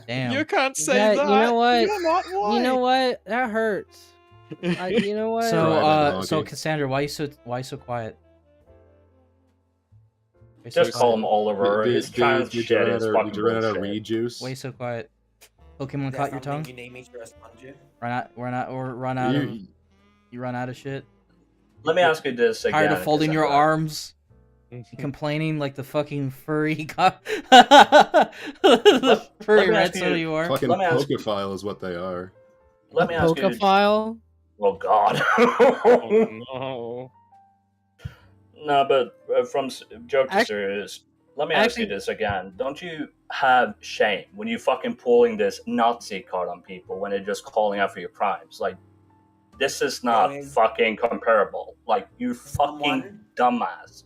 Damn. You can't say that. You know what? You're not white. You know what? That hurts. You know what? So Cassandra, why you so quiet? Just call him Oliver. His trans shit is fucking Did you run out of bullshit. reed juice? Why you so quiet? Pokemon Is caught there your tongue? something you need me to respond to? Run out of you run out of shit. Let me ask you this again. Tired of folding your Cassandra. arms, complaining like the fucking furry furry me red ask soda you- you are. Fucking Let me ask you- Pokephile is what they are. Let me ask you. Pokephile? Oh God. Oh, no. No, but joke to serious, let me ask you this again. Don't you have shame when you fucking pulling this Nazi card on people when they're just calling out for your crimes? Like, this is not fucking comparable. Like, you fucking dumbass.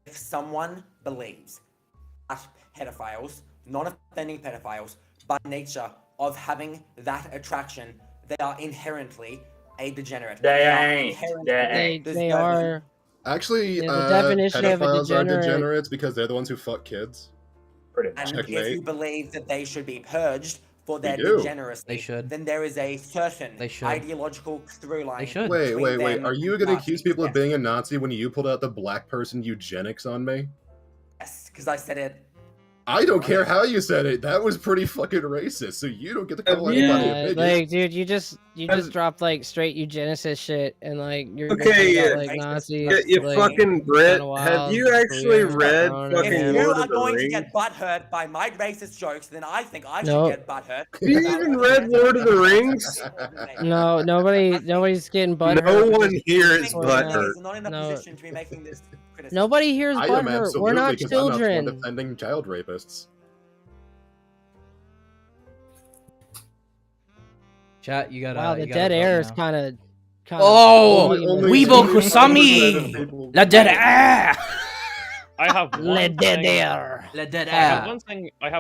If someone believes that pedophiles, non-offending pedophiles, by nature of having that attraction, they are inherently a degenerate. They are. Actually, Yeah, the definition of a pedophiles are degenerate- degenerates because they're the ones who fuck kids. And if you believe that they should be purged for their do. degeneracy, They should. then there is a certain They should. ideological through line. Wait. between them Are you and going to Nazis. accuse people of being a Nazi when you pulled out the black person eugenics on me? Yes, because I said it. I don't care how you said it. That was pretty fucking racist. So you don't get to call anybody a bigot. Like, dude, you just dropped like straight eugenicist shit, and like you're Okay, about, like Nazis. you like, fucking Brit. kinda Have wild, you actually weird, read I don't know, fucking man. If you Lord are of the going to Rings? get butthurt by my racist jokes, then I think I should Nope. get butthurt. Have you even read Lord of the Rings? No, nobody's getting butthurt. No one here is for butthurt. that. Not in a No. position to be making this criticism. Nobody here is I am butthurt. absolutely, We're not because I'm not the one children. defending child rapists. Chat, you gotta. Wow, the you gotta dead vote air is now. kind of. Oh, Weebo Kusami! La dead air! I have Le one dead thing- air. La dead I have air.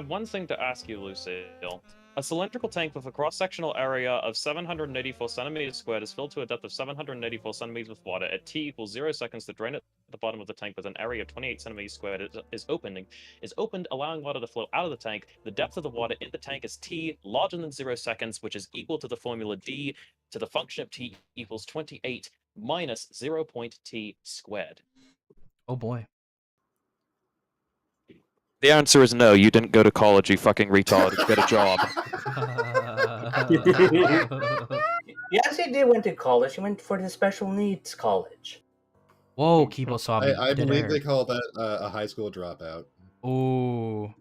one thing to ask you, Lucille. A cylindrical tank with a cross-sectional area of 784 centimeters squared is filled to a depth of 784 centimeters with water. At T equals 0 seconds, the drain at the bottom of the tank with an area of 28 centimeters squared is opened, allowing water to flow out of the tank. The depth of the water in the tank is T larger than 0 seconds, which is equal to the formula D to the function of T equals 28 minus 0.T squared. Oh boy. The answer is no. You didn't go to college, you fucking retard. Get a job. Yes, he did went to college. He went for the special needs college. Whoa, Kibo saw me. I Dead believe air. they call that a high school dropout. Ooh.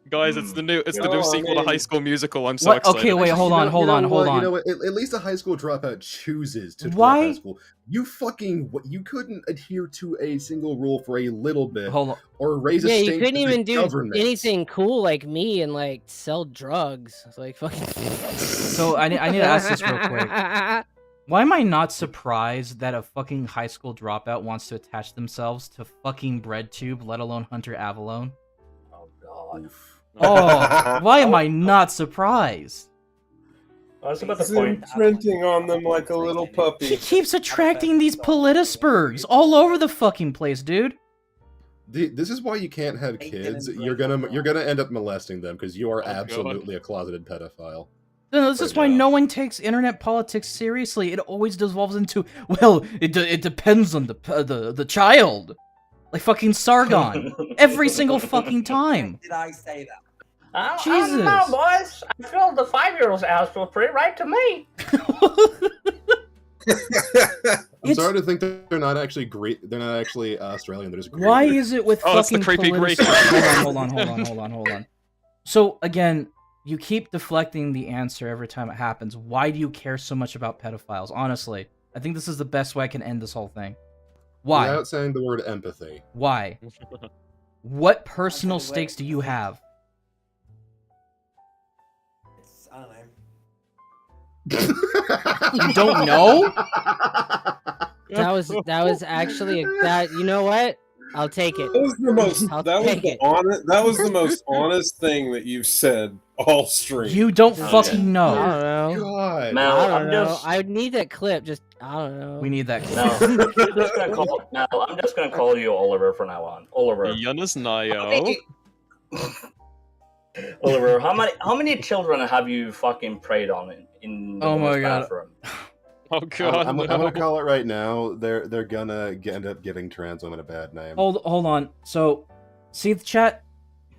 Guys, it's the new sequel to High School Musical. I'm so What? excited. Okay, wait, hold on. You know what? At least a high school dropout chooses to drop Why? out of school. You couldn't adhere to a single rule for a little bit, Hold on. or raise a Yeah, state you couldn't even do government. anything cool like me and like sell drugs. It's like fucking. So I need to ask this real quick. Why am I not surprised that a fucking high school dropout wants to attach themselves to fucking BreadTube, let alone Hunter Avalone? Oh god. Oh, why am I not surprised? I was about to He's point imprinting on them like a little He puppy. keeps attracting these politispergs all over the fucking place, dude. This is why you can't have kids. You're gonna end up molesting them because you are absolutely a closeted pedophile. No, this is why no one takes internet politics seriously. It always devolves into, well, it depends on the child. Like fucking Sargon. Every single fucking time. Did I say that? I Jesus. don't know, boys. I feel the 5-year-old's ass feel pretty right to me. I'm sorry to think that they're not actually great. They're not actually Australian. They're just Greek. Why is it with Oh, it's the fucking creepy Greek. Hold on. So again, you keep deflecting the answer every time it happens. Why do you care so much about pedophiles? Honestly, I think this is the best way I can end this whole thing. Why? Without saying the word empathy. Why? What personal stakes do you have? I don't know. You don't know? That was actually that. You know what? I'll take it. That was the most. I'll That was take the it. honest. That was the most honest thing that you've said all stream. You don't fucking know. I don't know. God. Mel, I don't I'm know. just. I would need that clip. Just I don't know. We need that. I'm just gonna call you Oliver from now on. Oliver. Jonas Nayo. Oliver, how many children have you fucking preyed on in the Oh my women's God. bathroom? Oh god. I'm gonna call it right now. They're gonna end up giving trans women a bad name. Hold on. So, see the chat?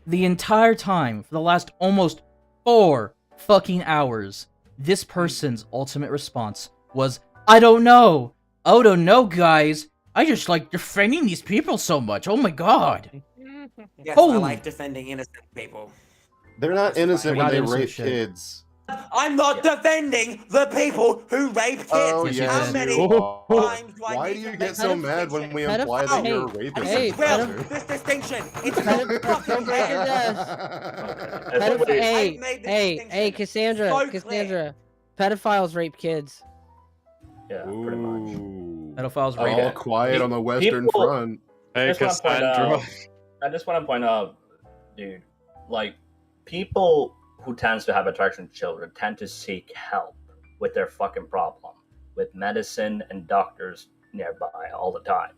The entire time, for the last almost 4 fucking hours, this person's ultimate response was, I don't know. I don't know, guys. I just like defending these people so much. Oh my god. Yes, Holy- I like defending innocent people. They're not innocent They're when not they innocent rape shit. kids. I'm not defending the people who rape kids. Oh, Yes, you yes, How did. many you are. times do I Why need do to you make get so this mad when distinction? we imply that you're a Because rapist? it's real. Bastard? This distinction. It's Pedo- your fucking don't break your head. desk. Hey, I've made this hey, distinction hey, Cassandra, so clear. Cassandra. Pedophiles rape kids. Yeah, pretty much. Pedophiles Okay. All quiet on the Western People- Front. I just want to point out, dude, like, people who tends to have attraction to children tend to seek help with their fucking problem, with medicine and doctors nearby all the time.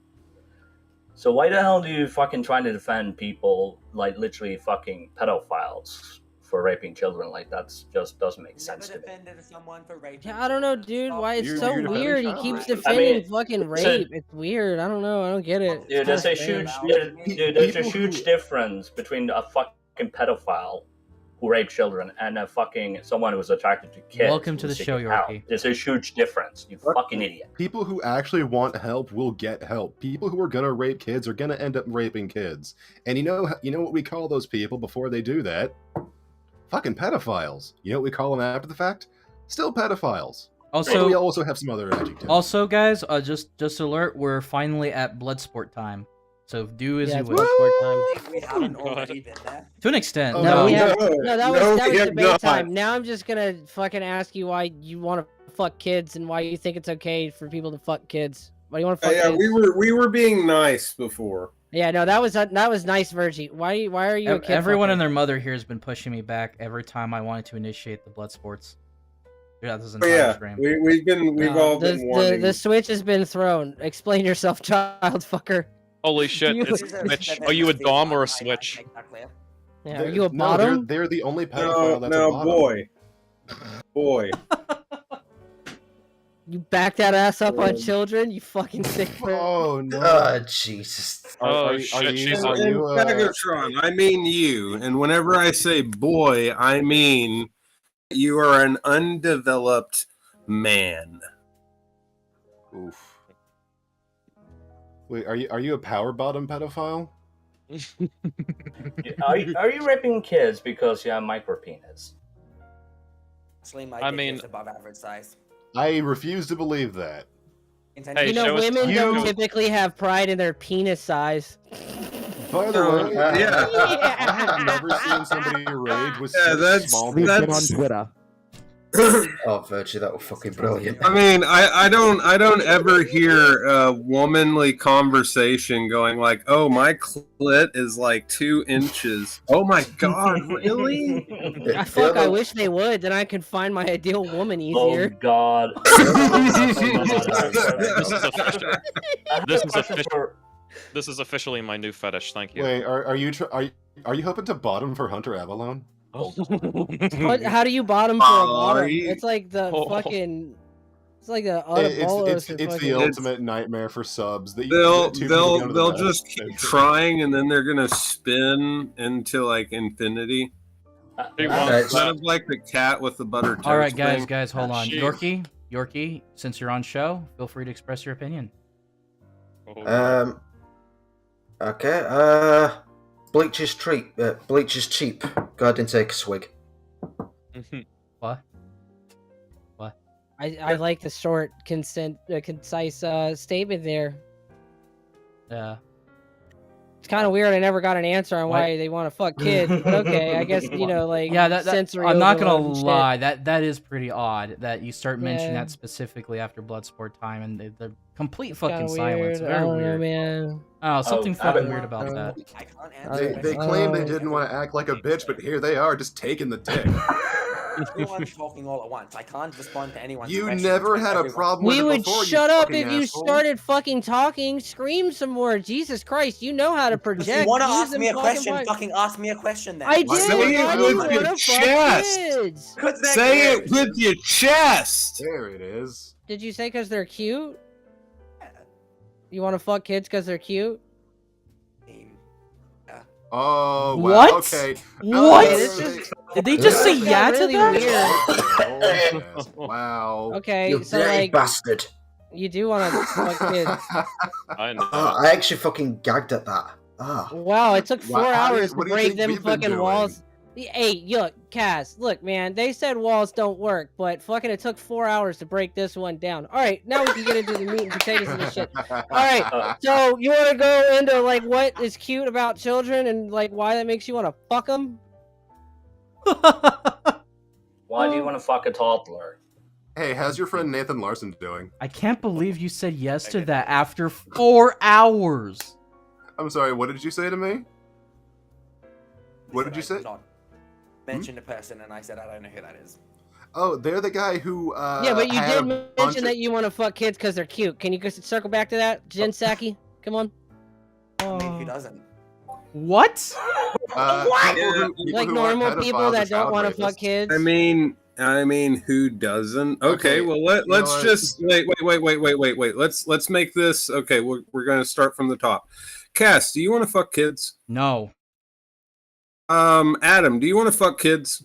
So why the hell do you fucking try to defend people, like, literally fucking pedophiles for raping children? Like, that's just doesn't make sense to me. Yeah, I don't know, dude. Why it's You're so defending weird. He child keeps rape. defending I fucking mean, so- rape. It's weird. I don't know. I don't get it. Dude, It's there's a kinda huge, strange. there's a huge difference between a fucking pedophile who raped children and a fucking someone who's attracted to kids. Welcome to who's the show, seeking help. Yorkie. There's a huge difference. You fucking idiot. People who actually want help will get help. People who are gonna rape kids are gonna end up raping kids. And you know what we call those people before they do that? Fucking pedophiles. You know what we call them after the fact? Still pedophiles. Also, And we also have some other adjectives. Also, guys, just alert, we're finally at Bloodsport time. So do as Yeah, you it's will. Bloodsport time. We haven't already been there. To an extent. Oh, No, no. that was we have debate not. time. Now I'm just gonna fucking ask you why you want to fuck kids and why you think it's okay for people to fuck kids. Why do you want to fuck Yeah, kids? we were being nice before. Yeah, no, that was nice, Virgie. Why are you a kid? Everyone fucker? and their mother here has been pushing me back every time I wanted to initiate the Bloodsports. Yeah, this entire Yeah, stream. we've all been wanting. The switch has been thrown. Explain yourself, child fucker. Holy shit, You- it's Switch. Are you a Dom or a Switch? Yeah, are you a No, bottom? they're the only pedophile that's a No, bottom. boy. You back that ass up on children? You fucking sick prick. Oh no! Jesus! Oh shit, she's And Megatron, I mean you. And whenever I say boy, I mean you are an undeveloped man. Oof. Wait, are you a power bottom pedophile? Are you raping kids because you have micro penis? I mean, above average size. I refuse to believe that. Hey, You know, show us- women you- don't typically have pride in their penis size. By the way, yeah. I've never seen somebody rage with Yeah, such that's- small. that's- Twitter. Oh, Virgie, that was fucking brilliant. I mean, I don't ever hear a womanly conversation going like, "Oh, my clit is like 2 inches." Oh my god, really? I wish they would. Then I could find my ideal woman Oh easier. god. This is officially my new fetish. Thank you. Wait, are you hoping to bottom for Hunter Avalon? How do you bottom for a bottom? you- It's like the fucking. It's like the It's or the fucking- ultimate nightmare for subs. That you They'll get two people to go to the they'll best. just keep trying, and then they're gonna spin into like infinity. Alright, Kind of like the cat with the butter toast. All right, guys, thing. guys, hold on. Jeez. Yorkie, since you're on show, feel free to express your opinion. Okay. Bleach is cheap. Bleach is cheap. Go ahead and take a swig. What? I like the short, concise statement there. Yeah. It's kind of weird. I never got an answer on why they want to fuck kids. But okay, I guess like Yeah, that sensory. I'm not gonna overload and shit. lie. That is pretty odd that you start mentioning Yeah. that specifically after Bloodsport time and the complete Kinda fucking silence. weird. Very I don't know, weird. man. Oh, something I fucking don't weird about that. They claim they didn't want to act like a bitch, but here they are, just taking the dick. Everyone's talking all at once. I can't respond to anyone. You never had a problem with We it would before, shut you up fucking if you asshole. started fucking talking. Scream some more. Jesus Christ, you know how to If project. you want to Use ask them me a fucking question, mic. fucking ask me a question then. I did. Say Why it do you with wanna your fuck chest. kids? Say it with your chest. There it is. Did you say because they're cute? You want to fuck kids because they're cute? Oh, wow. What? Okay. What? Okay, Did they just say yeah to really that? weird. Wow. Okay, You so dirty like bastard. you do want to fuck kids. I know. I actually fucking gagged at that. Ah. Wow, it took 4 Wow, hours to what do you break think them we've been fucking doing? walls. Hey, look, Cass, look, man, they said walls don't work, but fucking it took 4 hours to break this one down. All right, now we can get into the meat and potatoes of this shit. All right, so you want to go into, like, what is cute about children and, like, why that makes you want to fuck them? Why do you want to fuck a toddler? Hey, how's your friend Nathan Larson doing? I can't believe you said yes to that after 4 hours. I'm sorry, what did you say to me? What did you say? Mention a person, and I said I don't know who that is. Oh, they're the guy who. Yeah, but you did mention that you want to fuck kids because they're cute. Can you just circle back to that, Jen Psaki? Come on. I mean, who doesn't? What? What? Like normal people that don't want to fuck kids. I mean, who doesn't? Okay, well let's just wait. Let's make this okay. We're gonna start from the top. Cass, do you want to fuck kids? No. Adam, do you want to fuck kids?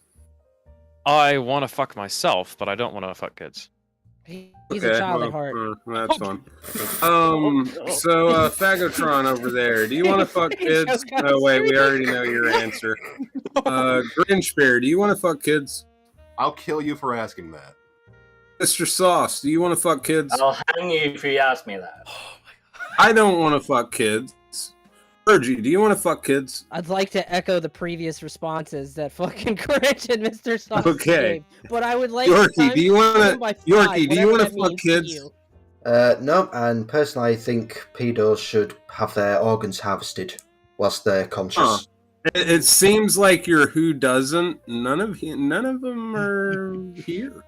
I want to fuck myself, but I don't want to fuck kids. He's a child at heart. That's fun. So Fagotron over there, do you want to fuck kids? No, wait, we already know your answer. Grinch Bear, do you want to fuck kids? I'll kill you for asking that. Mr. Sauce, do you want to fuck kids? I'll hang you if you ask me that. I don't want to fuck kids. Virgie, do you want to fuck kids? I'd like to echo the previous responses that fucking Grinch and Mr. Sauce Okay. gave, but I would like Yorkie, do you want to? Yorkie, do you want to fuck kids? No, and personally, I think pedos should have their organs harvested whilst they're conscious. Huh. It seems like you're who doesn't. None of them are here.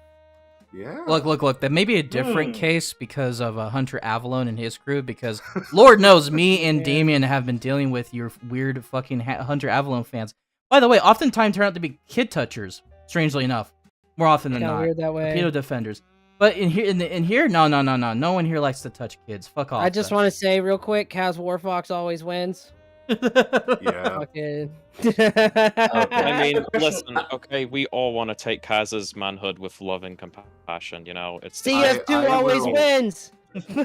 Yeah. Look. That may be a different case because of Hunter Avalon and his crew. Because Lord knows, me and Damien have been dealing with your weird fucking Hunter Avalon fans. By the way, oftentimes turn out to be kid touchers. Strangely enough, more often than not, weird that way. pedo defenders. But in here, no. No one here likes to touch kids. Fuck off. I just want to say real quick, Kaz Warfox always wins. Yeah. Fucking. I mean, listen, okay, we all want to take Kaz's manhood with love and compassion, you know? It's CS2 always wins!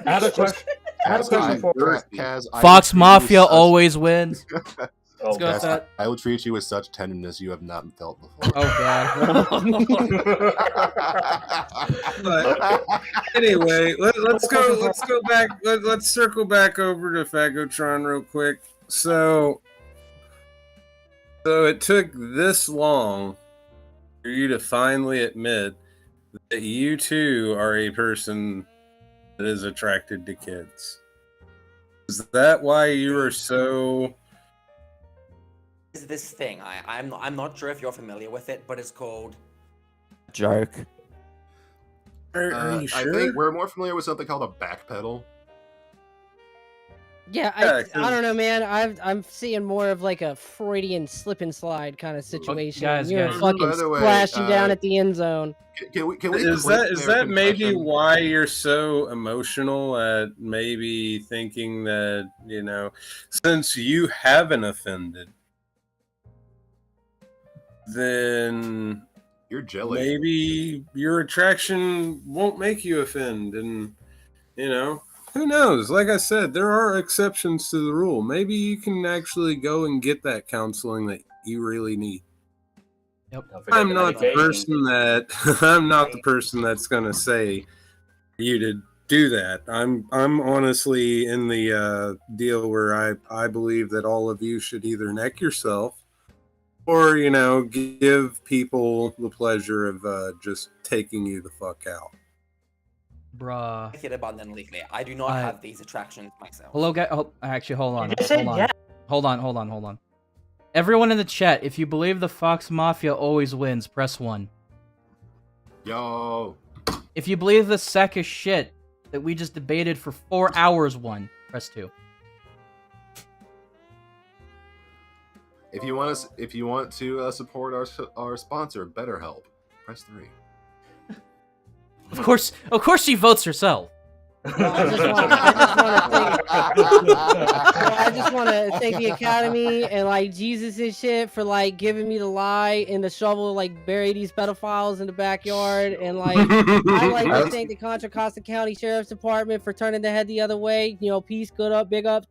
I have a question for Fox Mafia always wins. Let's go with Cass, that. I will treat you with such tenderness you have not felt before. Oh But anyway, let's go back. Let's circle back over to Fagotron real quick. So it took this long for you to finally admit that you too are a person that is attracted to kids. Is that why you are so? Is this thing? I'm not sure if you're familiar with it, but it's called Joke. Are you sure? I think we're more familiar with something called a backpedal. Yeah, I don't know, man. I'm seeing more of like a Freudian slip and slide kind of situation. guys, You're guys. fucking By the way, splashing down at the end zone. Can we Is quit that their maybe confession? why you're so emotional at maybe thinking that, since you haven't offended, then You're jelly. maybe your attraction won't make you offend, and who knows? Like I said, there are exceptions to the rule. Maybe you can actually go and get that counseling that you really need. Yep. I'm not the person that's gonna say for you to do that. I'm honestly in the deal where I believe that all of you should either neck yourself or give people the pleasure of just taking you the fuck out. Bruh. I hit abundantly. I do not have these attractions myself. Hello, guys. Oh, actually, hold on. You said yeah. Hold on. Everyone in the chat, if you believe the Fox Mafia always wins, press 1. Yo. If you believe the sack of shit that we just debated for 4 hours won, press 2. If you want to support our sponsor, BetterHelp, press 3. Of course she votes herself. I just want to thank the Academy and Jesus and shit for giving me the lie and the shovel to bury these pedophiles in the backyard, and I like to thank the Contra Costa County Sheriff's Department for turning the head the other way. Peace, good up, big up.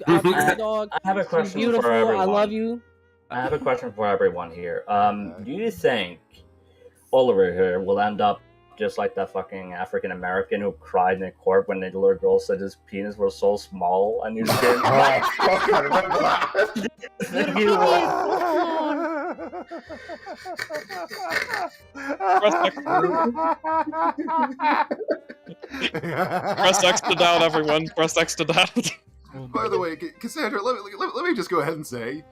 Dog. I have a question Beautiful. for everyone. I love you. I have a question for everyone here. Do you think Oliver here will end up just like that fucking African American who cried in court when the little girl said his penis was so small and you screamed, I remember that. You Press X to down, everyone. Press X to down. By the way, Cassandra, let me just go ahead and say,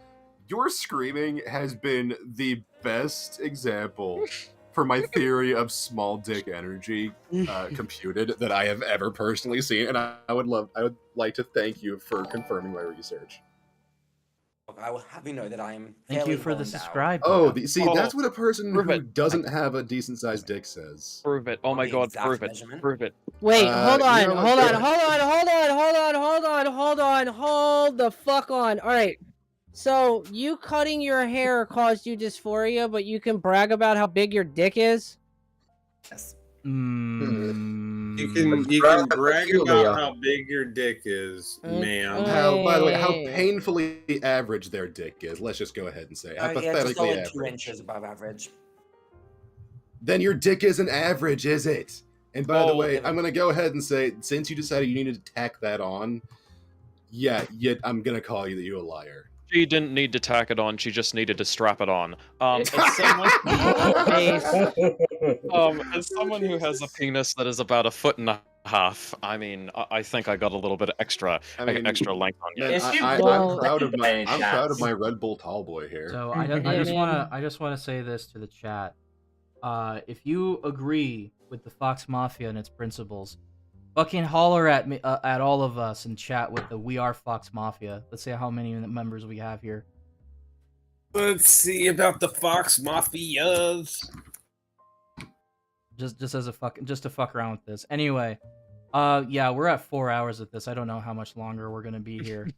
your screaming has been the best example for my theory of small dick energy computed that I have ever personally seen, and I would like to thank you for confirming my research. I will have you know that I am. Thank you for the subscribe. See, that's what a person who doesn't have a decent sized dick says. Prove it. Oh my god, prove it. Prove it. Wait, hold on, hold the fuck on. All right. So, you cutting your hair caused you dysphoria, but you can brag about how big your dick is? Yes. You can brag about how big your dick is, ma'am. By the way, how painfully average their dick is. Let's just go ahead and say. Hypothetically just average. 2 inches above average. Then your dick isn't average, is it? And by the way, I'm going to go ahead and say, since you decided you needed to tack that on, I'm going to call you a liar. She didn't need to tack it on, she just needed to strap it on. As someone who has a penis that is about 1.5 feet, I mean, I think I got a little bit extra length on you. I'm proud of my Red Bull tall boy here. So I just want to say this to the chat. If you agree with the Fox Mafia and its principles, fucking holler at me, at all of us, and chat with the We Are Fox Mafia. Let's see how many members we have here. Let's see about the Fox Mafias. Just to fuck around with this. Anyway, yeah, we're at 4 hours at this. I don't know how much longer we're gonna be here.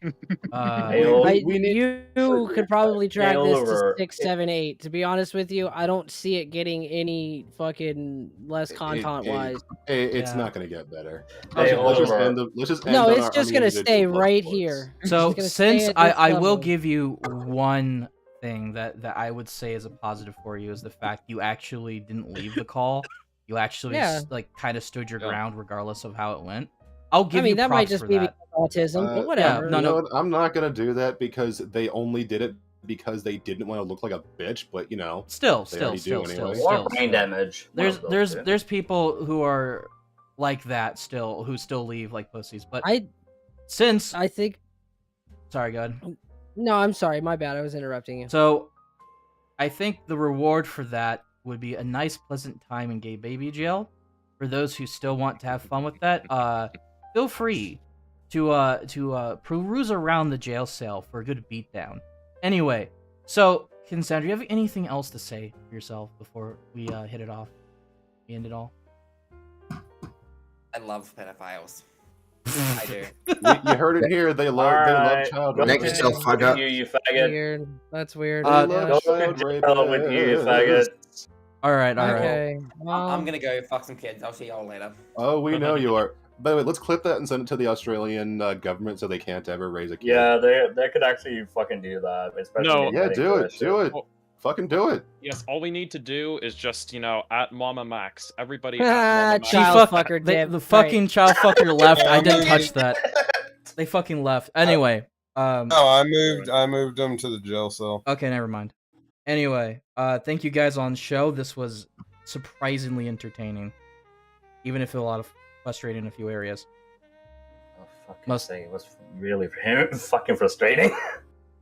You could probably drag this to 6, 7, 8. To be honest with you, I don't see it getting any fucking less content wise. It's not gonna get better. Let's just end it's just gonna stay right here. So since I will give you one thing that I would say is a positive for you is the fact you actually didn't leave the call. You actually kind of stood your ground regardless of how it went. I'll give you props that might just for be that. autism, but whatever. No, I'm not gonna do that because they only did it because they didn't want to look like a bitch. But still brain damage. There's people who are like that who still leave like pussies. But I think. Sorry, go ahead. No, I'm sorry. My bad. I was interrupting you. So, I think the reward for that would be a nice, pleasant time in gay baby jail. For those who still want to have fun with that, feel free to peruse around the jail cell for a good beatdown. Anyway, so Cassandra, do you have anything else to say for yourself before we hit it off? We end it all. I love pedophiles. I do. You heard it here. They love child rape. Next self faggot. You faggot. Weird. That's weird. Go to hell with you, you faggot. All right. Okay. I'm gonna go fuck some kids. I'll see y'all later. Oh, we know you are. By the way, let's clip that and send it to the Australian government so they can't ever raise a kid. Yeah, they could actually fucking do that. Especially do it. Fucking do it. Yes, all we need to do is just, at Mama Max. Everybody at Mama Max. Child fucker dip. The fucking child fucker left. I didn't touch that. They fucking left. Anyway. No, I moved them to the jail cell. Okay, never mind. Anyway, thank you guys on the show. This was surprisingly entertaining. Even if it was a lot of frustrating in a few areas. It was really fucking frustrating.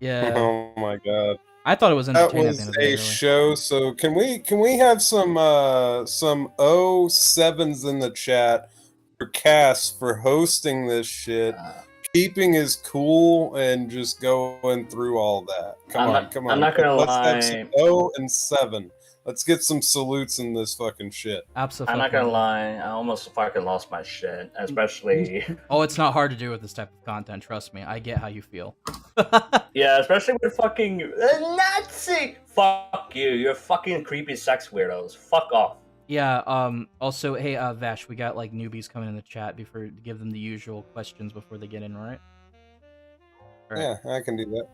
Yeah. Oh my god. I thought it was entertaining. That was a show. So can we have some 07s in the chat for Cass for hosting this shit, keeping his cool, and just going through all that. Come on. I'm not gonna lie. Let's have some 0 and 7. Let's get some salutes in this fucking shit. Absolutely. I'm not gonna lie. I almost fucking lost my shit, especially. Oh, it's not hard to do with this type of content. Trust me, I get how you feel. Yeah, especially with fucking Nazi. Fuck you. You're fucking creepy sex weirdos. Fuck off. Yeah. Also, hey, Vash, we got like newbies coming in the chat before to give them the usual questions before they get in, right? Yeah, I can do that.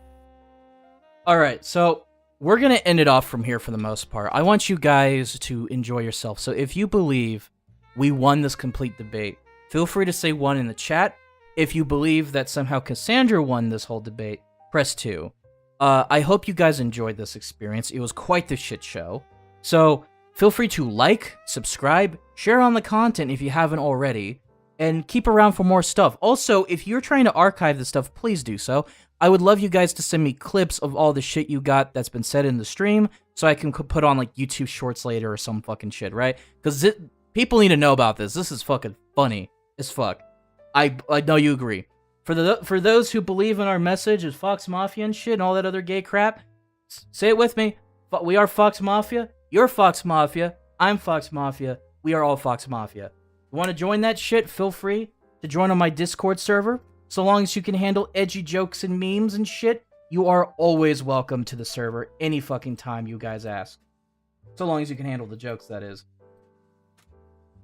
All right, so we're gonna end it off from here for the most part. I want you guys to enjoy yourself. So if you believe we won this complete debate, feel free to say 1 in the chat. If you believe that somehow Cassandra won this whole debate, press 2. I hope you guys enjoyed this experience. It was quite the shit show. So feel free to like, subscribe, share on the content if you haven't already, and keep around for more stuff. Also, if you're trying to archive this stuff, please do so. I would love you guys to send me clips of all the shit you got that's been said in the stream, so I can put on like YouTube Shorts later or some fucking shit, right? Because people need to know about this. This is fucking funny as fuck. I know you agree. For those who believe in our message as Fox Mafia and shit and all that other gay crap, say it with me. We are Fox Mafia. You're Fox Mafia. I'm Fox Mafia. We are all Fox Mafia. You want to join that shit? Feel free to join on my Discord server. So long as you can handle edgy jokes and memes and shit, you are always welcome to the server any fucking time you guys ask. So long as you can handle the jokes, that is.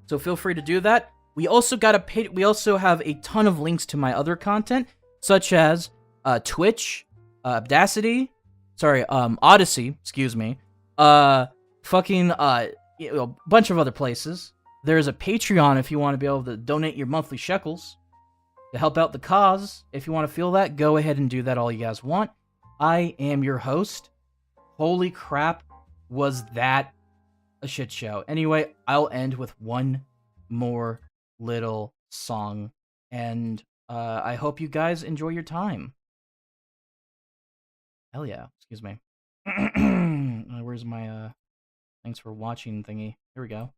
So feel free to do that. We also have a ton of links to my other content, such as Twitch, Odyssey, excuse me, a bunch of other places. There's a Patreon if you want to be able to donate your monthly shekels to help out the cause. If you want to feel that, go ahead and do that all you guys want. I am your host. Holy crap, was that a shit show. Anyway, I'll end with one more little song, and I hope you guys enjoy your time. Hell yeah, excuse me. Where's my thanks for watching thingy? Here we go.